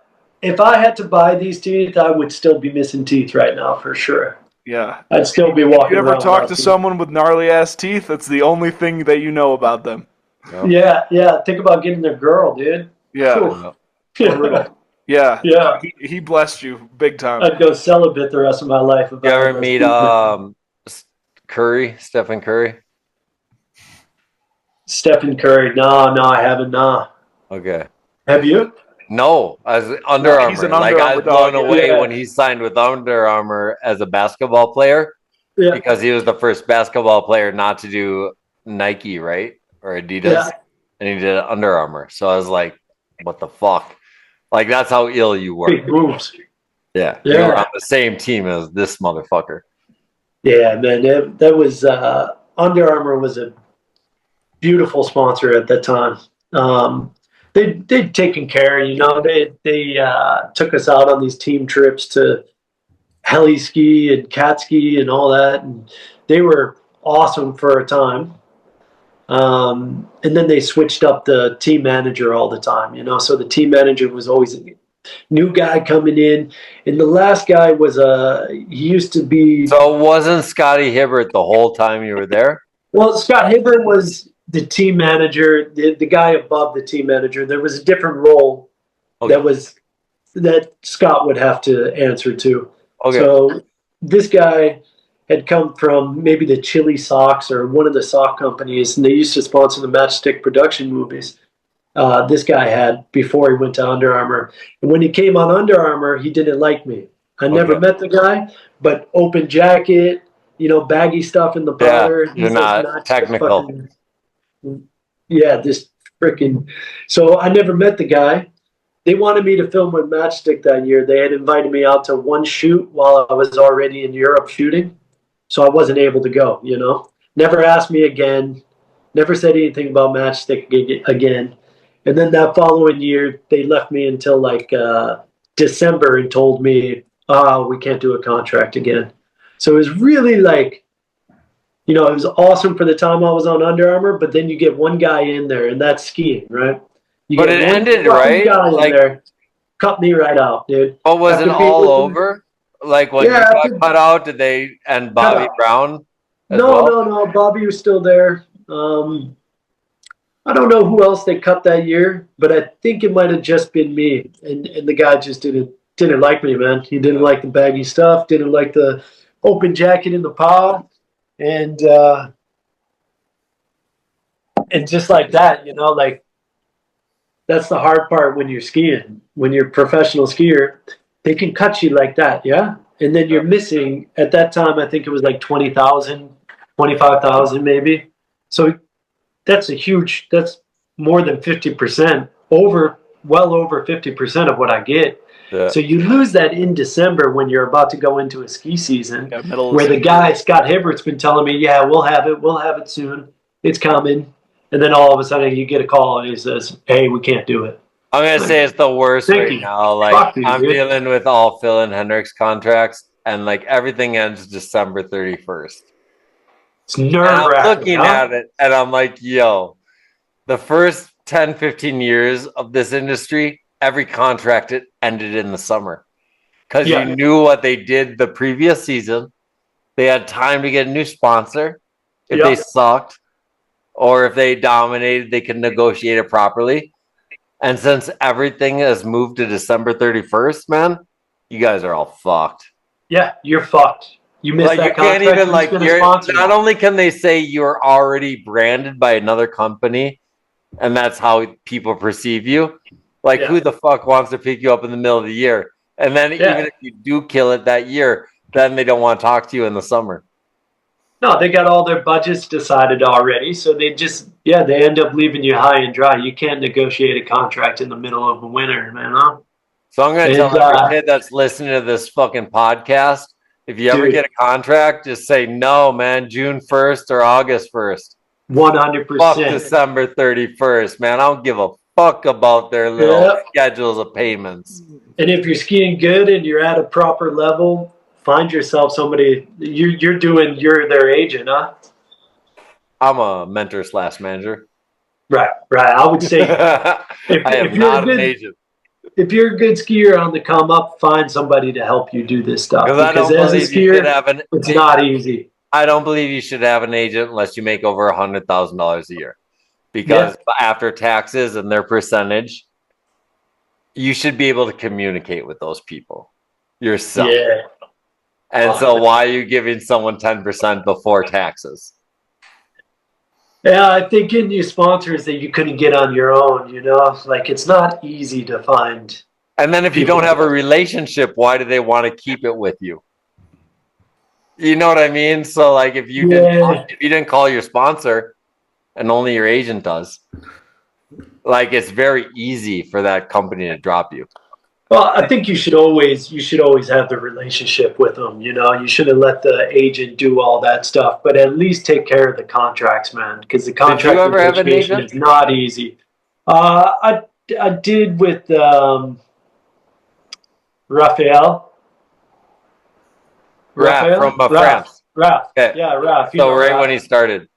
if I had to buy these teeth, I would still be missing teeth right now for sure. Yeah. I'd still be If walking you ever around talk without to teeth. someone with gnarly ass teeth, that's the only thing that you know about them. Yeah. Think about getting their girl, dude. Yeah. Oof. Yeah. Yeah. He blessed you big time. I'd go celibate the rest of my life. If You I had ever those meet teeth. Curry, Stephen Curry? Stephen Curry? No, I haven't. Nah. Okay. Have you? No, as Under No, Armour. he's an Like Under I Armour was blown dog, away yeah. when he signed with Under Armour as a basketball player Yeah. because he was the first basketball player not to do Nike, right? Or Adidas. Yeah. And he did Under Armour. So I was like, what the fuck? Like that's how ill you were. Big moves. Yeah. Yeah. You were on the same team as this motherfucker. Yeah, man. That was Under Armour was a beautiful sponsor at that time. They'd taken care, you know. They took us out on these team trips to heli ski and cat ski and all that, and they were awesome for a time. And then they switched up the team manager all the time, you know. So the team manager was always a new guy coming in, and the last guy was he used to be. So it wasn't Scotty Hibbert the whole time you were there? Well, Scott Hibbert was the team manager, the guy above the team manager. There was a different role that Scott would have to answer to. Okay. So this guy had come from maybe the Chili Socks or one of the sock companies, and they used to sponsor the Matchstick production movies. This guy had before he went to Under Armour. And when he came on Under Armour, he didn't like me. I never met the guy, but open jacket, you know, baggy stuff in the powder. You're not technical. This freaking. So I never met the guy. They wanted me to film with Matchstick that year. They had invited me out to one shoot while I was already in Europe shooting. So I wasn't able to go, you know. Never asked me again. Never said anything about Matchstick again. And then that following year, they left me until like December and told me, we can't do a contract again. So it was really like, you know, it was awesome for the time I was on Under Armour, but then you get one guy in there, and that's skiing, right? But it ended, right? Guy like, in there, cut me right out, dude. Oh, was it all over? Like when you got cut out, did they and Bobby Brown? No. Bobby was still there. I don't know who else they cut that year, but I think it might have just been me. And the guy just didn't like me, man. He didn't like the baggy stuff, didn't like the open jacket in the pod. And just like that, you know, like that's the hard part when you're skiing. When you're a professional skier, they can cut you like that, yeah? And then you're missing, at that time, I think it was like 20,000, 25,000 maybe. So that's more than 50%, well over 50% of what I get. Yeah. So you lose that in December when you're about to go into a ski season, where the guy, Scott Hibbert's been telling me, yeah, we'll have it soon. It's coming. And then all of a sudden you get a call and he says, hey, we can't do it. I'm going to say it's the worst right now. Like I'm dealing with all Phil and Hendrick's contracts and like everything ends December 31st. It's nerve-wracking. I'm looking at it and I'm like, yo, the first 10, 15 years of this industry, every contract it ended in the summer because you knew what they did the previous season. They had time to get a new sponsor if they sucked, or if they dominated, they could negotiate it properly. And since everything has moved to December 31st, man, you guys are all fucked. Yeah, you're fucked. You miss Like, that you can't contract. even, who's like, gonna you're sponsor not you? only can they say you're already branded by another company, and that's how people perceive you. Like, Yeah. who the fuck wants to pick you up in the middle of the year? And then Yeah. even if you do kill it that year, then they don't want to talk to you in the summer. No, they got all their budgets decided already, so they end up leaving you high and dry. You can't negotiate a contract in the middle of the winter, man. Huh? So I'm going to And, tell every kid that's listening to this fucking podcast, if you ever Dude. get a contract, just say no, man, June 1st or August 1st. Fuck 100%. December 31st, man. I don't give a fuck about their little Yep. schedules of payments. And if you're skiing good and you're at a proper level, find yourself somebody. You're their agent, huh? I'm a mentor / manager. Right. I would say I am you're not a good, an agent. if you're a good skier on the come up, find somebody to help you do this stuff. Because I don't Because as a believe you should skier, have an it's not easy. I don't believe you should have an agent unless you make over $100,000 a year. Because after taxes and their percentage, you should be able to communicate with those people yourself. Yeah. And so why are you giving someone 10% before taxes? Yeah, I think getting you sponsors that you couldn't get on your own, like it's not easy to find. And then if you don't have a relationship, why do they want to keep it with you? You know what I mean? So like if you didn't call your sponsor and only your agent does, like it's very easy for that company to drop you. Well, I think you should always have the relationship with them. You shouldn't let the agent do all that stuff, but at least take care of the contracts, man, because the contract you ever have an negotiation agent? is not easy. I did with Raphael. Raph from France. Raph. Okay. Yeah, Raph. So right when he started.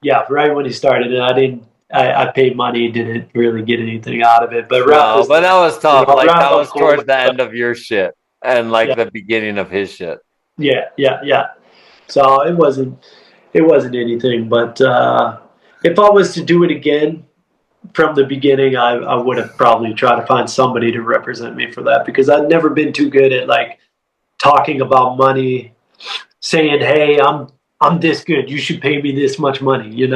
Yeah, right when he started, and I paid money, didn't really get anything out of it. But Raph, No, but that was tough. Like Raph that was cool towards with the end of your shit and like the beginning of his shit. Yeah. So it wasn't anything. But if I was to do it again from the beginning, I would have probably tried to find somebody to represent me for that, because I've never been too good at like talking about money, saying, "Hey, I'm this good. You should pay me this much money."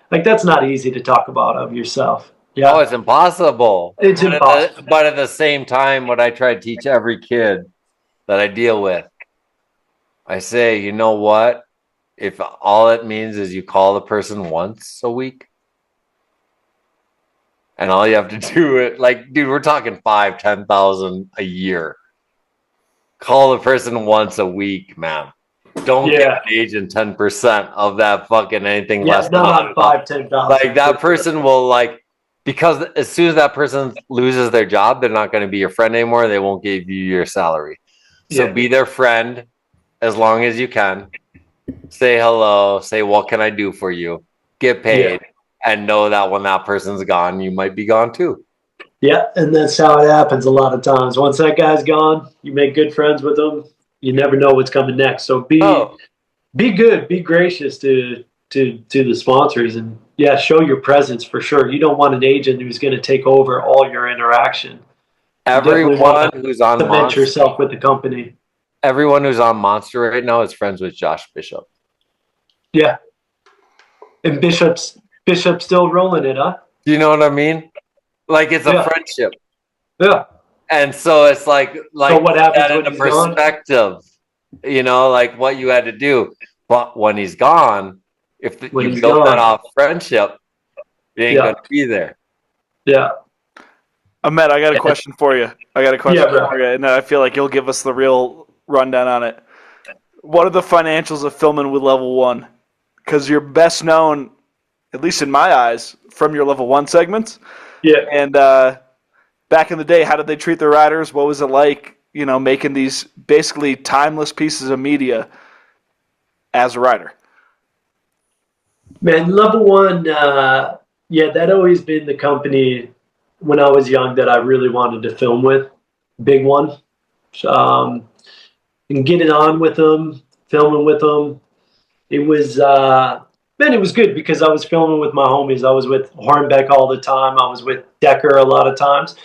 Like that's not easy to talk about of yourself. Yeah. Oh, it's impossible. It's impossible. But at the same time, what I try to teach every kid that I deal with, I say, you know what? If all it means is you call the person once a week, and all you have to do it, like, dude, we're talking 5,000-10,000 a year. Call the person once a week, man. Don't give an agent 10% of that fucking anything less than not 5,000-10,000. Like that person will like, because as soon as that person loses their job, they're not going to be your friend anymore. They won't give you your salary. So be their friend as long as you can. Say hello. Say, what can I do for you? Get paid. And know that when that person's gone, you might be gone too. Yeah, and that's how it happens a lot of times. Once that guy's gone, you make good friends with them. You never know what's coming next. So be good, be gracious to the sponsors, and show your presence for sure. You don't want an agent who's going to take over all your interaction. Everyone who's on Monster, yourself with the company. Everyone who's on Monster right now is friends with Josh Bishop. Yeah, and Bishop's still rolling it, huh? Do you know what I mean? Like it's a friendship. Yeah. And so it's like so what happens that in perspective, like what you had to do. But when he's gone, if you built that off friendship, it ain't gonna be there. Yeah. Ahmet, I got a question for you. And I feel like you'll give us the real rundown on it. What are the financials of filming with Level 1? Because you're best known, at least in my eyes, from your Level 1 segments. Yeah. And back in the day, how did they treat their riders? What was it like, making these basically timeless pieces of media as a rider? Man, Level 1, that always been the company when I was young that I really wanted to film with. Big one. And getting on with them, filming with them. It was, it was good because I was filming with my homies. I was with Hornbeck all the time. I was with Decker a lot of times.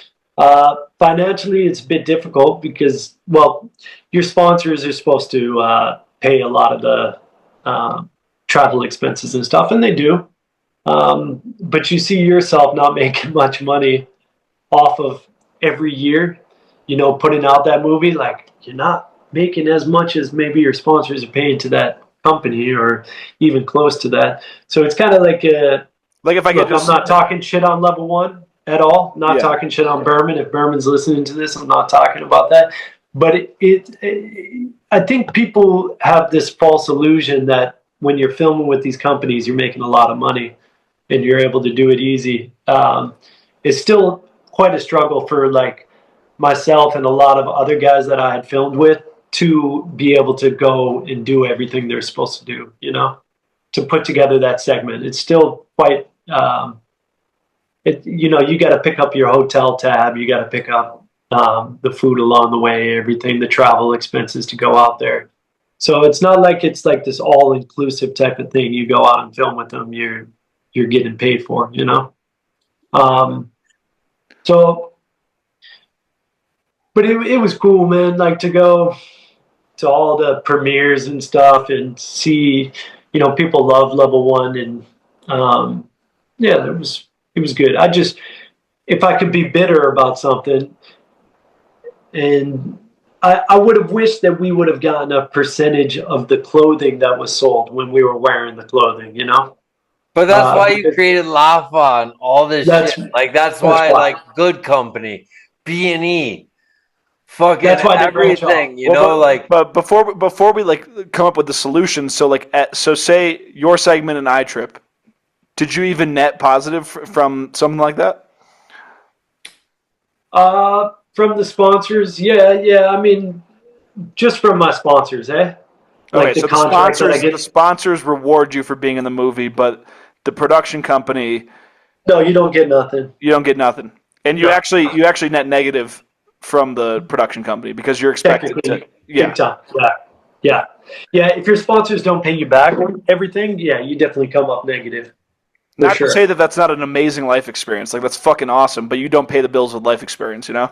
Financially, it's a bit difficult because, well, your sponsors are supposed to pay a lot of the travel expenses and stuff, and they do. But you see yourself not making much money off of every year, putting out that movie. Like, you're not making as much as maybe your sponsors are paying to that company or even close to that. So it's kind of like if I look, could I'm not talking shit on Level One at all. Not Yeah. talking shit on Berman. If Berman's listening to this, I'm not talking about that. But I think people have this false illusion that when you're filming with these companies, you're making a lot of money and you're able to do it easy. It's still quite a struggle for like myself and a lot of other guys that I had filmed with to be able to go and do everything they're supposed to do, to put together that segment. It's still quite, you got to pick up your hotel tab. You got to pick up the food along the way, everything, the travel expenses to go out there. So it's not like it's like this all-inclusive type of thing. You go out and film with them, you're getting paid for, So, but it was cool, man. Like to go to all the premieres and stuff and see, people love Level One, and yeah, it was good. If I could be bitter about something, and I would have wished that we would have gotten a percentage of the clothing that was sold when we were wearing the clothing, But that's why you created Lafa and all this shit. Like that's why like Good Company, B&E, fucking That's why they branch everything, off. But before we like come up with the solution, so like so say your segment in iTrip, did you even net positive from something like that? From the sponsors, yeah. I mean, just from my sponsors, eh? Like Okay, so the sponsors reward you for being in the movie, but the production company, no, you don't get nothing. You don't get nothing, and you actually net negative from the production company because you're expected to. Big time. Yeah. If your sponsors don't pay you back on everything, yeah, you definitely come up negative. Not to say that that's not an amazing life experience. Like that's fucking awesome, but you don't pay the bills with life experience, Yeah.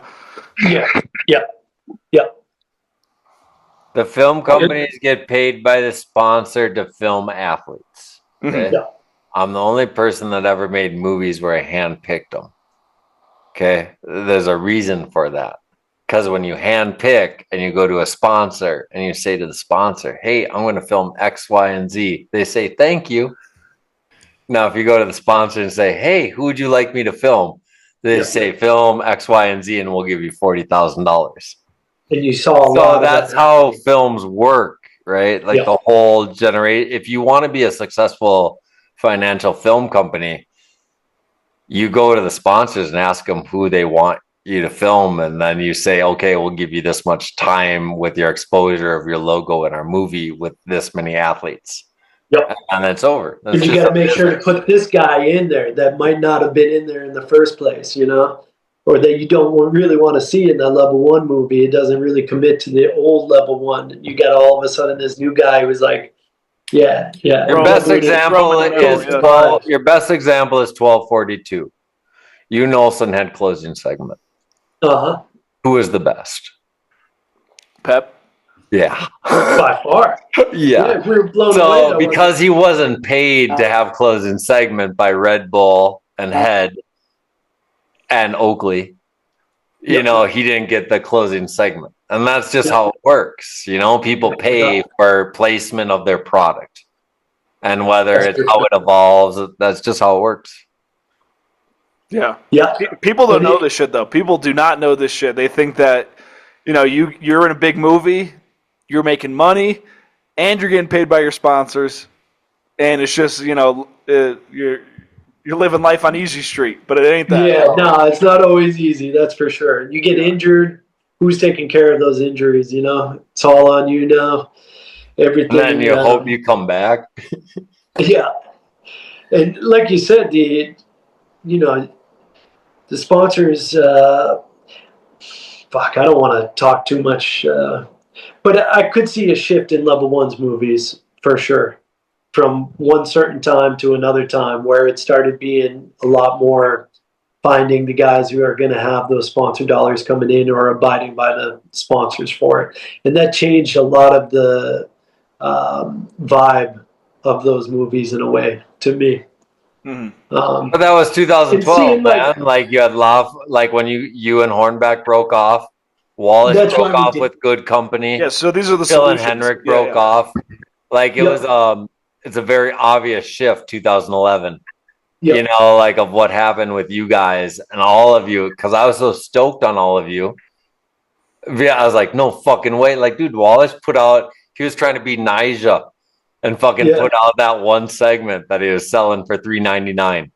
The film companies get paid by the sponsor to film athletes. Okay? Yeah. I'm the only person that ever made movies where I handpicked them. Okay, there's a reason for that. Because when you handpick and you go to a sponsor and you say to the sponsor, "Hey, I'm going to film X, Y, and Z," they say, "Thank you." Now, if you go to the sponsor and say, "Hey, who would you like me to film?" They say, "Film X, Y, and Z, and we'll give you $40,000." And you saw so that's how films work, right? Like the whole generate. If you want to be a successful financial film company, you go to the sponsors and ask them who they want you to film, and then you say, "Okay, we'll give you this much time with your exposure of your logo in our movie with this many athletes." Yep. And it's over. But you got to make sure to put this guy in there that might not have been in there in the first place, or that you don't really want to see in that Level One movie. It doesn't really commit to the old Level One. And you got all of a sudden this new guy who's like, yeah. Your best example is 1242. You Olsen had closing segment. Who is the best? Pep. Yeah. By far. Yeah. We were blown away. So because he wasn't paid to have closing segment by Red Bull and Head and Oakley, he didn't get the closing segment. And that's just how it works. People pay for placement of their product. And whether it's how it evolves, that's just how it works. Yeah. People don't know this shit, though. People do not know this shit. They think that, you're in a big movie, you're making money, and you're getting paid by your sponsors. And it's just, you're living life on easy street, but it ain't that. Yeah, no, it's not always easy, that's for sure. You get injured, who's taking care of those injuries, It's all on you now. Everything. And then you hope you come back. Yeah. And like you said, the sponsors, I don't want to talk too much, but I could see a shift in Level One's movies for sure. From one certain time to another time where it started being a lot more finding the guys who are going to have those sponsor dollars coming in or abiding by the sponsors for it. And that changed a lot of the vibe of those movies in a way to me. But that was 2012, man. Like you had Love, like when you and Hornback broke off. Wallace broke off with Good Company. Yeah, so these are the Phil solutions. and Henrik broke off. Like it was it's a very obvious shift, 2011. You know, like of what happened with you guys and all of you, because I was so stoked on all of you. Yeah, I was like, no fucking way. Like, dude, Wallace put out, he was trying to be Nyjah and fucking put out that one segment that he was selling for $3.99.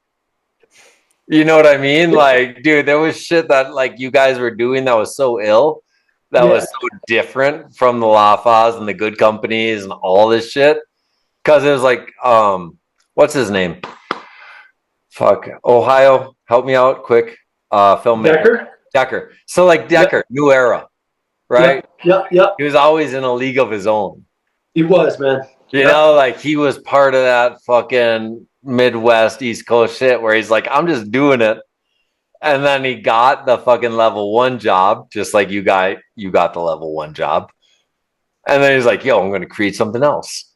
You know what I mean? Like, dude, there was shit that like you guys were doing that was so ill, that was so different from the Lafas and the Good Companies and all this shit. Because it was like, what's his name? Fuck, Ohio, help me out quick. Filmmaker. Decker. So like Decker, new era, right? Yep. He was always in a league of his own. He was, man. You know, like he was part of that fucking Midwest, East Coast shit where he's like, I'm just doing it. And then he got the fucking level 1 job, just like you got the level 1 job. And then he's like, yo, I'm going to create something else.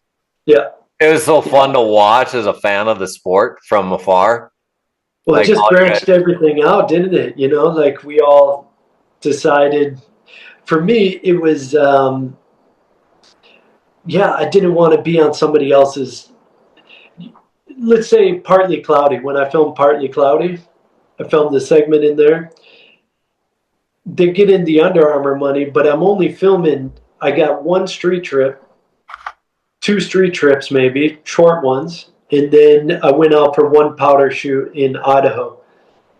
Yeah. It was so fun to watch as a fan of the sport from afar. Well, like, it just branched everything out, didn't it? You know, like we all decided. For me, it was, I didn't want to be on somebody else's. Let's say Partly Cloudy. When I filmed Partly Cloudy, I filmed a segment in there. They get in the Under Armour money, but I'm only filming. I got 1 street trip. 2 street trips, maybe short ones, and then I went out for 1 powder shoot in Idaho.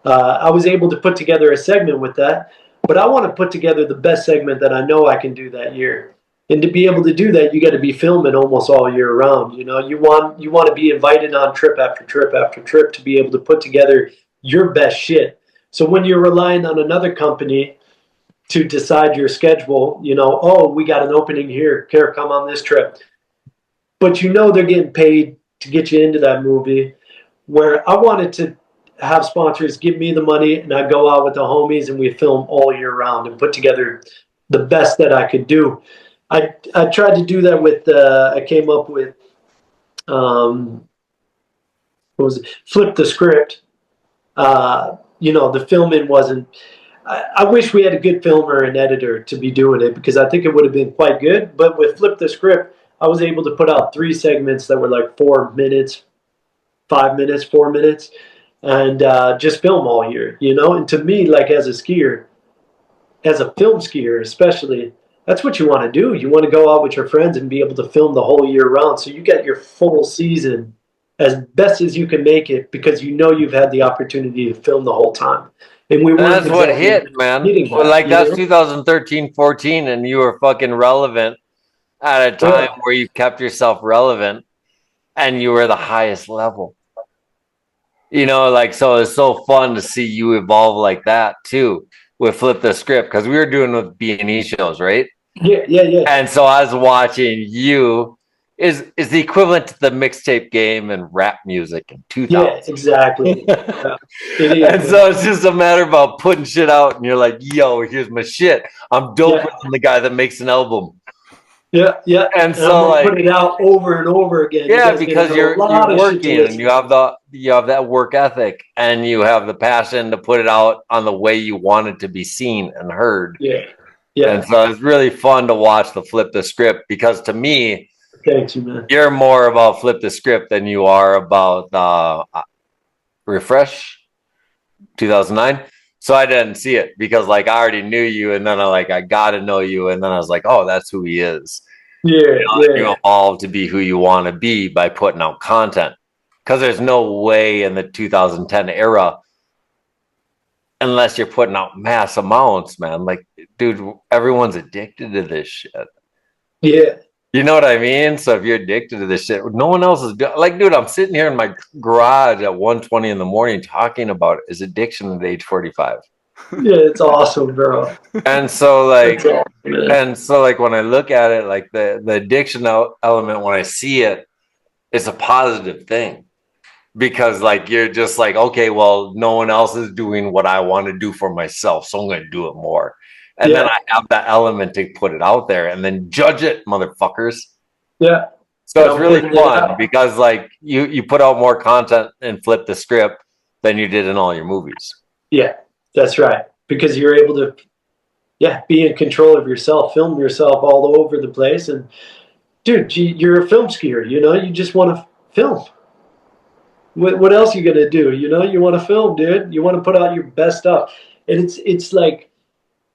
I was able to put together a segment with that, but I want to put together the best segment that I know I can do that year. And to be able to do that, you got to be filming almost all year round. You know, you want to be invited on trip after trip after trip to be able to put together your best shit. So when you're relying on another company to decide your schedule, you know, oh, we got an opening here, care, come on this trip. But you know they're getting paid to get you into that movie, where I wanted to have sponsors give me the money and I go out with the homies and we film all year round and put together the best that I could do. I tried to do that with, I came up with, what was it? Flip the Script. You know, the filming wasn't, I wish we had a good filmer and editor to be doing it because I think it would have been quite good. But with Flip the Script, I was able to put out 3 segments that were like 4 minutes, 5 minutes, 4 minutes, and just film all year, you know? And to me, like as a skier, as a film skier especially, that's what you want to do. You want to go out with your friends and be able to film the whole year round. So you get your full season as best as you can make it because you know you've had the opportunity to film the whole time. And that's what hit, man. Like that's 2013, 14, and you were fucking relevant at a time where you kept yourself relevant and you were the highest level. You know, like, so it's so fun to see you evolve like that too with Flip the Script because we were doing with B&E shows, right? Yeah. And so I was watching you is the equivalent to the mixtape game and rap music in 2000. Yeah, exactly. And so it's just a matter about putting shit out and you're like, yo, here's my shit. I'm doper than the guy that makes an album. Yeah. And so like put it out over and over again. Yeah, because you're working and you have that work ethic and you have the passion to put it out on the way you want it to be seen and heard. Yeah. And so it's really fun to watch the Flip the Script because to me, thanks, man. You're more about Flip the Script than you are about Refresh 2009. So I didn't see it because like I already knew you and then I got to know you and then I was like, oh, that's who he is. You evolve to be who you want to be by putting out content because there's no way in the 2010 era unless you're putting out mass amounts, man. Like, dude, everyone's addicted to this shit. Yeah. You know what I mean? So if you're addicted to this shit, no one else is like, dude, I'm sitting here in my garage at 1:20 in the morning talking about his addiction at age 45. Yeah, it's awesome, bro. And so like, when I look at it, like the addiction element, when I see it, it's a positive thing. because like you're just like, okay, well, no one else is doing what I want to do for myself, so I'm going to do it more. And then I have that element to put it out there and then judge it, motherfuckers. Yeah. So it's really fun because like you put out more content and flip the script than you did in all your movies. Yeah, that's right. Because you're able to, be in control of yourself, film yourself all over the place. And dude, you're a film skier, you know, you just want to film. What else you gonna do? You know, you want to film, dude. You want to put out your best stuff. And it's like,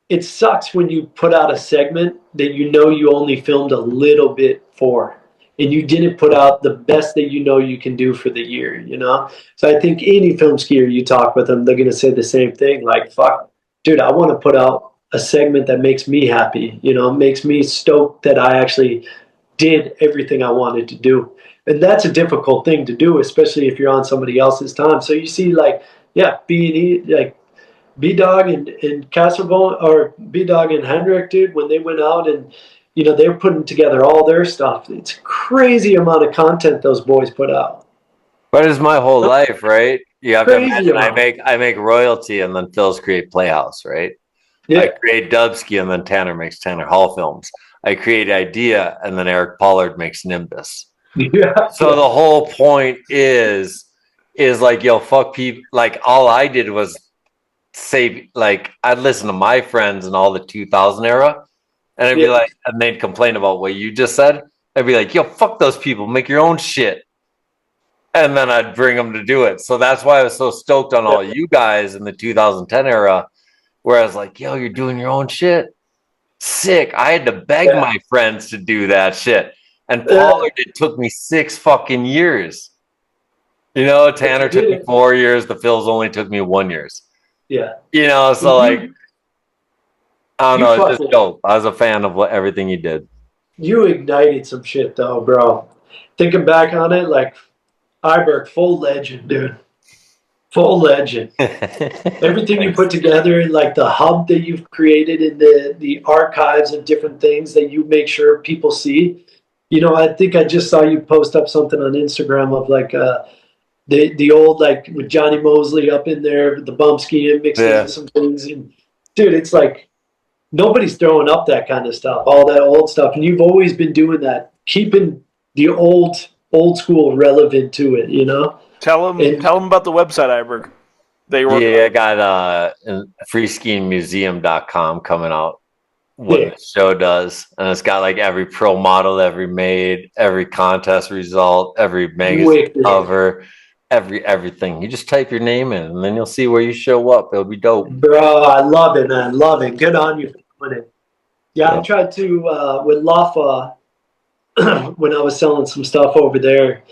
it sucks when you put out a segment that you know you only filmed a little bit for, and you didn't put out the best that you know you can do for the year, you know? So I think any film skier you talk with them, they're going to say the same thing. Like, fuck, dude, I want to put out a segment that makes me happy, you know, makes me stoked that I actually did everything I wanted to do. And that's a difficult thing to do, especially if you're on somebody else's time. So you see, like, B&E, like, B-Dog and Castlebone, or B-Dog and Hendrick, dude, when they went out and, you know, they were putting together all their stuff. It's a crazy amount of content those boys put out. But it's my whole life, right? You have to imagine I make royalty and then Phil's create Playhouse, right? Yeah. I create Dubsky and then Tanner makes Tanner Hall Films. I create Idea and then Eric Pollard makes Nimbus. Yeah. So the whole point is like, yo, fuck people. Like all I did was say, like, I'd listen to my friends in all the 2000 era, and I'd be like, and they'd complain about what you just said. I'd be like, yo, fuck those people, make your own shit. And then I'd bring them to do it. So that's why I was so stoked on all you guys in the 2010 era, where I was like, yo, you're doing your own shit. Sick. I had to beg my friends to do that shit. And Pollard, it took me 6 fucking years. You know, Tanner took me 4 years. The Phils only took me 1 year. Yeah. You know, so like, I don't know, it's just dope. I was a fan of everything you did. You ignited some shit though, bro. Thinking back on it, like, Iberg, full legend, dude. Full legend. Everything you put together, like the hub that you've created in the archives of different things that you make sure people see. You know, I think I just saw you post up something on Instagram of like the old, like with Johnny Mosley up in there, the bump skiing, mixing some things. And dude, it's like nobody's throwing up that kind of stuff, all that old stuff. And you've always been doing that, keeping the old school relevant to it, you know? Tell them about the website, Iberg. I got freeskingmuseum.com coming out when the show does. And it's got like every pro model ever made, every contest result, every magazine cover, everything. You just type your name in and then you'll see where you show up. It'll be dope. Bro, I love it, man. Love it. Good on you for doing it. Yeah, I tried to, with Lafa, when I was selling some stuff over there,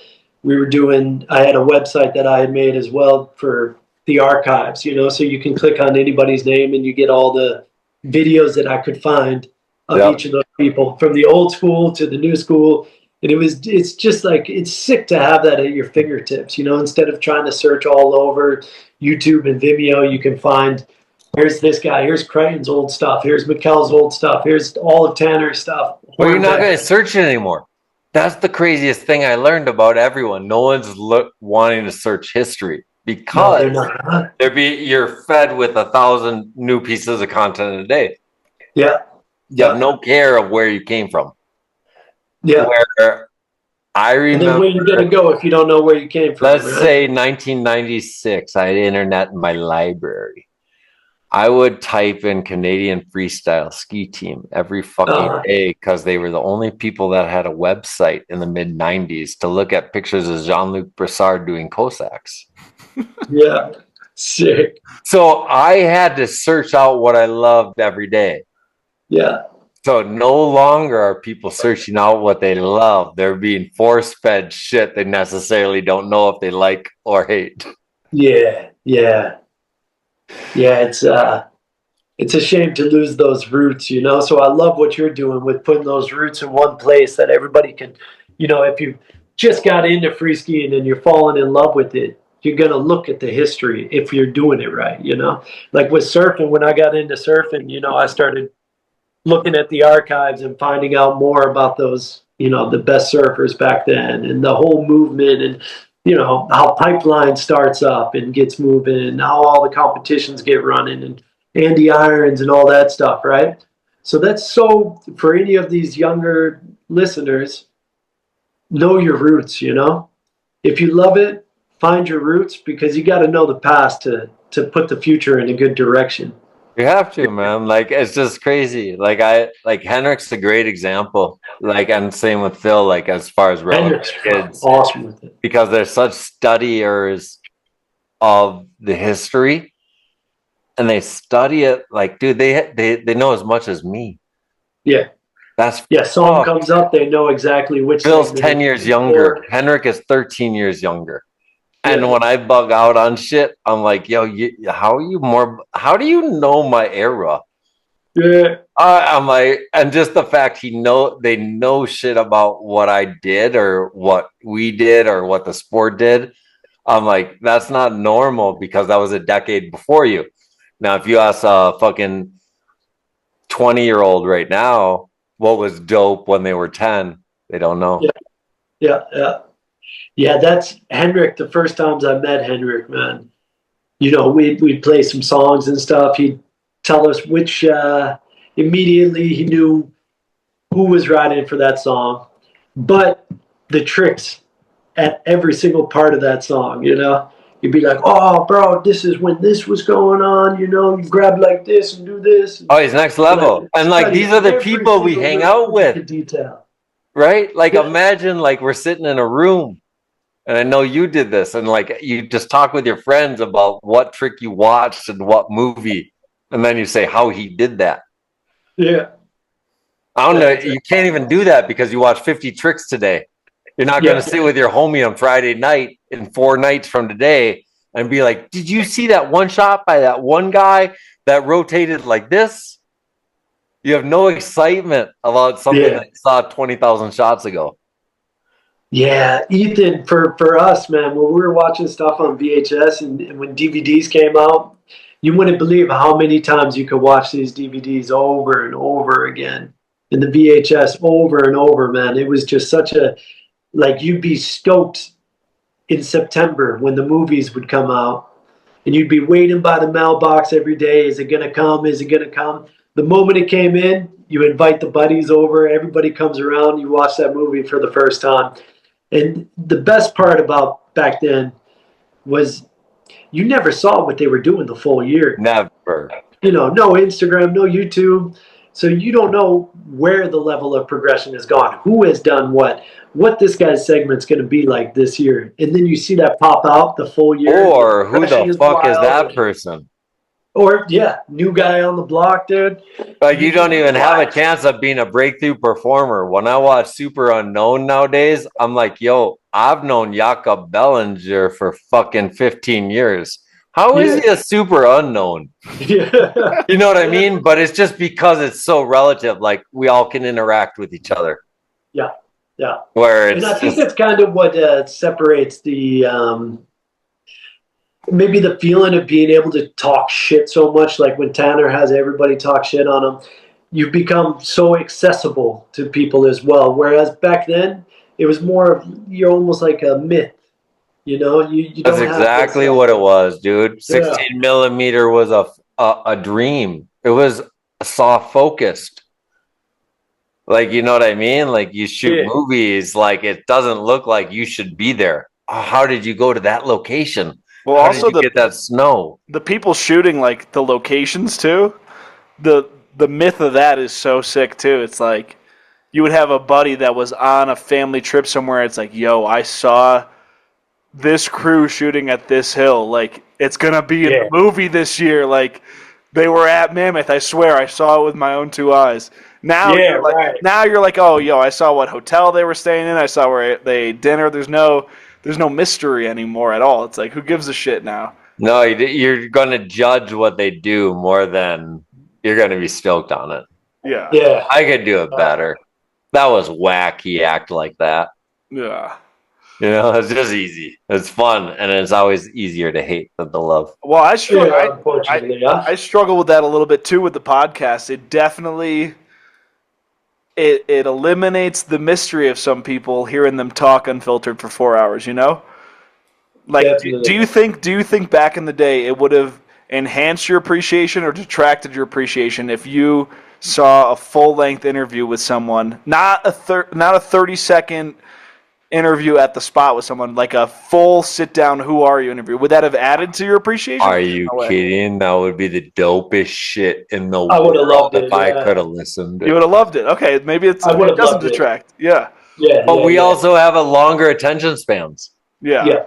I had a website that I had made as well for the archives, you know, so you can click on anybody's name and you get all the videos that I could find of each of those people, from the old school to the new school. And it's just like, it's sick to have that at your fingertips, you know, instead of trying to search all over YouTube and Vimeo, you can find, here's this guy, here's Crichton's old stuff, here's McKell's old stuff, here's all of Tanner's stuff. Well, you're not going to search it anymore. That's the craziest thing I learned about everyone. No one's wanting to search history because you're fed with 1,000 new pieces of content a day. Yeah. You have no care of where you came from. Yeah. Where I remember. And then where you're going to go if you don't know where you came from. Let's say 1996, I had internet in my library. I would type in Canadian freestyle ski team every fucking day because they were the only people that had a website in the mid 90s to look at pictures of Jean-Luc Brassard doing Cossacks. Yeah. Sick. So I had to search out what I loved every day. Yeah. So no longer are people searching out what they love. They're being force-fed shit they necessarily don't know if they like or hate. Yeah. Yeah. Yeah, it's a shame to lose those roots, you know. So I love what you're doing with putting those roots in one place that everybody can, you know, if you just got into free skiing and you're falling in love with it, you're going to look at the history if you're doing it right, you know. Like with surfing, when I got into surfing, you know, I started looking at the archives and finding out more about those, you know, the best surfers back then and the whole movement and you know, how Pipeline starts up and gets moving, and how all the competitions get running, and Andy Irons and all that stuff, right? So that's so for any of these younger listeners, know your roots, you know? If you love it, find your roots because you got to know the past to put the future in a good direction. You have to, man. Like it's just crazy. Like Henrik's a great example. Like and same with Phil. Like as far as relevant Hendrix, kids, awesome with it. because they're such studiers of the history, and they study it. Like, dude, they know as much as me. Yeah. That's Song comes up, they know exactly which. Phil's 10 years younger. Henrik is 13 years younger. And when I bug out on shit, I'm like, yo, how do you know my era? Yeah. I'm like, and just the fact they know shit about what I did or what we did or what the sport did. I'm like, that's not normal because that was a decade before you. Now, if you ask a fucking 20-year-old right now what was dope when they were 10, they don't know. Yeah, that's Hendrik. The first times I met Hendrik, man, you know, we'd play some songs and stuff. He'd tell us which, immediately he knew who was riding for that song, but the tricks at every single part of that song, you know, you'd be like, oh, bro, this is when this was going on, you know, you grab like this and do this. Oh, he's next level. And like, these are the people we hang out with. Detail. Right? Like, imagine like we're sitting in a room. And I know you did this, and like you just talk with your friends about what trick you watched and what movie, and then you say how he did that. Yeah. I don't know. You can't even do that because you watched 50 tricks today. You're not going to sit with your homie on Friday night in 4 nights from today and be like, did you see that one shot by that one guy that rotated like this? You have no excitement about something that you saw 20,000 shots ago. Yeah, Ethan, for us, man, when we were watching stuff on VHS and when DVDs came out, you wouldn't believe how many times you could watch these DVDs over and over again. And the VHS over and over, man. It was just such a, like, you'd be stoked in September when the movies would come out. And you'd be waiting by the mailbox every day. Is it going to come? Is it going to come? The moment it came in, you invite the buddies over. Everybody comes around. You watch that movie for the first time. And the best part about back then was you never saw what they were doing the full year. Never. You know, no Instagram, no YouTube. So you don't know where the level of progression has gone, who has done what this guy's segment's going to be like this year. And then you see that pop out the full year. Or who the fuck is that person? Or, new guy on the block, dude. But you don't even have a chance of being a breakthrough performer. When I watch Super Unknown nowadays, I'm like, yo, I've known Jakob Bellinger for fucking 15 years. How is he a super unknown? Yeah. You know what I mean? But it's just because it's so relative. Like, we all can interact with each other. Yeah. Where it's and I think that's kind of what separates the... maybe the feeling of being able to talk shit so much, like when Tanner has everybody talk shit on him, you've become so accessible to people as well. Whereas back then, it was more of, you're almost like a myth, you know? You That's exactly what it was, dude. 16 millimeter was a dream. It was soft focused. Like, you know what I mean? Like, you shoot movies, like, it doesn't look like you should be there. How did you go to that location? Well, How also did you get that snow. The people shooting like the locations too. The myth of that is so sick too. It's like you would have a buddy that was on a family trip somewhere. It's like, yo, I saw this crew shooting at this hill. Like, it's gonna be in the movie this year. Like, they were at Mammoth. I swear, I saw it with my own 2 eyes. Now you're like, oh, yo, I saw what hotel they were staying in. I saw where they ate dinner. There's no mystery anymore at all. It's like, who gives a shit now? No, you're going to judge what they do more than you're going to be stoked on it. Yeah. I could do it better. That was wacky act like that. Yeah. You know, it's just easy. It's fun, and it's always easier to hate than to love. Well, I struggle with that a little bit too with the podcast. It definitely it eliminates the mystery of some people hearing them talk unfiltered for 4 hours, you know? Like, Definitely. do you think back in the day it would have enhanced your appreciation or detracted your appreciation if you saw a full length interview with someone, not a 30-second interview at the spot with someone, like a full sit down, who are you interview? Would that have added to your appreciation? Are you kidding? That would be the dopest shit in the I would have world loved it. if I could have listened. You would have loved it. Okay, maybe it doesn't detract. Yeah. Yeah. But we also have a longer attention spans. Yeah.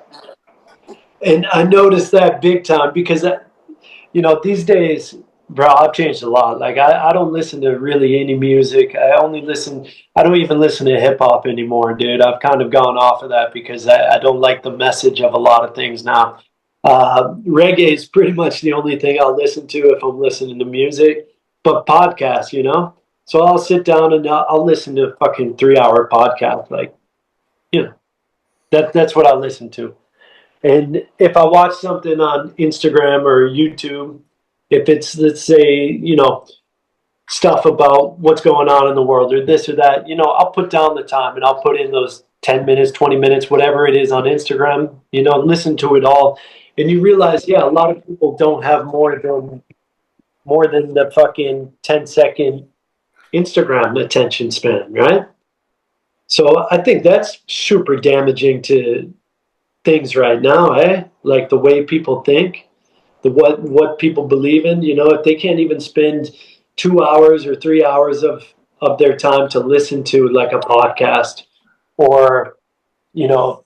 And I noticed that big time because, these days, bro, I've changed a lot. Like, I don't listen to really any music. I don't even listen to hip hop anymore, dude. I've kind of gone off of that because I don't like the message of a lot of things now. Reggae is pretty much the only thing I'll listen to if I'm listening to music, but podcasts, So I'll sit down and I'll listen to a fucking 3-hour podcast. Like, that's what I listen to. And if I watch something on Instagram or YouTube, if it's, let's say, stuff about what's going on in the world or this or that, I'll put down the time and I'll put in those 10 minutes, 20 minutes, whatever it is on Instagram, listen to it all. And you realize, a lot of people don't have more than the fucking 10-second Instagram attention span, right? So I think that's super damaging to things right now, like the way people think, what people believe in. If they can't even spend 2 hours or 3 hours of their time to listen to like a podcast or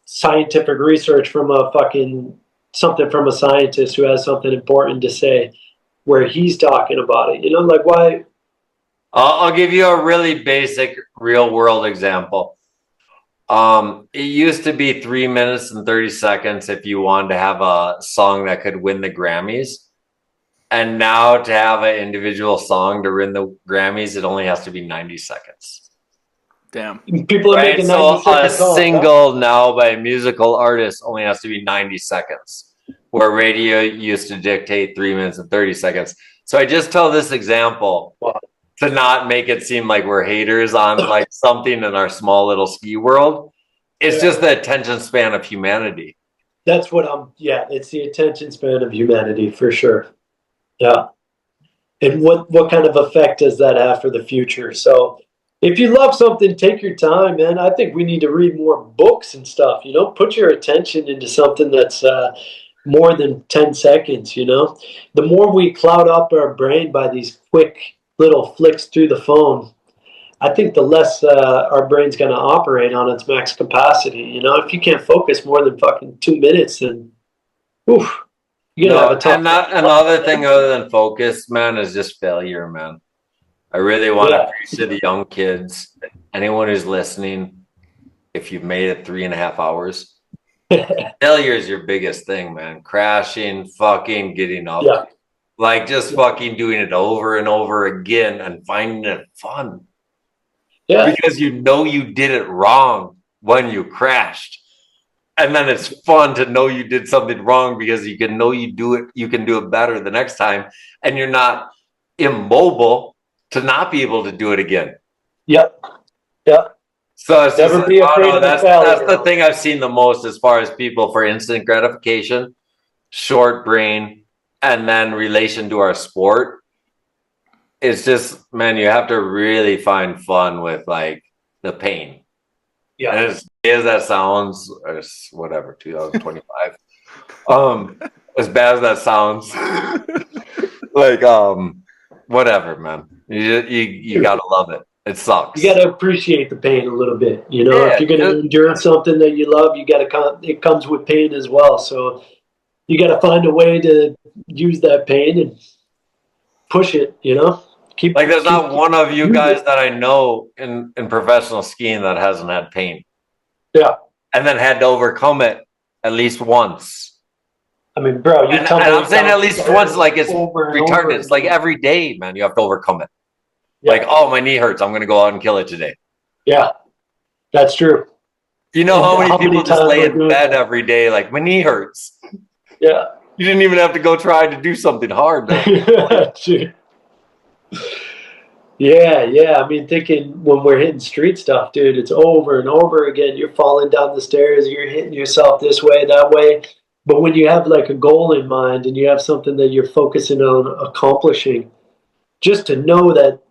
scientific research from something from a scientist who has something important to say where he's talking about it, like why. I'll give you a really basic real world example. It used to be 3 minutes and 30 seconds if you wanted to have a song that could win the Grammys. And now to have an individual song to win the Grammys, it only has to be 90 seconds. Damn. People are making 90 seconds. So a single now by a musical artist only has to be 90 seconds, where radio used to dictate 3 minutes and 30 seconds. So I just tell this example to not make it seem like we're haters on like something in our small little ski world. It's just the attention span of humanity. That's what it's the attention span of humanity for sure. Yeah. And what kind of effect does that have for the future? So if you love something, take your time, man. I think we need to read more books and stuff, put your attention into something that's more than 10 seconds, The more we cloud up our brain by these quick little flicks through the phone, I think the less our brain's going to operate on its max capacity. If you can't focus more than fucking 2 minutes, then you're going to have a tough time. Another thing other than focus, man, is just failure, man. I really want to preach to the young kids, anyone who's listening, if you've made it 3.5 hours, failure is your biggest thing, man. Crashing, fucking getting up. Yeah. Like just fucking doing it over and over again and finding it fun. Yeah. Because you did it wrong when you crashed. And then it's fun to know you did something wrong because you can do it better the next time. And you're not immobile to not be able to do it again. Yep. Yeah. So it's Never be afraid of that's the thing I've seen the most as far as people for instant gratification, short brain, and then relation to our sport. It's just, man, you have to really find fun with like the pain. Yeah. And as bad as that sounds, or whatever, 2025. As bad as that sounds, like whatever, man. You gotta love it. It sucks. You gotta appreciate the pain a little bit. If you're gonna endure something that you love, it comes with pain as well. So you gotta find a way to use that pain and push it. There's not one of you guys that I know in professional skiing that hasn't had pain. Yeah. And then had to overcome it at least once. I mean, bro, and I'm saying at least once, like it's retarded. It's like every day, man, you have to overcome it. Yeah. Like, oh, my knee hurts. I'm going to go out and kill it today. Yeah, that's true. You know how many people just lay in bed every day like, my knee hurts. Yeah. You didn't even have to go try to do something hard. Yeah. I mean, thinking when we're hitting street stuff, dude, it's over and over again. You're falling down the stairs. You're hitting yourself this way, that way. But when you have like a goal in mind and you have something that you're focusing on accomplishing, just to know that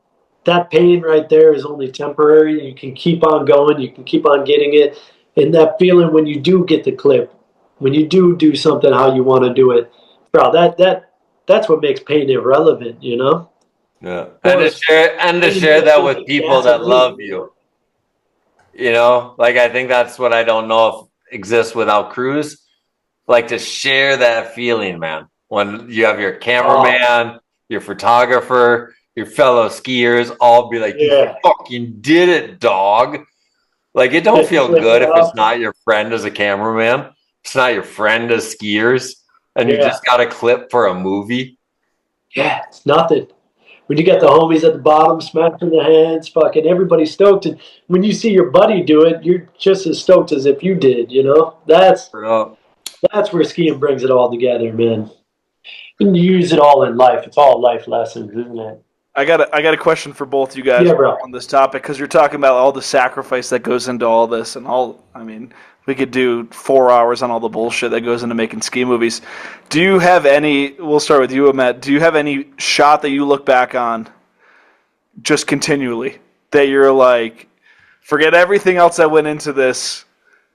that pain right there is only temporary. You can keep on going. You can keep on getting it. And that feeling when you do get the clip, when you do something how you want to do it, bro, that's what makes pain irrelevant, you know? Yeah. And to share that with people that love you. You know, like I think that's what I don't know if exists without crews. Like to share that feeling, man. When you have your cameraman, your photographer, your fellow skiers, all be like, you fucking did it, dog. Like it don't feel good if it's not your friend as a cameraman. It's not your friend as skiers. And you just got a clip for a movie. Yeah, it's nothing. When you got the homies at the bottom smacking their hands, fucking everybody's stoked. And when you see your buddy do it, you're just as stoked as if you did, you know? That's where skiing brings it all together, man. And you use it all in life. It's all life lessons, isn't it? I got a question for both you guys on this topic, because you're talking about all the sacrifice that goes into all this and all. I mean, we could do 4 hours on all the bullshit that goes into making ski movies. Do you have any? We'll start with you, Ahmet. Do you have any shot that you look back on just continually that you're like, forget everything else that went into this?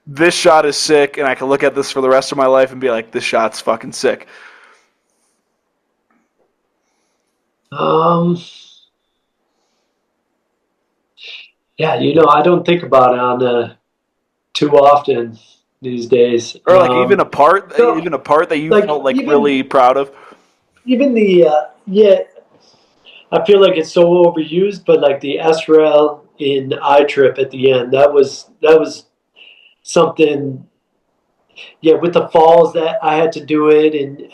This shot is sick, and I can look at this for the rest of my life and be like, this shot's fucking sick. Yeah, you know, I don't think about it on too often these days. Or like even a part that you felt like really proud of. Even the I feel like it's so overused, but like the S-Rail in iTrip at the end, that was something. Yeah, with the falls that I had to do it, and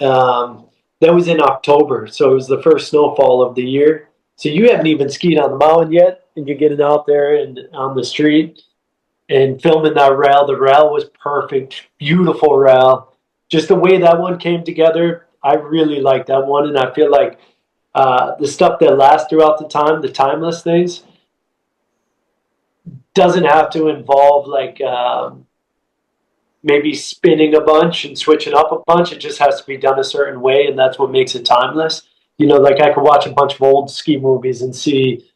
that was in October, so it was the first snowfall of the year. So you haven't even skied on the mountain yet, and you're getting out there and on the street and filming that rail. The rail was perfect, beautiful rail. Just the way that one came together, I really like that one, and I feel like the stuff that lasts throughout the time, the timeless things, doesn't have to involve like maybe spinning a bunch and switching up a bunch. It just has to be done a certain way, and that's what makes it timeless. You know, like I could watch a bunch of old ski movies and see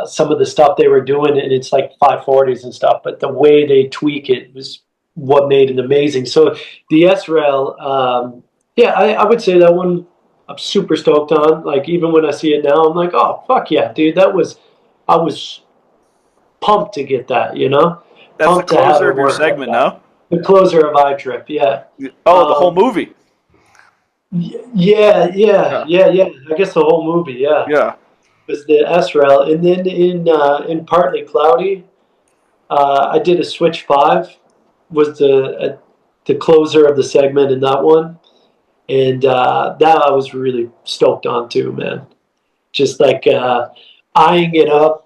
some of the stuff they were doing, and it's like 540s and stuff, but the way they tweak it was what made it amazing. So the S-Rail, I would say that one I'm super stoked on. Like even when I see it now, I'm like, oh, fuck yeah, dude. I was pumped to get that, you know? That's pumped the closer of your segment, no? The closer of iTrip, yeah. Oh, the whole movie. Yeah. I guess the whole movie, yeah. Yeah. Was the S-Rail. And then in Partly Cloudy, I did a Switch 5, was the closer of the segment in that one. And that I was really stoked on too, man. Just like eyeing it up.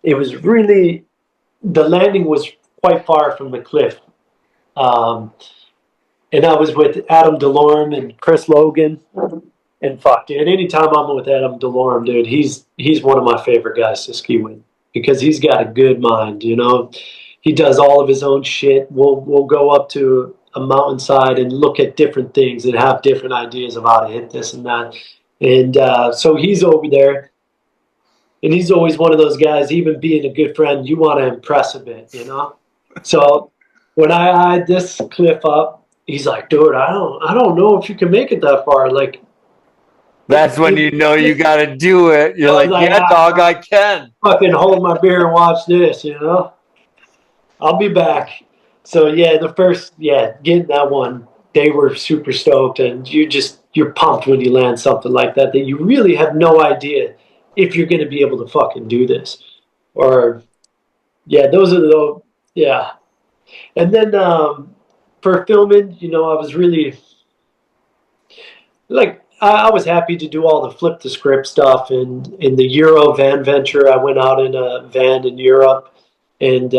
It was really, the landing was quite far from the cliff. And I was with Adam DeLorme and Chris Logan. And fuck, dude, anytime I'm with Adam DeLorme, dude, he's one of my favorite guys to ski with, because he's got a good mind, you know. He does all of his own shit. We'll go up to a mountainside and look at different things and have different ideas of how to hit this and that. And so he's over there. And he's always one of those guys, even being a good friend, you want to impress a bit, you know? So when I eyed this cliff up, he's like, dude, I don't know if you can make it that far. Like, that's when you know you got to do it. You're like, yeah, dog, I can. Fucking hold my beer and watch this, you know? I'll be back. So, yeah, getting that one, they were super stoked. And you're pumped when you land something like that you really have no idea if you're going to be able to fucking do this. Or, yeah, those are the, yeah. And then for filming, you know, I was really, like, I was happy to do all the flip the script stuff. And in the Euro van venture, I went out in a van in Europe and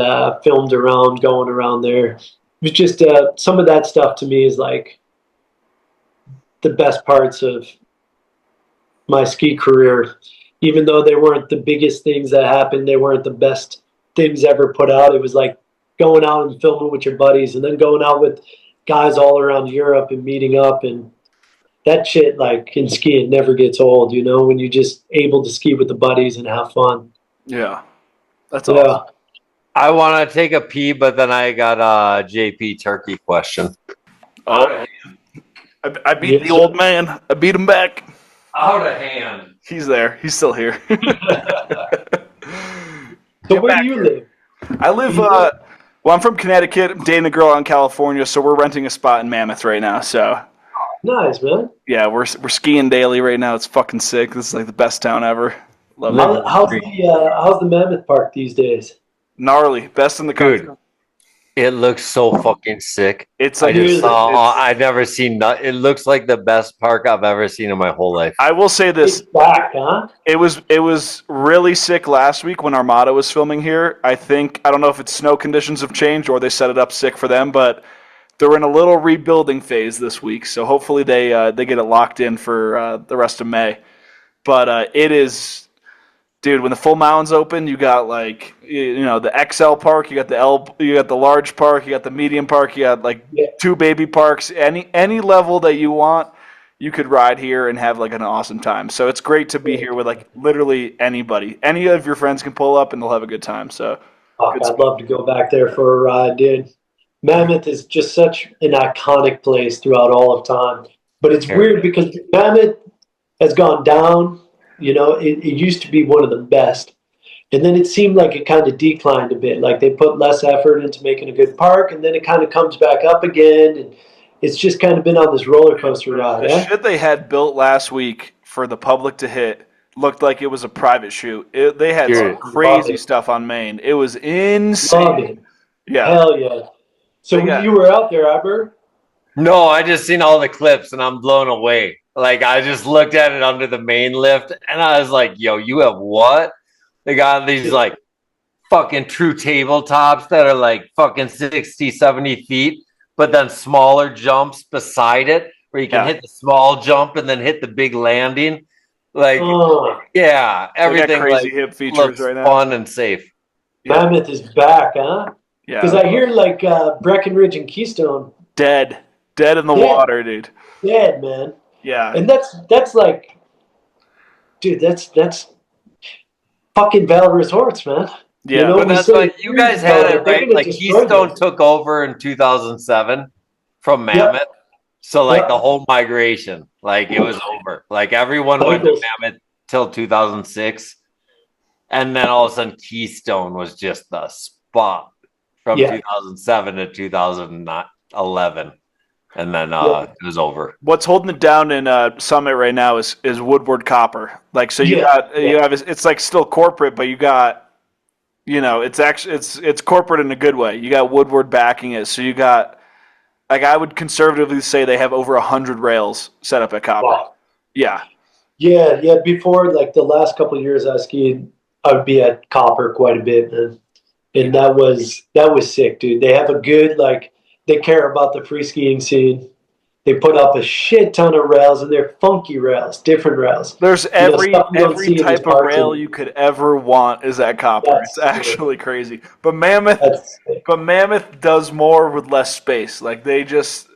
filmed around, going around there. It was just, some of that stuff to me is like the best parts of my ski career. Even though they weren't the biggest things that happened, they weren't the best things ever put out. It was like going out and filming with your buddies, and then going out with guys all around Europe and meeting up, and that shit, like in skiing, never gets old. You know, when you're just able to ski with the buddies and have fun. Yeah, that's Yeah. awesome. I want to take a pee, but then I got a JP Turkey question. Oh, I beat the old man. I beat him back. Out of hand. He's there. He's still here. So where do you live? I live. Well, I'm from Connecticut. I'm dating a girl out in California, so we're renting a spot in Mammoth right now. So Nice, man. yeah, we're skiing daily right now. It's fucking sick. This is like the best town ever. Love it. How's the Mammoth Park these days? Gnarly, best in the country. Dude, it looks so fucking sick. It's I like just saw. I've never seen. It looks like the best park I've ever seen in my whole life. I will say this. It's back, huh? It was really sick last week when Armada was filming here. I don't know if it's snow conditions have changed or they set it up sick for them, but they're in a little rebuilding phase this week. So hopefully they get it locked in for the rest of May. But it is, dude. When the full mountains open, you got like the XL park, you got the large park, you got the medium park, you got like 2 baby parks. Any level that you want, you could ride here and have like an awesome time. So it's great to be here with like literally anybody. Any of your friends can pull up and they'll have a good time. So I'd love to go back there for a ride, dude. Mammoth is just such an iconic place throughout all of time. But it's weird because Mammoth has gone down. You know, it used to be one of the best. And then it seemed like it kind of declined a bit. Like they put less effort into making a good park, and then it kind of comes back up again. And it's just kind of been on this roller coaster ride. The shit they had built last week for the public to hit looked like it was a private shoot. They had some crazy stuff on Maine. It was insane. Love it. Yeah. Hell yeah. So you were out there, Aber? No, I just seen all the clips and I'm blown away. Like I just looked at it under the main lift and I was like, yo, you have what? They got these like fucking true tabletops that are like fucking 60, 70 feet, but then smaller jumps beside it where you can hit the small jump and then hit the big landing. Like, everything crazy like, hip features looks right now. Fun and safe. Mammoth is back, huh? Yeah. Because I hear like Breckenridge and Keystone dead in the water, dude. Dead, man. Yeah. And that's like, dude, that's fucking Val Resorts, man. Yeah, you know, but that's like you guys had it right. Like Keystone took over in 2007 from Mammoth. Yep. So like the whole migration, like it was over. Like everyone went to Mammoth till 2006, and then all of a sudden Keystone was just the spot from 2007 to 2011, and then it was over. What's holding it down in Summit right now is Woodward Copper. Like so, you have it's like still corporate, but you got it's actually it's corporate in a good way. You got Woodward backing it, so you got. Like I would conservatively say they have over 100 rails set up at Copper. Wow. Yeah. Before like the last couple of years I skied, I would be at Copper quite a bit, and that was sick, dude. They have a good they care about the free skiing scene. They put up a shit ton of rails, and they're funky rails, different rails. There's every type of rail you could ever want is at Copper. It's actually crazy. But Mammoth does more with less space. Like they just,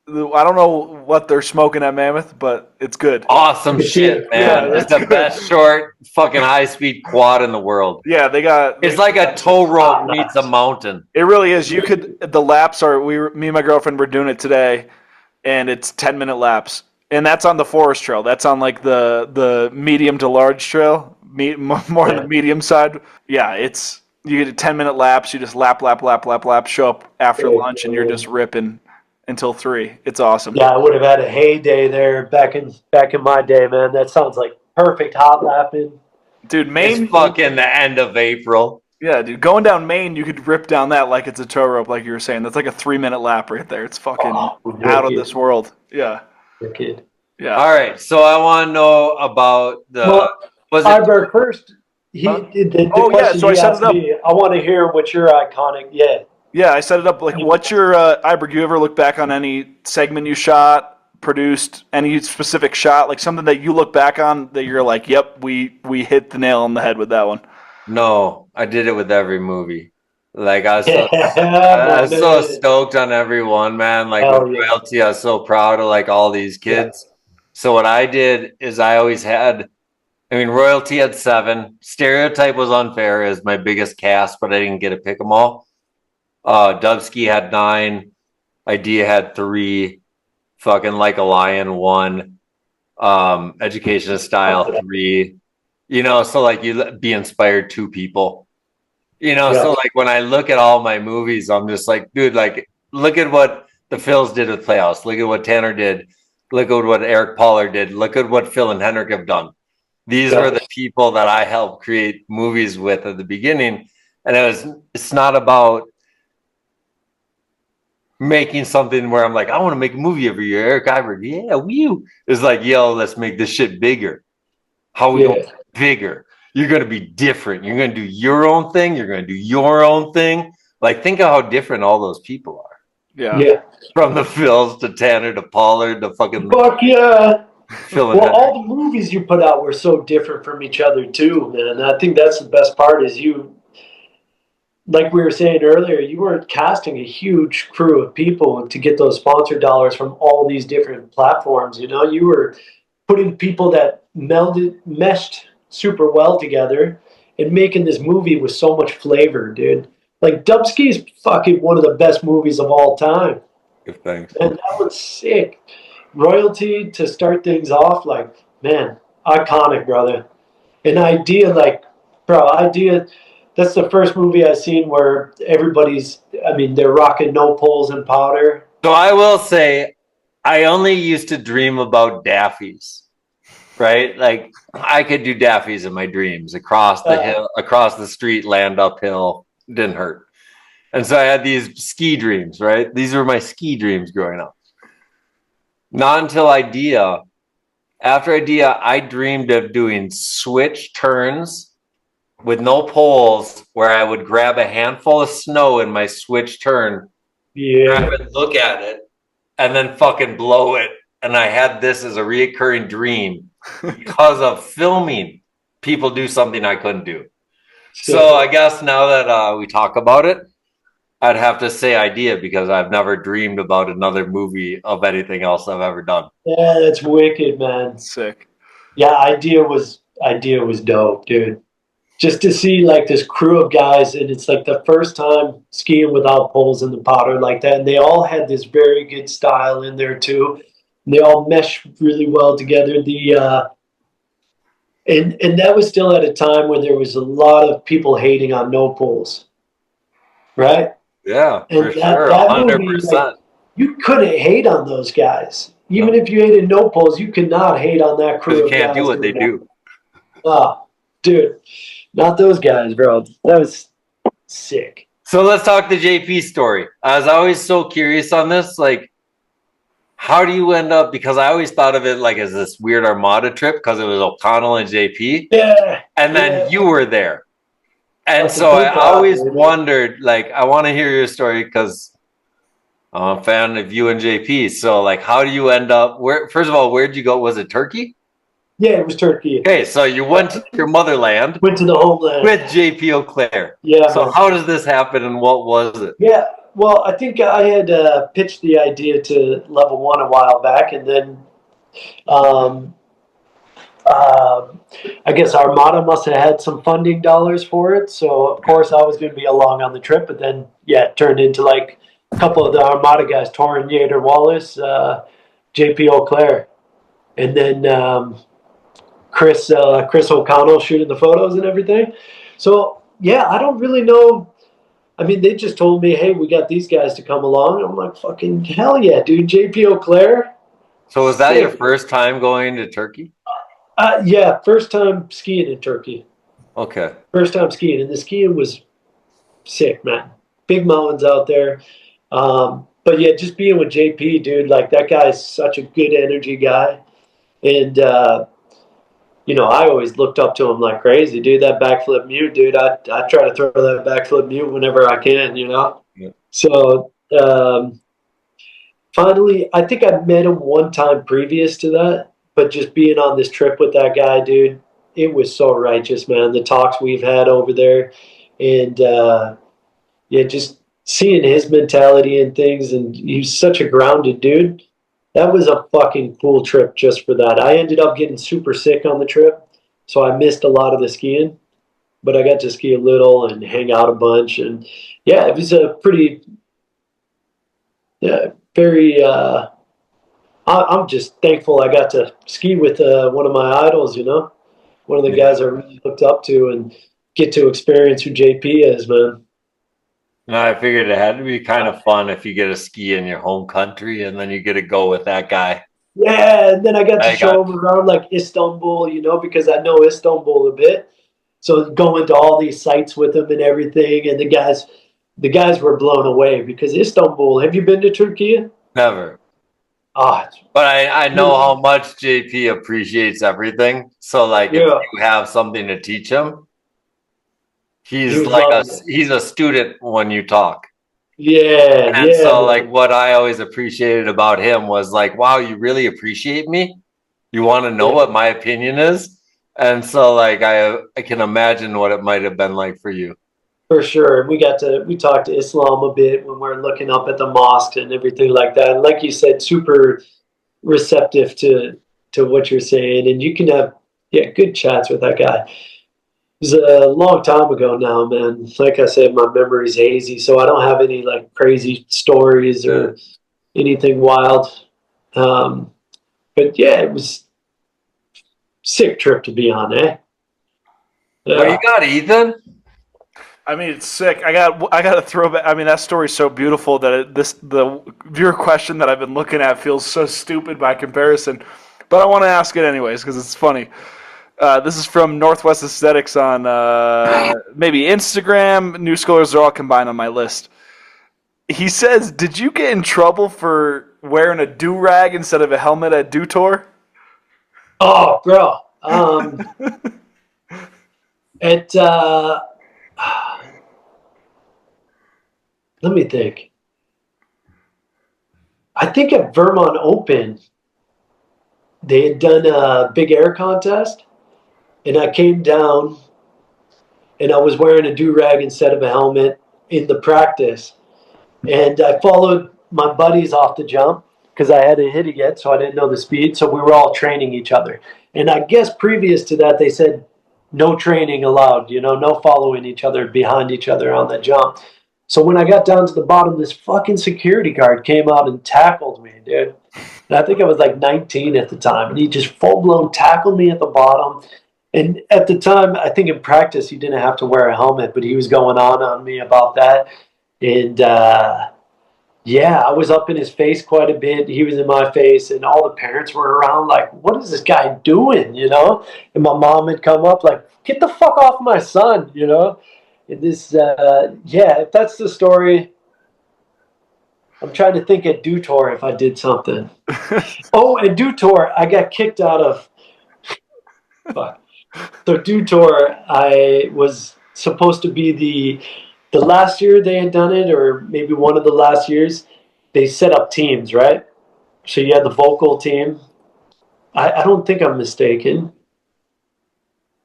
I don't know what they're smoking at Mammoth, but it's good. Awesome shit, man. Yeah, it's the best short fucking high speed quad in the world. Yeah, it's like a tow rope meets a mountain. It really is. The laps are. Me and my girlfriend were doing it today. And it's 10-minute laps, and that's on the forest trail. That's on like the medium to large trail, more on the medium side. Yeah, you get 10-minute laps. You just lap. Show up after lunch, and you're just ripping until 3. It's awesome. Yeah, I would have had a heyday there back in my day, man. That sounds like perfect hot lapping. Dude, Maine. It's fucking the end of April. Yeah, dude, going down Maine, you could rip down that like it's a tow rope, like you were saying. That's like a 3-minute lap right there. It's fucking out of this world. Yeah. You're a kid. Yeah. All right, so I want to know about Iberg first. So I set it up. I want to hear what your iconic. Yeah, I set it up. Like, what's your Iberg? You ever look back on any segment you shot, produced, any specific shot, like something that you look back on that you're like, yep, we hit the nail on the head with that one. No, I did it with every movie. Like Yeah, I was so man. stoked on everyone, man. Like Hell with yeah. royalty, I was so proud of like all these kids. So what I did is I always had, I mean, royalty had 7. Stereotype was unfair as my biggest cast, but I didn't get to pick them all. Dubsky had 9. Idea had 3. Fucking Like a Lion 1. Education Style 3. You know, so like you be inspired 2 people. You know, Yeah. so like when I look at all my movies, I'm just like, dude, like look at what the Phils did with Playhouse. Look at what Tanner did. Look at what Eric Pollard did. Look at what Phil and Henrik have done. These were the people that I helped create movies with at the beginning. And it's not about making something where I'm like, I want to make a movie every year. Eric Iver, yeah, woo. It's like, yo, let's make this shit bigger. How we going bigger? You're going to be different. You're going to do your own thing. You're going to do your own thing. Like, think of how different all those people are. Yeah. From the Phils to Tanner to Pollard to fucking Fuck yeah. Phil and Well, Henrik. all the movies you put out were so different from each other too, man. I think that's the best part is you, like we were saying earlier, you were casting a huge crew of people to get those sponsor dollars from all these different platforms. You know, you were putting people that meshed super well together and making this movie with so much flavor, dude. Like Dubsky is fucking one of the best movies of all time. Thanks. And that was sick. Royalty to start things off, like, man, iconic, brother. An idea, like, bro, idea. That's the first movie I've seen where they're rocking no poles and powder. So I will say, I only used to dream about Daffies, right? Like I could do Daffies in my dreams across the hill, across the street, land uphill, didn't hurt. And so I had these ski dreams, right? These were my ski dreams growing up. Not until after Idea, I dreamed of doing switch turns with no poles where I would grab a handful of snow in my switch turn, grab it, look at it, and then fucking blow it. And I had this as a reoccurring dream because of filming people do something I couldn't do. So I guess now that we talk about it, I'd have to say Idea because I've never dreamed about another movie of anything else I've ever done. Yeah, that's wicked, man. Sick. Yeah, Idea was dope, dude. Just to see like this crew of guys, and it's like the first time skiing without poles in the powder like that, and they all had this very good style in there too. And they all meshed really well together. And that was still at a time when there was a lot of people hating on no poles, right? Yeah, And for sure, 100%. Like, you couldn't hate on those guys. Even if you hated no poles, you could not hate on that crew. You of can't guys do what they do. Oh, dude, not those guys, bro. That was sick. So let's talk the JP story. I was always so curious on this. Like, how do you end up? Because I always thought of it like as this weird Armada trip because it was O'Connell and JP. Yeah. And then you were there. And so I always wondered, like, I want to hear your story because I'm a fan of you and JP. So, like, how do you end up? First of all, where'd you go? Was it Turkey? Yeah, it was Turkey. Okay, so you went to your motherland. Went to the homeland. With JP O'Clair. Yeah. So how does this happen and what was it? Yeah, well, I think I had pitched the idea to Level 1 a while back, and then I guess Armada must have had some funding dollars for it. So, of course, I was going to be along on the trip. But then, yeah, it turned into like a couple of the Armada guys, Torrin Yater Wallace, JP O'Clair, and then Chris O'Connell shooting the photos and everything. So, yeah, I don't really know. I mean, they just told me, hey, we got these guys to come along. I'm like, fucking hell yeah, dude. JP O'Clair. So was that your first time going to Turkey? Yeah, first time skiing in Turkey. Okay. First time skiing, and the skiing was sick, man. Big mountains out there. But yeah, just being with JP, dude, like that guy's such a good energy guy. And, you know, I always looked up to him like crazy, dude. That backflip mute, dude, I try to throw that backflip mute whenever I can, you know? Yeah. So finally, I think I met him one time previous to that. But just being on this trip with that guy, dude, it was so righteous, man. The talks we've had over there. And yeah, just seeing his mentality and things, and he's such a grounded dude. That was a fucking cool trip just for that. I ended up getting super sick on the trip, so I missed a lot of the skiing, but I got to ski a little and hang out a bunch. And yeah, it was a pretty, yeah, very, I'm just thankful I got to ski with one of my idols, you know, one of the guys I really looked up to and get to experience who JP is, man. And I figured it had to be kind of fun if you get to ski in your home country and then you get to go with that guy. Yeah, and then I got to show him around like Istanbul, you know, because I know Istanbul a bit. So going to all these sites with him and everything, and the guys were blown away because Istanbul. Have you been to Turkey? Never. Ah, but I know how much JP appreciates everything. So like, if you have something to teach him, he's a student when you talk. Yeah, and so like what I always appreciated about him was like, wow, you really appreciate me? You want to know what my opinion is? And so like I can imagine what it might have been like for you. For sure. We talked to Islam a bit when we're looking up at the mosque and everything like that. And like you said, super receptive to what you're saying. And you can have good chats with that guy. It was a long time ago now, man. Like I said, my memory's hazy, so I don't have any like crazy stories or anything wild. But yeah, it was a sick trip to be on, eh? What you got, Ethan? I mean, it's sick. I got to throw back. I mean, that story's so beautiful that the viewer question that I've been looking at feels so stupid by comparison, but I want to ask it anyways because it's funny. This is from Northwest Aesthetics on maybe Instagram. New Scholars are all combined on my list. He says, "Did you get in trouble for wearing a do-rag instead of a helmet at Dew Tour?" Oh, bro. Let me think. I think at Vermont Open, they had done a big air contest, and I came down, and I was wearing a do-rag instead of a helmet in the practice. And I followed my buddies off the jump because I hadn't hit it yet, so I didn't know the speed. So we were all training each other. And I guess previous to that, they said no training allowed, you know, no following each other behind each other on the jump. So when I got down to the bottom, this fucking security guard came out and tackled me, dude. And I think I was like 19 at the time. And he just full-blown tackled me at the bottom. And at the time, I think in practice, he didn't have to wear a helmet, but he was going on me about that. And, I was up in his face quite a bit. He was in my face, and all the parents were around like, what is this guy doing, you know? And my mom had come up like, get the fuck off my son, you know? And this, if that's the story, I'm trying to think at Dew Tour if I did something. Oh, at Dew Tour, I got kicked out of, fuck. So Dew Tour, I was supposed to be the last year they had done it, or maybe one of the last years, they set up teams, right? So you had the vocal team. I don't think I'm mistaken.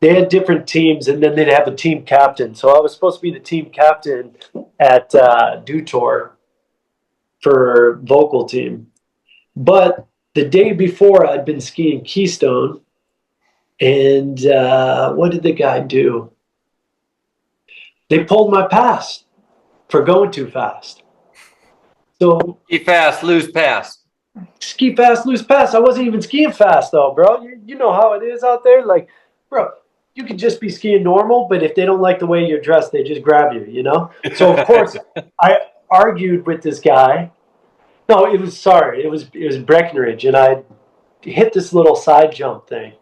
They had different teams, and then they'd have a team captain. So I was supposed to be the team captain at Dew Tour for vocal team. But the day before, I'd been skiing Keystone, and what did the guy do? They pulled my pass for going too fast. So ski fast, lose pass. Ski fast, lose pass. I wasn't even skiing fast though, bro. You know how it is out there. Like, bro, you could just be skiing normal, but if they don't like the way you're dressed, they just grab you, you know? So of course I argued with this guy. No, it was Breckenridge, and I hit this little side jump thing.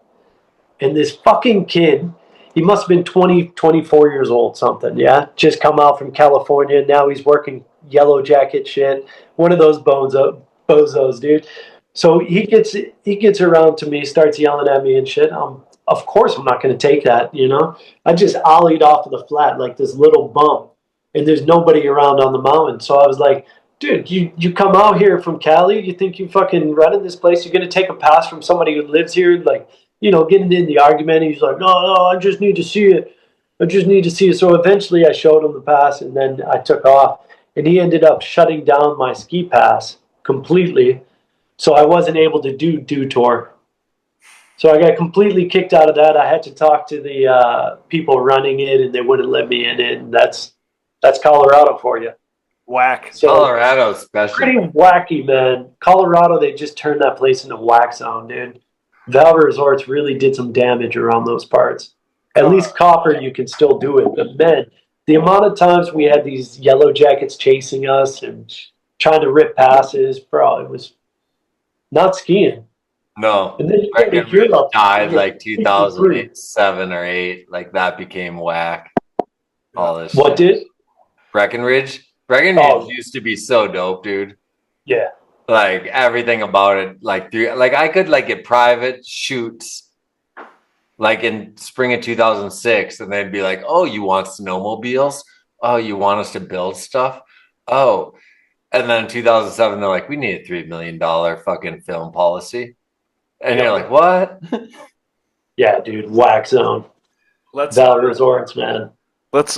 And this fucking kid, he must have been 20, 24 years old, something, yeah? Just come out from California. Now he's working yellow jacket shit. One of those bozos, dude. So he gets around to me, starts yelling at me and shit. Of course I'm not going to take that, you know? I just ollied off of the flat like this little bump, and there's nobody around on the mountain. So I was like, dude, you come out here from Cali, you think you fucking running this place, you're going to take a pass from somebody who lives here, like, you know, getting in the argument. He's like, no, I just need to see it. I just need to see it. So eventually I showed him the pass, and then I took off. And he ended up shutting down my ski pass completely. So I wasn't able to do tour. So I got completely kicked out of that. I had to talk to the people running it, and they wouldn't let me in it. And that's Colorado for you. Whack. So Colorado's special. pretty wacky, man. Colorado, they just turned that place into whack zone, dude. Valve Resorts really did some damage around those parts. At least Copper, you can still do it. But man, the amount of times we had these yellow jackets chasing us and trying to rip passes, bro, it was not skiing. No, And then you go to Breckenridge Europe, died you like get 2007 or 8. Like that became whack. All this. What shit. did? Breckenridge Oh. used to be so dope, dude. Yeah. Like everything about it. Like I could like get private shoots. Like in spring of 2006, and they'd be like, "Oh, you want snowmobiles? Oh, you want us to build stuff? Oh." And then in 2007, they're like, "We need a $3 million fucking film policy." And you're like, "What?" Yeah, dude, whack zone. Valve Resorts, man. Let's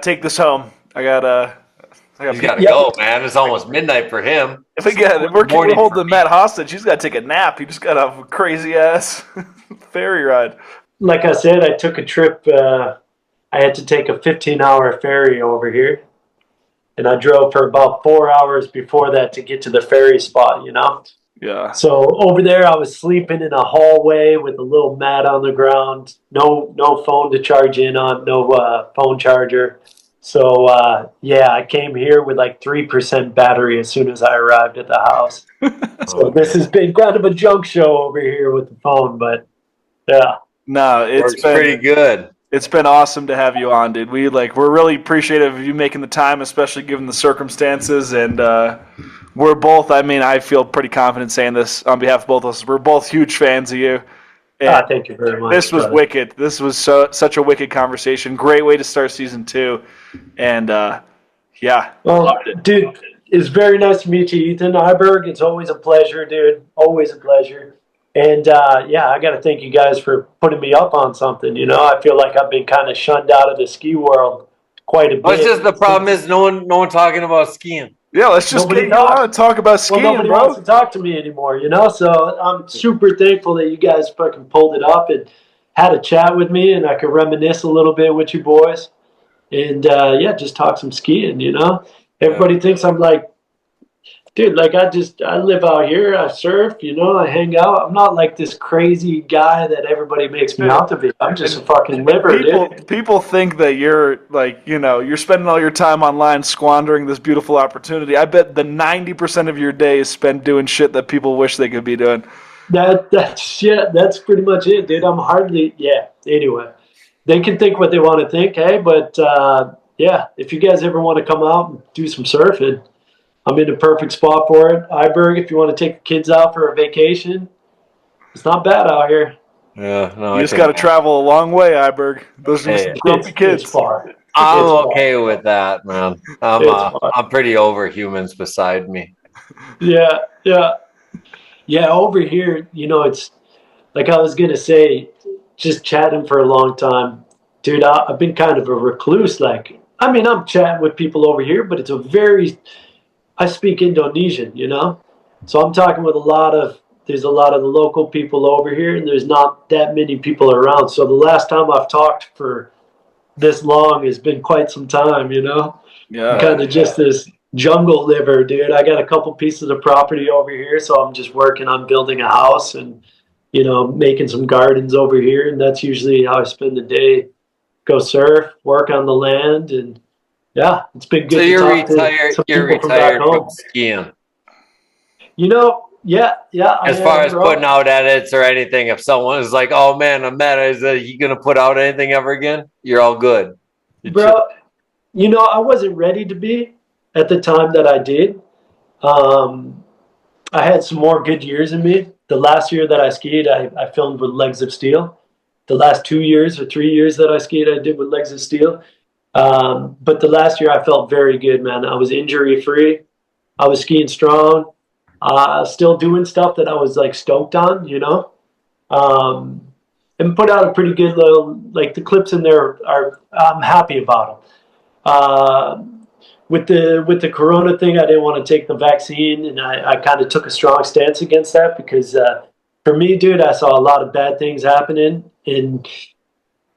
take this home. I got He's got to go, man. It's almost midnight for him. If we're holding Matt hostage, he's got to take a nap. He just got off a crazy ass ferry ride. Like I said, I took a trip. I had to take a 15-hour ferry over here. And I drove for about 4 hours before that to get to the ferry spot, you know? Yeah. So over there, I was sleeping in a hallway with a little mat on the ground. No phone to charge in on, no phone charger. So, I came here with like 3% battery as soon as I arrived at the house. So this has been kind of a junk show over here with the phone, but yeah. No, it's been pretty good. It's been awesome to have you on, dude. We're really appreciative of you making the time, especially given the circumstances. And we're both, I feel pretty confident saying this on behalf of both of us. We're both huge fans of you. And thank you very much. This was wicked. This was such a wicked conversation. Great way to start season 2. And Well, dude, it's very nice to meet you, Ethan Iberg. It's always a pleasure, dude. Always a pleasure. And I got to thank you guys for putting me up on something. You know, I feel like I've been kind of shunned out of the ski world quite a bit. What's just the problem is no one talking about skiing. Yeah, let's just get you on and talk about skiing, nobody bro. wants to talk to me anymore, you know? So I'm super thankful that you guys fucking pulled it up and had a chat with me, and I could reminisce a little bit with you boys. And, just talk some skiing, you know? Everybody thinks I'm like, dude, like I live out here, I surf, you know, I hang out. I'm not like this crazy guy that everybody makes me out to be. I'm just a fucking liver, dude. People think that you're like, you know, you're spending all your time online squandering this beautiful opportunity. I bet the 90% of your day is spent doing shit that people wish they could be doing. That's pretty much it, dude. I'm hardly, anyway. They can think what they want to think, hey, but if you guys ever want to come out and do some surfing, I'm in the perfect spot for it. Iberg, if you want to take the kids out for a vacation, it's not bad out here. Yeah, no. You just got to travel a long way, Iberg. Those are some grumpy kids. It's far. I'm okay with that, man. I'm pretty over humans beside me. Yeah. Over here, you know, it's like I was gonna say, just chatting for a long time, dude. I've been kind of a recluse. Like, I'm chatting with people over here, but it's I speak Indonesian, you know, so I'm talking with there's a lot of the local people over here, and there's not that many people around. So the last time I've talked for this long has been quite some time, you know. Yeah. Kind of just this jungle liver, dude. I got a couple pieces of property over here, so I'm just working on building a house and, you know, making some gardens over here, and that's usually how I spend the day. Go surf, work on the land, and it's been good. So you're retired from skiing. You know, As far as putting out edits or anything, if someone is like, "Oh man, I'm mad," is he gonna put out anything ever again? You're all good, bro. You know, I wasn't ready to be at the time that I did. I had some more good years in me. The last year that I skied, I filmed with Legs of Steel. The last 2 years or 3 years that I skied, I did with Legs of Steel. But the last year I felt very good, man. I was injury free. I was skiing strong. Still doing stuff that I was like stoked on, you know. and put out a pretty good little, like the clips in there are, I'm happy about them. With the Corona thing, I didn't want to take the vaccine, and I kind of took a strong stance against that because for me, dude, I saw a lot of bad things happening, and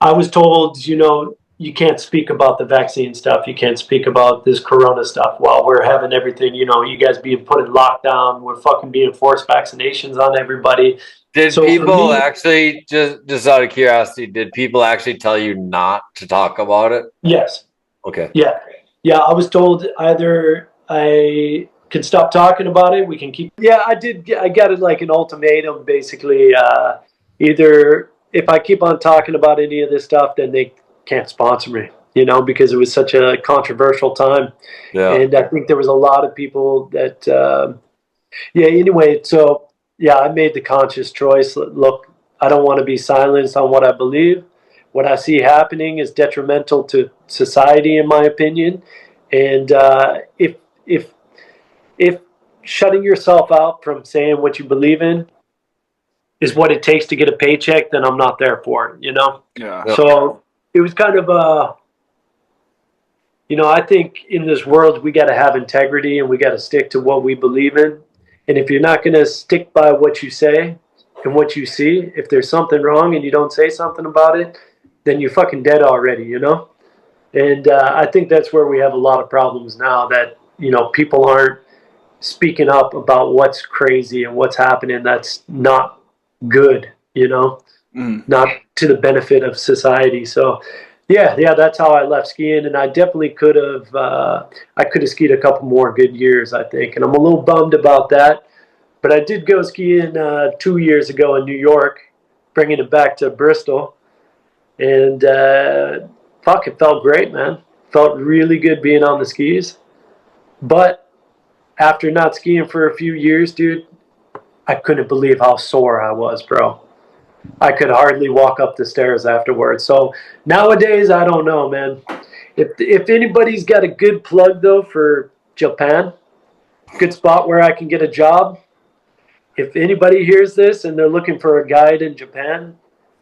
I was told, you can't speak about the vaccine stuff. You can't speak about this Corona stuff while we're having everything, you guys being put in lockdown. We're fucking being forced vaccinations on everybody. Did people actually, just out of curiosity, did people actually tell you not to talk about it? Yes. Okay. Yeah. Yeah, I was told either I can stop talking about it, we can keep... Yeah, I got it like an ultimatum, basically. Either if I keep on talking about any of this stuff, then they can't sponsor me, because it was such a controversial time. Yeah. And I think there was a lot of people that... anyway, so, yeah, I made the conscious choice. Look, I don't want to be silenced on what I believe. What I see happening is detrimental to society, in my opinion. And if shutting yourself out from saying what you believe in is what it takes to get a paycheck, then I'm not there for it, Yeah. So it was kind of I think in this world we got to have integrity and we got to stick to what we believe in. And if you're not going to stick by what you say and what you see, if there's something wrong and you don't say something about it, then you're fucking dead already, And I think that's where we have a lot of problems now, that, people aren't speaking up about what's crazy and what's happening that's not good, not to the benefit of society. So, yeah, that's how I left skiing. And I definitely could have skied a couple more good years, I think. And I'm a little bummed about that. But I did go skiing 2 years ago in New York, bringing it back to Bristol. And it felt great, man. Felt really good being on the skis. But after not skiing for a few years, dude, I couldn't believe how sore I was, bro. I could hardly walk up the stairs afterwards. So nowadays, I don't know, man. If anybody's got a good plug, though, for Japan, good spot where I can get a job. If anybody hears this and they're looking for a guide in Japan,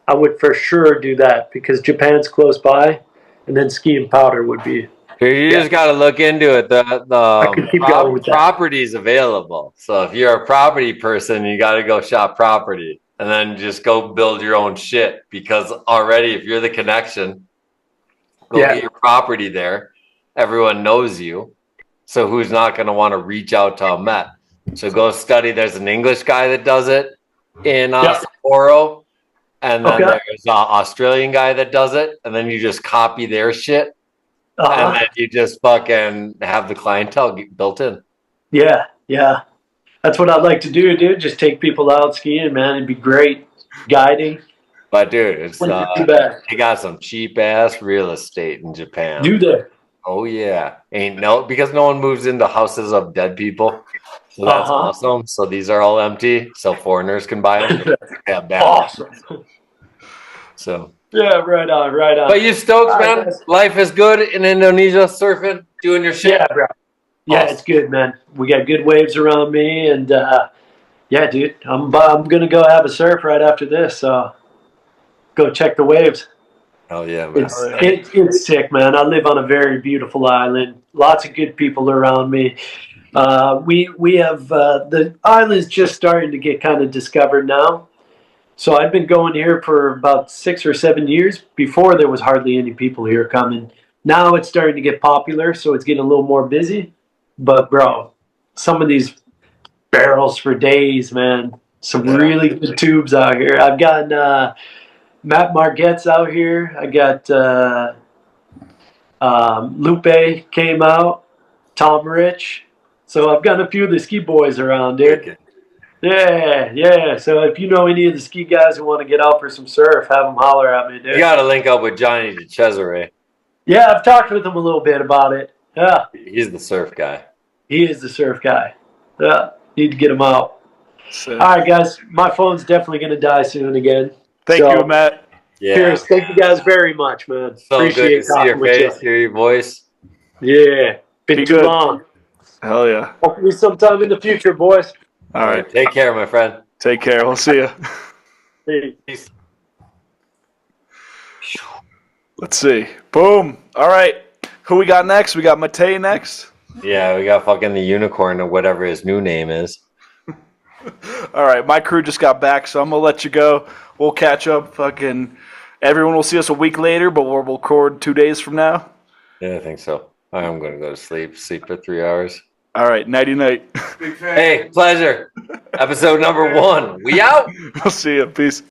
I would for sure do that because Japan's close by, and then skiing powder would be. You just got to look into it. The property's available. So if you're a property person, you got to go shop property and then just go build your own shit, because already if you're the connection, get your property there. Everyone knows you. So who's not going to want to reach out to Ahmet? So go study. There's an English guy that does it in Sapporo. And then there's an Australian guy that does it, and then you just copy their shit, and then you just fucking have the clientele built in. Yeah. That's what I'd like to do, dude. Just take people out skiing, man. It'd be great guiding. But dude, it's they got some cheap ass real estate in Japan. Do they? Oh yeah, because no one moves into houses of dead people. So that's awesome. So these are all empty, so foreigners can buy them. Awesome. So yeah, right on. But you stoked, man. Life is good in Indonesia, surfing, doing your shit. Yeah, bro. Yeah, awesome. It's good, man. We got good waves around me, and dude, I'm gonna go have a surf right after this. So go check the waves. Oh yeah, man. It's sick, man. I live on a very beautiful island. Lots of good people around me. We have the island's just starting to get kind of discovered now. So I've been going here for about 6 or 7 years. Before there was hardly any people here coming. Now it's starting to get popular, so it's getting a little more busy. But bro, some of these barrels for days, man. Some really good tubes out here. I've got Matt Margette's out here. I got Lupe came out. Tom Rich. So I've got a few of the ski boys around, dude. Yeah. So if you know any of the ski guys who want to get out for some surf, have them holler at me, dude. You got to link up with Johnny DeCesare. Yeah, I've talked with him a little bit about it. Yeah. He's the surf guy. He is the surf guy. Yeah. Need to get him out. All right, guys. My phone's definitely going to die soon again. Thank you, Matt. Yeah. Cheers. Thank you guys very much, man. So appreciate good to see your face, hear your voice. Yeah. Been too long. Hell yeah. Hopefully sometime in the future, boys. All right. Take care, my friend. Take care. We'll see you. Peace. Let's see. Boom. All right. Who we got next? We got Matei next. Yeah, we got fucking the unicorn or whatever his new name is. All right. My crew just got back, so I'm going to let you go. We'll catch up. Fucking everyone will see us a week later, but we'll record 2 days from now. Yeah, I think so. I'm going to go to sleep. Sleep for 3 hours. All right. Nighty-night. Hey, pleasure. Episode number 1. We out. I'll see you. Peace.